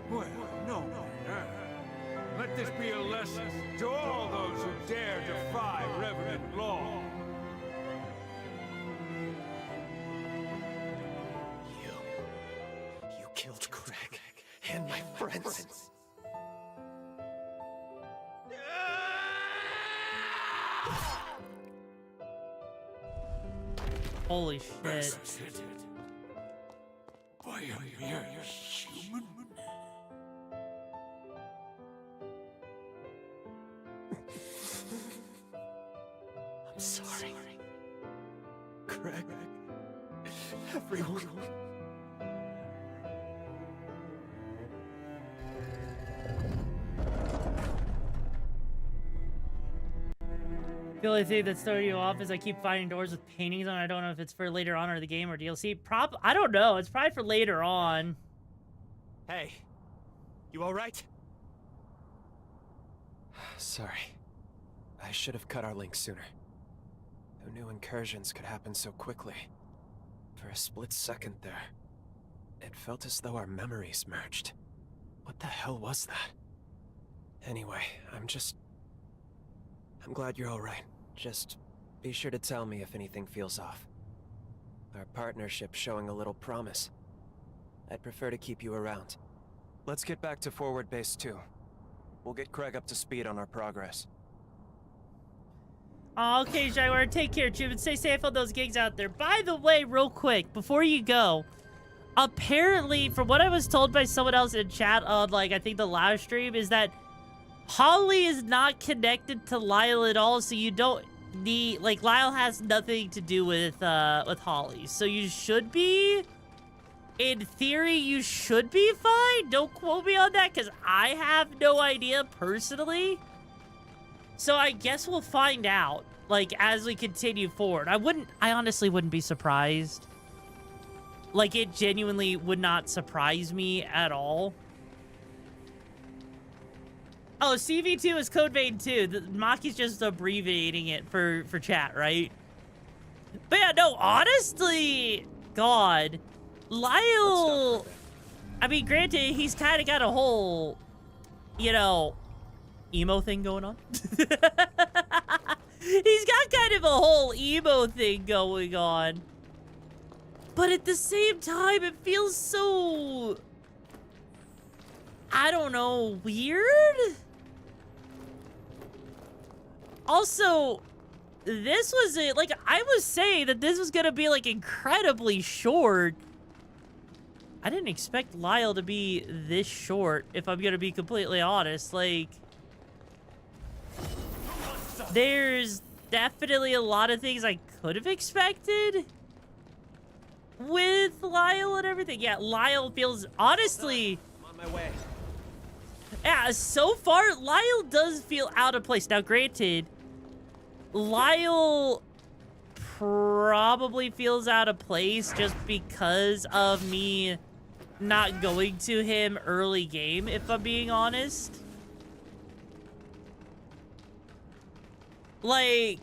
Well, no. Let this be a lesson to all those who dare defy Revenant law. You killed Greg and my friends. Holy shit. Why am I human? I'm sorry. Greg. Everyone. The only thing that's throwing you off is I keep finding doors with paintings on. I don't know if it's for later on or the game or DLC. I don't know. It's probably for later on. Hey, you alright? Sorry. I should have cut our link sooner. Who knew incursions could happen so quickly? For a split second there, it felt as though our memories merged. What the hell was that? Anyway, I'm glad you're alright. Just be sure to tell me if anything feels off. Our partnership's showing a little promise. I'd prefer to keep you around. Let's get back to Forward Base 2. We'll get Craig up to speed on our progress. Okay, Jaguar, take care, Chip, and stay safe on those gigs out there. By the way, real quick, before you go, apparently, from what I was told by someone else in chat on, like, I think the live stream, is that Holly is not connected to Lyle at all, so you don't need, like, Lyle has nothing to do with Holly. So you should be, in theory, you should be fine. Don't quote me on that, because I have no idea personally. So I guess we'll find out, like, as we continue forward. I honestly wouldn't be surprised. Like, it genuinely would not surprise me at all. Oh, CV2 is Code Vein 2. Maki's just abbreviating it for chat, right? But yeah, no, honestly, God, Lyle, I mean, granted, he's kind of got a whole, you know, emo thing going on. He's got kind of a whole emo thing going on. But at the same time, it feels so, I don't know, weird? Also, this was it. Like, I was saying that this was going to be, like, incredibly short. I didn't expect Lyle to be this short, if I'm going to be completely honest. Like, there's definitely a lot of things I could have expected with Lyle and everything. Yeah, Lyle feels, honestly, I'm on my way. yeah, so far, Lyle does feel out of place. Now, granted, Lyle probably feels out of place just because of me not going to him early game, if I'm being honest. Like,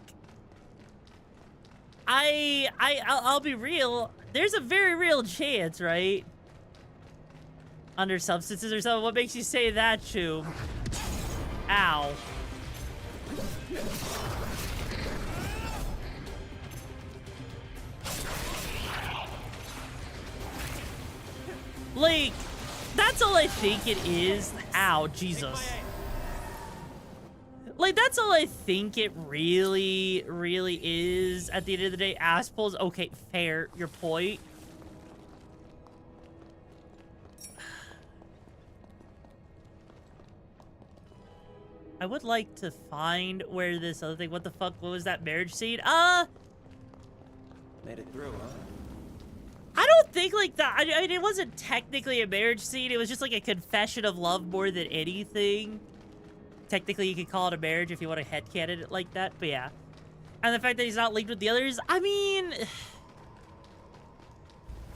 I'll be real. There's a very real chance, right? Under substances or something. What makes you say that, Choom? Ow. Like, that's all I think it is. Ow, Jesus. Like, that's all I think it really, really is at the end of the day. Ass pulls. Okay, fair. Your point. I would like to find where this other thing... What the fuck? What was that marriage scene? Made it through, huh? I don't think like that. I mean, it wasn't technically a marriage scene. It was just like a confession of love more than anything. Technically, you could call it a marriage if you want to headcanon it like that. But yeah. And the fact that he's not linked with the others. I mean...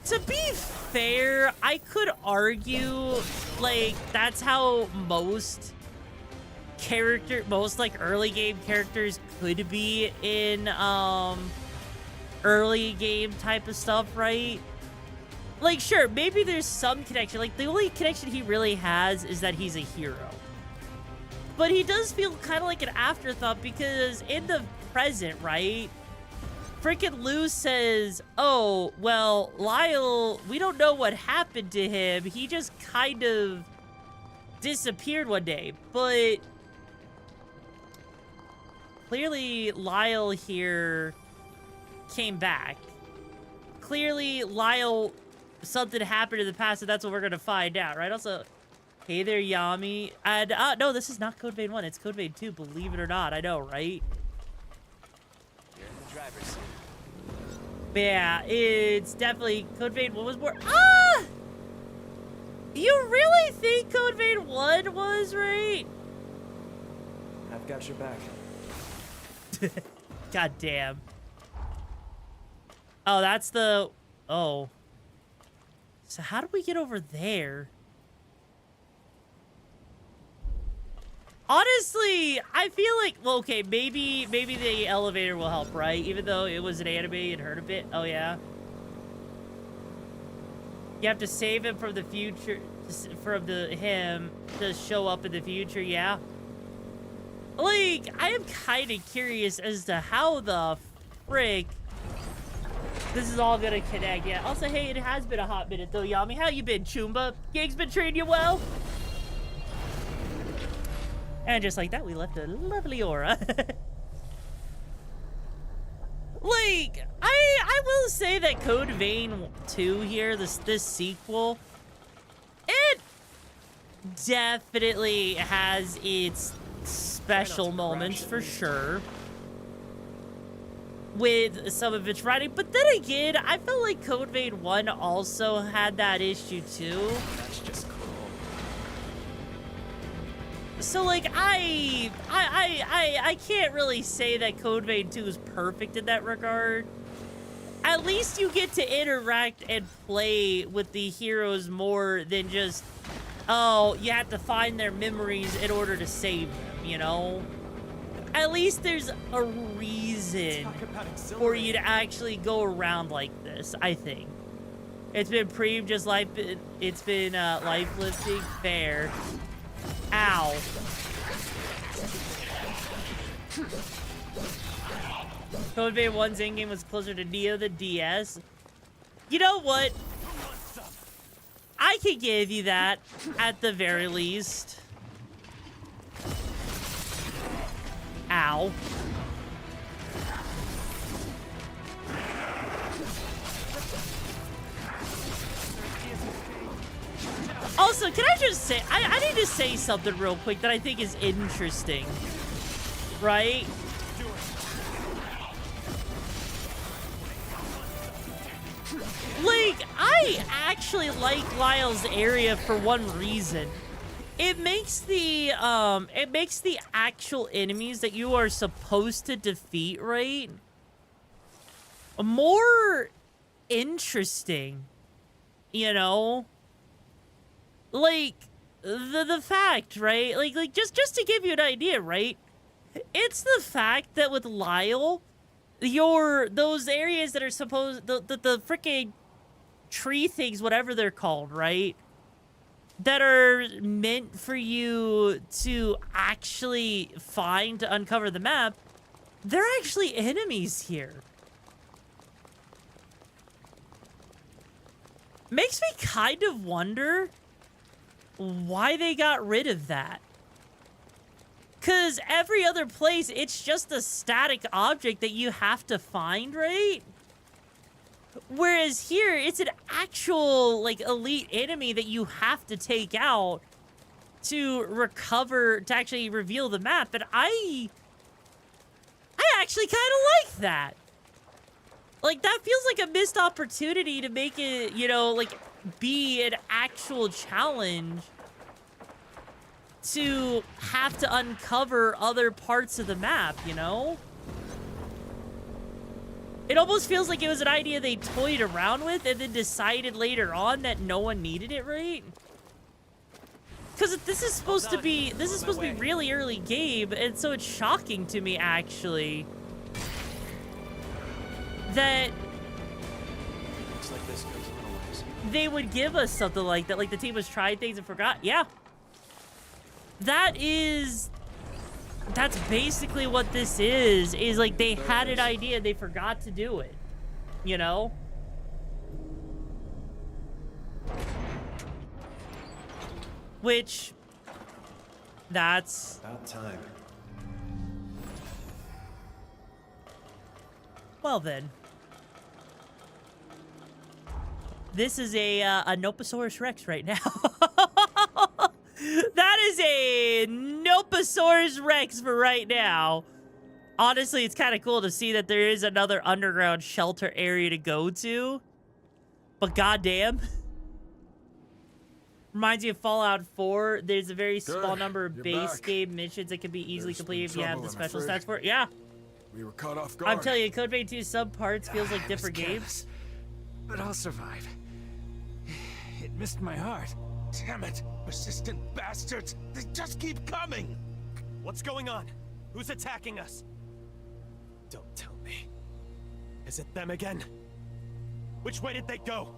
To be fair, I could argue, like, that's how most like early game characters could be in early game type of stuff, right? Like, sure, maybe there's some connection. Like, the only connection he really has is that he's a hero. But he does feel kind of like an afterthought because in the present, right? Freaking Lou says, oh, well, Lyle, we don't know what happened to him. He just kind of disappeared one day. But clearly Lyle here came back. Clearly Lyle, something happened in the past, and that's what we're going to find out, right? Also, hey there, Yami. And, no, this is not Code Vein 1. It's Code Vein 2, believe it or not. I know, right? You're in the driver's seat. But yeah, it's definitely Code Vein 1 was more... Ah! You really think Code Vein 1 was, right? I've got your back. God damn. Oh, that's the... Oh. So how do we get over there? Honestly, I feel like... Well, okay, maybe the elevator will help, right? Even though it was an anime, it hurt a bit. Oh, yeah. You have to save him from the future... From him to show up in the future, yeah. Like, I am kind of curious as to how the frick this is all gonna connect. Yeah. Also, hey, it has been a hot minute though, Yami. How you been, Choomba? Gig's been treating you well? And just like that, we left a lovely aura. Like, I will say that Code Vein 2 here, this sequel, it definitely has its special moments for sure with some of its writing, but then again, I felt like Code Vein 1 also had that issue too. That's just cool. So like I can't really say that Code Vein 2 is perfect in that regard. At least you get to interact and play with the heroes more than just, oh, you have to find their memories in order to save them, you know? At least there's a reason for you to actually go around like this, I think. It's been Preem, just like it's been life lifting. Fair. Ow. Code Vein 1's endgame was closer to Neo than DS. You know what? I can give you that, at the very least. Ow. Also, can I just say, I need to say something real quick that I think is interesting, right? Like, I actually like Lyle's area for one reason. It makes the actual enemies that you are supposed to defeat, right, more interesting, you know? Like, the fact, right? Like just to give you an idea, right? It's the fact that with Lyle, those areas that are supposed, the freaking tree things, whatever they're called, right? That are meant for you to actually find to uncover the map, they're actually enemies here. Makes me kind of wonder why they got rid of that. Because every other place, it's just a static object that you have to find, right? Whereas here, it's an actual, like, elite enemy that you have to take out to recover, to actually reveal the map. And I actually kind of like that. Like, that feels like a missed opportunity to make it, you know, like, be an actual challenge to have to uncover other parts of the map, you know? It almost feels like it was an idea they toyed around with and then decided later on that no one needed it, right? Because this is supposed to be really early game, and so it's shocking to me actually that Looks like this goes a little ways. they would give us something like that. Like the team was trying things and forgot. Yeah. That's basically what this is like they had an idea, they forgot to do it, you know? Which, that's... About time. Well then. This is a Noposaurus Rex right now. That is a Noposaurus Rex for right now. Honestly, it's kind of cool to see that there is another underground shelter area to go to. But goddamn. Reminds me of Fallout 4. There's a very small number of base game missions that can be easily completed if you have the special stats for it. Yeah. We were caught off guard. I'm telling you, Code Vein 2 subparts feels like different games. But I'll survive. It missed my heart. Damn it! Persistent bastards! They just keep coming! What's going on? Who's attacking us? Don't tell me. Is it them again? Which way did they go?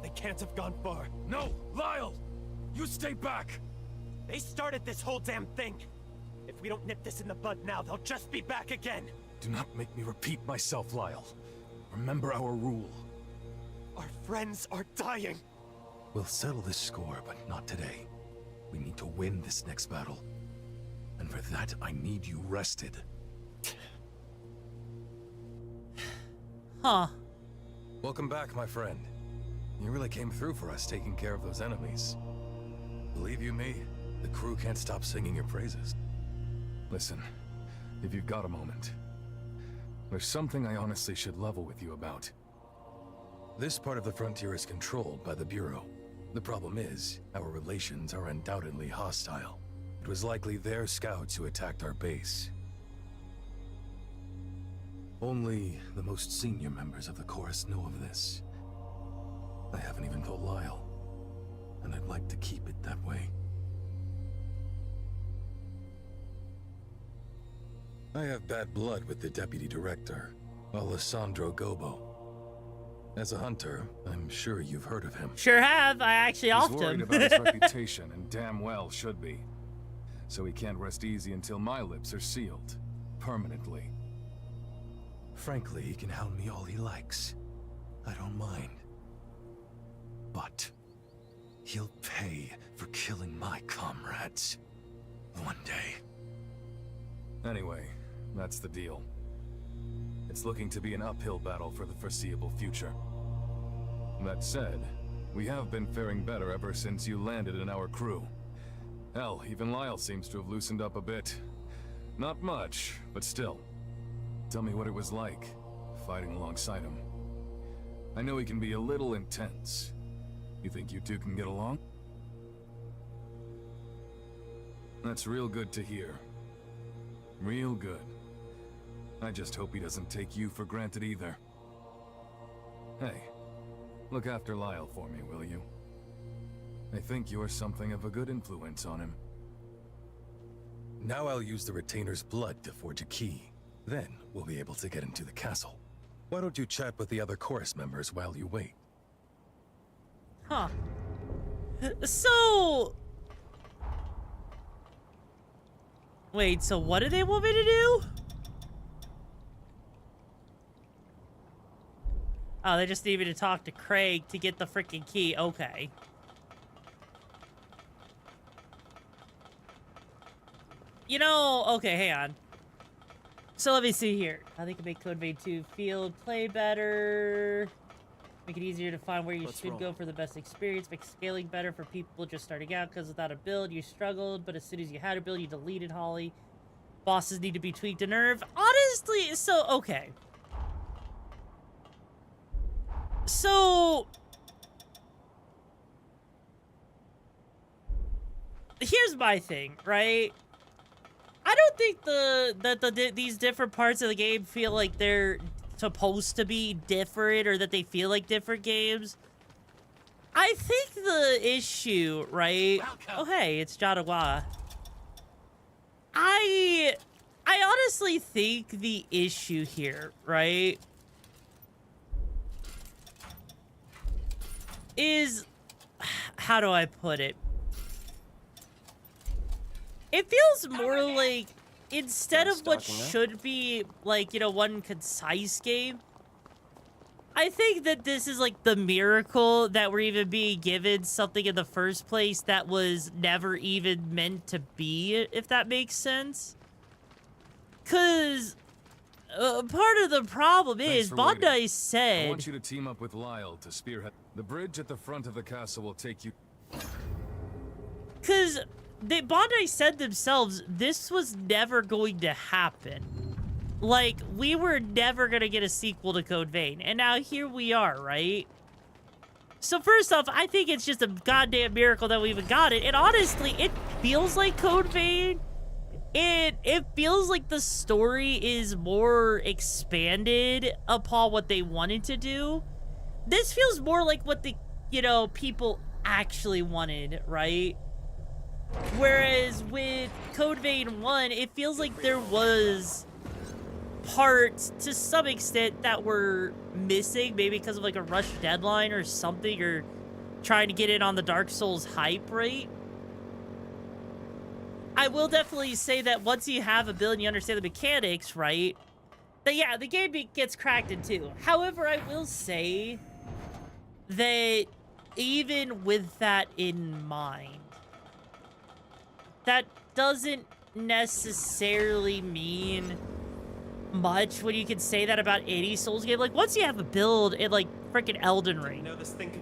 They can't have gone far. No! Lyle! You stay back! They started this whole damn thing! If we don't nip this in the bud now, they'll just be back again! Do not make me repeat myself, Lyle. Remember our rule. Our friends are dying! We'll settle this score, but not today. We need to win this next battle. And for that, I need you rested. Huh. Welcome back, my friend. You really came through for us taking care of those enemies. Believe you me, the crew can't stop singing your praises. Listen, if you've got a moment, there's something I honestly should level with you about. This part of the frontier is controlled by the Bureau. The problem is, our relations are undoubtedly hostile. It was likely their scouts who attacked our base. Only the most senior members of the Chorus know of this. I haven't even told Lyle, and I'd like to keep it that way. I have bad blood with the Deputy Director, Alessandro Gobo. As a hunter, I'm sure you've heard of him. Sure have. I actually offed He's worried him. about his reputation, and damn well should be. So he can't rest easy until my lips are sealed. Permanently. Frankly, he can hound me all he likes. I don't mind. But he'll pay for killing my comrades. One day. Anyway, that's the deal. It's looking to be an uphill battle for the foreseeable future. That said, we have been faring better ever since you landed in our crew. Hell, even Lyle seems to have loosened up a bit. Not much, but still. Tell me what it was like, fighting alongside him. I know he can be a little intense. You think you two can get along? That's real good to hear. Real good. I just hope he doesn't take you for granted either. Hey, look after Lyle for me, will you? I think you're something of a good influence on him. Now I'll use the retainer's blood to forge a key. Then we'll be able to get into the castle. Why don't you chat with the other chorus members while you wait? Huh. So... Wait, so what do they want me to do? Oh, they just need me to talk to Craig to get the freaking key. Okay. You know, okay, hang on. So let me see here. How they can make Code Vein 2 feel play better. Make it easier to find where you should go for the best experience. Make scaling better for people just starting out, because without a build, you struggled. But as soon as you had a build, you deleted Holly. Bosses need to be tweaked to nerve. Honestly, so, okay. So... here's my thing, right? I don't think these different parts of the game feel like they're supposed to be different, or that they feel like different games. I think the issue, right? Welcome. Oh, hey, it's Jadawa. I honestly think the issue here, right, is, how do I put it? It feels more like, instead of what should be, like, you know, one concise game, I think that this is, like, the miracle that we're even being given something in the first place that was never even meant to be, if that makes sense. Because part of the problem is, Bandai said... I want you to team up with Lyle to spearhead. The bridge at the front of the castle will take you... Because... Bandai said themselves, this was never going to happen. Like, we were never going to get a sequel to Code Vein. And now here we are, right? So first off, I think it's just a goddamn miracle that we even got it. And honestly, it feels like Code Vein. It feels like the story is more expanded upon what they wanted to do. This feels more like what the, you know, people actually wanted, right? Whereas with Code Vein 1, it feels like there was parts to some extent that were missing, maybe because of like a rush deadline or something, or trying to get in on the Dark Souls hype, right? I will definitely say that once you have a build and you understand the mechanics, right, that yeah, the game gets cracked in two. However, I will say that even with that in mind, that doesn't necessarily mean much when you can say that about any Souls game. Like, once you have a build in, like, freaking Elden Ring,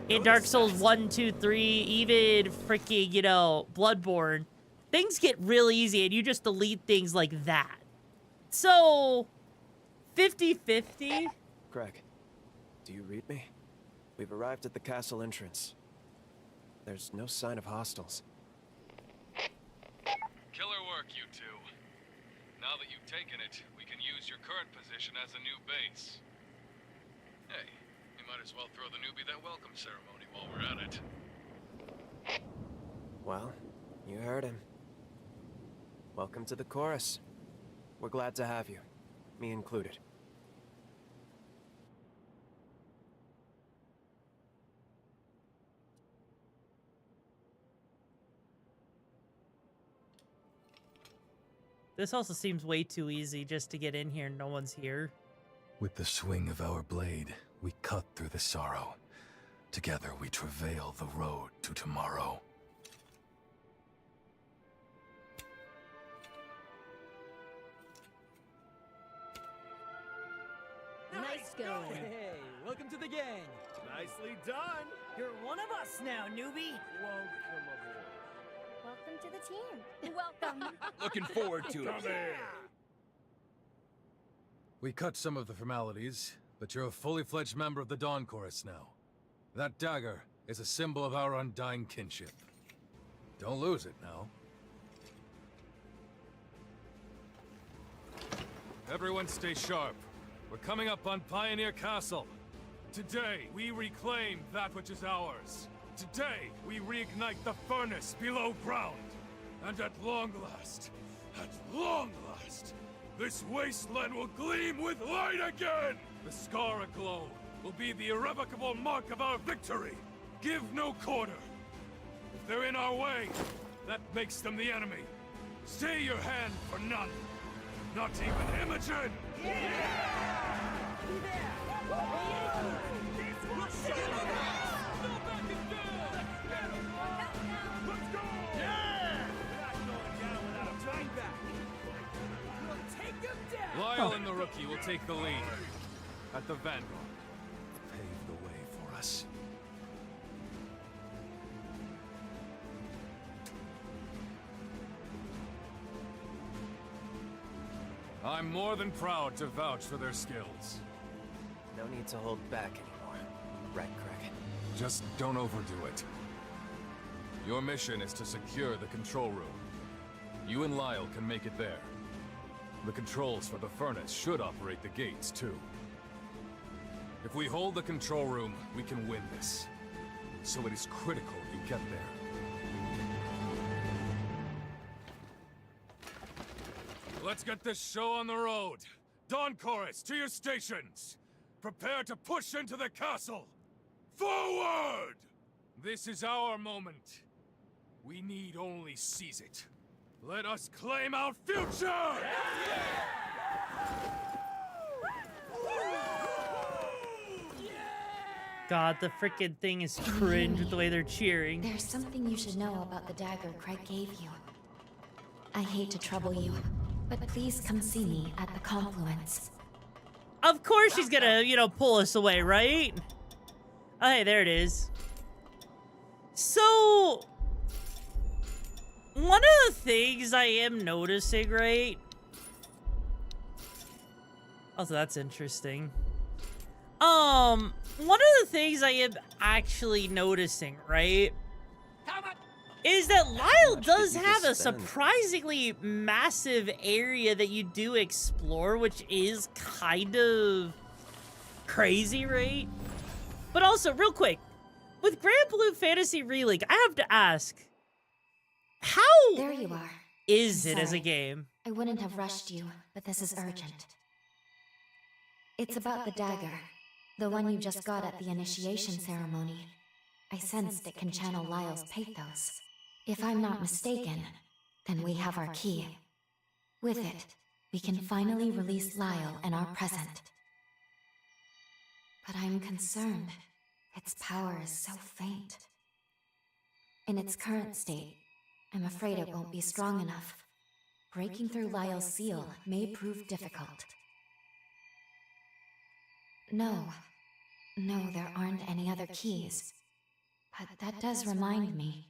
in Dark Souls 1, 2, 3, even freaking, you know, Bloodborne, things get real easy and you just delete things like that. So, 50-50. Greg, do you read me? We've arrived at the castle entrance. There's no sign of hostiles. Killer work, you two. Now that you've taken it, we can use your current position as a new base. Hey, we might as well throw the newbie that welcome ceremony while we're at it. Well, you heard him. Welcome to the chorus. We're glad to have you, me included. This also seems way too easy just to get in here and no one's here. With the swing of our blade, we cut through the sorrow. Together we travail the road to tomorrow. Nice going. Hey, welcome to the gang. Nicely done. You're one of us now, newbie. Welcome aboard. Welcome to the team. Welcome. Looking forward to it. Come here. We cut some of the formalities, but you're a fully fledged member of the Dawn Chorus now. That dagger is a symbol of our undying kinship. Don't lose it now. Everyone stay sharp. We're coming up on Pioneer Castle. Today, we reclaim that which is ours. Today, we reignite the furnace below ground. And at long last, this wasteland will gleam with light again! The scar aglow will be the irrevocable mark of our victory. Give no quarter. If they're in our way, that makes them the enemy. Stay your hand for none. Not even Imogen! Lyle and the rookie will take the lead at the Vanguard. Pave the way for us. I'm more than proud to vouch for their skills. No need to hold back anymore. Right, Craig? Just don't overdo it. Your mission is to secure the control room. You and Lyle can make it there. The controls for the furnace should operate the gates, too. If we hold the control room, we can win this. So it is critical you get there. Let's get this show on the road. Dawn Chorus, to your stations! Prepare to push into the castle! Forward! This is our moment. We need only seize it. Let us claim our future! God, the frickin' thing is cringe with the way they're cheering. There's something you should know about the dagger Craig gave you. I hate to trouble you, but please come see me at the confluence. Of course she's gonna, you know, pull us away, right? Oh, hey, there it is. So, one of the things I am noticing, right? Also, that's interesting. One of the things I am actually noticing, right, is that Lyle does have a surprisingly massive area that you do explore, which is kind of crazy, right? But also, real quick, with Grand Blue Fantasy Relink, I have to ask, how there you are. Is I'm it as a sorry. game? I wouldn't have rushed you, but this is urgent. It's about the dagger, the one you just got at the initiation ceremony. I sensed it can channel Lyle's pathos. If I'm not mistaken, then we have our key. With it, we can finally release Lyle and our present. But I'm concerned. Its power is so faint. In its current state, I'm afraid it won't be strong enough. Breaking through Lyle's seal may prove difficult. No, there aren't any other keys. But that does remind me.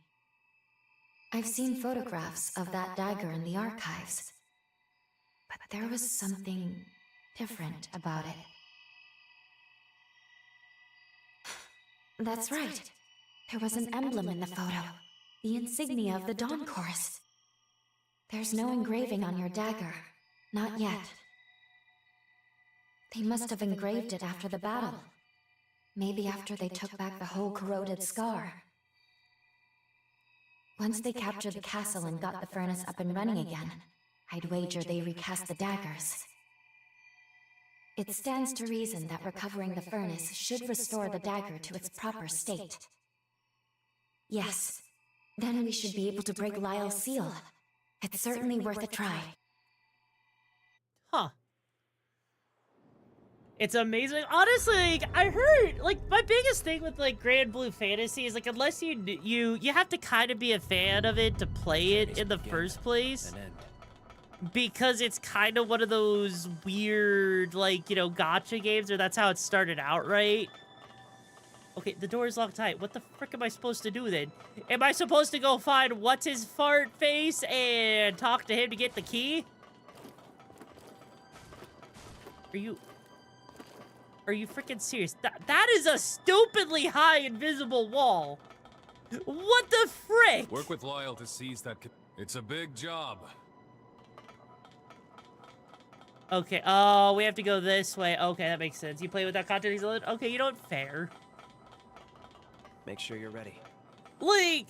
I've seen photographs of that dagger in the archives. But there was something different about it. That's right. There was an emblem in the photo. The insignia of the Dawn Chorus. There's no engraving on your dagger. Not yet. They must have engraved it after the battle. Maybe after they took back the whole corroded scar. Once they captured the castle and got the furnace up and running again, I'd wager they recast the daggers. It stands to reason that recovering the furnace should restore the dagger to its proper state. Yes, then we should be able to break Lyle's seal. It's certainly worth a try. Huh. It's amazing. Honestly, like, I heard, like, my biggest thing with, like, Grand Blue Fantasy is, like, unless you have to kind of be a fan of it to play it in the first place. Because it's kind of one of those weird, like, you know, gacha games, or that's how it started out, right? Okay, the door is locked tight. What the frick am I supposed to do then? Am I supposed to go find what's his fart face and talk to him to get the key? Are you... Are you freaking serious? That is a stupidly high invisible wall. What the frick? Work with Lyle to seize that. It's a big job. Okay, oh, we have to go this way. Okay, that makes sense. You play with that content. Okay, you know what? Fair. Make sure you're ready. Like,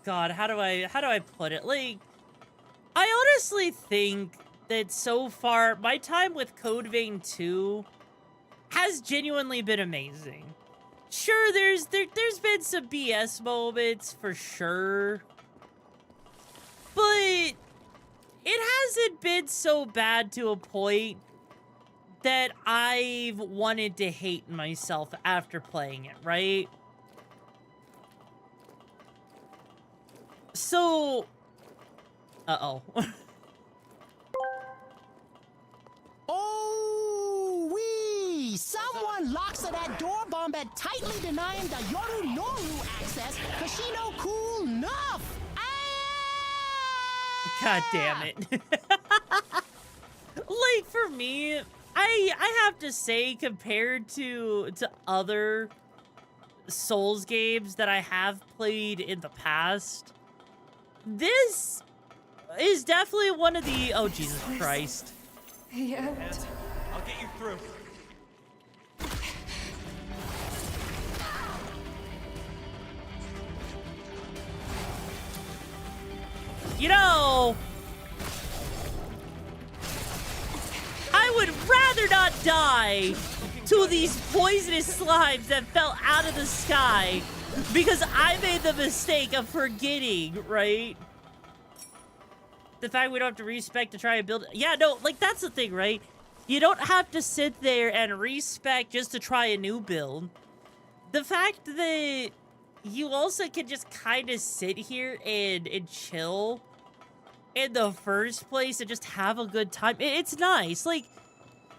God, how do I put it? Like, I honestly think that so far, my time with Code Vein 2 has genuinely been amazing. Sure, there's been some BS moments for sure, but it hasn't been so bad to a point that I've wanted to hate myself after playing it, right? So, uh-oh. Oh, wee! Someone locks that door bomb at tightly denying the Yoru access, cause she no cool enough! God damn it. Like, for me, I have to say, compared to other Souls games that I have played in the past, this is definitely one of the... Oh, Jesus Christ. Yeah. I'll get you through. You know, I would rather not die to these poisonous slimes that fell out of the sky because I made the mistake of forgetting, right? The fact we don't have to respec to try and build... Yeah, no, like, that's the thing, right? You don't have to sit there and respec just to try a new build. The fact that you also can just kind of sit here and chill in the first place and just have a good time. It's nice. Like,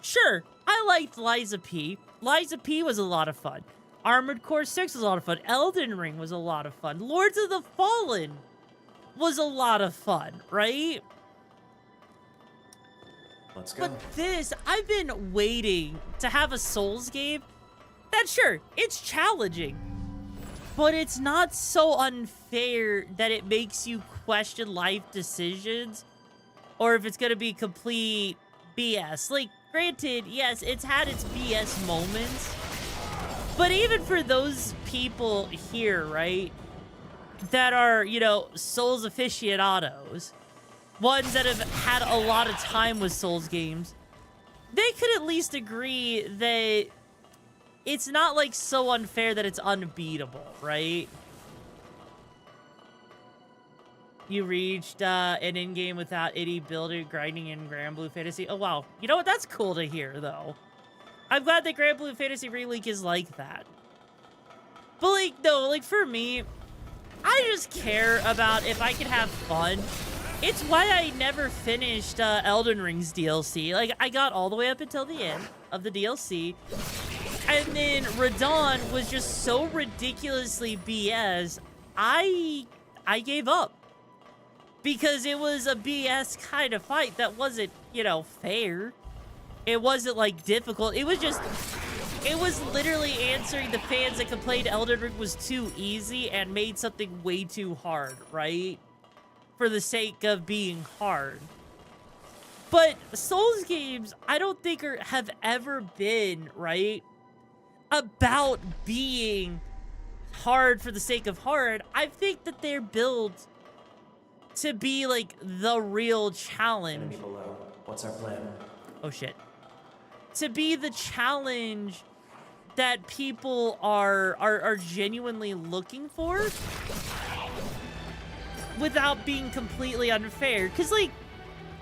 sure, I liked Liza P. Liza P was a lot of fun. Armored Core 6 was a lot of fun. Elden Ring was a lot of fun. Lords of the Fallen was a lot of fun, right? Let's go. But this, I've been waiting to have a Souls game that, sure, it's challenging, but it's not so unfair that it makes you question life decisions or if it's going to be complete BS. Like, granted, yes, it's had its BS moments, but even for those people here, right, that are, you know, Souls aficionados, ones that have had a lot of time with Souls games, they could at least agree that it's not, like, so unfair that it's unbeatable, right? You reached an in-game without any building, grinding in Grand Blue Fantasy. Oh, wow. You know what? That's cool to hear, though. I'm glad that Grand Blue Fantasy Re-Leak is like that. But, like, no, like, for me, I just care about if I can have fun. It's why I never finished Elden Ring's DLC. Like, I got all the way up until the end of the DLC. And then Radon was just so ridiculously BS, I gave up. Because it was a BS kind of fight that wasn't, you know, fair. It wasn't, like, difficult. It was just... It was literally answering the fans that complained Elden Ring was too easy and made something way too hard, right? For the sake of being hard. But Souls games, I don't think have ever been, right, about being hard for the sake of hard. I think that they're built to be, like, the real challenge. Enemy below. What's our plan? Oh, shit. To be the challenge that people are genuinely looking for without being completely unfair. Because, like,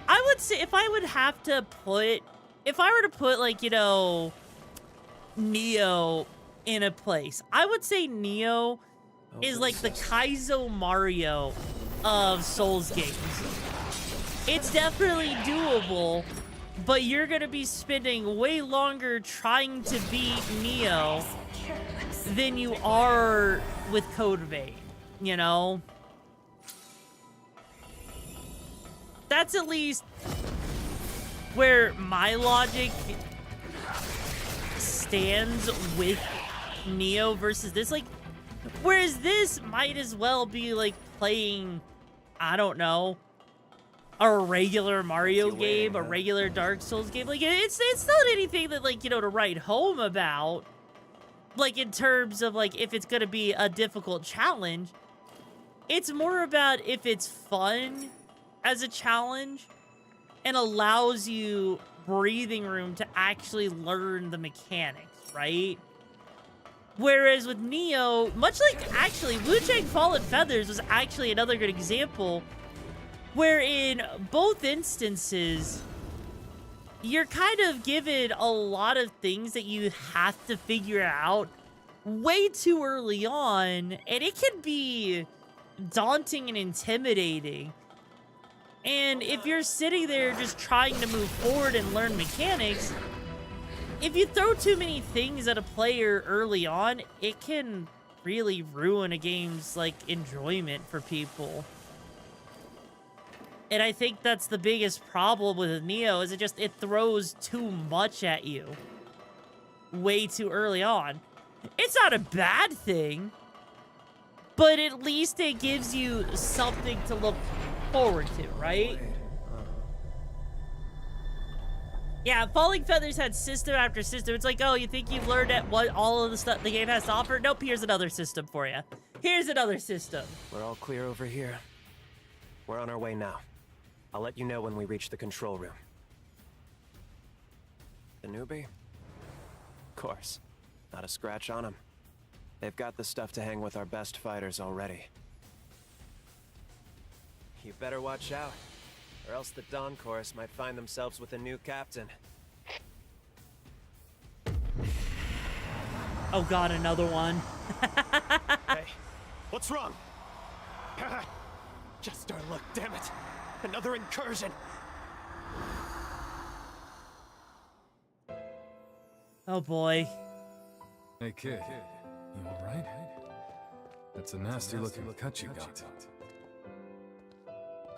I would say if I would have to put... If I were to put, like, you know, Neo in a place, I would say Neo is, like, the Kaizo Mario of Souls games. It's definitely doable, but you're gonna be spending way longer trying to beat Neo than you are with Code Vein, you know? That's at least where my logic stands with Neo versus this. Like, whereas this might as well be like playing, I don't know, a regular Mario game, a regular Dark Souls game. Like, it's not anything that, like, you know, to write home about. Like, in terms of, like, if it's gonna be a difficult challenge. It's more about if it's fun as a challenge and allows you breathing room to actually learn the mechanics, right? Whereas with Neo, much like, actually, Wu Chang Fallen Feathers was actually another good example, where in both instances, you're kind of given a lot of things that you have to figure out way too early on, and it can be daunting and intimidating. And if you're sitting there just trying to move forward and learn mechanics, if you throw too many things at a player early on, it can really ruin a game's, like, enjoyment for people. And I think that's the biggest problem with Neo, is it throws too much at you way too early on. It's not a bad thing, but at least it gives you something to look forward to, right? Yeah, Falling Feathers had system after system. It's like, oh, you think you've learned at what all of the stuff the game has to offer? Nope, here's another system for you. Here's another system. We're all clear over here. We're on our way now. I'll let you know when we reach the control room. The newbie? Of course. Not a scratch on him. They've got the stuff to hang with our best fighters already. You better watch out, or else the Dawn Chorus might find themselves with a new captain. Oh god, another one. Hey, what's wrong? Just our luck, damn it. Another incursion. Oh boy. Hey kid, you alright? That's a nasty looking cut you got.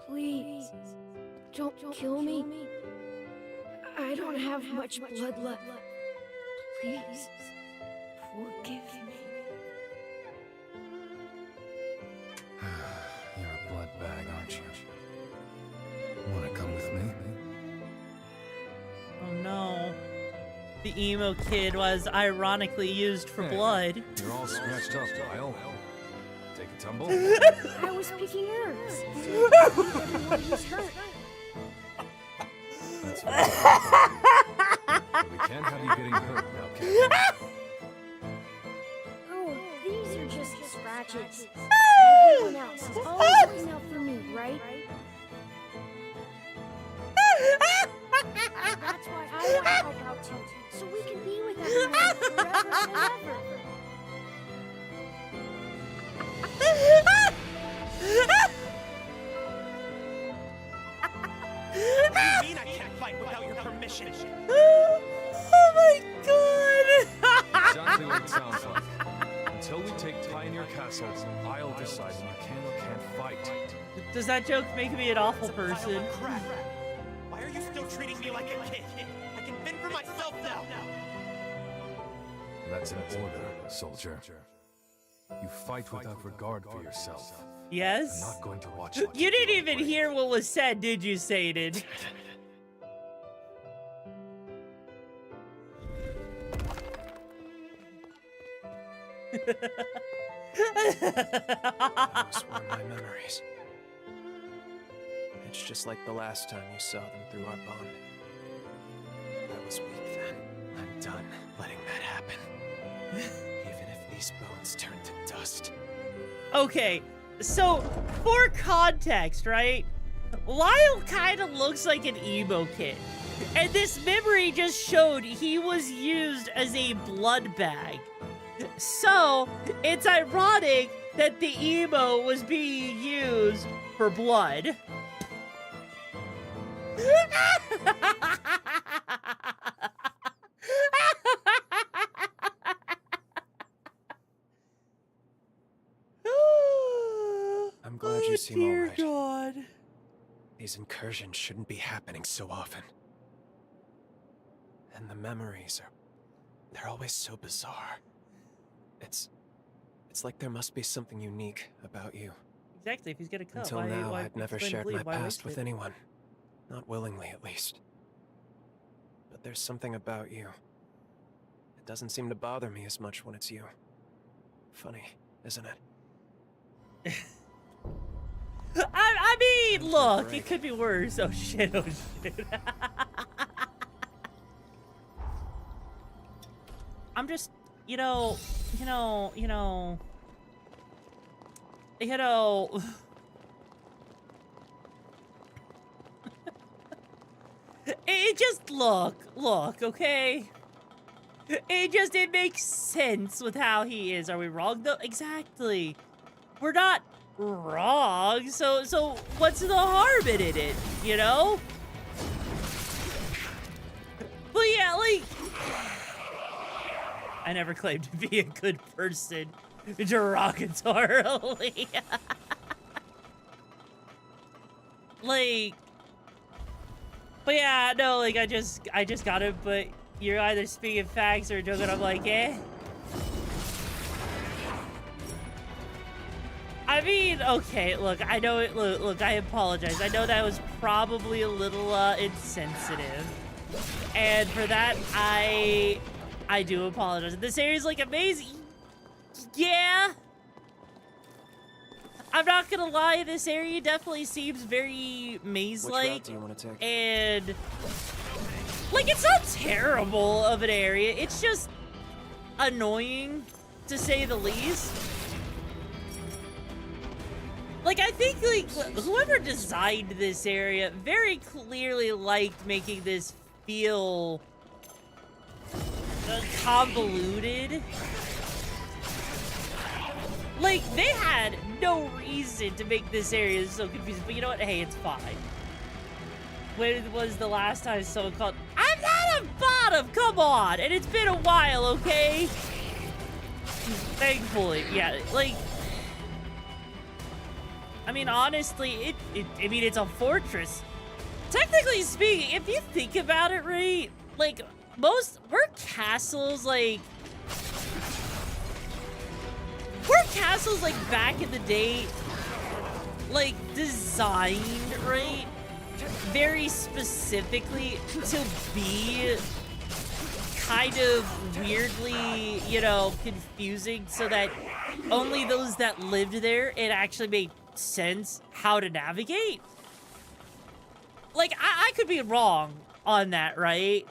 Please, don't kill me. I don't have much blood left. Please, forgive me. You're a blood bag, aren't you? Wanna come with me? Oh no. The emo kid was ironically used for blood. You're all scratched up, Lyle. Take a tumble? I was picking herbs. Everyone who's hurt. That's right. We can't have you getting hurt now, kid. Oh, these are just scratches. Everyone else is always looking out for me, right? That's why I want to help out too, so we can be with everyone forever and ever. What do you mean I can't fight without your permission? Oh my god! Exactly what it sounds like. Until we take Pioneer Castle, I'll decide when you can or can't fight. Does that joke make me an awful person? Crap. Why are you still treating me like a kid? I can fend for myself now. That's an order, soldier. You fight without regard for yourself. Yes? I'm not going to watch You didn't even hear what was said, did you, Sadin? Those were my memories. It's just like the last time you saw them through our bond. I was weak then. I'm done letting that happen. Even if these bones turn to dust. Okay, so for context, right? Lyle kind of looks like an emo kid. And this memory just showed he was used as a blood bag. So, it's ironic that the emo was being used for blood. I'm glad you seem dear alright. God. These incursions shouldn't be happening so often. And the memories are They're always so bizarre. It's like there must be something unique about you. Exactly, if he's gonna cut, Until now, I'd never shared my past with anyone. Not willingly, at least. But there's something about you. It doesn't seem to bother me as much when it's you. Funny, isn't it? I mean, look, it could be worse. Oh shit, oh shit. I'm just, you know. It just, look, okay? It makes sense with how he is. Are we wrong though? Exactly. We're not wrong, so what's the harm in it, you know? But yeah, like, I never claimed to be a good person, derogatorily. Like, but yeah, no, like, I just got it, but you're either speaking facts or joking. I'm like, eh. I mean, okay, look, I know it, look, I apologize. I know that was probably a little, insensitive. And for that, I do apologize. This area's, like, amazing. Yeah. I'm not gonna lie, this area definitely seems very maze-like. Which route do you want to take? And, like, it's not terrible of an area. It's just annoying, to say the least. Like, I think, like, whoever designed this area very clearly liked making this feel convoluted. Like, they had no reason to make this area so confusing, but you know what? Hey, it's fine. When was the last time someone called? I'm not a bottom! Come on! And it's been a while, okay? Thankfully, yeah, like, I mean, honestly, I mean, it's a fortress. Technically speaking, if you think about it, right? Like, were castles, like, back in the day, like, designed, right? Very specifically to be kind of weirdly, you know, confusing so that only those that lived there, it actually made sense how to navigate. Like, I could be wrong on that, right?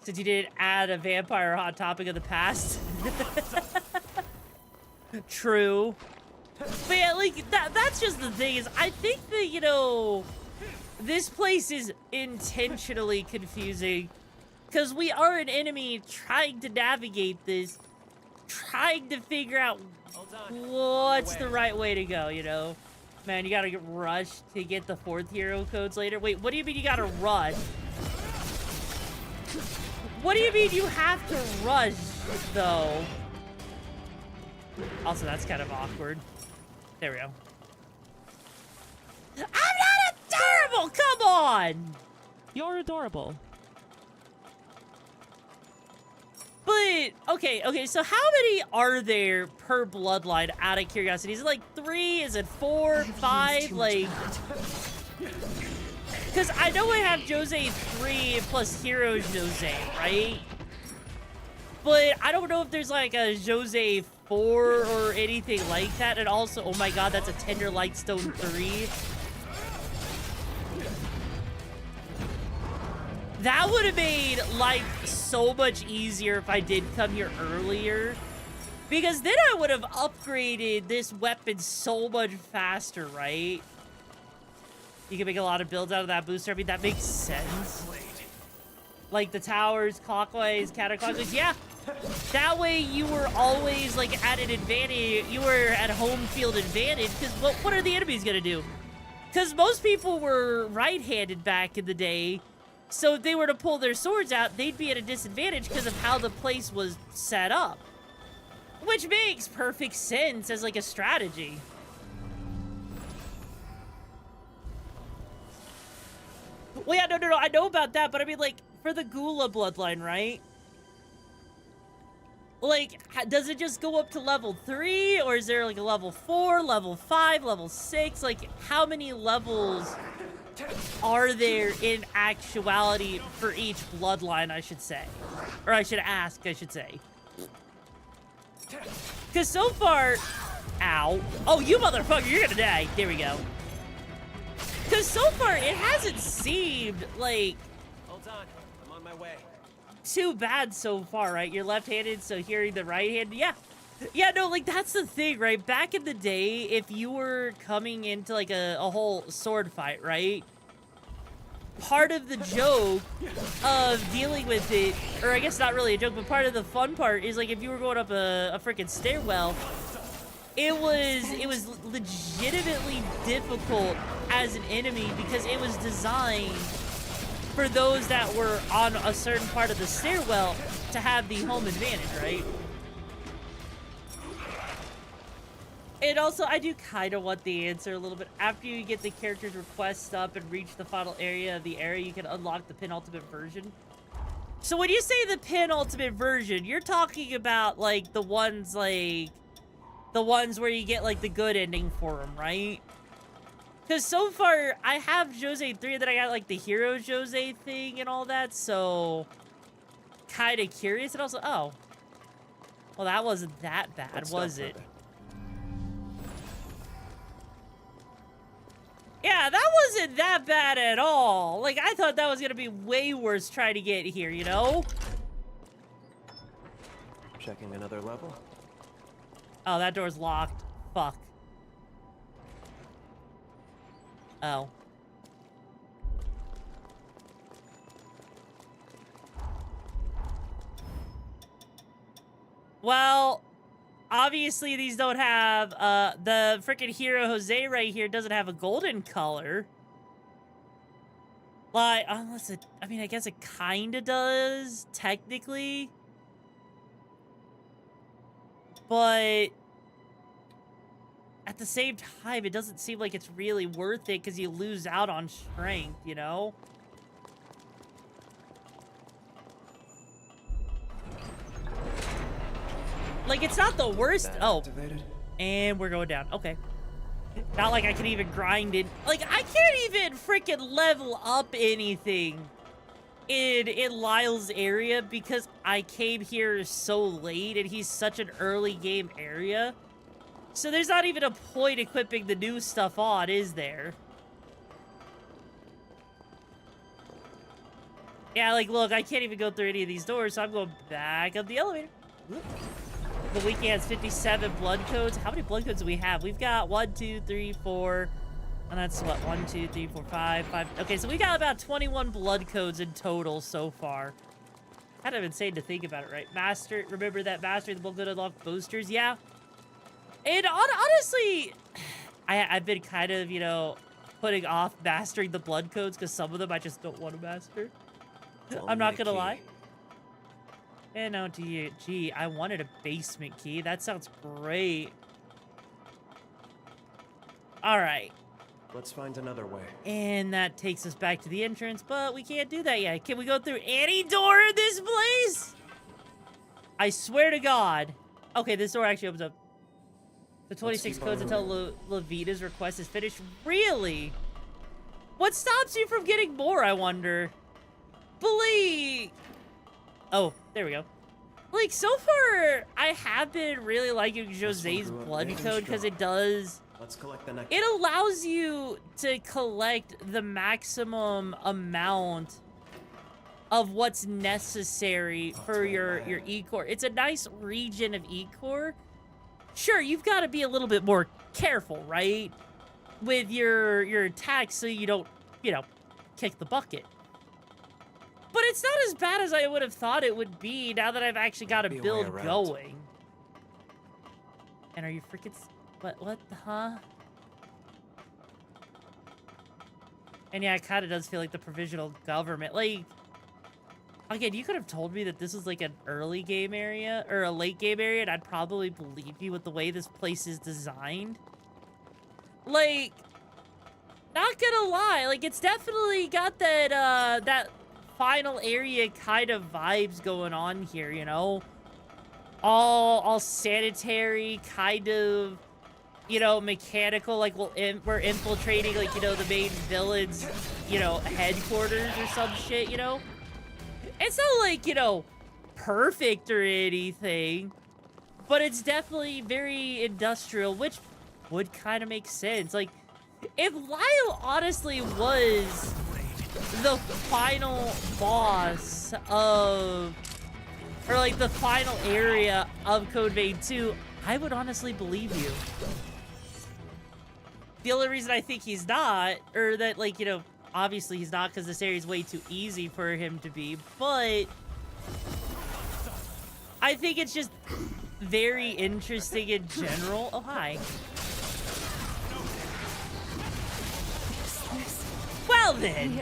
Since you didn't add a vampire hot topic of the past. True. But yeah, like, that's just the thing is, I think that, you know, this place is intentionally confusing because we are an enemy trying to navigate this, trying to figure out what's the right way to go, you know? Man, you gotta get rushed to get the 4th hero codes later. Wait, what do you mean you gotta rush? What do you mean you have to rush, though? Also, that's kind of awkward. There we go. I'm not adorable! Come on! You're adorable. But, okay, so how many are there per bloodline, out of curiosity? Is it like 3? Is it 4, 5? Like, because I know I have Jose 3 plus Hero Jose, right? But I don't know if there's like a Jose 4 or anything like that. And also, oh my god, that's a Tender Lightstone 3. That would have made life so much easier if I did come here earlier. Because then I would have upgraded this weapon so much faster, right? You can make a lot of builds out of that booster. I mean, that makes sense. Like the towers, clockwise, counterclockwise. Yeah. That way you were always like at an advantage. You were at home field advantage. Because what are the enemies going to do? Because most people were right-handed back in the day. So if they were to pull their swords out, they'd be at a disadvantage because of how the place was set up. Which makes perfect sense as like a strategy. Well, yeah, no, I know about that, but I mean, like, for the Gula bloodline, right? Like, does it just go up to level 3? Or is there like a level 4, level 5, level 6? Like, how many levels are there in actuality for each bloodline, I should say? Or I should ask, I should say. Because so far... Ow. Oh, you motherfucker, you're gonna die. There we go. Because so far, it hasn't seemed like... Hold on, I'm on my way. Too bad so far, right? You're left-handed, so hearing the right-handed... Yeah. Yeah, no, like, that's the thing, right? Back in the day, if you were coming into, like, a whole sword fight, right? Part of the joke of dealing with it, or I guess not really a joke, but part of the fun part is, like, if you were going up a freaking stairwell, it was legitimately difficult as an enemy because it was designed for those that were on a certain part of the stairwell to have the home advantage, right? And also, I do kind of want the answer a little bit. After you get the character's request up and reach the final area of the area, you can unlock the penultimate version. So when you say the penultimate version, you're talking about, like, the ones where you get, like, the good ending for them, right? Because so far, I have Jose 3, and then I got, like, the Hero Jose thing and all that, so... Kind of curious, and also... Oh. Well, that wasn't that bad, was it? Yeah, that wasn't that bad at all. Like, I thought that was gonna be way worse trying to get here, you know? Checking another level. Oh, that door's locked. Fuck. Oh. Well, obviously these don't have, the freaking Hero Jose right here doesn't have a golden color. Like, unless it, I mean, I guess it kinda does, technically. But at the same time, it doesn't seem like it's really worth it because you lose out on strength, you know? Like, it's not the worst. Oh, and we're going down. Okay. Not like I can even grind it. Like, I can't even freaking level up anything in Lyle's area because I came here so late and he's such an early game area. So there's not even a point equipping the new stuff on, is there? Yeah, like, look, I can't even go through any of these doors, so I'm going back up the elevator. The weekend has 57 blood codes. How many blood codes do we have? We've got 1, 2, 3, 4... And that's what, 1, 2, 3, 4, 5, 5. Okay, so we got about 21 blood codes in total so far. Kind of insane to think about it, right? Master, remember that master the blood code unlocked boosters? Yeah. And honestly, I've been kind of, you know, putting off mastering the blood codes because some of them I just don't want to master. I'm not gonna lie. And now, gee, I wanted a basement key. That sounds great. All right. Let's find another way. And that takes us back to the entrance, but we can't do that yet. Can we go through any door in this place? I swear to God. Okay, this door actually opens up. The 26 codes until Levita's request is finished. Really? What stops you from getting more, I wonder? Believe. Oh, there we go. Like, so far, I have been really liking Jose's blood code because it does... Let's collect the next. It allows you to collect the maximum amount of what's necessary for your E-Core. It's a nice region of E-Core. Sure, you've got to be a little bit more careful, right? With your attacks so you don't, you know, kick the bucket. But it's not as bad as I would have thought it would be now that I've actually got a build going. And are you freaking... What the, huh? And yeah, it kind of does feel like the provisional government. Like, again, you could have told me that this was like an early game area or a late game area, and I'd probably believe you with the way this place is designed. Like, not gonna lie, like it's definitely got that that final area kind of vibes going on here, you know? all sanitary, kind of, you know, mechanical, like we're infiltrating, like, you know, the main villain's, you know, headquarters or some shit, you know? It's not like, you know, perfect or anything, but it's definitely very industrial, which would kind of make sense. Like, if Lyle honestly was the final boss of, or like the final area of Code Vein 2, I would honestly believe you. The only reason I think he's not, or that, like, you know, obviously he's not because this area is way too easy for him to be, but I think it's just very interesting in general. Oh, hi. Well then.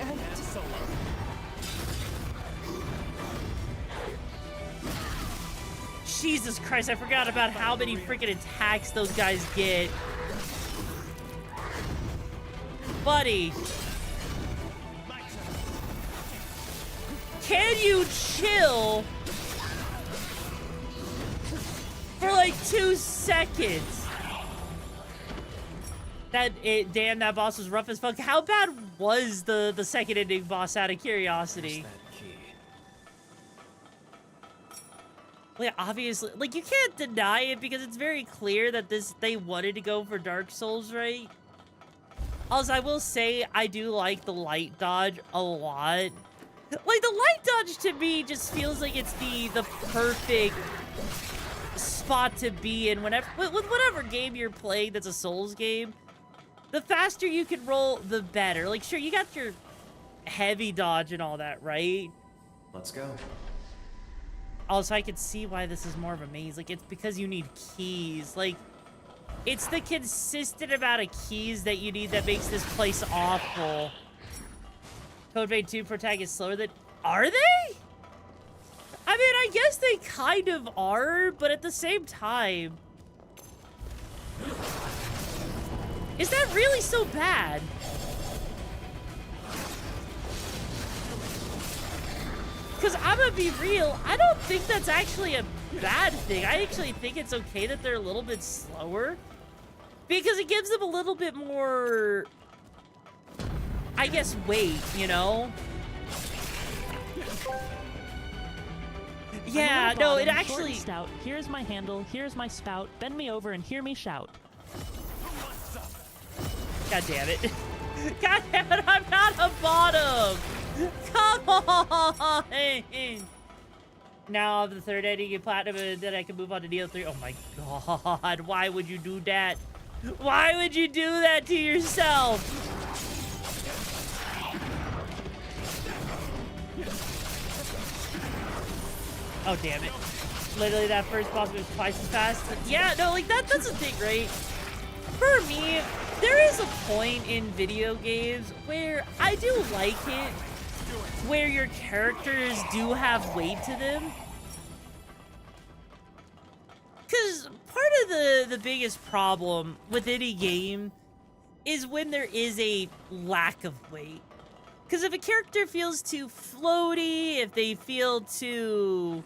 Jesus Christ, I forgot about how many freaking attacks those guys get. Buddy. Can you chill for like 2 seconds? Damn, that boss was rough as fuck. How bad was the second ending boss, out of curiosity? Well, yeah, obviously, like, you can't deny it because it's very clear that they wanted to go for Dark Souls, right? Also, I will say I do like the light dodge a lot. Like, the light dodge to me just feels like it's the perfect spot to be in whenever, with whatever game you're playing that's a Souls game. The faster you can roll, the better. Like, sure, you got your heavy dodge and all that, right? Let's go. Also, I can see why this is more of a maze. Like, it's because you need keys. Like, it's the consistent amount of keys that you need that makes this place awful. Code Vein 2 protagonists slower than... Are they? I mean, I guess they kind of are, but at the same time... Is that really so bad? Because I'm gonna be real, I don't think that's actually a bad thing. I actually think it's okay that they're a little bit slower. Because it gives them a little bit more, I guess, weight, you know? Yeah, no, it actually... Stout. Here's my handle, here's my spout. Bend me over and hear me shout. God damn it. God damn it, I'm not a bottom! Come on! Now I have the third ending in Platinum and then I can move on to Neo 3. Oh my god, why would you do that? Why would you do that to yourself? Oh, damn it. Literally, that first boss was twice as fast. Yeah, no, like, that's the thing, right? For me, there is a point in video games where I do like it, where your characters do have weight to them. Because part of the biggest problem with any game is when there is a lack of weight. Because if a character feels too floaty, if they feel too,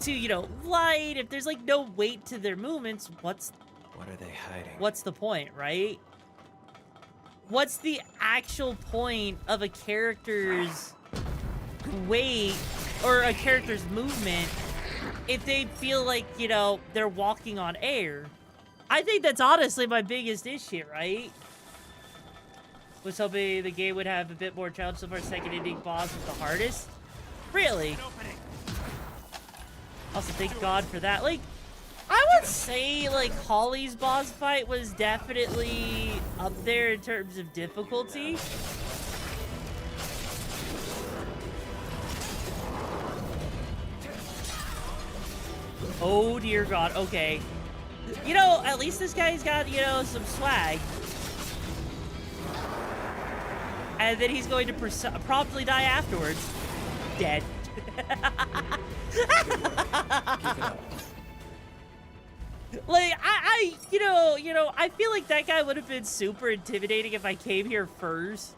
you know, light, if there's like no weight to their movements, what are they hiding? What's the point, right? What's the actual point of a character's weight or a character's movement if they feel like, you know, they're walking on air? I think that's honestly my biggest issue, right? Was hoping the game would have a bit more challenge. So far, second ending boss was the hardest. Really? Also, thank God for that. Like, I would say, like, Holly's boss fight was definitely up there in terms of difficulty. Oh, dear God. Okay. You know, at least this guy's got, you know, some swag. And then he's going to promptly die afterwards. Dead. Like, you know, I feel like that guy would have been super intimidating if I came here first.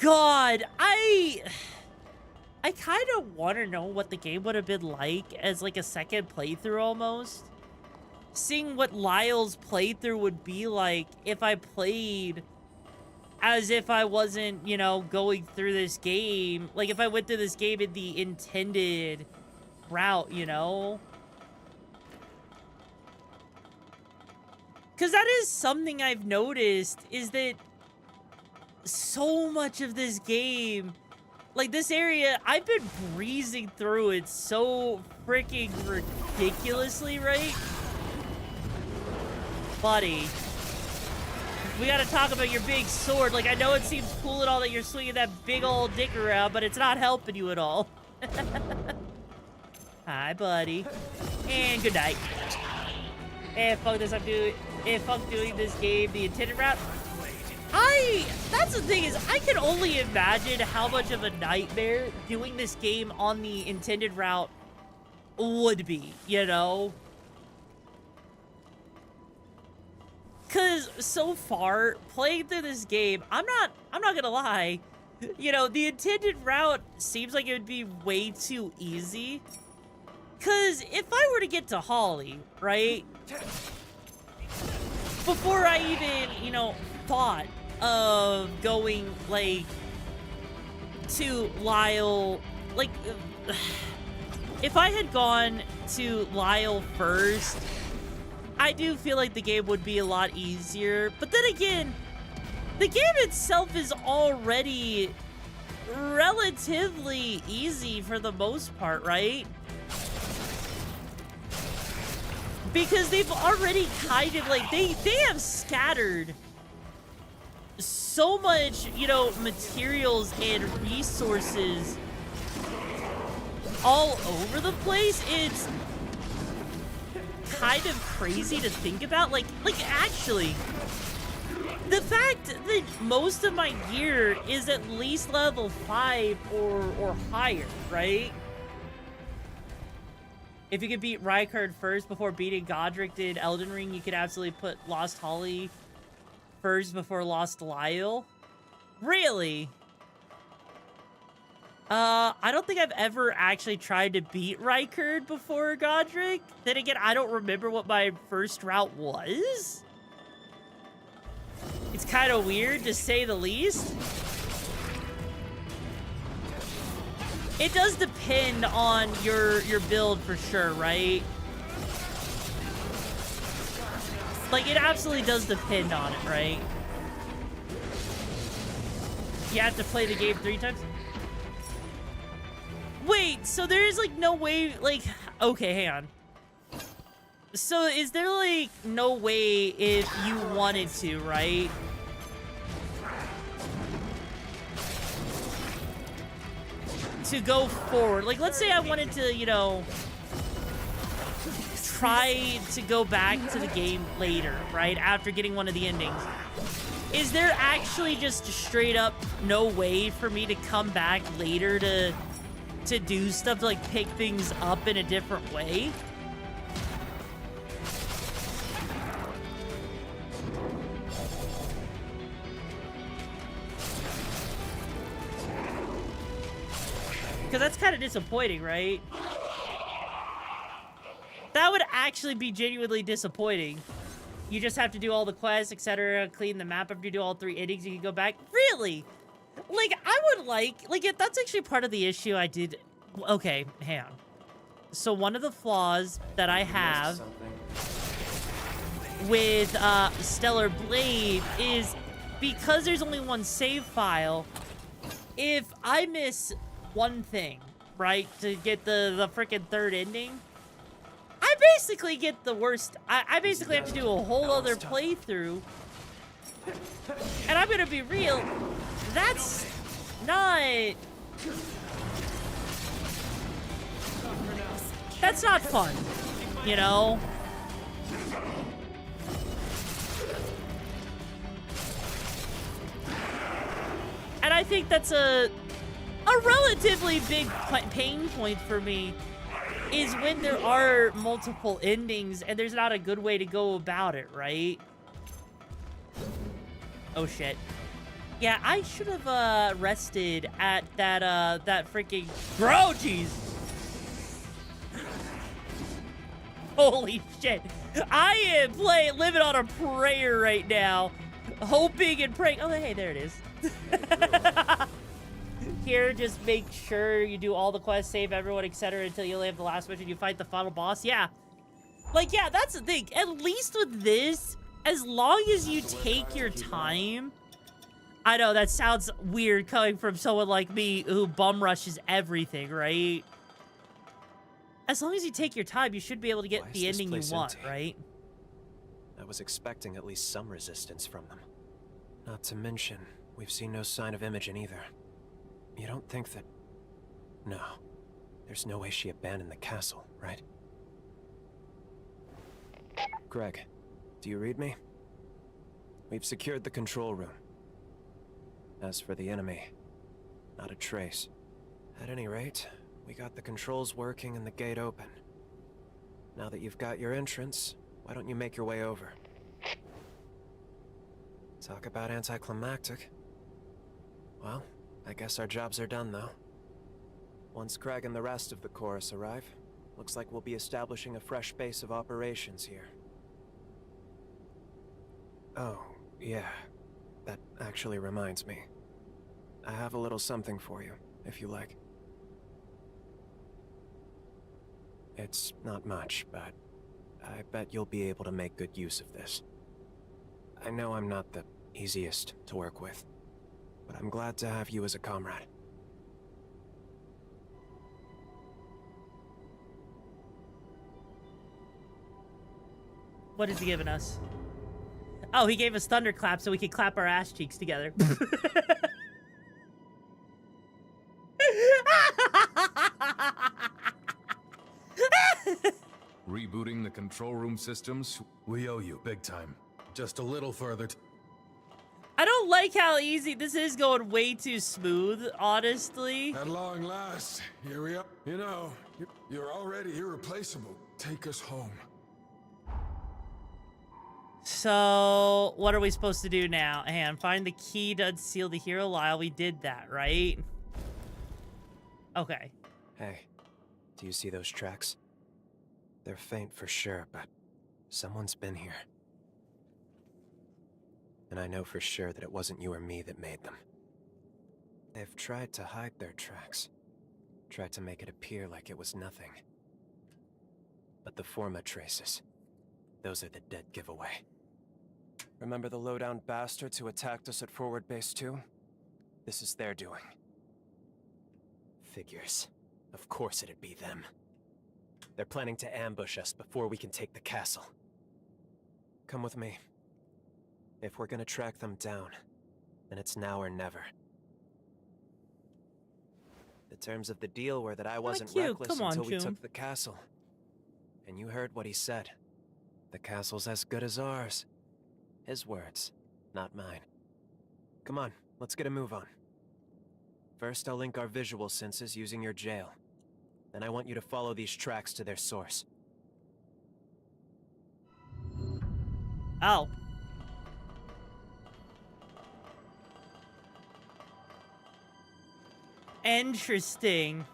God, I I kind of want to know what the game would have been like as like a second playthrough almost. Seeing what Lyle's playthrough would be like if I played as if I wasn't, you know, going through this game. Like if I went through this game in the intended route, you know? Because that is something I've noticed, is that so much of this game, like this area, I've been breezing through it so freaking ridiculously, right? Buddy, we gotta talk about your big sword. Like, I know it seems cool and all that you're swinging that big old dick around, but it's not helping you at all. Hi, buddy. And good night. And fuck this, fuck doing this game the intended route. That's the thing, is I can only imagine how much of a nightmare doing this game on the intended route would be, you know? Cause so far, playing through this game, I'm not gonna lie, you know, the intended route seems like it would be way too easy. Cause if I were to get to Holly, right, before I even, you know, thought of going, like, to Lyle, like, if I had gone to Lyle first, I do feel like the game would be a lot easier. But then again, the game itself is already relatively easy for the most part, right? Because they've already kind of, like, they have scattered so much, you know, materials and resources all over the place. It's kind of crazy to think about. Like actually, the fact that most of my gear is at least level 5 or higher, right? If you could beat Rykard first before beating Godric in Elden Ring, you could absolutely put Lost Holly first before Lost Lyle. Really? I don't think I've ever actually tried to beat Rykard before Godric. Then again, I don't remember what my first route was. It's kind of weird, to say the least. It does depend on your build for sure, right? Like, it absolutely does depend on it, right? You have to play the game 3 times? Wait, so there is, like, no way, like... Okay, hang on. So, is there, like, no way if you wanted to, right? To go forward. Like, let's say I wanted to, you know... try to go back to the game later, right? After getting one of the endings. Is there actually just straight up no way for me to come back later to do stuff, to like pick things up in a different way? Because that's kind of disappointing, right? That would actually be genuinely disappointing. You just have to do all the quests, etc., clean the map after you do all 3 endings, you can go back. Really? Like, I would like, if that's actually part of the issue I did... Okay, hang on. So one of the flaws that I have with Stellar Blade is because there's only one save file, if I miss one thing, right, to get the freaking 3rd ending, I basically get the worst. I basically have to do a whole other playthrough. And I'm gonna be real, that's not... That's not fun, you know? And I think that's a relatively big pain point for me, is when there are multiple endings and there's not a good way to go about it, right? Oh shit. Yeah, I should have rested at that freaking bro. Jeez. Holy shit! I am living on a prayer right now, hoping and praying. Oh, hey, there it is. Here, just make sure you do all the quests, save everyone, etc. until you have the last mission. You fight the final boss. Yeah, like yeah, that's the thing. At least with this, as long as you take your time. I know that sounds weird coming from someone like me who bum rushes everything, right? As long as you take your time, you should be able to get the ending you want, right? I was expecting at least some resistance from them. Not to mention, we've seen no sign of Imogen either. You don't think that... No. There's no way she abandoned the castle, right? Greg, do you read me? We've secured the control room. As for the enemy, not a trace. At any rate, we got the controls working and the gate open. Now that you've got your entrance, why don't you make your way over? Talk about anticlimactic. Well, I guess our jobs are done though. Once Craig and the rest of the chorus arrive, looks like we'll be establishing a fresh base of operations here. Oh, yeah. That actually reminds me. I have a little something for you, if you like. It's not much, but I bet you'll be able to make good use of this. I know I'm not the easiest to work with, but I'm glad to have you as a comrade. What is he giving us? Oh, he gave us thunderclap so we could clap our ass cheeks together. Rebooting the control room systems, we owe you big time. Just a little further. I don't like how easy this is, going way too smooth, honestly. At long last, here we are. You know, you're already irreplaceable. Take us home. So, what are we supposed to do now? And find the key to unseal the hero Lyle. We did that, right? Okay. Hey, do you see those tracks? They're faint for sure, but someone's been here. And I know for sure that it wasn't you or me that made them. They've tried to hide their tracks. Tried to make it appear like it was nothing. But the Forma traces, those are the dead giveaway. Remember the low-down bastards who attacked us at Forward Base 2? This is their doing. Figures. Of course it'd be them. They're planning to ambush us before we can take the castle. Come with me. If we're gonna track them down, then it's now or never. The terms of the deal were that I wasn't reckless until we took the castle. And you heard what he said. The castle's as good as ours. His words, not mine. Come on, let's get a move on. First, I'll link our visual senses using your jail. Then I want you to follow these tracks to their source. Oh. Interesting.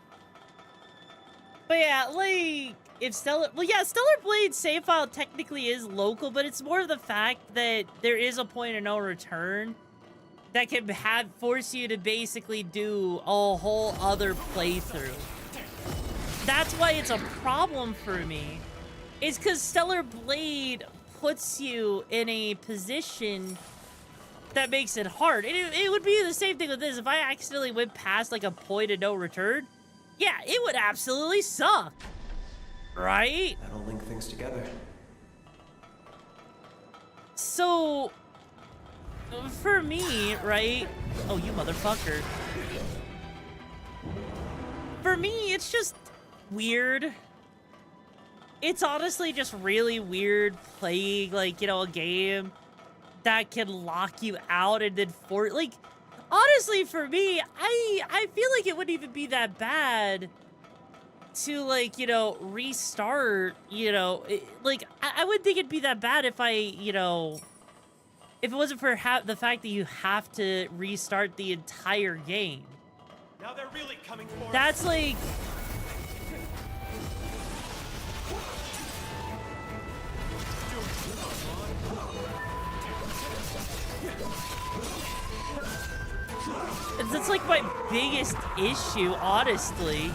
But yeah, like, if Stellar Blade's save file technically is local, but it's more of the fact that there is a point of no return that can force you to basically do a whole other playthrough. That's why it's a problem for me. It's because Stellar Blade puts you in a position that makes it hard. It would be the same thing with this. If I accidentally went past like a point of no return, yeah, it would absolutely suck. Right? That'll link things together. So, for me, right? Oh, you motherfucker. For me, it's just weird. It's honestly just really weird playing, like, you know, a game that can lock you out and then honestly, for me, I feel like it wouldn't even be that bad to, like, you know, restart, you know, I wouldn't think it'd be that bad if I, you know, if it wasn't for the fact that you have to restart the entire game. Now they're really coming for us. That's like... That's like my biggest issue, honestly.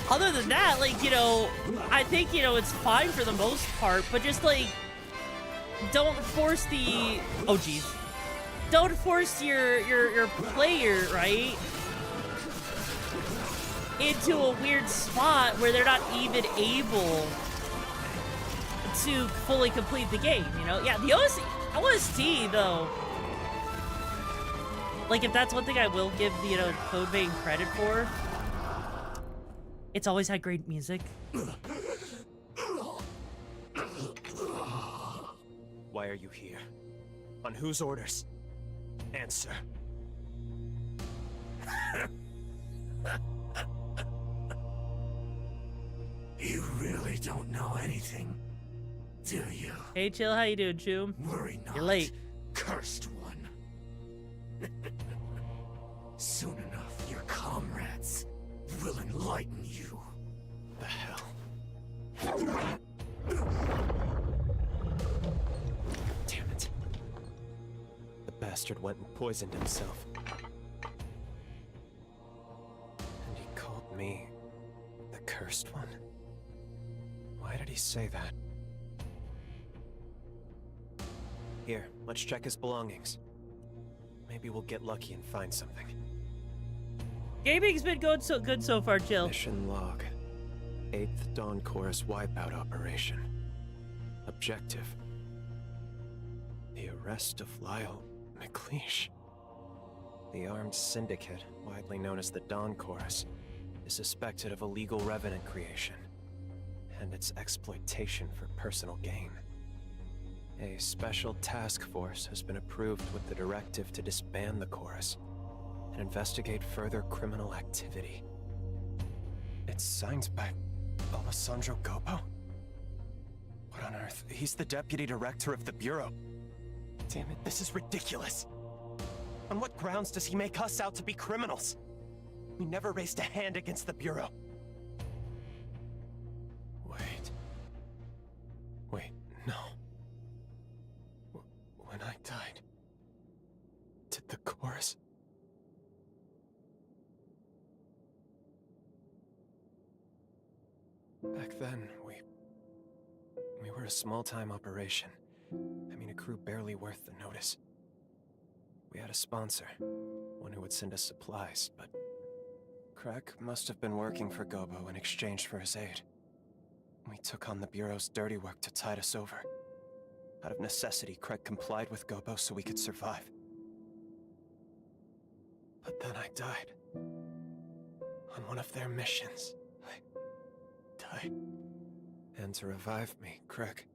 Other than that, like, you know, I think, you know, it's fine for the most part, but just like, don't force the... Oh, geez. Don't force your player, right, into a weird spot where they're not even able to fully complete the game, you know? Yeah, the OST, though. Like, if that's one thing I will give, you know, Code Vein credit for, it's always had great music. Why are you here? On whose orders? Answer. You really don't know anything, do you? Hey, chill, how you doing, Choom? Worry not. You're late. Cursed one. Soon enough, your comrades will enlighten you. The hell? Damn it. The bastard went and poisoned himself. And he called me the Cursed One? Why did he say that? Here, let's check his belongings. Maybe we'll get lucky and find something. Gaming's been going so good so far, chill. Mission log. 8th Dawn Chorus wipeout operation. Objective: the arrest of Lyle McLeish. The armed syndicate, widely known as the Dawn Chorus, is suspected of illegal revenant creation and its exploitation for personal gain. A special task force has been approved with the directive to disband the chorus and investigate further criminal activity. It's signed by Alessandro Gobo? What on earth? He's the deputy director of the Bureau. Damn it, this is ridiculous. On what grounds does he make us out to be criminals? We never raised a hand against the Bureau. Wait, no. When I died, did the chorus... Back then, we were a small-time operation. I mean, a crew barely worth the notice. We had a sponsor, one who would send us supplies, but Craig must have been working for Gobo in exchange for his aid. We took on the Bureau's dirty work to tide us over. Out of necessity, Craig complied with Gobo so we could survive. But then I died. On one of their missions. I died. And to revive me, Craig,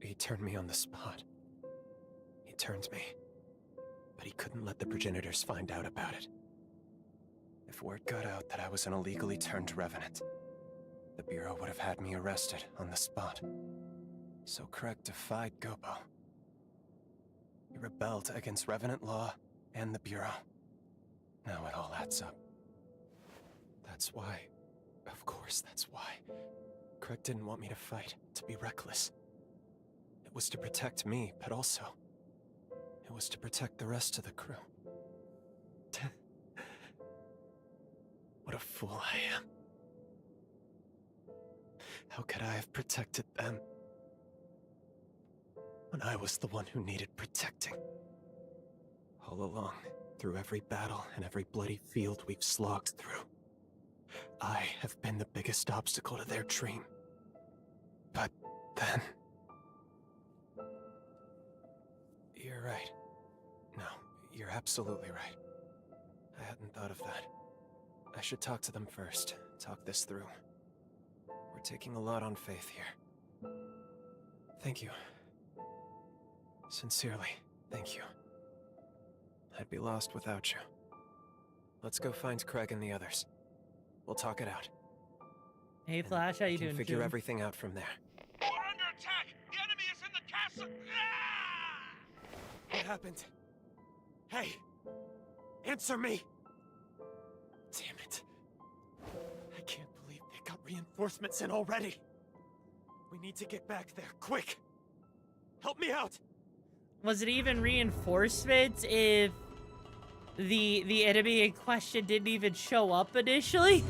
he turned me on the spot. He turned me. But he couldn't let the progenitors find out about it. If word got out that I was an illegally turned revenant, the Bureau would have had me arrested on the spot. So Craig defied Gobo. He rebelled against revenant law and the Bureau. Now it all adds up. That's why, of course that's why, Craig didn't want me to fight, to be reckless. It was to protect me, but also, it was to protect the rest of the crew. What a fool I am. How could I have protected them when I was the one who needed protecting? All along, through every battle and every bloody field we've slogged through, I have been the biggest obstacle to their dream. But then... You're right. No, you're absolutely right. I hadn't thought of that. I should talk to them first, talk this through. We're taking a lot on faith here. Thank you. Sincerely, thank you. I'd be lost without you. Let's go find Craig and the others. We'll talk it out. Hey, Flash, how you doing? Figure everything out from there. What happened? Hey! Answer me! Damn it. I can't believe they got reinforcements in already. We need to get back there, quick! Help me out! Was it even reinforcements if the enemy in question didn't even show up initially?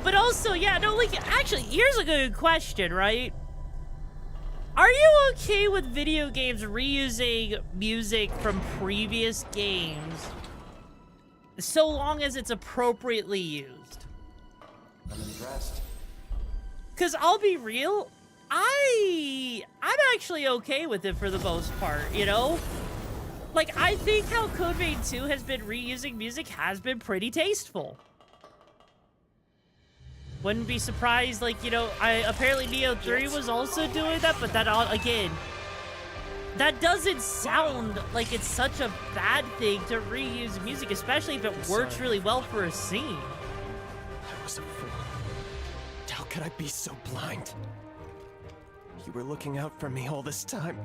But also, yeah, no, like, actually, here's a good question, right? Are you okay with video games reusing music from previous games so long as it's appropriately used? I'm impressed. Because I'll be real, I'm actually okay with it for the most part, you know? Like, I think how Code Vein 2 has been reusing music has been pretty tasteful. Wouldn't be surprised, like, you know, apparently Neo 3 was also doing that, but that, again, that doesn't sound like it's such a bad thing to reuse music, especially if it works really well for a scene. I was a fool. How could I be so blind? You were looking out for me all this time,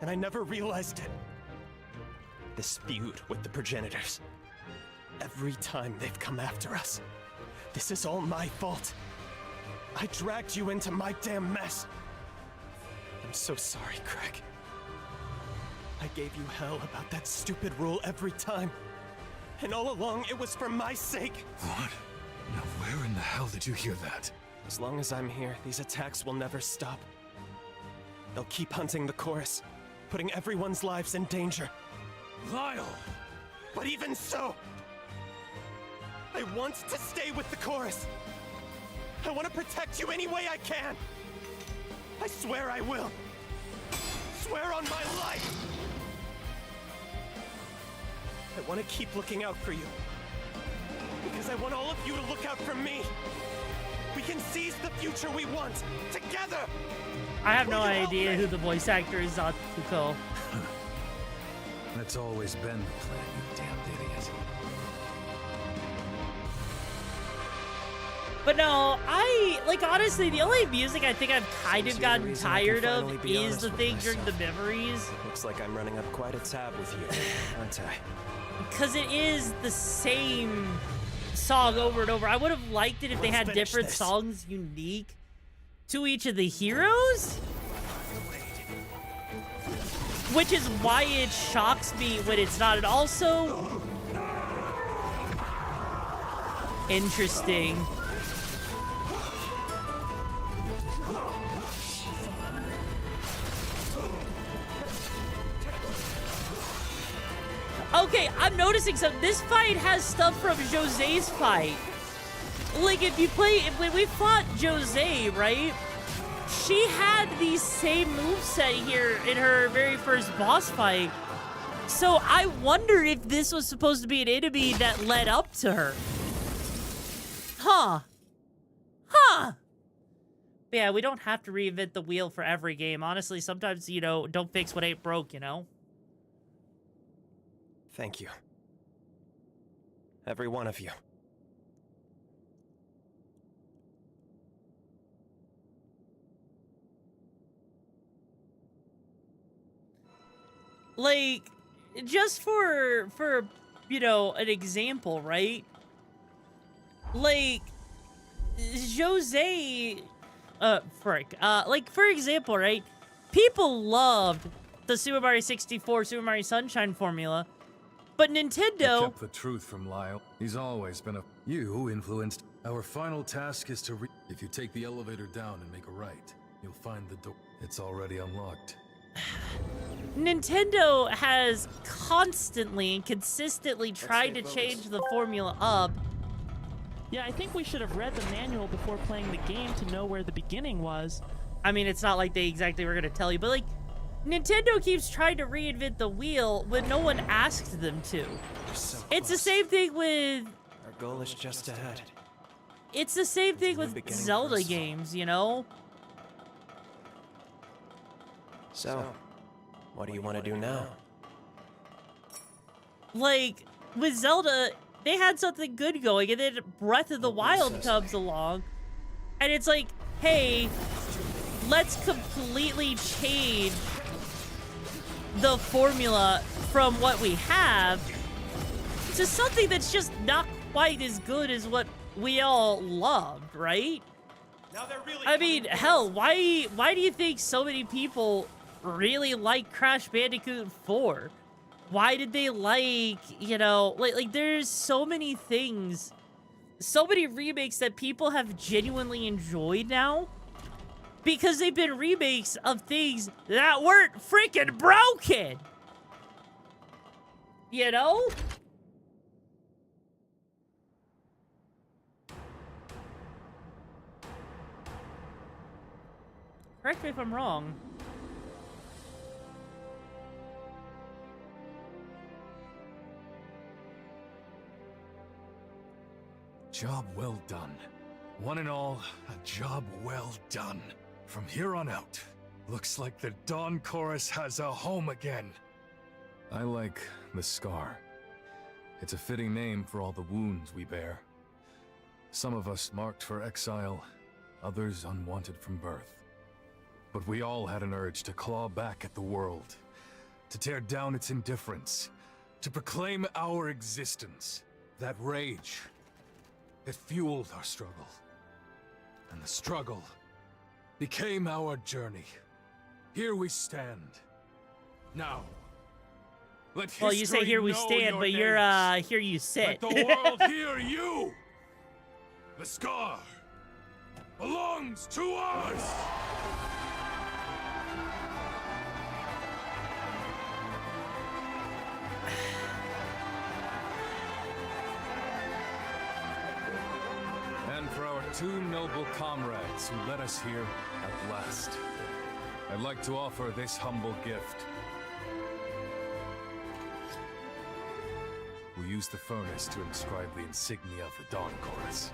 and I never realized it. This feud with the progenitors. Every time they've come after us. This is all my fault. I dragged you into my damn mess. I'm so sorry, Craig. I gave you hell about that stupid rule every time. And all along, it was for my sake. What? Now where in the hell did you hear that? As long as I'm here, these attacks will never stop. They'll keep hunting the chorus, putting everyone's lives in danger. Lyle! But even so, I want to stay with the chorus. I want to protect you any way I can. I swear I will. Swear on my life. I want to keep looking out for you. Because I want all of you to look out for me. We can seize the future we want, together! I have no idea who the voice actor is, Zatsuko. That's always been the plan, you damned idiot. But no, honestly, the only music I think I've kind of gotten tired of is the thing during the memories. Looks like I'm running up quite a tab with you, aren't I? Because it is the same song over and over. I would have liked it if they had different songs unique to each of the heroes. Which is why it shocks me when it's not. And also, interesting. Okay, I'm noticing something. This fight has stuff from Jose's fight. Like, when we fought Jose, right? She had the same moveset here in her very first boss fight. So I wonder if this was supposed to be an enemy that led up to her. Huh. Huh. But yeah, we don't have to reinvent the wheel for every game. Honestly, sometimes, you know, don't fix what ain't broke, you know? Thank you. Every one of you. Like, just for you know, an example, right? Like, Jose, like, for example, right? People loved the Super Mario 64, Super Mario Sunshine formula, but Nintendo... You kept the truth from Lyle. He's always been a... You influenced... Our final task is to If you take the elevator down and make a right, you'll find the door. It's already unlocked. Nintendo has constantly and consistently tried to change the formula up. Yeah, I think we should have read the manual before playing the game to know where the beginning was. I mean, it's not like they exactly were going to tell you, but like, Nintendo keeps trying to reinvent the wheel when no one asked them to. So it's the same thing with... Our goal is just ahead. It's the same thing with Zelda games, you know? So, what do you want to do now? Like, with Zelda, they had something good going, and then Breath of the Wild comes along, and it's like, hey, let's completely change the formula from what we have to something that's just not quite as good as what we all loved, right? I mean, hell, why do you think so many people really like Crash Bandicoot 4? Why did they like, you know, like there's so many things, so many remakes that people have genuinely enjoyed now because they've been remakes of things that weren't freaking broken. You know? Correct me if I'm wrong. Job well done. One and all, a job well done. From here on out, looks like the Dawn Chorus has a home again. I like the Scar. It's a fitting name for all the wounds we bear. Some of us marked for exile, others unwanted from birth. But we all had an urge to claw back at the world, to tear down its indifference, to proclaim our existence. That rage, it fueled our struggle. And the struggle became our journey. Here we stand. Now, let history well, you say here we stand, but you're here you sit. Let the world hear you. The Scar belongs to us. And for our two noble comrades who led us here at last, I'd like to offer this humble gift. We'll use the furnace to inscribe the insignia of the Dawn Chorus.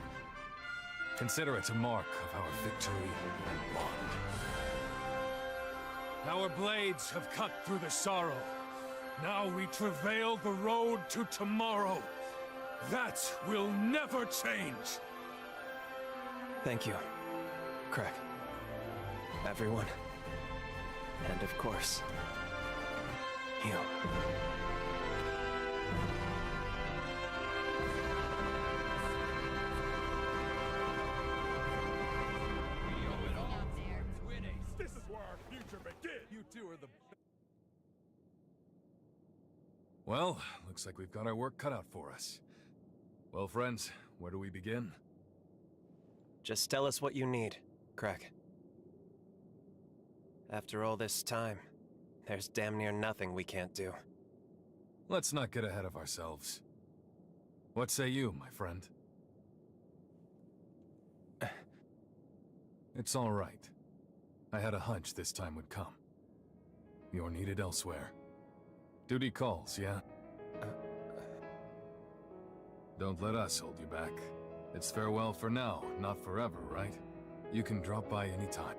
Consider it a mark of our victory and bond. Our blades have cut through the sorrow. Now we travail the road to tomorrow. That will never change. Thank you, Craig. Everyone. And of course, you. This is where our future begins. You two are the... Well, looks like we've got our work cut out for us. Well, friends, where do we begin? Just tell us what you need, Craig. After all this time, there's damn near nothing we can't do. Let's not get ahead of ourselves. What say you, my friend? It's all right. I had a hunch this time would come. You're needed elsewhere. Duty calls, yeah? Don't let us hold you back. It's farewell for now, not forever, right? You can drop by anytime.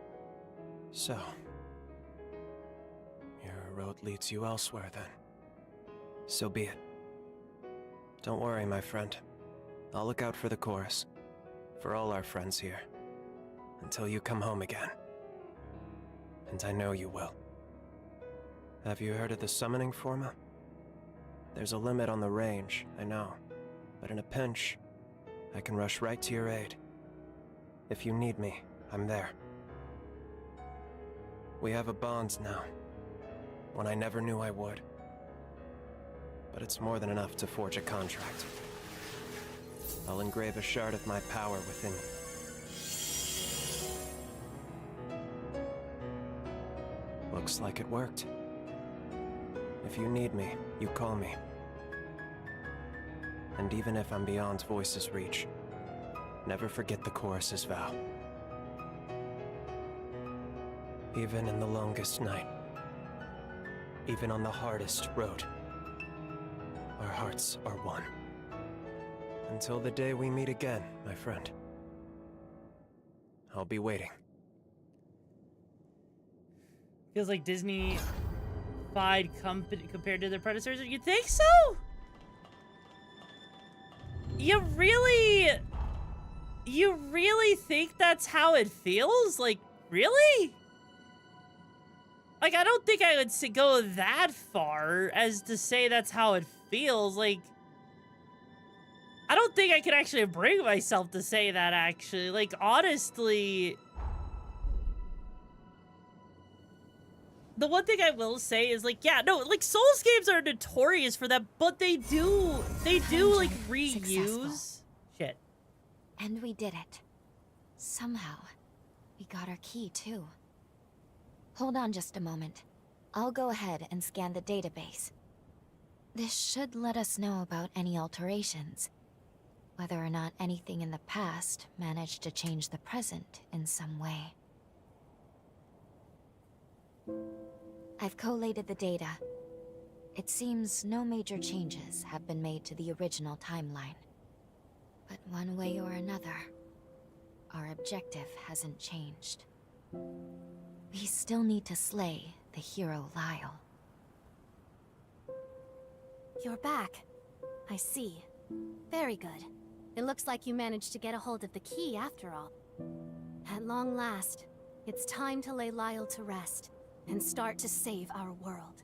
So, your road leads you elsewhere then. So be it. Don't worry, my friend. I'll look out for the chorus. For all our friends here. Until you come home again. And I know you will. Have you heard of the summoning forma? There's a limit on the range, I know. But in a pinch, I can rush right to your aid. If you need me, I'm there. We have a bond now. One I never knew I would. But it's more than enough to forge a contract. I'll engrave a shard of my power within you. Looks like it worked. If you need me, you call me. And even if I'm beyond Voice's reach, never forget the chorus's vow. Even in the longest night, even on the hardest road, our hearts are one. Until the day we meet again, my friend. I'll be waiting. Feels like Disney-fied compared to their predecessors. You think so? You really think that's how it feels? Like, really? Like, I don't think I would go that far as to say that's how it feels. Like, I don't think I could actually bring myself to say that, actually. Like, honestly, the one thing I will say is, like, yeah, no, like, Souls games are notorious for that, but they do, like, reuse shit. And we did it. Somehow, we got our key, too. Hold on just a moment. I'll go ahead and scan the database. This should let us know about any alterations. Whether or not anything in the past managed to change the present in some way. I've collated the data. It seems no major changes have been made to the original timeline. But one way or another, our objective hasn't changed. We still need to slay the hero Lyle. You're back. I see. Very good. It looks like you managed to get a hold of the key after all. At long last, it's time to lay Lyle to rest and start to save our world.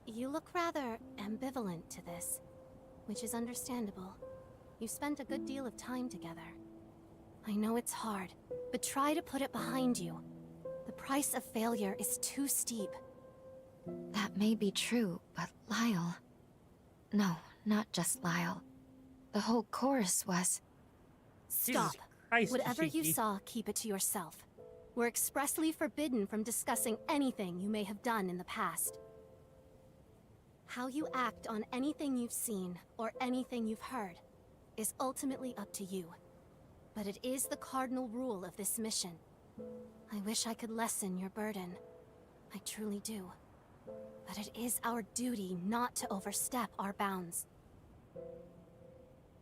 You look rather ambivalent to this, which is understandable. You spent a good deal of time together. I know it's hard, but try to put it behind you. The price of failure is too steep. That may be true, but Lyle... No, not just Lyle. The whole chorus was... Stop. Whatever you saw, keep it to yourself. We're expressly forbidden from discussing anything you may have done in the past. How you act on anything you've seen, or anything you've heard, is ultimately up to you. But it is the cardinal rule of this mission. I wish I could lessen your burden. I truly do. But it is our duty not to overstep our bounds.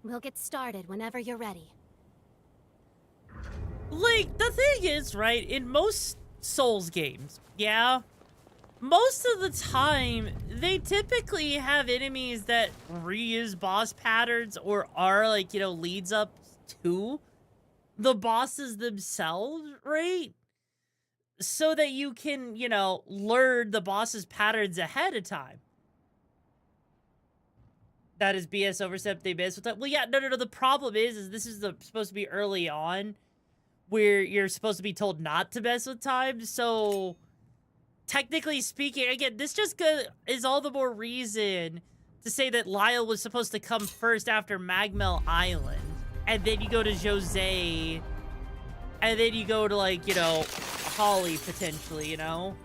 We'll get started whenever you're ready. Like, the thing is, right, in most Souls games, yeah, most of the time, they typically have enemies that reuse boss patterns or are, like, you know, leads up to the bosses themselves, right? So that you can, you know, learn the boss's patterns ahead of time. That is BS overstep, they miss. Well, yeah, no. The problem is this is supposed to be early on where you're supposed to be told not to mess with time. So, technically speaking, again, this just is all the more reason to say that Lyle was supposed to come first after Magmel Island. And then you go to Jose. And then you go to, like, you know, Holly, potentially, you know?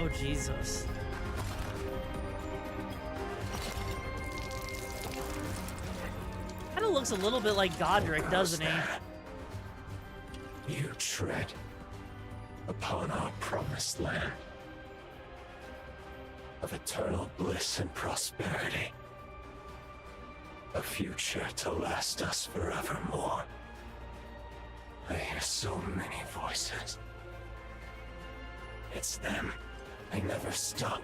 Oh, Jesus. Kind of looks a little bit like Godric, doesn't he? You tread upon our promised land of eternal bliss and prosperity. A future to last us forevermore. I hear so many voices. It's them. They never stop.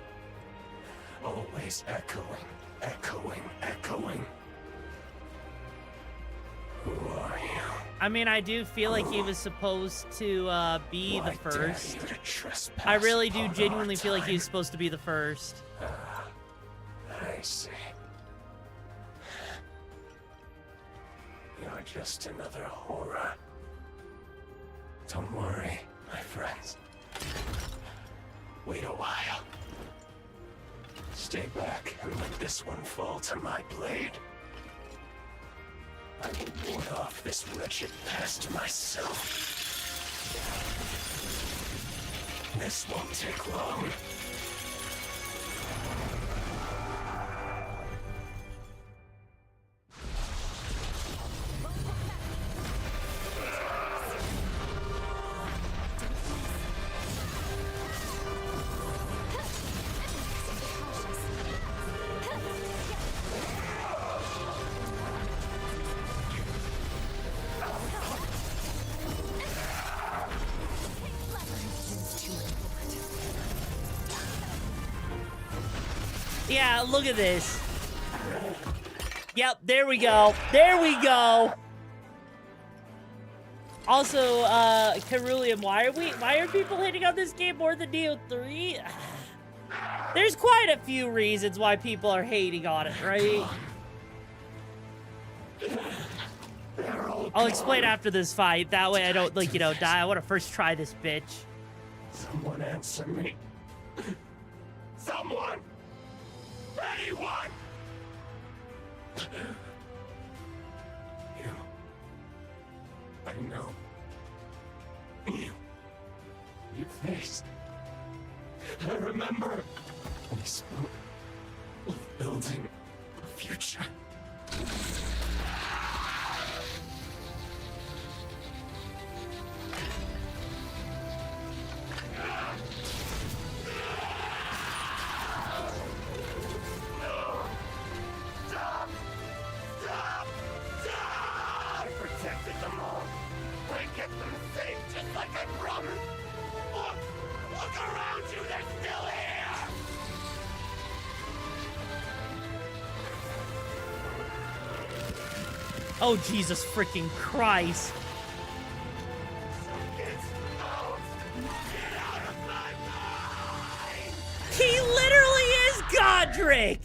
Always echoing, echoing, echoing. Who are you? I mean, I do feel like he was supposed to be the first. I really do genuinely feel like he was supposed to be the first. I see. You're just another horror. Don't worry, my friends. Wait a while. Stay back and let this one fall to my blade. I can ward off this wretched pest myself. This won't take long. Yeah, look at this. Yep, there we go. There we go. Also, Carulium, why are people hating on this game more than Neo 3? There's quite a few reasons why people are hating on it, right? I'll explain after this fight. That way I don't, like, you know, die. I want to first try this bitch. Someone answer me. Someone! Anyone! You. I know. You faced. I remember. We spoke of building a future. Oh, Jesus freaking Christ. He literally is Godric!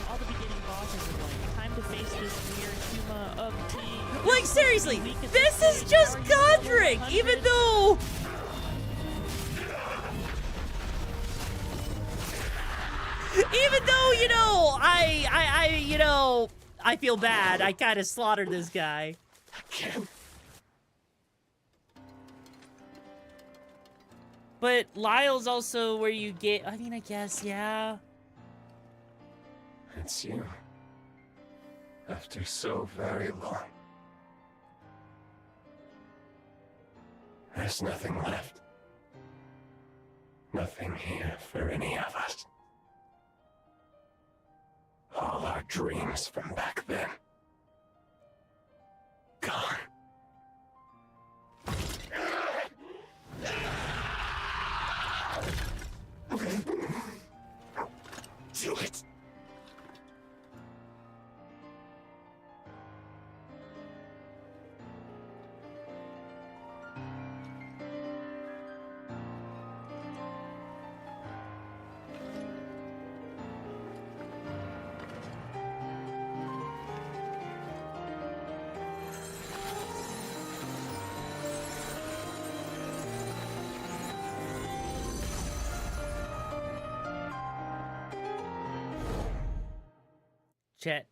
All the beginning bosses are like, time to face this weird Huma of tea. Like, seriously, this is just Godric, even though... Even though, you know, I feel bad. I kind of slaughtered this guy. But Lyle's also where you get, I mean, I guess, yeah. It's you. After so very long. There's nothing left. Nothing here for any of us. All our dreams from back then. Gone. Do it. Chet.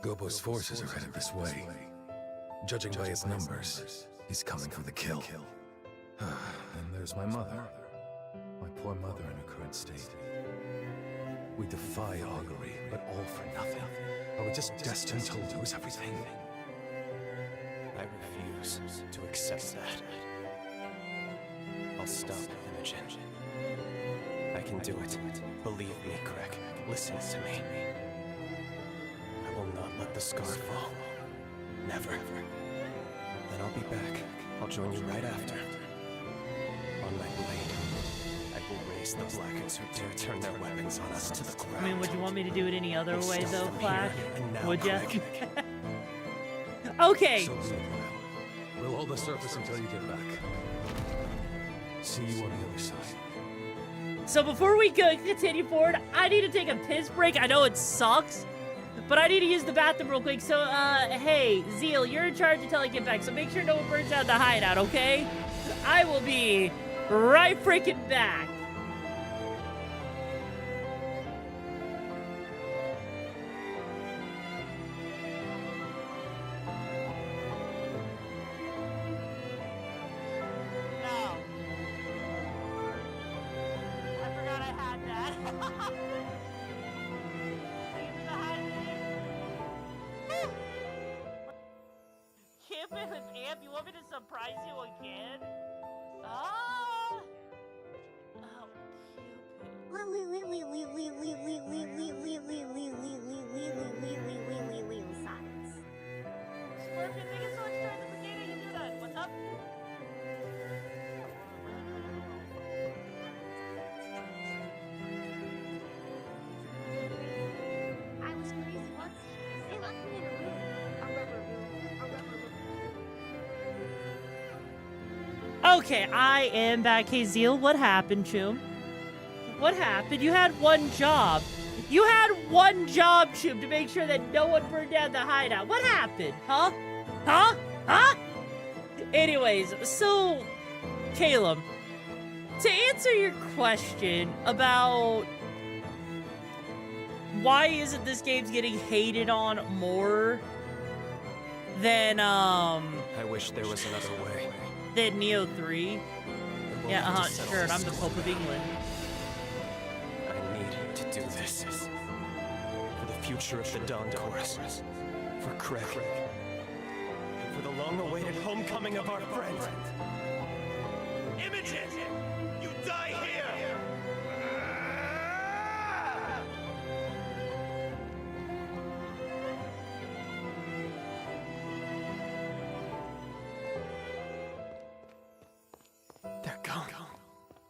Gobo's forces are headed this way. Judging by his numbers, he's coming for the kill. And there's my mother. My poor mother in her current state. We defy augury, but all for nothing. Are we just destined to lose everything? I refuse to accept that. I'll stop Imogen. I can do it. Believe me, Craig. Listen to me. I will not let the scar fall. Never. Then I'll be back. I'll join you right after. On my blade, I will raise the Blackens who dare turn their weapons on us to the ground. I mean, would you want me to do it any other way, though, Clash? Would ya? Okay. So we'll hold the surface until you get back. See you on the other side. So before we continue forward, I need to take a piss break. I know it sucks, but I need to use the bathroom real quick. So, hey, Zeal, you're in charge until I get back. So make sure no one burns out the hideout, okay? I will be right freaking back. You want me to surprise you again? Ah! Oh, Cupid. Okay, I am back, Hazel. What happened, Choom? What happened? You had one job. You had one job, Choom, to make sure that no one burned down the hideout. What happened? Huh? Huh? Huh? Anyways, so, Caleb, to answer your question about why isn't this game's getting hated on more than, I wish there was another way. than Neo 3? Yeah, sure, I'm the Pope of England. I need to do this. For the future of the Dawn Chorus. For Craig. And for the long-awaited homecoming of our friend. Imogen! You die here! They're gone.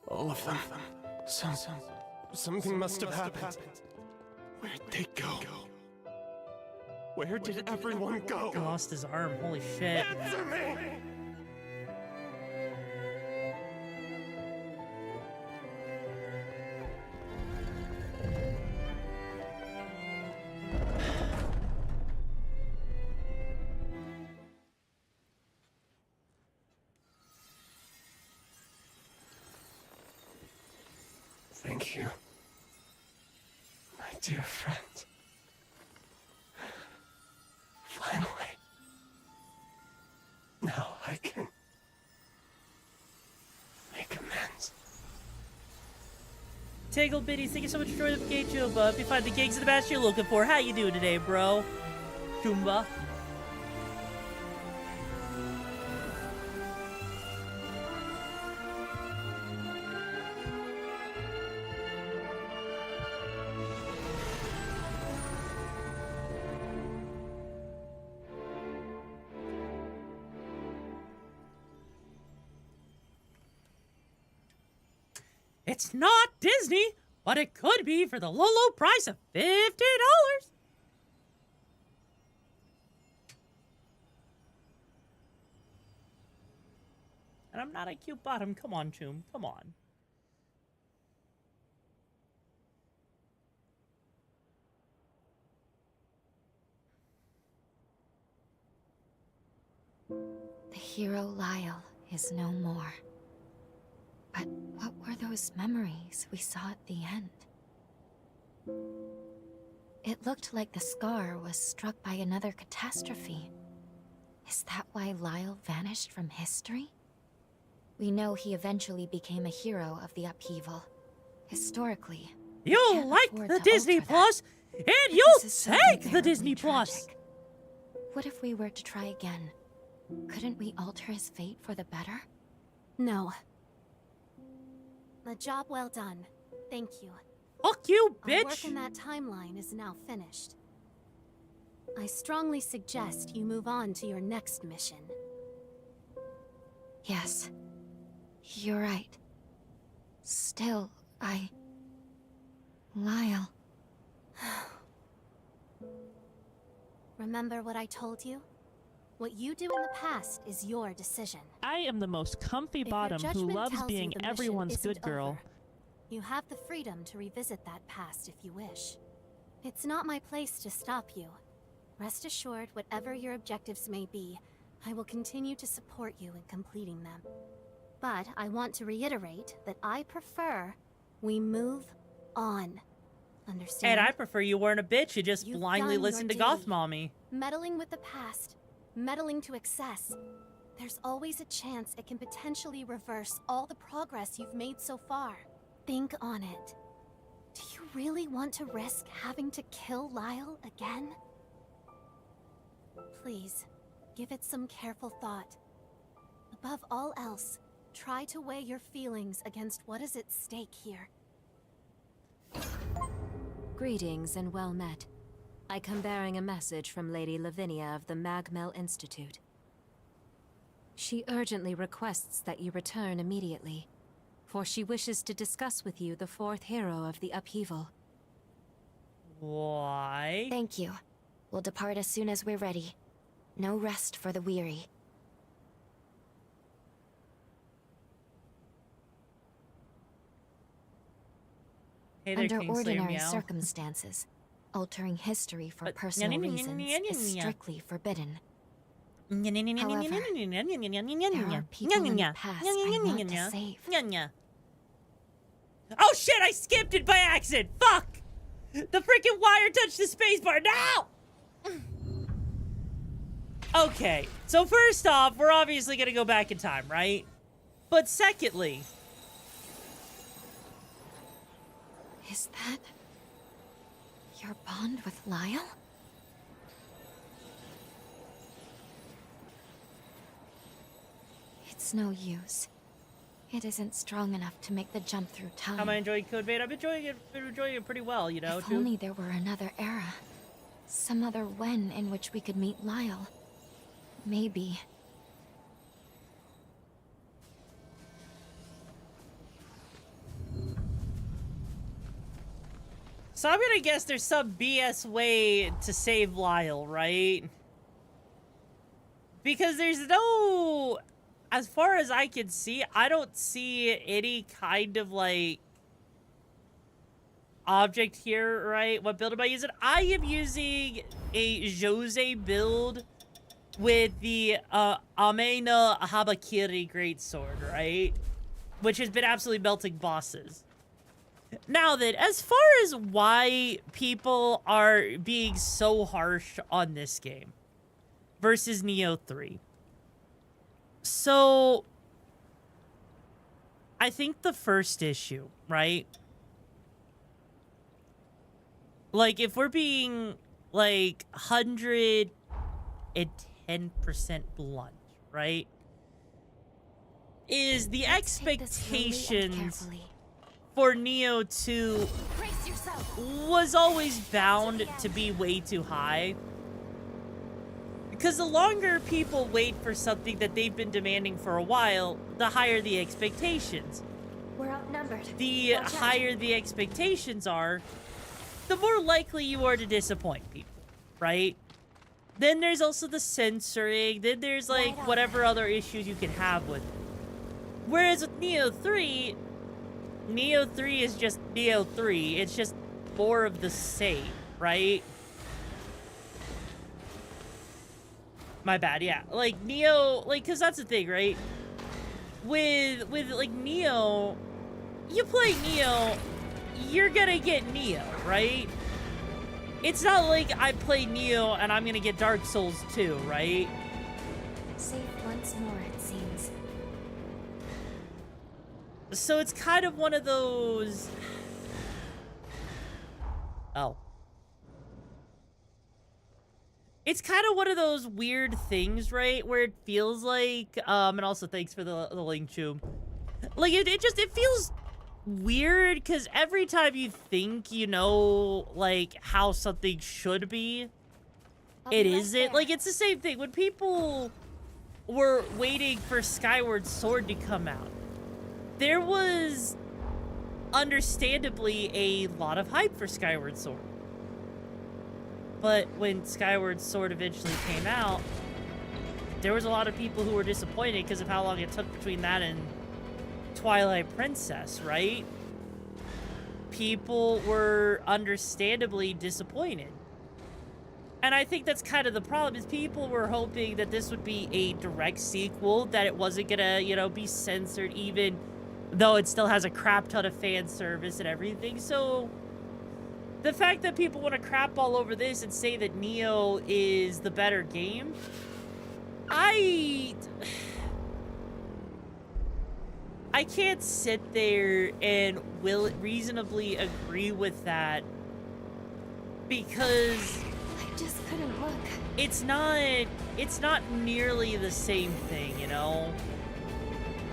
All of them. Something must have happened. Where'd they go? Where did everyone go? He lost his arm. Holy shit. Answer me! Thank you, my dear friend. Finally. Now I can make amends. Tangle Biddies, thank you so much for joining the gate, Jumba. If you find the gigs in the match you're looking for, how you doing today, bro? Jumba. It's not Disney, but it could be for the low, low price of $50. And I'm not a cute bottom. Come on, Choom. Come on. The hero Lyle is no more. But what were those memories we saw at the end? It looked like the scar was struck by another catastrophe. Is that why Lyle vanished from history? We know he eventually became a hero of the upheaval. Historically, You'll like the Disney Plus, and you'll take the Disney Plus. What if we were to try again? Couldn't we alter his fate for the better? No. A job well done. Thank you. Fuck you, bitch! Our work in that timeline is now finished. I strongly suggest you move on to your next mission. Yes. You're right. Still, Lyle. Remember what I told you? What you do in the past is your decision. I am the most comfy If your bottom who judgment loves tells you being the mission everyone's isn't good girl. over, you have the freedom to revisit that past if you wish. It's not my place to stop you. Rest assured, whatever your objectives may be, I will continue to support you in completing them. But I want to reiterate that I prefer we move on. Understand? And I prefer you weren't a bitch. You just You've blindly done listen to your Goth duty. Mommy. Meddling with the past, meddling to excess. There's always a chance it can potentially reverse all the progress you've made so far. Think on it. Do you really want to risk having to kill Lyle again? Please, give it some careful thought. Above all else, try to weigh your feelings against what is at stake here. Greetings and well met. I come bearing a message from Lady Lavinia of the Magmel Institute. She urgently requests that you return immediately, for she wishes to discuss with you the fourth hero of the upheaval. Why? Thank you. We'll depart as soon as we're ready. No rest for the weary. Hey there, Under Kingslayer ordinary Meow. circumstances, altering history for But- personal reasons is strictly forbidden. However, there are people in the past I want to save. Oh shit, I skipped it by accident! Fuck! The freaking wire touched the spacebar now! Okay, so first off, we're obviously gonna go back in time, right? But secondly... Is that your bond with Lyle? It's no use. It isn't strong enough to make the jump through time. How am I enjoying Code Vein? I'm enjoying it pretty well, you know? If only there were another era. Some other when in which we could meet Lyle. Maybe. So I'm gonna guess there's some BS way to save Lyle, right? Because there's no... As far as I can see, I don't see any kind of, like, object here, right? What build am I using? I am using a Jose build with the Amena Habakiri Greatsword, right? Which has been absolutely melting bosses. Now then, as far as why people are being so harsh on this game versus Neo 3. So, I think the first issue, right? Like, if we're being, like, 110% blunt, right? Is the expectations for Neo 2 was always bound to be way too high. Because the longer people wait for something that they've been demanding for a while, the higher the expectations. We're outnumbered. The higher the expectations are, the more likely you are to disappoint people, right? Then there's also the censoring, then there's like whatever other issues you can have with it. Whereas with Neo 3 is just Neo 3. It's just more of the same, right? My bad, yeah. Like, Neo, like, because that's the thing, right? With, like, Neo, you play Neo, you're gonna get Neo, right? It's not like I play Neo and I'm gonna get Dark Souls 2, right? Safe once more, it seems. So it's kind of one of those... Oh. It's kind of one of those weird things, right? Where it feels like, and also thanks for the link, Choom. Like, it feels weird, because every time you think you know, like, how something should be, it isn't. Like, it's the same thing. When people were waiting for Skyward Sword to come out, there was, understandably, a lot of hype for Skyward Sword. But when Skyward Sword eventually came out, there was a lot of people who were disappointed because of how long it took between that and Twilight Princess, right? People were understandably disappointed. And I think that's kind of the problem, is people were hoping that this would be a direct sequel, that it wasn't gonna, you know, be censored, even though it still has a crap ton of fan service and everything. So the fact that people want to crap all over this and say that Neo is the better game, I can't sit there and reasonably agree with that, because I just couldn't look. It's not nearly the same thing, you know?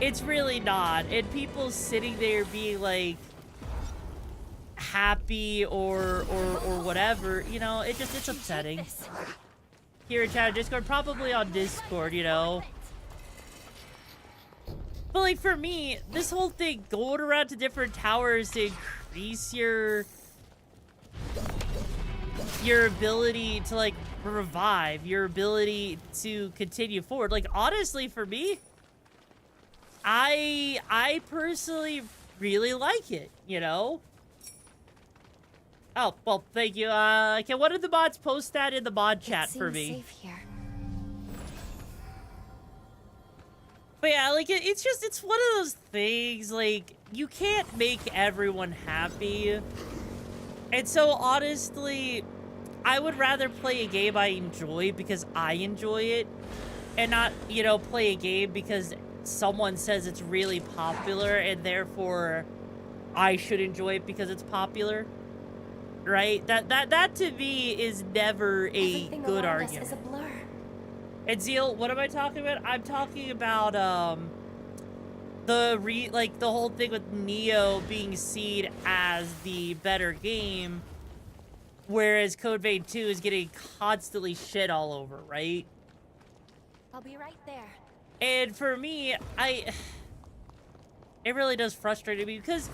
It's really not. And people sitting there being like happy or whatever, you know, it's upsetting. Here in chat, Discord, probably on Discord, you know. But like for me, this whole thing, going around to different towers to increase your ability to like revive, your ability to continue forward. Like honestly, for me, I personally really like it, you know? Oh, well, thank you. Okay, what did the mods post that in the mod chat for me? Safe here. But yeah, like, it's one of those things, like, you can't make everyone happy. And so, honestly, I would rather play a game I enjoy because I enjoy it, and not, you know, play a game because someone says it's really popular, and therefore I should enjoy it because it's popular. Right? That to me is never a Everything good around us argument. is a blur. And Zeal, what am I talking about? I'm talking about the whole thing with Neo being seen as the better game, whereas Code Vein 2 is getting constantly shit all over, right? I'll be right there. And for me, it really does frustrate me because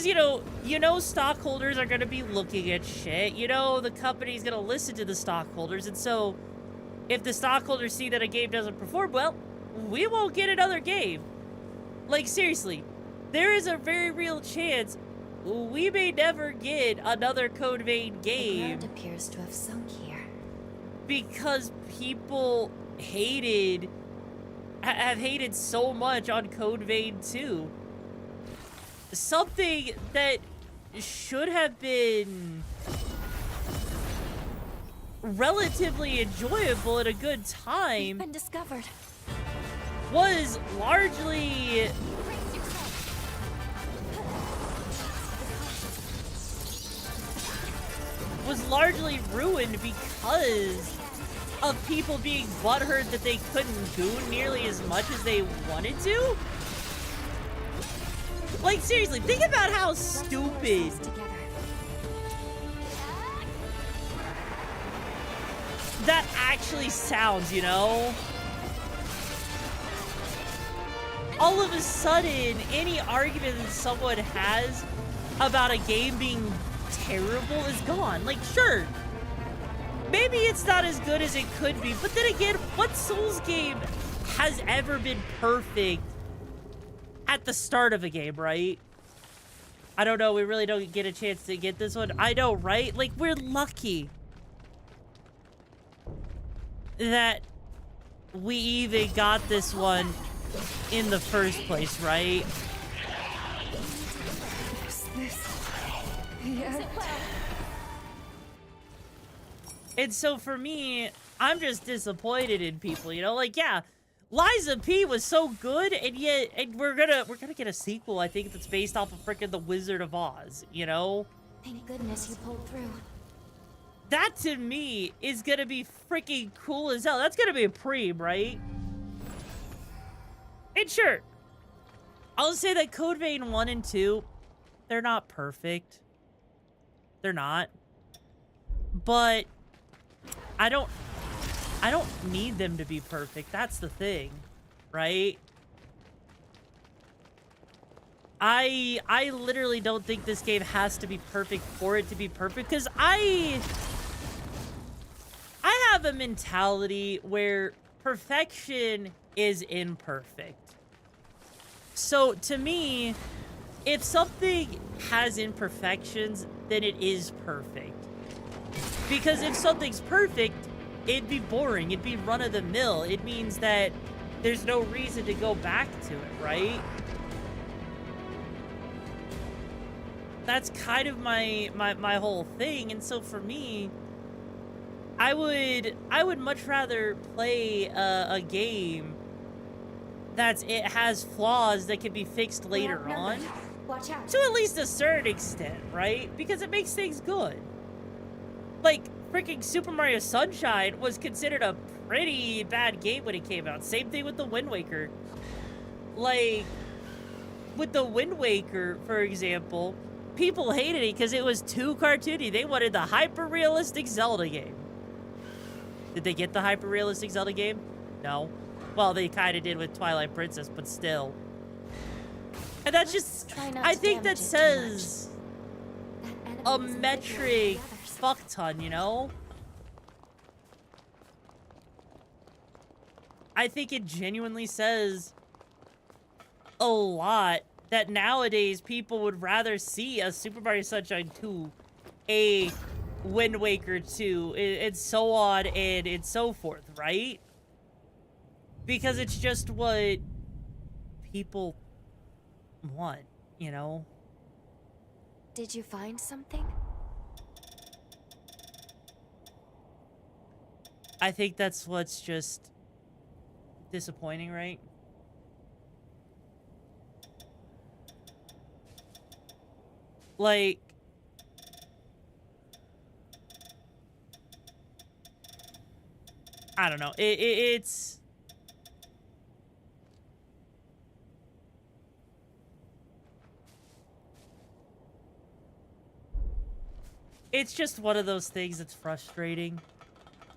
you know stockholders are going to be looking at shit. You know the company's going to listen to the stockholders, and so if the stockholders see that a game doesn't perform well, we won't get another game. Like, seriously, there is a very real chance we may never get another Code Vein game. The ground appears to have sunk here. Because people have hated so much on Code Vein 2. Something that should have been relatively enjoyable at a good time Been discovered. was largely ruined because of people being butthurt that they couldn't do nearly as much as they wanted to. Like, seriously, think about how stupid that actually sounds, you know? All of a sudden, any argument that someone has about a game being terrible is gone. Like, sure, maybe it's not as good as it could be, but then again, what Souls game has ever been perfect at the start of a game, right? I don't know, we really don't get a chance to get this one. I know, right? Like, we're lucky that we even got this one in the first place, right? And so for me, I'm just disappointed in people, you know? Like, yeah, Liza P was so good, and yet we're gonna get a sequel, I think, that's based off of frickin' The Wizard of Oz, you know? Thank goodness you pulled through. That, to me, is gonna be freaking cool as hell. That's gonna be a preem, right? And sure, I'll say that Code Vein 1 and 2, they're not perfect. They're not. But I don't need them to be perfect. That's the thing, right? I literally don't think this game has to be perfect for it to be perfect, because I have a mentality where perfection is imperfect. So to me, if something has imperfections, then it is perfect. Because if something's perfect, it'd be boring, it'd be run-of-the-mill. It means that there's no reason to go back to it, right? That's kind of my whole thing. And so for me, I would much rather play a game it has flaws that can be fixed later on. Watch out. To at least a certain extent, right? Because it makes things good. Like, freaking Super Mario Sunshine was considered a pretty bad game when it came out. Same thing with the Wind Waker. Like, with the Wind Waker, for example, people hated it because it was too cartoony. They wanted the hyper-realistic Zelda game. Did they get the hyper-realistic Zelda game? No. Well, they kind of did with Twilight Princess, but still. And that's just, I think that says a metric fuck ton, you know? I think it genuinely says a lot that nowadays people would rather see a Super Mario Sunshine 2 a Wind Waker 2, and so on and so forth, right? Because it's just what people want, you know? Did you find something? I think that's what's just disappointing, right? Like, I don't know. It's just one of those things that's frustrating.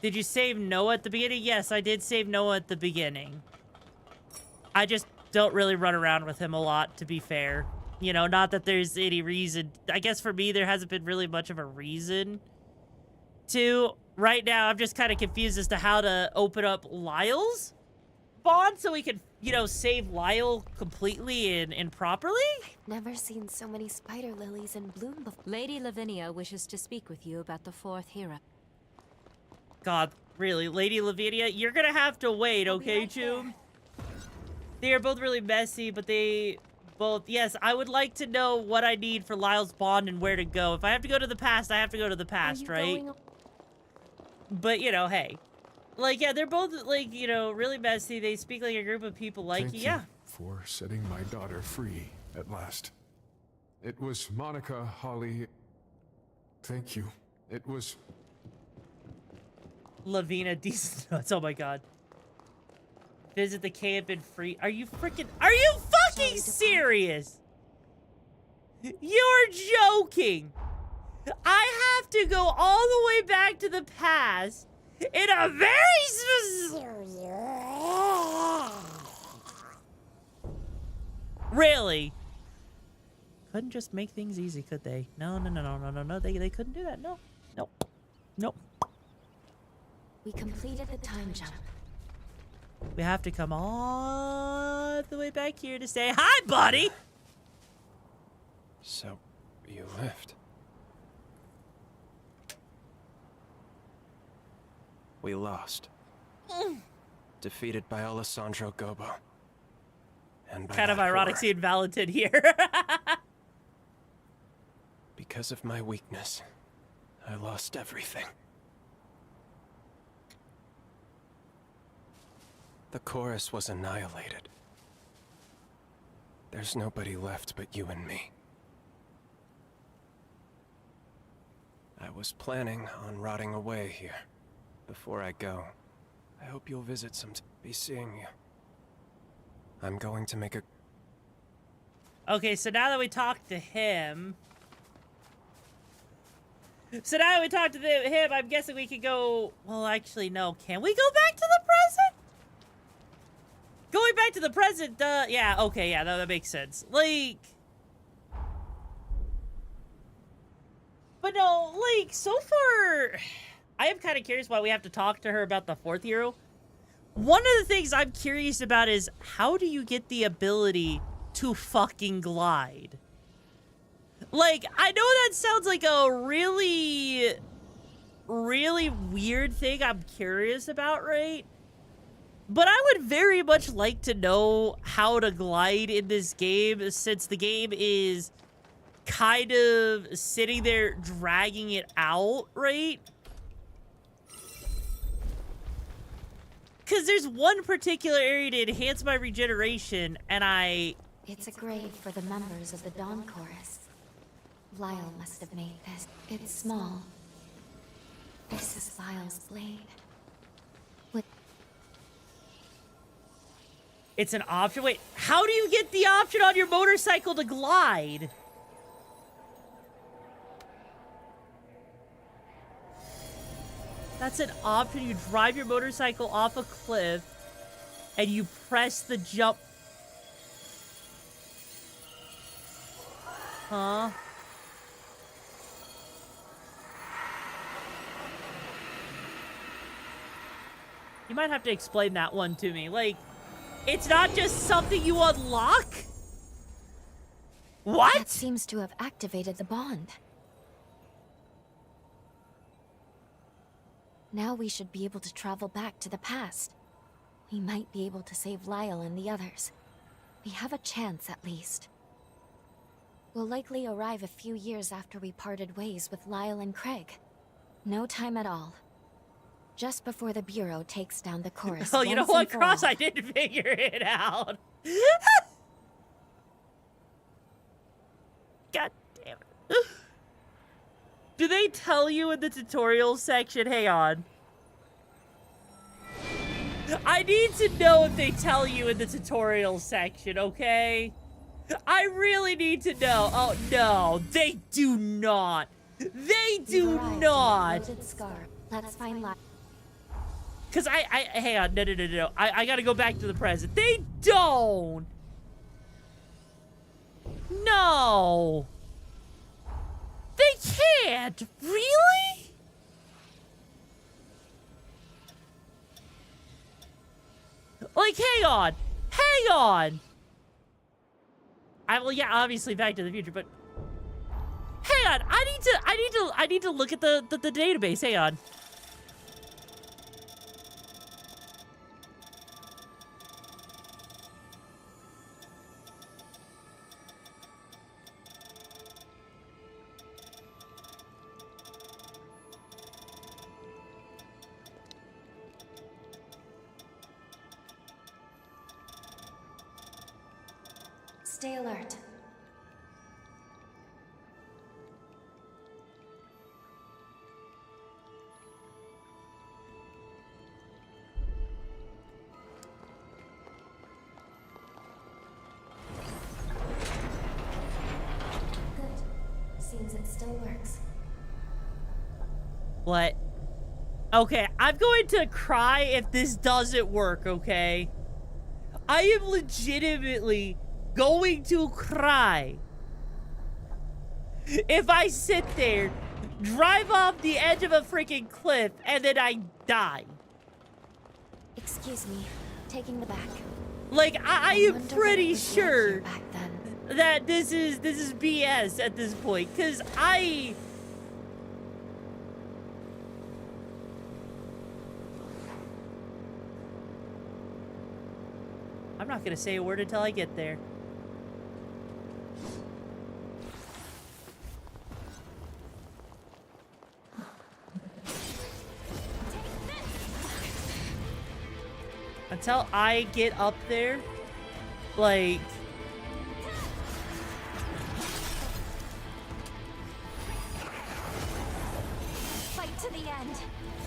Did you save Noah at the beginning? Yes, I did save Noah at the beginning. I just don't really run around with him a lot, to be fair. You know, not that there's any reason. I guess for me, there hasn't been really much of a reason to. Right now, I'm just kind of confused as to how to open up Lyle's bond so we could, you know, save Lyle completely and properly. Never seen so many spider lilies in bloom before. Lady Lavinia wishes to speak with you about the fourth hero. God, really, Lady Lavinia, you're gonna have to wait, okay, Choom? They are both really messy, but they both... Yes, I would like to know what I need for Lyle's bond and where to go. If I have to go to the past, I have to go to the past, right? But, you know, hey. Like, yeah, they're both, like, you know, really messy. They speak like a group of people like Thank you. you Yeah. for setting my daughter free at last. It was Monica, Holly. Thank you. It was... Lavina, decent nuts. Oh my god. Visit the camp and free. Are you fucking serious? You're joking. I have to go all the way back to the past in a very specific... Really? Couldn't just make things easy, could they? No. They couldn't do that. No. Nope. We completed the time jump. We have to come all the way back here to say hi, buddy. So, you lived. We lost. Defeated by Alessandro Gobo. And by Kind of that ironic whore. seeing Valentin here. Because of my weakness, I lost everything. The chorus was annihilated. There's nobody left but you and me. I was planning on rotting away here. Before I go, I hope you'll visit sometime. Be seeing you. I'm going to make a... Okay, so now that we talked to him... I'm guessing we could go... Well, actually, no. Can we go back to the present? Going back to the present, yeah, okay, yeah, that makes sense. Like... But no, like, so far... I am kind of curious why we have to talk to her about the fourth hero. One of the things I'm curious about is, how do you get the ability to fucking glide? Like, I know that sounds like a really, really weird thing I'm curious about, right? But I would very much like to know how to glide in this game, since the game is kind of sitting there dragging it out, right? Because there's one particular area to enhance my regeneration, and It's a grave for the members of the Dawn Chorus. Lyle must have made this. It's small. This is Lyle's blade. It's an option. Wait, how do you get the option on your motorcycle to glide? That's an option. You drive your motorcycle off a cliff and you press the jump. Huh? You might have to explain that one to me. Like, it's not just something you unlock? What? That seems to have activated the bond. Now we should be able to travel back to the past. We might be able to save Lyle and the others. We have a chance, at least. We'll likely arrive a few years after we parted ways with Lyle and Craig. No time at all. Just before the Bureau takes down the chorus. Oh, you know once what, and for Cross? all. I didn't figure it out. God damn it. Do they tell you in the tutorial section? Hang on. I need to know if they tell you in the tutorial section, okay? I really need to know. Oh, no. They do not. They do not. Let's find Lyle. Because hang on. No. I gotta go back to the present. They don't. No. They can't. Really? Like, hang on. Hang on. Well, yeah, obviously Back to the Future, but hang on. I need to look at the database. Hang on. Stay alert. Good. Seems it still works. What? Okay, I'm going to cry if this doesn't work, okay? I am legitimately going to cry if I sit there, drive off the edge of a freaking cliff, and then I die. Excuse me, taking the back. Like, I am wonder pretty what it was like sure here back then. that this is BS at this point, because I'm not gonna say a word until I get there. Until I get up there, like... Fight to the end.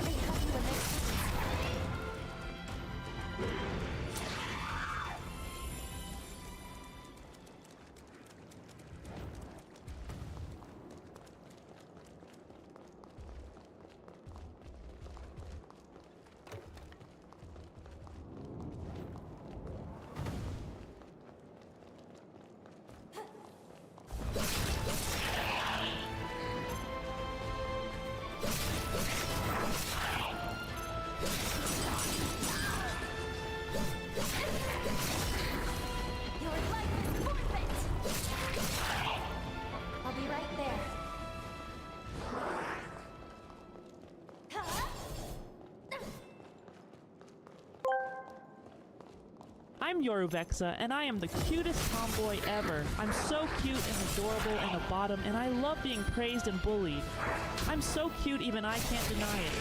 They help you in this. I'm YoruVexa, and I am the cutest tomboy ever. I'm so cute and adorable and a bottom, and I love being praised and bullied. I'm so cute even I can't deny it.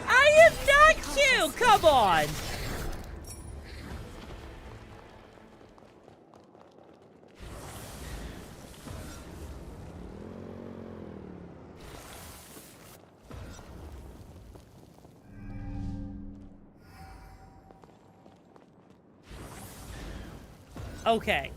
I am not cute! Come on! Okay.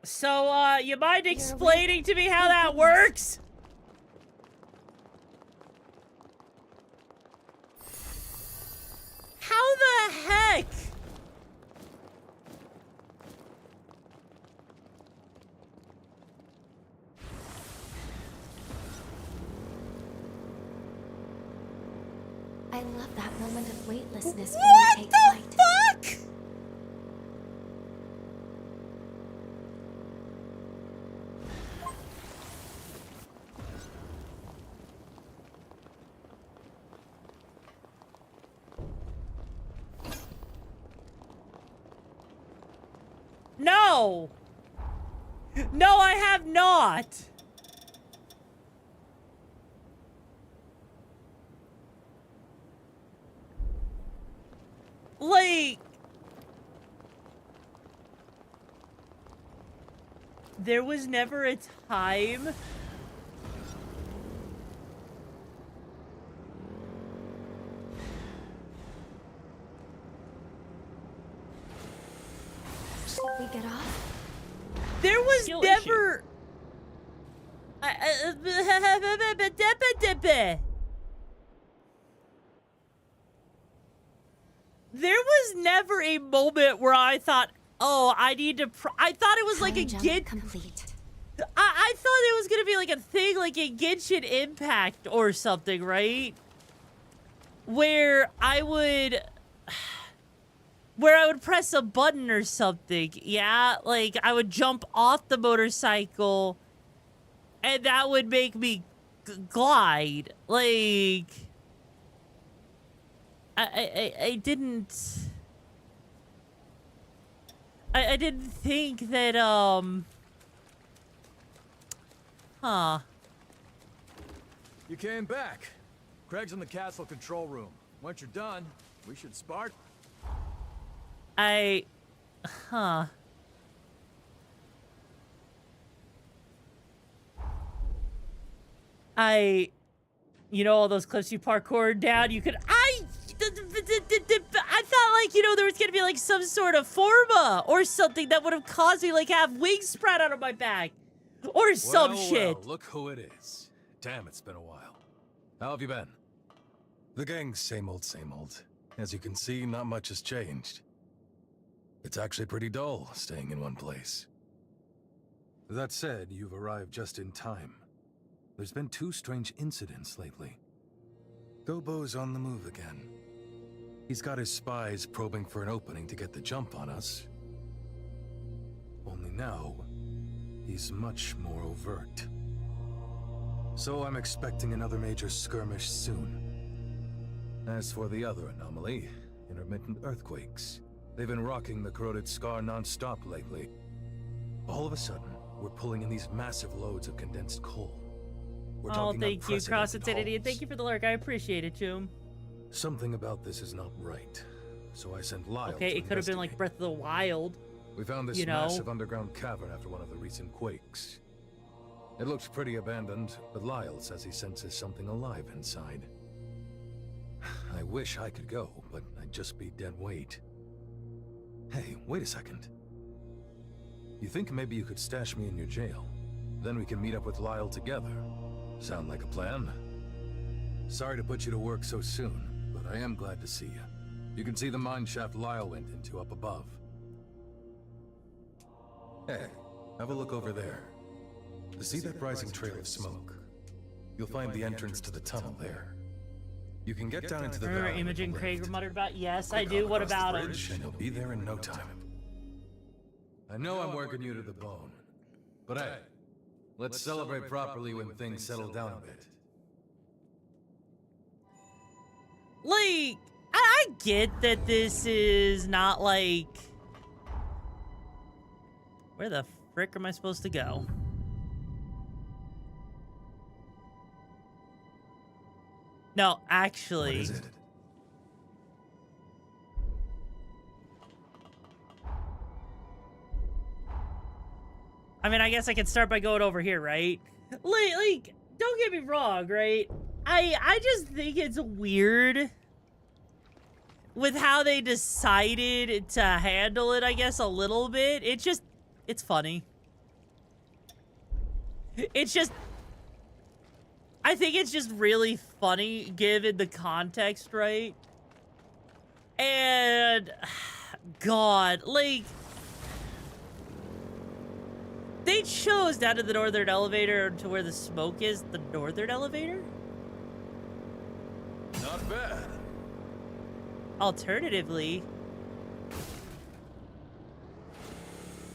So, you mind explaining to me how that works? How the heck? I love that moment of weightlessness when What you take the flight. fuck? No! No, I have not! Like... There was never a time... Should we get off? There was Skill never... There was never a moment where I thought, oh, I need to... I thought it was like a Genshin... complete. I thought it was gonna be like a thing, like a Genshin Impact or something, right? Where I would press a button or something, yeah? Like, I would jump off the motorcycle, and that would make me glide. Like... I didn't think that, huh. You came back. Craig's in the castle control room. Once you're done, we should spar. Huh. You know all those cliffs you parkoured down? You could, I thought, like, you know, there was gonna be like some sort of forma or something that would have caused me like have wings sprout out of my back or some shit. Well, look who it is. Damn, it's been a while. How have you been? The gang's same old, same old. As you can see, not much has changed. It's actually pretty dull, staying in one place. That said, you've arrived just in time. There's been 2 strange incidents lately. Gobo's on the move again. He's got his spies probing for an opening to get the jump on us. Only now, he's much more overt. So I'm expecting another major skirmish soon. As for the other anomaly, intermittent earthquakes, they've been rocking the corroded scar non-stop lately. All of a sudden, we're pulling in these massive loads of condensed coal. We're Oh, talking thank you, unprecedented Cross-Idiot. hauls. Thank you for the lurk. I appreciate it, Choom. Something about this is not right, so I sent Lyle Okay, to it could have been like investigate. Breath of the Wild. We found this you know? massive underground cavern after one of the recent quakes. It looks pretty abandoned, but Lyle says he senses something alive inside. I wish I could go, but I'd just be dead weight. Hey, wait a second. You think maybe you could stash me in your jail? Then we can meet up with Lyle together. Sound like a plan? Sorry to put you to work so soon, but I am glad to see you. You can see the mine shaft Lyle went into up above. Hey, have a look over there. See that rising trail of smoke? You'll find the entrance to the tunnel there. You can get down into the Remember valley. Imogen Craig muttered about? Yes, I Click do. on What across the about him? bridge, and you'll be there in no time. I know I'm working you to the bone, but hey, let's celebrate properly when things settle down a bit. Like, I get that this is not like... Where the frick am I supposed to go? No, actually... What is it? I mean, I guess I could start by going over here, right? Like, don't get me wrong, right? I just think it's weird with how they decided to handle it, I guess, a little bit. It's funny. It's just... I think it's just really funny given the context, right? And... God, like... They chose down to the northern elevator to where the smoke is. The northern elevator? Not bad. alternatively...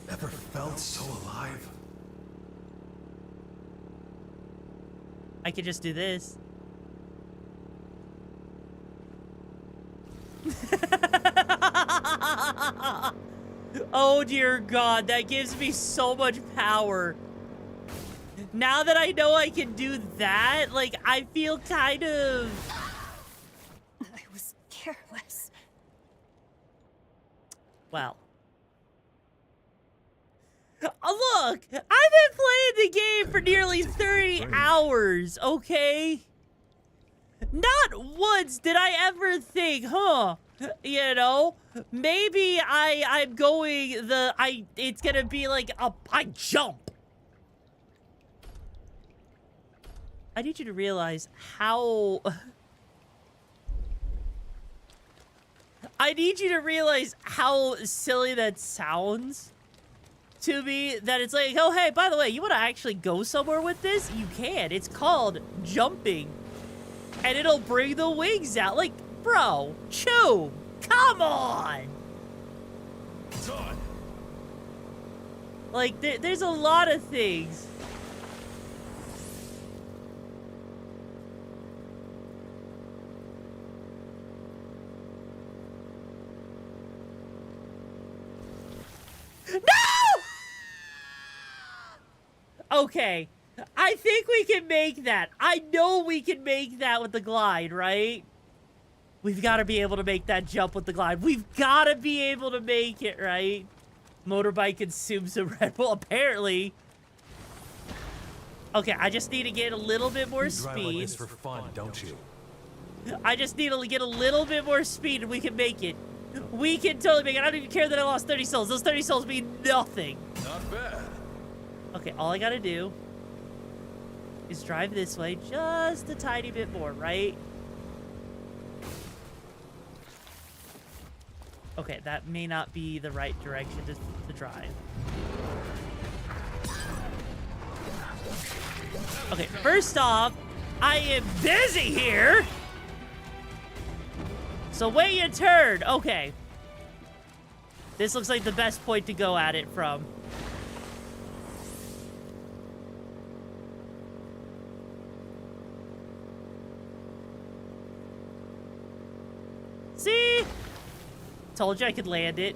Ever felt so alive? I could just do this. Oh dear God, that gives me so much power. Now that I know I can do that, like, I feel kind of... I was careless. Well. Look, I've been playing the game for nearly 30 hours, okay? Not once did I ever think, you know, maybe I'm going it's gonna be like I jump. I need you to realize how... I need you to realize how silly that sounds to me, that it's like, oh, hey, by the way, you want to actually go somewhere with this? You can. It's called jumping. And it'll bring the wings out. Like, bro, chew. Come on. It's on. Like, there's a lot of things. No! Okay, I think we can make that. I know we can make that with the glide, right? We've got to be able to make that jump with the glide. We've got to be able to make it, right? Motorbike consumes a Red Bull, apparently. Okay, I just need to get a little bit more You drive like speed. this for fun, don't you? I just need to get a little bit more speed and we can make it. We can totally make it. I don't even care that I lost 30 souls. Those 30 souls mean nothing. Not bad. Okay, all I gotta do is drive this way just a tiny bit more, right? Okay, that may not be the right direction to drive. Okay, first off, I am busy here. So wait your turn. Okay. This looks like the best point to go at it from. See? Told you I could land it.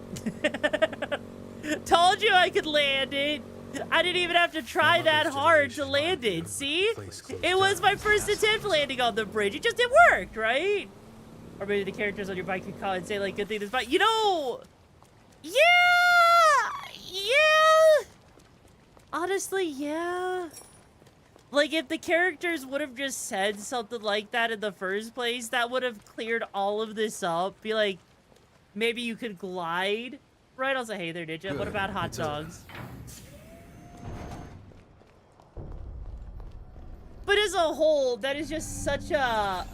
Told you I could land it. I didn't even have to try that hard to land it. See? It was my first attempt landing on the bridge. It worked, right? Or maybe the characters on your bike could call and say, like, good thing this bike. You know, yeah. Honestly, yeah. Like, if the characters would have just said something like that in the first place, that would have cleared all of this up. Be like, maybe you could glide. Right? I'll say, hey there, Ninja. What about hot dogs? But as a whole, that is just such a...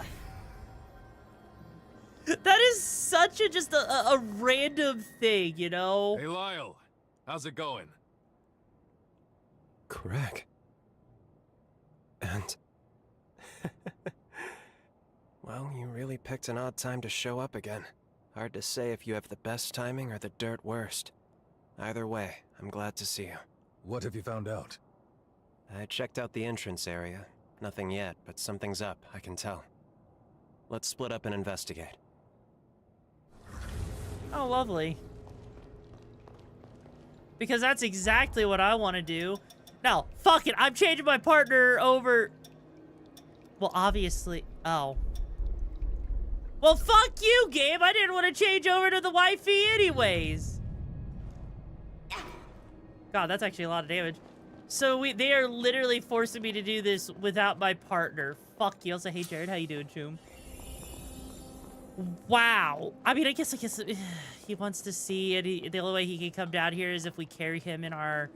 That is such a just a random thing, you know? Hey, Lyle. How's it going? Craig. And... well, you really picked an odd time to show up again. Hard to say if you have the best timing or the dirt worst. Either way, I'm glad to see you. What have you found out? I checked out the entrance area. Nothing yet, but something's up, I can tell. Let's split up and investigate. Oh, lovely. Because that's exactly what I want to do. Now, fuck it, I'm changing my partner over... Well, obviously... Oh. Well, fuck you, game! I didn't want to change over to the wifey anyways. God, that's actually a lot of damage. So they are literally forcing me to do this without my partner. Fuck you. Also, hey, Jared, how you doing, Choom? Wow. I mean, I guess he wants to see it. The only way he can come down here is if we carry him in our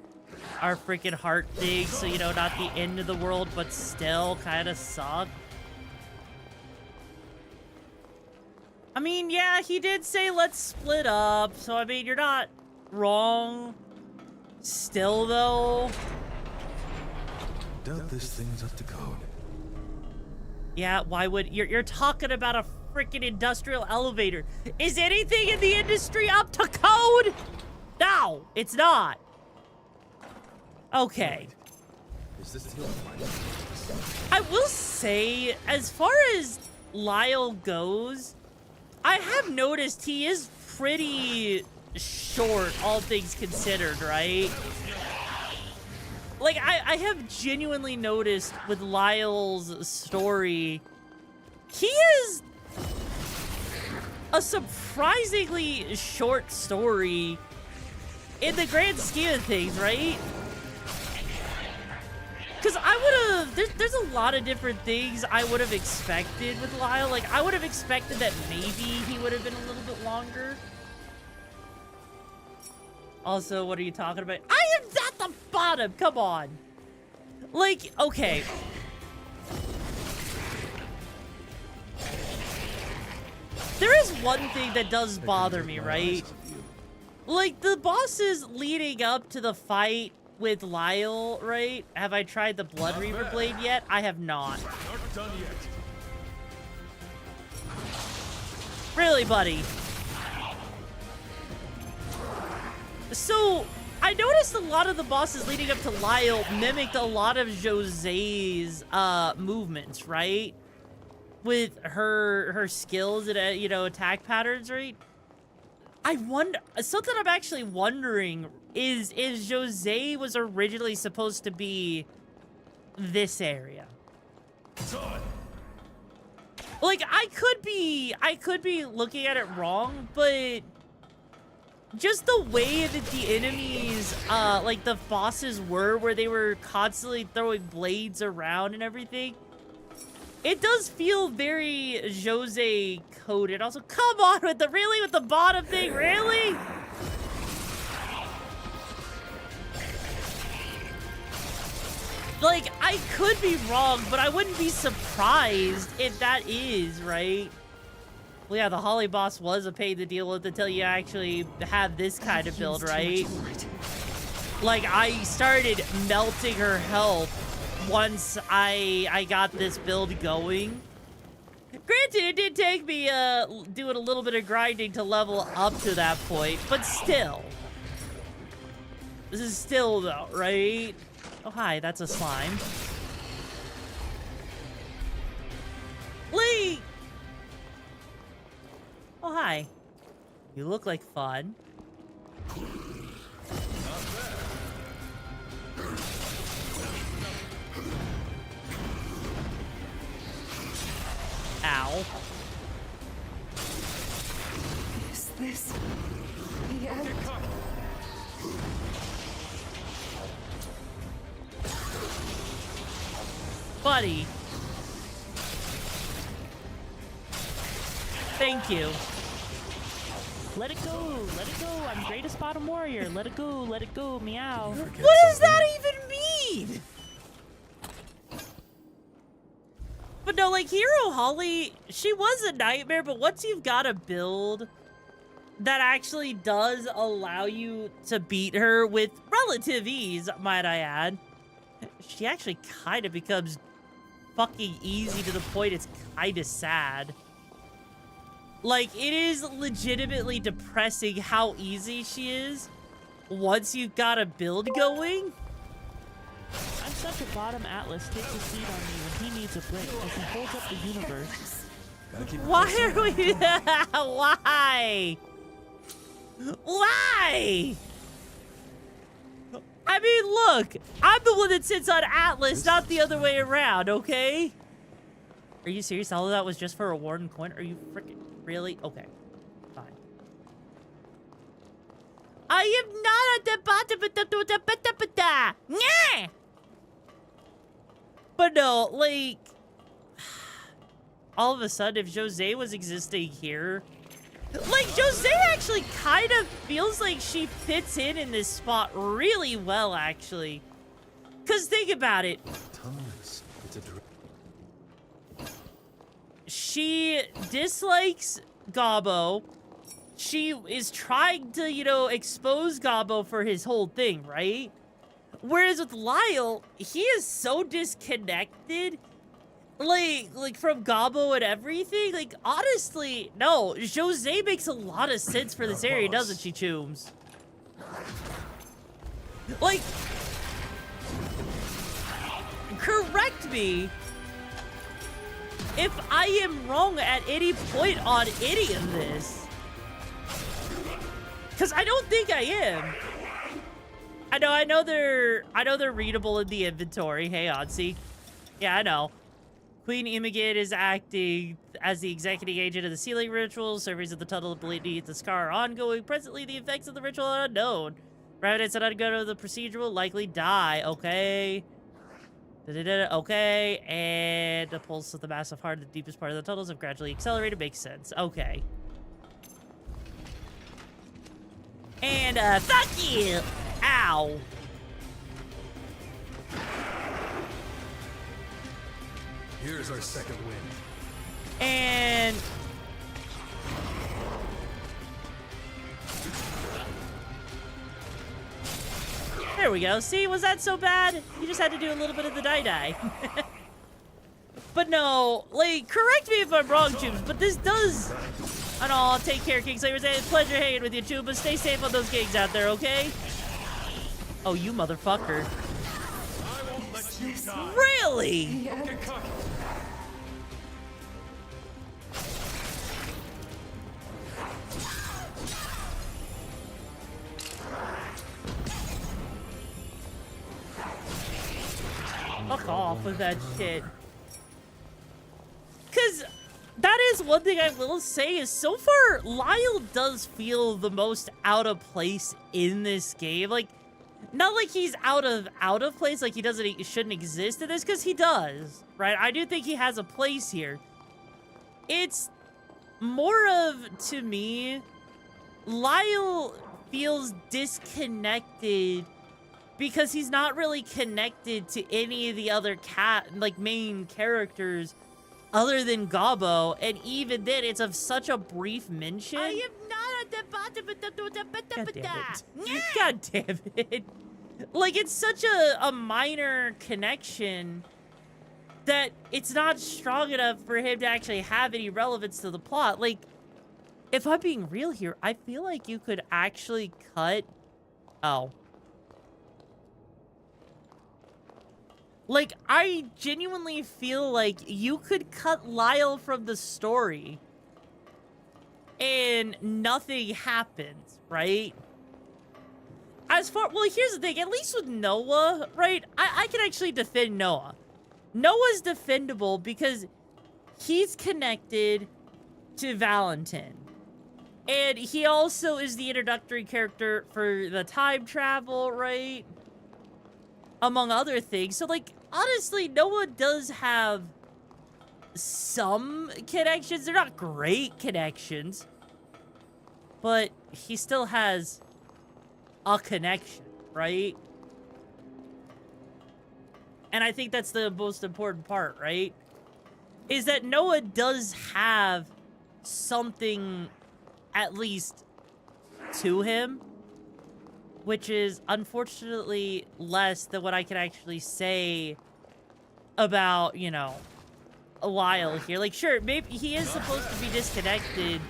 freaking heart thing. So, you know, not the end of the world, but still kind of suck. I mean, yeah, he did say let's split up. So, I mean, you're not wrong. Still, though. Doubt this thing's up to code. Yeah, why would... You're talking about a freaking industrial elevator. Is anything in the industry up to code? No, it's not. Okay. Is this I will say, as far as Lyle goes, I have noticed he is pretty short, all things considered, right? Like, I have genuinely noticed with Lyle's story, he is a surprisingly short story in the grand scheme of things, right? Because I would have, there's a lot of different things I would have expected with Lyle. Like, I would have expected that maybe he would have been a little bit longer. Also, what are you talking about? I am at the bottom, come on. Like, okay. There is one thing that does bother me, right? Like, the bosses leading up to the fight with Lyle, right? Have I tried the Blood Reaver Blade yet? I have not. Not done yet. Really, buddy? So, I noticed a lot of the bosses leading up to Lyle mimicked a lot of Jose's movements, right? With her skills and, you know, attack patterns, right? I wonder, something I'm actually wondering is Jose was originally supposed to be this area? Like, I could be looking at it wrong, but just the way that the enemies, like the bosses were, where they were constantly throwing blades around and everything, it does feel very Jose coded. Also, come on with the bottom thing, really? Like, I could be wrong, but I wouldn't be surprised if that is, right? Well, yeah, the Holly boss was a pain to deal with until you actually have this kind of build, right? Like, I started melting her health once I got this build going. Granted, it did take me doing a little bit of grinding to level up to that point, but still. This is still, though, right? Oh, hi, that's a slime. Lee! Oh, hi. You look like fun. Ow. Is this the end? Buddy. Thank you. Let it go, let it go. I'm greatest bottom warrior. Let it go, meow. What does that even mean? But no, like, Hero Holly, she was a nightmare, but once you've got a build that actually does allow you to beat her with relative ease, might I add, she actually kind of becomes fucking easy to the point it's kind of sad. Like, it is legitimately depressing how easy she is once you've got a build going. I'm such a bottom Atlas takes a seat on me when he needs a break as he holds up the universe. Why are we... Why? Why? I mean, look, I'm the one that sits on Atlas, not the other way around, okay? Are you serious? All of that was just for a Warden coin? Are you freaking... Really? Okay. Fine. I am not at the bottom. Yeah. But no, like, all of a sudden, if Jose was existing here, like, Jose actually kind of feels like she fits in this spot really well, actually. Because think about it. Thomas, it's a She dislikes Gobbo. She is trying to, you know, expose Gobbo for his whole thing, right? Whereas with Lyle, he is so disconnected Like from Gabo and everything? Like, honestly, no. Jose makes a lot of sense for this area, doesn't she, Chooms? Like, correct me if I am wrong at any point on any of this. Because I don't think I am. I know they're readable in the inventory. Hey, Odsy. Yeah, I know. Queen Imogen is acting as the executing agent of the sealing ritual. Surveys of the tunnel beneath the scar are ongoing. Presently, the effects of the ritual are unknown. Revenants that undergo the procedure will likely die. Okay. Okay. And the pulse of the massive heart in the deepest part of the tunnels have gradually accelerated. Makes sense. Okay. And, fuck you! Ow. Here's our second win. And... there we go. See, was that so bad? You just had to do a little bit of the die-die. But no, like, correct me if I'm wrong, Tubes, but this does... and all, take care, Kingslayers. It's a pleasure hanging with you, too, but stay safe on those gigs out there, okay? Oh, you motherfucker. Really? Yeah. Fuck off with that shit. Because that is one thing I will say is so far, Lyle does feel the most out of place in this game. Like, not like he's out of place, like he shouldn't exist in this, because he does, right? I do think he has a place here. It's more of, to me, Lyle feels disconnected because he's not really connected to any of the other main characters other than Gabo, and even then, it's of such a brief mention. I am not at the bottom of the... God damn it. Like, it's such a minor connection that it's not strong enough for him to actually have any relevance to the plot. Like, if I'm being real here, I feel like you could actually cut... oh. Like, I genuinely feel like you could cut Lyle from the story and nothing happens, right? Well, here's the thing. At least with Noah, right? I can actually defend Noah. Noah's defendable because he's connected to Valentin. And he also is the introductory character for the time travel, right? Among other things. So, like, honestly, Noah does have some connections. They're not great connections. But he still has a connection, right? And I think that's the most important part, right? Is that Noah does have something, at least, to him. Which is, unfortunately, less than what I can actually say about, you know, Lyle here. Like, sure, maybe he is supposed to be disconnected.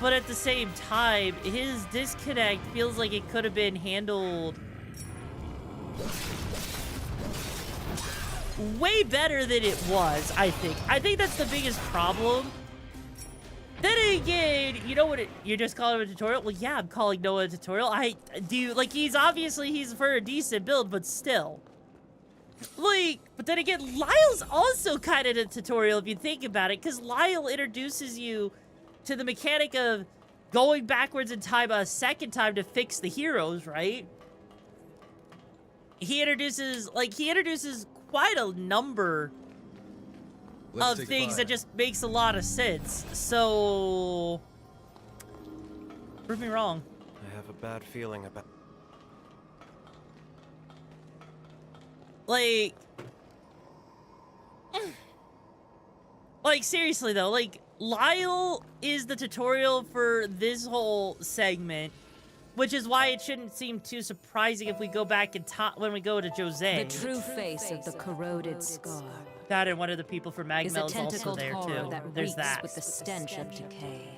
But at the same time, his disconnect feels like it could have been handled way better than it was, I think. I think that's the biggest problem. Then again, you know what? You're just calling him a tutorial? Well, yeah, I'm calling Noah a tutorial. I do, like, he's for a decent build, but still. Like, but then again, Lyle's also kind of a tutorial if you think about it, because Lyle introduces you to the mechanic of going backwards in time a second time to fix the heroes, right? He introduces quite a number of things that just makes a lot of sense. So, prove me wrong. I have a bad feeling about... like, seriously though, like, Lyle is the tutorial for this whole segment, which is why it shouldn't seem too surprising if we go back in time when we go to Jose. The true face of the corroded scar. That and one of the people from is a Magmel is also tentacled there horror too. that There's reeks that. with the stench of decay.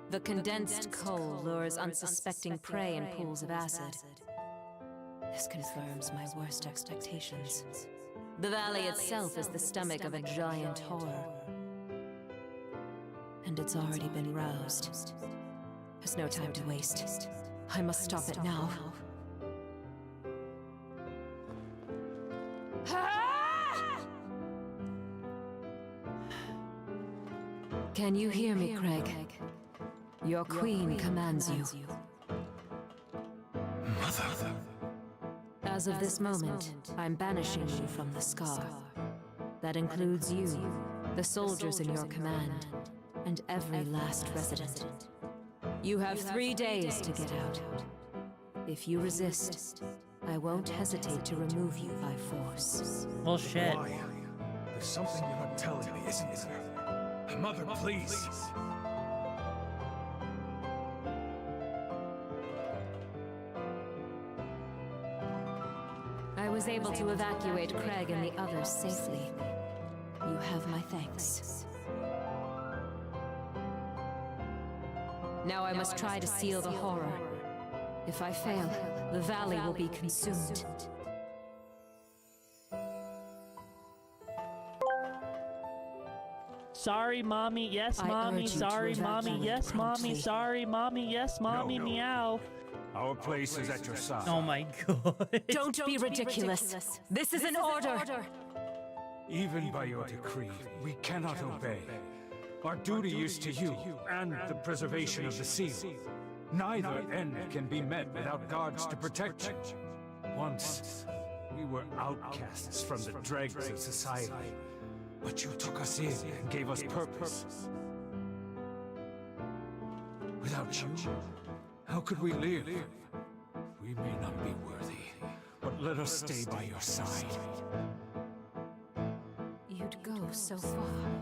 The condensed coal lures unsuspecting prey in pools of acid. This confirms my worst expectations. The valley itself is the stomach of a giant horror. And it's already been roused. There's no time to waste. I must stop it now. Can you hear me, Craig? Your queen commands you. Mother. As of this moment, I'm banishing you from the Scar. That includes you, the soldiers in your command, and every last resident. You have 3 days to get out. If you resist, I won't hesitate to remove you by force. Well, shit. Why? There's something you're not telling me, isn't there? Mother, please. I was able to evacuate Craig and the others safely. You have my thanks. Now I must try to seal the horror. If I fail, the valley will be consumed. Sorry, mommy. Yes, I mommy. urge you to Sorry, mommy. evacuate Yes, mommy. promptly. Sorry, mommy. Yes, mommy. No. Meow. Our place is at your side. Oh my god. Don't be ridiculous. This is an order. Even by your decree, we cannot obey. Our duty is to you, and the preservation of the seal. Neither end can be met without guards to protect you. Once, we were outcasts from the dregs of society, but you took us in and gave us purpose. Without you, how could we live? We may not be worthy, but let us stay by your side. You'd go so far.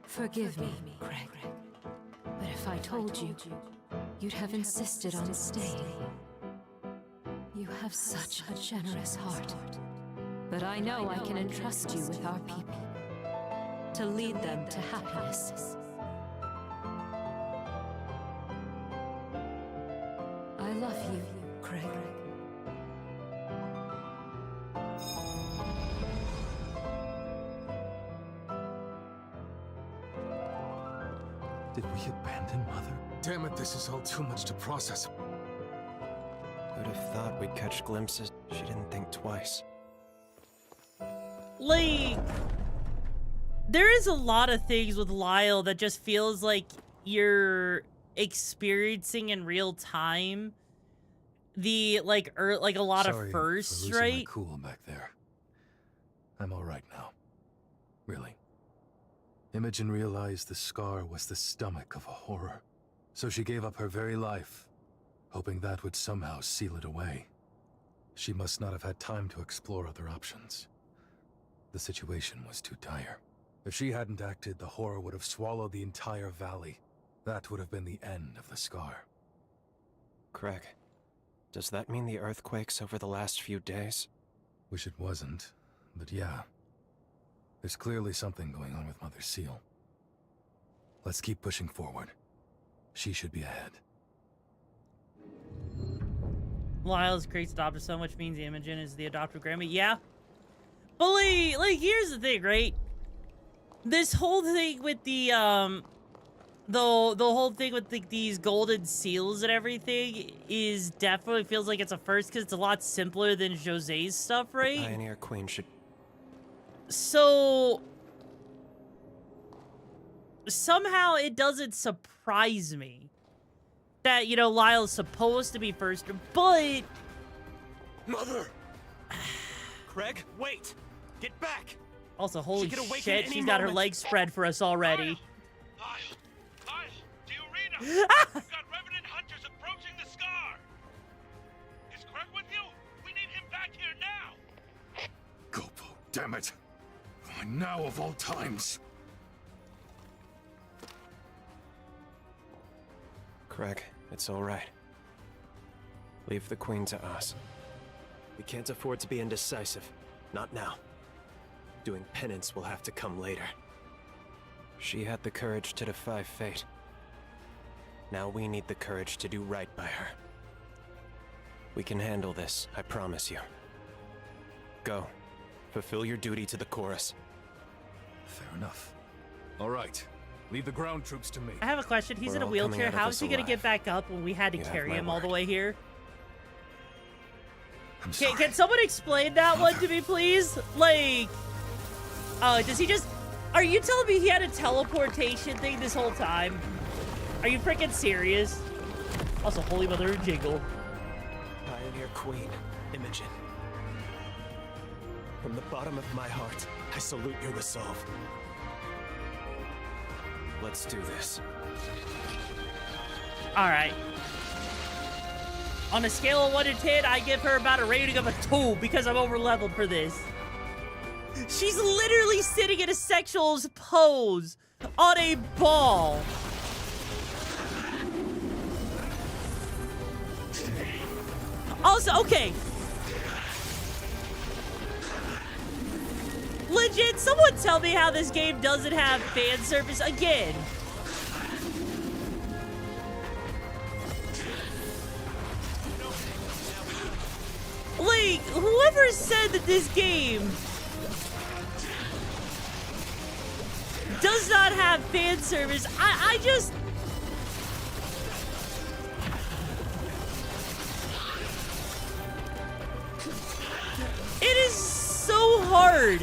Forgive me, Craig. But if I told you, you'd have insisted on staying. You have such a generous heart. But I know I can entrust you with our people. To lead them to happiness. I love you, Craig. Did we abandon Mother? Damn it, this is all too much to process. Who'd have thought we'd catch glimpses? She didn't think twice. Like, there is a lot of things with Lyle that just feels like you're experiencing in real time. The like a lot Sorry of for firsts, losing right? my cool back there. I'm all right now. Really. Imogen realized the scar was the stomach of a horror, so she gave up her very life, hoping that would somehow seal it away. She must not have had time to explore other options. The situation was too dire. If she hadn't acted, the horror would have swallowed the entire valley. That would have been the end of the scar. Craig, does that mean the earthquakes over the last few days? Wish it wasn't, but yeah. There's clearly something going on with Mother Seal. Let's keep pushing forward. She should be ahead. Lyle's Craig's adopted son, which means Imogen is the adopted grandma. Yeah. But like, here's the thing, right? This whole thing with the whole thing with these golden seals and everything is definitely feels like it's a first because it's a lot simpler than Jose's stuff, right? The Pioneer Queen should... So somehow it doesn't surprise me that, you know, Lyle's supposed to be first, but... Mother! Craig, wait! Get back! Also, holy She could awaken shit, any she's got her moment. legs spread for us already. To Urena! We've got Revenant Hunters approaching the Scar! Is Craig with you? We need him back here now! Gopo, damn it! Why now of all times? Craig, it's all right. Leave the Queen to us. We can't afford to be indecisive. Not now. Doing penance will have to come later. She had the courage to defy fate. Now we need the courage to do right by her. We can handle this, I promise you. Go. Fulfill your duty to the chorus. Fair enough. All right. Leave the ground troops to me. I have a question. He's We're in a all coming wheelchair. out of How this is he gonna alive. get back up when we had to You have carry my him all the word. way here? I'm sorry. Can someone explain that one to me, please? Like, does he just... Are you telling me he had a teleportation thing this whole time? Are you freaking serious? Also, Holy Mother Jingle. Pioneer Queen, Imogen. From the bottom of my heart, I salute your resolve. Let's do this. Alright. On a scale of 1 to 10, I give her about a rating of a 2 because I'm over-leveled for this. She's literally sitting in a sexual pose on a ball. Also, okay. Legit, someone tell me how this game doesn't have fan service again. Like, whoever said that this game does not have fan service, I just... It is so hard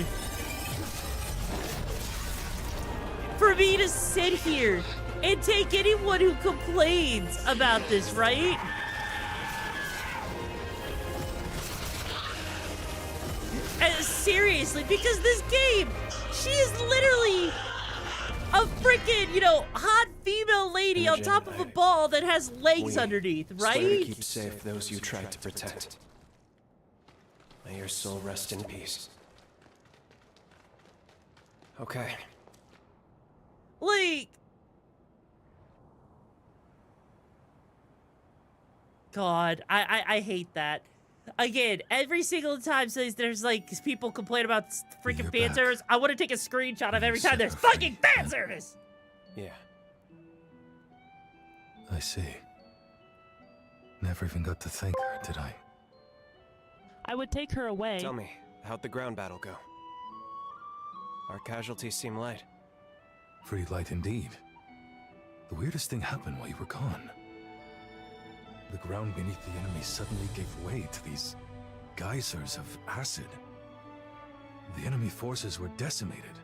for me to sit here and take anyone who complains about this, right? Seriously, because this game, she is literally a freaking, you know, hot female lady on top of a ball that has legs underneath, Swear to right? keep safe those you tried to protect. May your soul rest in peace. Okay. Like... God, I hate that. Again, every single time there's like people complain about freaking fan service, I want to take a screenshot of every time there's fucking fan service. Yeah. I see. Never even got to thank her, did I? I would take her away. Tell me, how'd the ground battle go? Our casualties seem light. Pretty light indeed. The weirdest thing happened while you were gone. The ground beneath the enemy suddenly gave way to these geysers of acid. The enemy forces were decimated,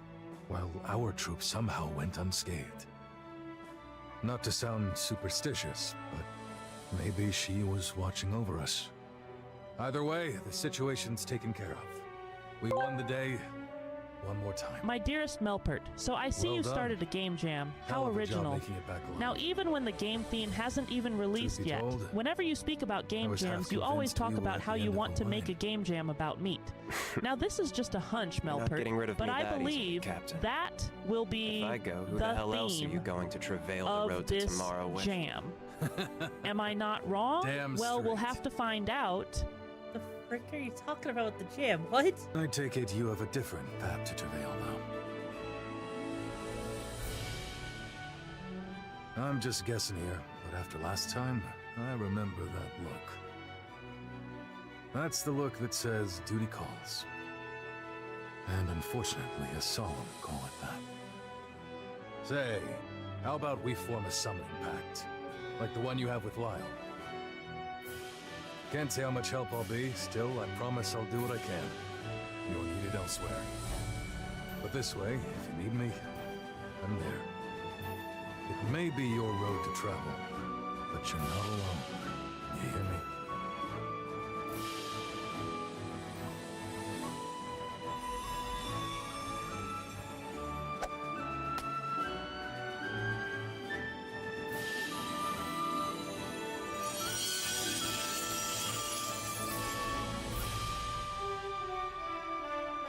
while our troops somehow went unscathed. Not to sound superstitious, but maybe she was watching over us. Either way, the situation's taken care of. We won the day one more time. My dearest Melpert, so I see Well you done. started a game jam. Hell How of a job original. making it back alive. Now, even when the game theme hasn't even released be yet, told, whenever you speak about game was half jams, you always convinced talk we were about at how the you end of want the to make a line. game jam about meat. Now, this is just a hunch, Melpert, getting rid of but me I that easy, believe Captain. that will be If I go, who the the hell else are theme you going to travail the of road to this tomorrow with? jam. Am I not wrong? Damn well, we'll straight. have to find out. The frick are you talking about with the jam? What? I take it you have a different path to travail, though. I'm just guessing here, but after last time, I remember that look. That's the look that says duty calls. And unfortunately, a solemn call at that. Say, how about we form a summoning pact? Like the one you have with Lyle. Can't say how much help I'll be, still, I promise I'll do what I can. You're needed elsewhere. But this way, if you need me, I'm there. It may be your road to travel, but you're not alone. You hear me?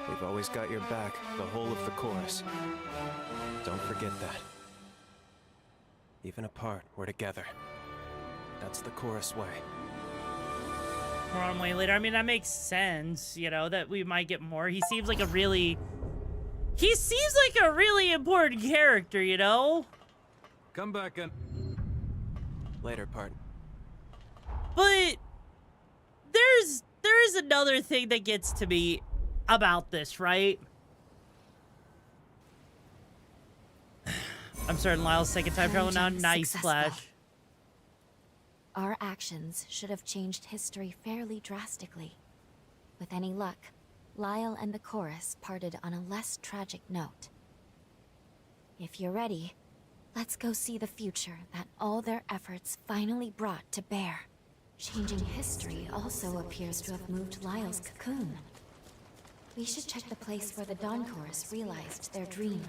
We've always got your back, the whole of the chorus. Don't forget that. Even apart, we're together. That's the chorus way. more on way later. I mean, that makes sense, you know, that we might get more. He seems like a really important character, you know? Come back and... Later, part. But there is another thing that gets to me about this, right? I'm starting Lyle's second time travel now. Nice Successful. Flash. Our actions should have changed history fairly drastically. With any luck, Lyle and the chorus parted on a less tragic note. If you're ready, let's go see the future that all their efforts finally brought to bear. Changing history also appears to have moved Lyle's cocoon. We should check the place where the Dawn Chorus realized their dream.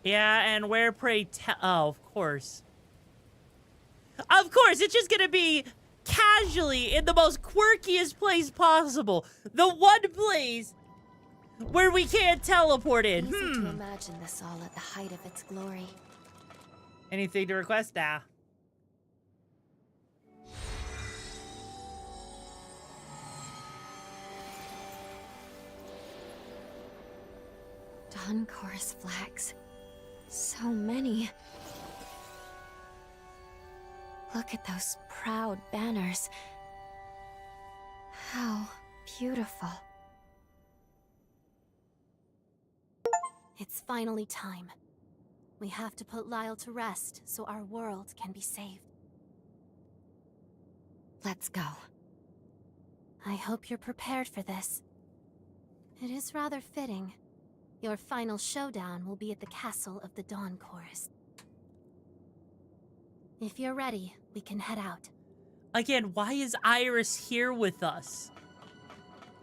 Yeah, and where, pray tell? Oh, of course. Of course, it's just gonna be casually in the most quirkiest place possible. The one place where we can't teleport in. Easy to imagine this all at the height of its glory. Anything to request? Nah. Dawn Chorus flags. So many. Look at those proud banners. How beautiful. It's finally time. We have to put Lyle to rest so our world can be saved. Let's go. I hope you're prepared for this. It is rather fitting. Your final showdown will be at the castle of the Dawn Chorus. If you're ready, we can head out. Again, why is Iris here with us?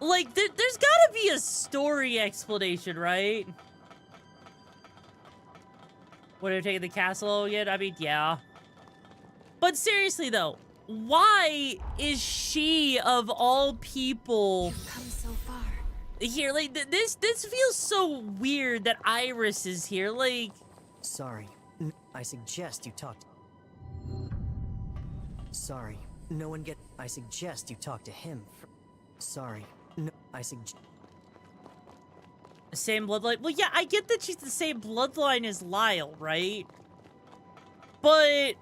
Like, there's gotta be a story explanation, right? Would have taken the castle yet? I mean, yeah. But seriously, though, why is she, of all people... You've come so far. Here, like, this feels so weird that Iris is here, like... Sorry. I suggest you talk to... Sorry. No one get... I suggest you talk to him. Sorry. No, I suggest... Same bloodline? Well, yeah, I get that she's the same bloodline as Lyle, right? But...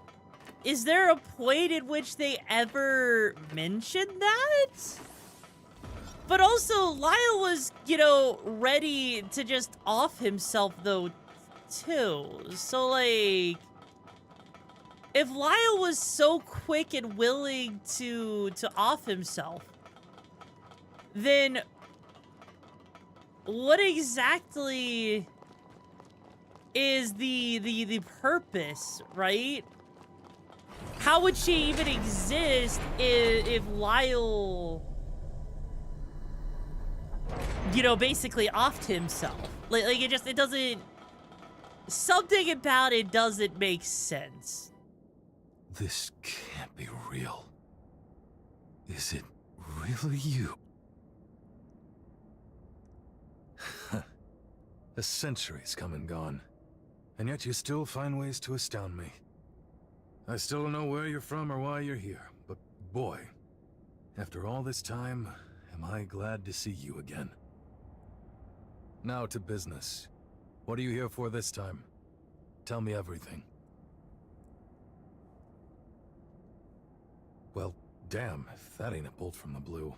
is there a point in which they ever mention that? But also, Lyle was, you know, ready to just off himself, though, too. So, like... if Lyle was so quick and willing to off himself, then... what exactly is the purpose, right? How would she even exist if Lyle, you know, basically offed himself? Like it doesn't... something about it doesn't make sense. This can't be real. Is it really you? A century's come and gone, and yet you still find ways to astound me. I still don't know where you're from or why you're here, but boy, after all this time, am I glad to see you again. Now to business. What are you here for this time? Tell me everything. Well, damn, if that ain't a bolt from the blue.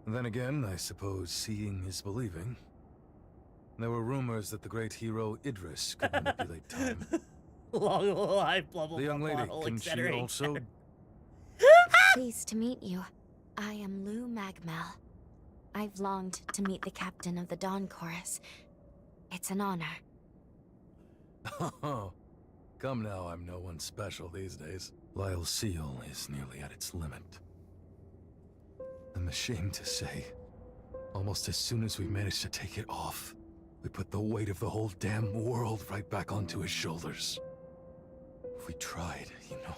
Then again, I suppose seeing is believing. There were rumors that the great hero Idris could manipulate time. Long life, blah, blah, The young blah, lady, blah, can she also... Pleased to meet you. I am Lou Magmel. I've longed to meet the captain of the Dawn Chorus. It's an honor. Oh, come now, I'm no one special these days. Lyle's seal is nearly at its limit. I'm ashamed to say, almost as soon as we managed to take it off, we put the weight of the whole damn world right back onto his shoulders. We tried, you know.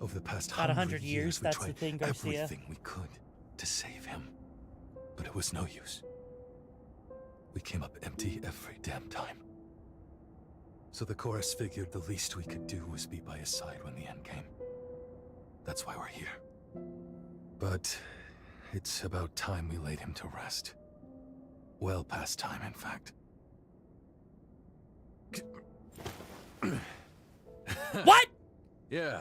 Over the past About 100 years, we that's tried the thing, Garcia. everything we could to save him. But it was no use. We came up empty every damn time. So the chorus figured the least we could do was be by his side when the end came. That's why we're here. But it's about time we laid him to rest. Well past time, in fact. What? Yeah.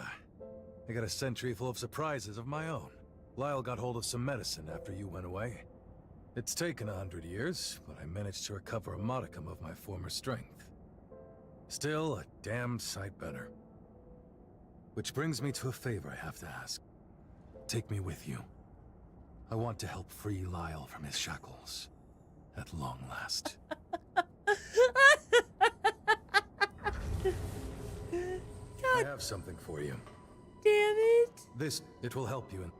I got a sentry full of surprises of my own. Lyle got hold of some medicine after you went away. It's taken 100 years, but I managed to recover a modicum of my former strength. Still, a damn sight better. Which brings me to a favor I have to ask. Take me with you. I want to help free Lyle from his shackles. At long last. I have something for you. Damn it. It will help you in...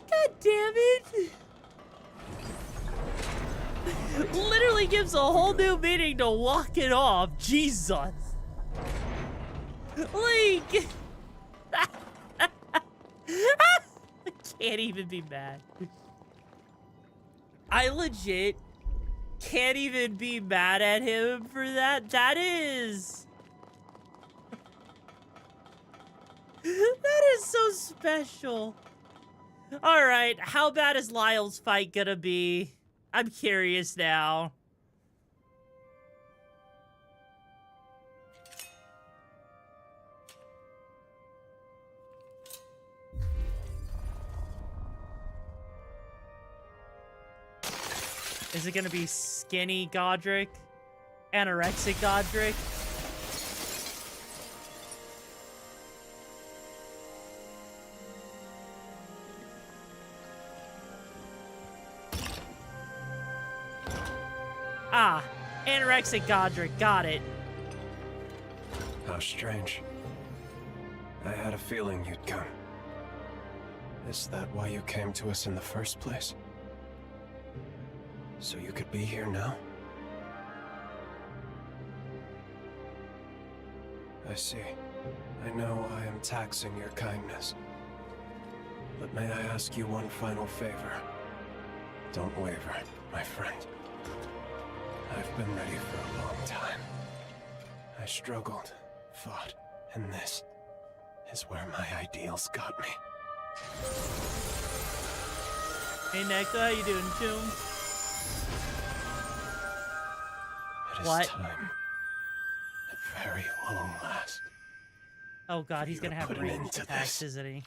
God damn it. Literally gives a whole new meaning to walking off. Jesus. Like... I can't even be mad. I legit can't even be mad at him for that. That is so special. All right, how bad is Lyle's fight gonna be? I'm curious now. Is it gonna be skinny Godric? Anorexic Godric? Ah, anorexic Godric, got it. How strange. I had a feeling you'd come. Is that why you came to us in the first place? So you could be here now? I see. I know I am taxing your kindness. But may I ask you one final favor? Don't waver, my friend. I've been ready for a long time. I struggled, fought, and this is where my ideals got me. Hey Necta, how you doing, Tomb? It is What? time. At very long last. Oh god, he's gonna have put an ranged end to attacks, this. isn't he?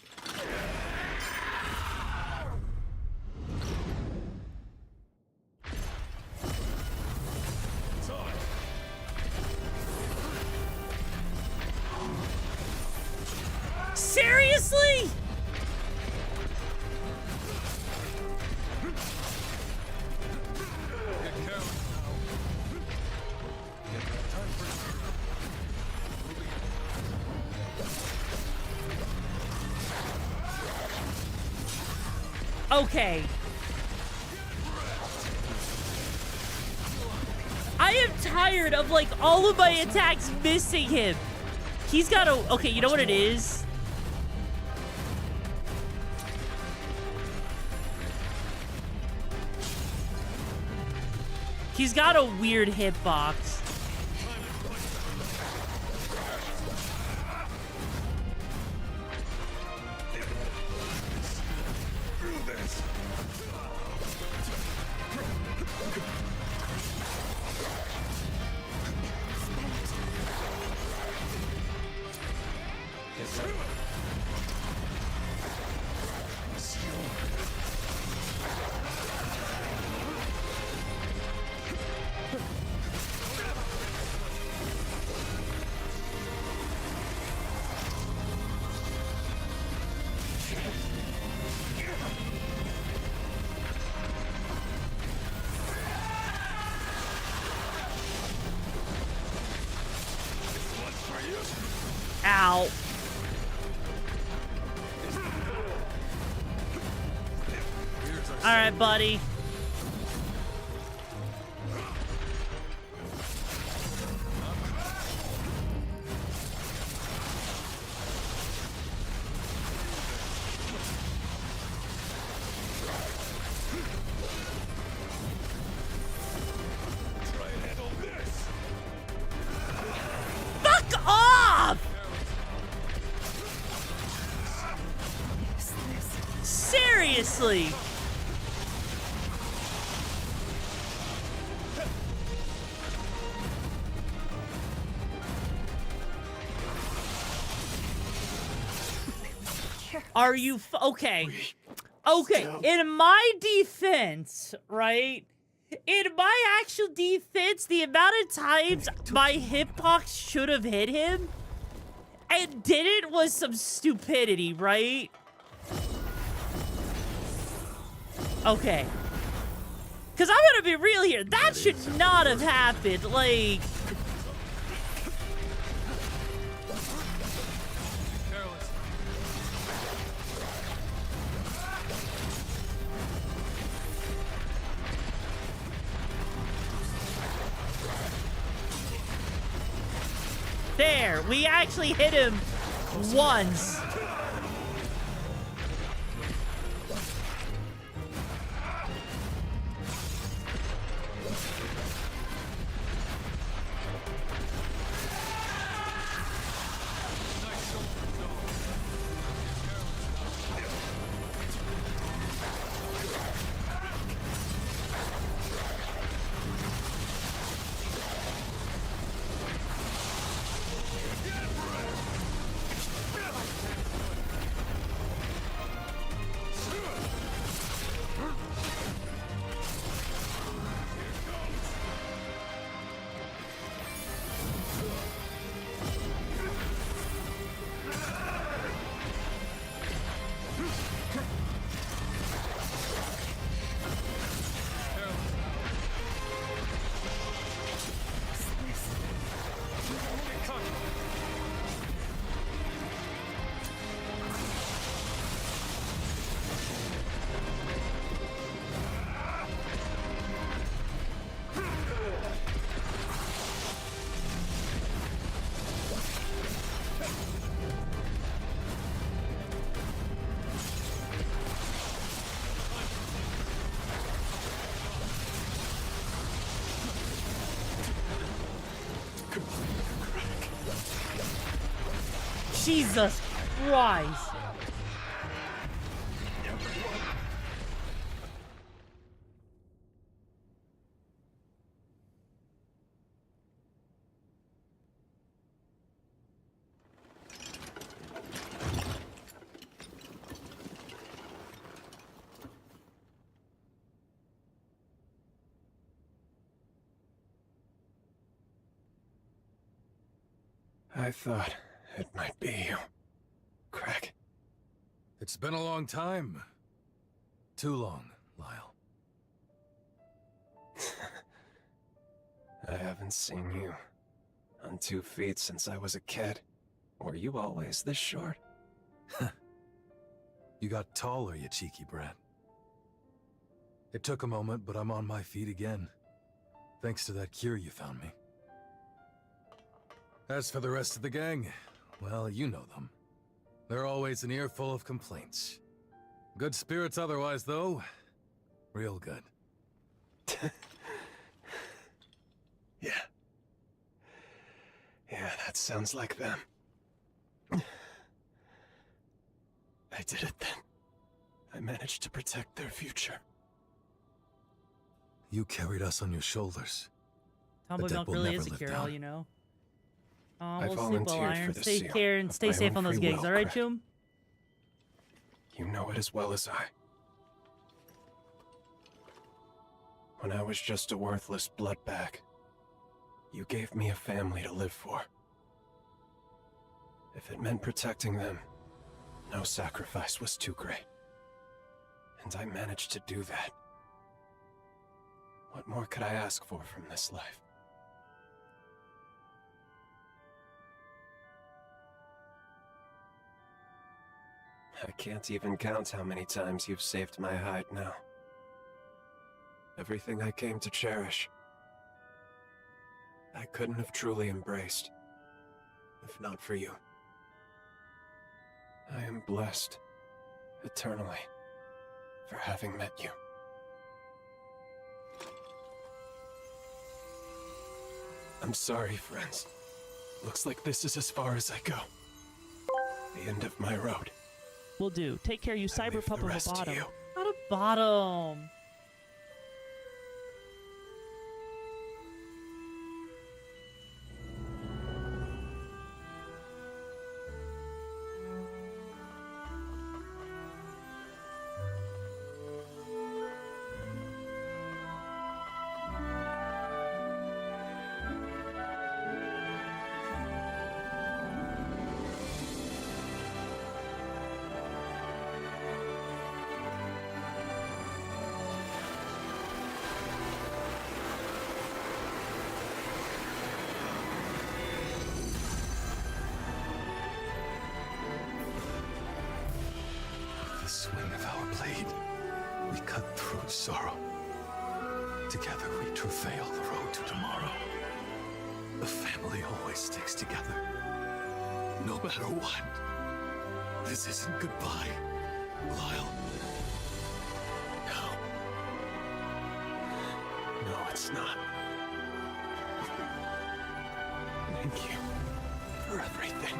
Seriously? Okay. I am tired of, like, all of my attacks missing him. He's got a... Okay, you know what it is? He's got a weird hitbox. Ow. All right, buddy. Seriously. Are you okay? Okay, in my defense, right? In my actual defense, the amount of times my hitbox should have hit him and didn't was some stupidity, right? Okay. Because I'm gonna be real here. That should not have happened. Like... There, we actually hit him once. Jesus Christ. I thought it might be you, Craig. It's been a long time. Too long, Lyle. I haven't seen you on 2 feet since I was a kid. Were you always this short? You got taller, you cheeky brat. It took a moment, but I'm on my feet again. Thanks to that cure you found me. As for the rest of the gang, well, you know them. They're always an earful of complaints. Good spirits otherwise, though. Real good. Yeah. Yeah, that sounds like them. I did it then. I managed to protect their future. You carried us on your shoulders. Tomboy The Milk debt will really never is a live cure-all, down. you know. I We'll sleep well, volunteered Iron. for the Stay seal care and of stay my safe own on those free gigs, will, alright, Craig. Chum? You know it as well as I. When I was just a worthless blood bag, you gave me a family to live for. If it meant protecting them, no sacrifice was too great. And I managed to do that. What more could I ask for from this life? I can't even count how many times you've saved my hide now. Everything I came to cherish, I couldn't have truly embraced, if not for you. I am blessed, eternally, for having met you. I'm sorry, friends. Looks like this is as far as I go. The end of my road. Will do. Take care, you cyberpup of a bottom. bottom. Swing of our blade, we cut through sorrow. Together we travail the road to tomorrow. The family always sticks together. No matter what. This isn't goodbye, Lyle. No. No, it's not. Thank you for everything.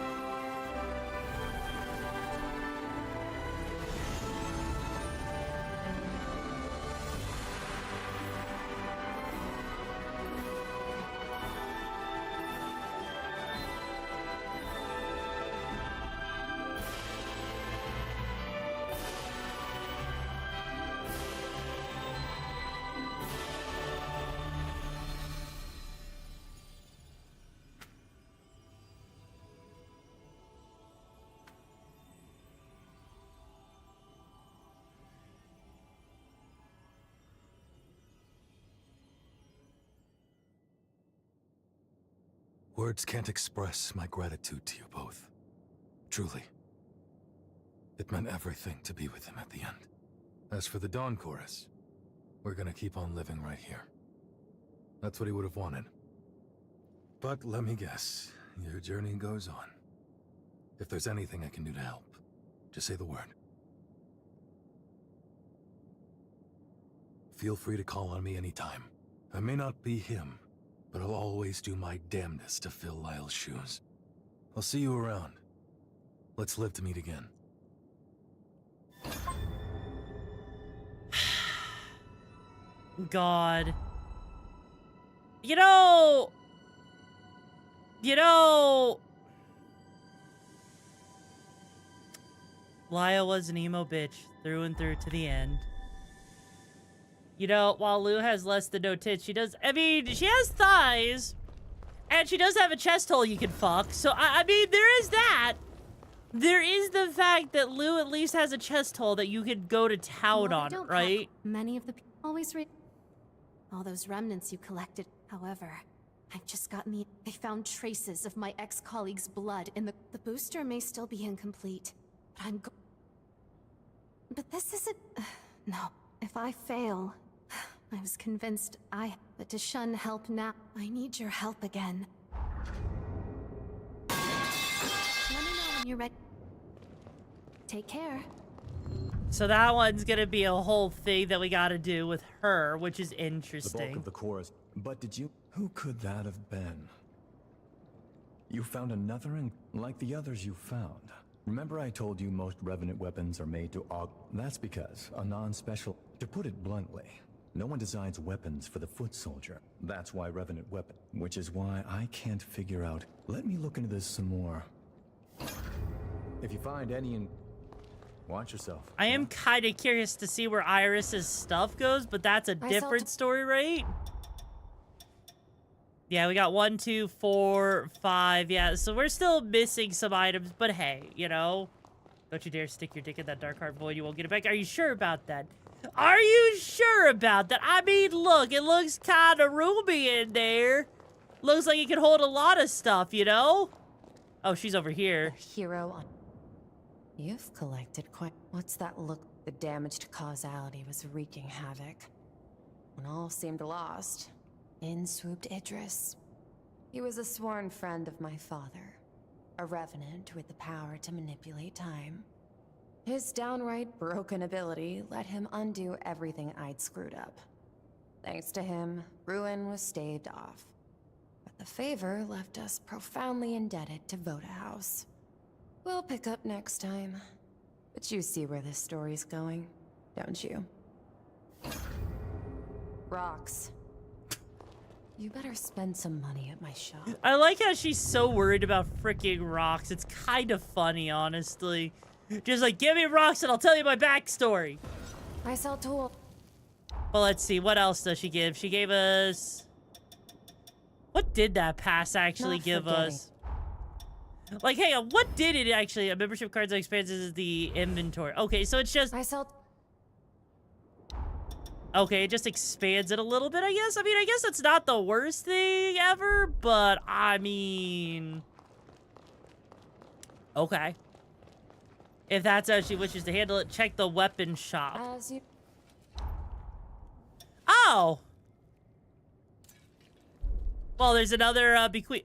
Words can't express my gratitude to you both. Truly. It meant everything to be with him at the end. As for the Dawn Chorus, we're gonna keep on living right here. That's what he would have wanted. But let me guess, your journey goes on. If there's anything I can do to help, just say the word. Feel free to call on me anytime. I may not be him, but I'll always do my damnedest to fill Lyle's shoes. I'll see you around. Let's live to meet again. God. You know... Lyle was an emo bitch through and through to the end. You know, while Lou has less than no tits, she does... I mean, she has thighs. And she does have a chest hole you can fuck. So, I mean, there is that. There is the fact that Lou at least has a chest hole that you could go to town on, right? Many of the people always read all those remnants you collected. However, I've just gotten they found traces of my ex-colleague's blood in the booster may still be incomplete, but but this isn't... no. If I fail, I was convinced but to shun help now, I need your help again. Let me know when you're ready. Take care. So that one's gonna be a whole thing that we gotta do with her, which is interesting. The bulk of the chorus. But did you... Who could that have been? You found another and like the others you found. Remember I told you most Revenant weapons are made to That's because a non-special... To put it bluntly, no one designs weapons for the foot soldier. That's why Revenant weapon. Which is why I can't figure out... Let me look into this some more. If you find any and... Watch yourself. I am kind of curious to see where Iris's stuff goes, but that's a different story, right? Yeah, we got 1, 2, 4, 5. Yeah, so we're still missing some items, but hey, you know. Don't you dare stick your dick in that dark heart void. You won't get it back. Are you sure about that? Are you sure about that? I mean, look, it looks kind of roomy in there. Looks like it can hold a lot of stuff, you know? Oh, she's over here. Hero on... You've collected quite... What's that look? The damaged causality was wreaking havoc. When all seemed lost, in swooped Idris. He was a sworn friend of my father. A revenant with the power to manipulate time. His downright broken ability let him undo everything I'd screwed up. Thanks to him, ruin was staved off. But the favor left us profoundly indebted to Voda House. We'll pick up next time. But you see where this story's going, don't you? Rocks. You better spend some money at my shop. I like how she's so worried about freaking rocks. It's kind of funny, honestly. Just like, give me rocks and I'll tell you my backstory. I sell tools. Well, let's see. What else does she give? She gave us... What did that pass actually give us? Like, hey, what did it actually... A membership card that expands the inventory. Okay, so it's just... I sell... Okay, it just expands it a little bit, I guess. I mean, I guess it's not the worst thing ever, but I mean... Okay. If that's how she wishes to handle it, check the weapon shop. Oh! Well, there's another bequeath.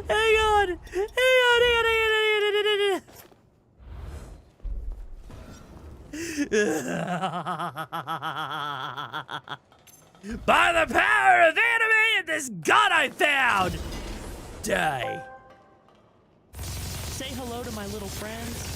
Hang on. By the power of anime and this gun I found! Die. Say hello to my little friends.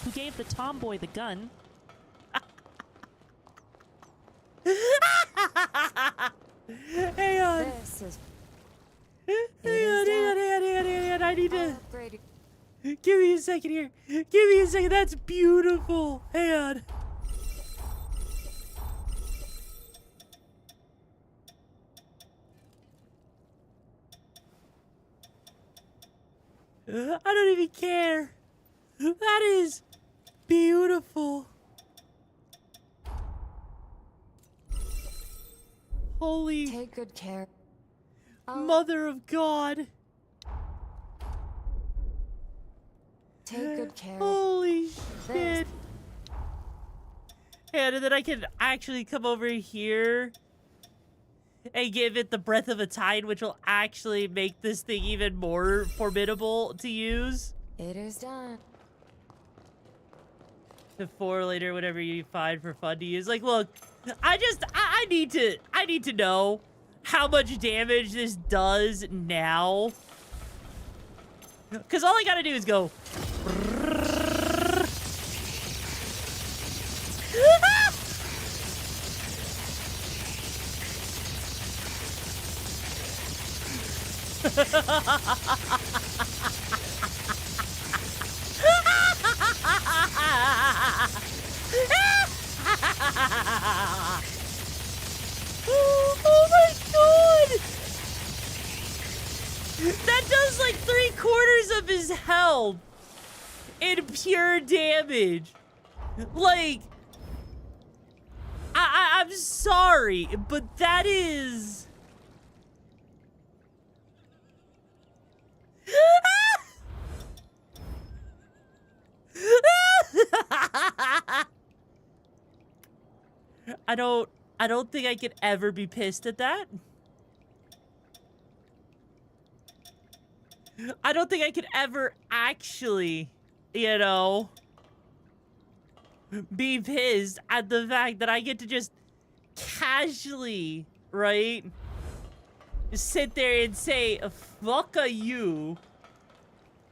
Who gave the tomboy the gun? Hang on. This is... Hang on. I need to... Give me a second here. Give me a second. That's beautiful. Hang on. I don't even care. That is beautiful. Holy... Take good care. Mother of God. Take good care. Holy shit. And then I can actually come over here and give it the breath of a tide, which will actually make this thing even more formidable to use. It is done. To 4 later, whatever you find for fun to use. Like, look, I need to know how much damage this does now. Because all I gotta do is go. Oh my God! That does like 3/4 of his health in pure damage. Like, I'm sorry, but that is... I don't think I could ever be pissed at that. I don't think I could ever actually, you know, be pissed at the fact that I get to just casually, right, sit there and say, fuck a you.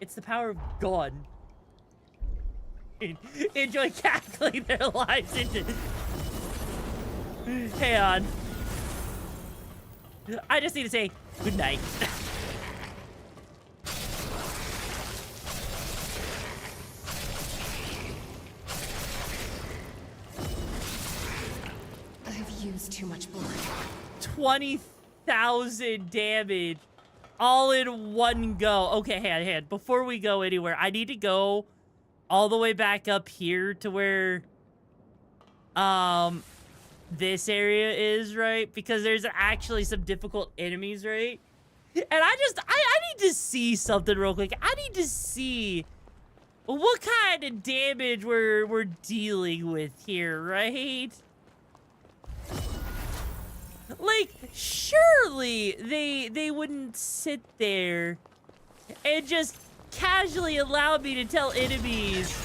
It's the power of God. Enjoy cackling their lives into... Hang on. I just need to say good night. I've used too much blood. 20,000 damage all in one go. Okay, hang on. Before we go anywhere, I need to go all the way back up here to where this area is, right? Because there's actually some difficult enemies, right? And I need to see something real quick. I need to see what kind of damage we're dealing with here, right? Like, surely they wouldn't sit there and just casually allow me to tell enemies.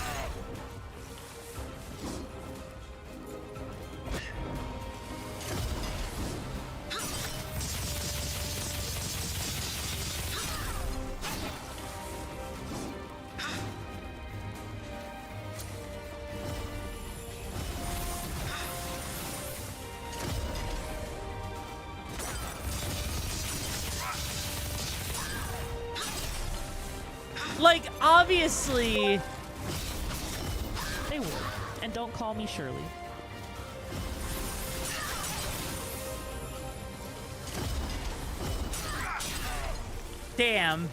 Like, obviously... They would. And don't call me Shirley. Damn.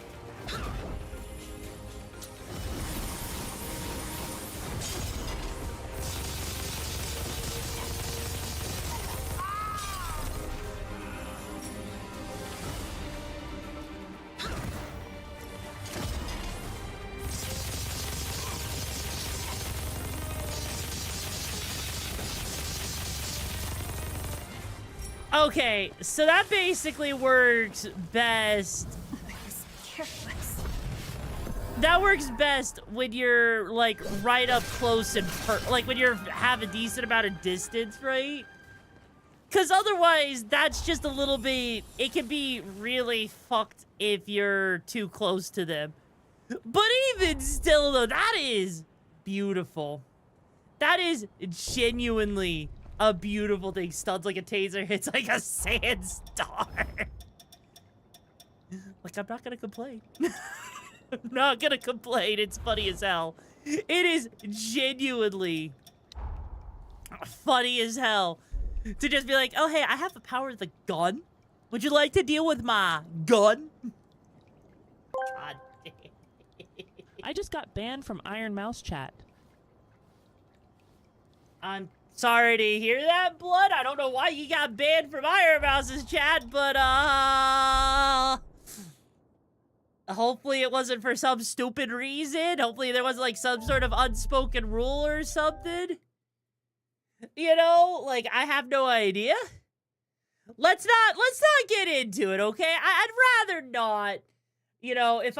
Okay, so that basically works best. That works best when you're like right up close and like when you have a decent amount of distance, right? Because otherwise, that's just a little bit. It can be really fucked if you're too close to them. But even still, though, that is beautiful. That is genuinely a beautiful thing. Stuns like a taser, hits like a sandstorm. Like, I'm not gonna complain. I'm not gonna complain. It's funny as hell. It is genuinely funny as hell to just be like, oh, hey, I have the power of the gun. Would you like to deal with my gun? God damn. I just got banned from Iron Mouse chat. I'm sorry to hear that, Blood. I don't know why you got banned from Iron Mouse's chat, but, hopefully it wasn't for some stupid reason. Hopefully there wasn't, like, some sort of unspoken rule or something. You know, like, I have no idea. Let's not get into it, okay? I'd rather not, you know, if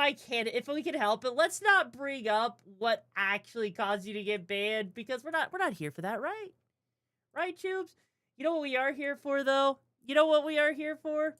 we can help it, let's not bring up what actually caused you to get banned, because we're not here for that, right? Right, Tubes? You know what we are here for, though? You know what we are here for?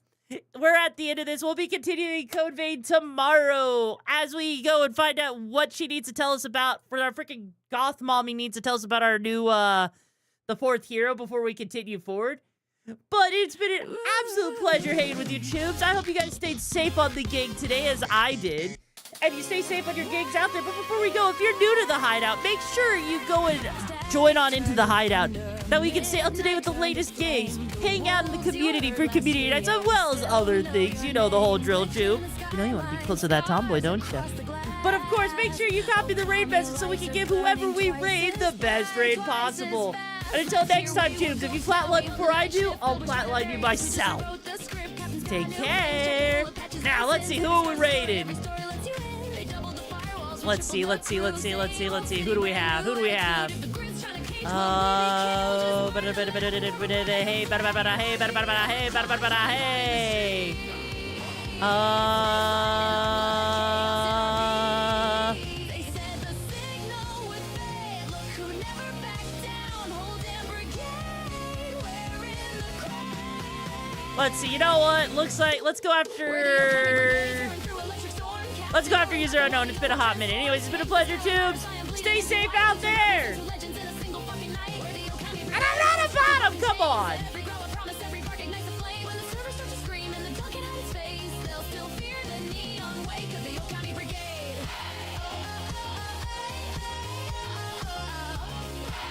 We're at the end of this. We'll be continuing Code Vein tomorrow as we go and find out what she needs to tell us about. For our freaking goth mommy needs to tell us about our new, the fourth hero before we continue forward. But it's been an absolute pleasure hanging with you, Tubes. I hope you guys stayed safe on the gig today, as I did. And you stay safe on your gigs out there. But before we go, if you're new to the Hideout, make sure you go and join on into the Hideout. That we can stay up to date with the latest gigs, hang out in the community for community nights, as well as other things. You know the whole drill, Tube. You know you want to be close to that tomboy, don't you? But of course, make sure you copy the raid message so we can give whoever we raid the best raid possible. And until next time, Tubes, if you flatline before I do, I'll flatline you myself. Take care. Now, let's see, who are we raiding? Let's see. Who do we have? Hey, let's see, you know what? Looks like, let's go after user unknown. It's been a hot minute. Anyways, it's been a pleasure, Tubes. Stay safe out there. And I'm not a bottom, come on.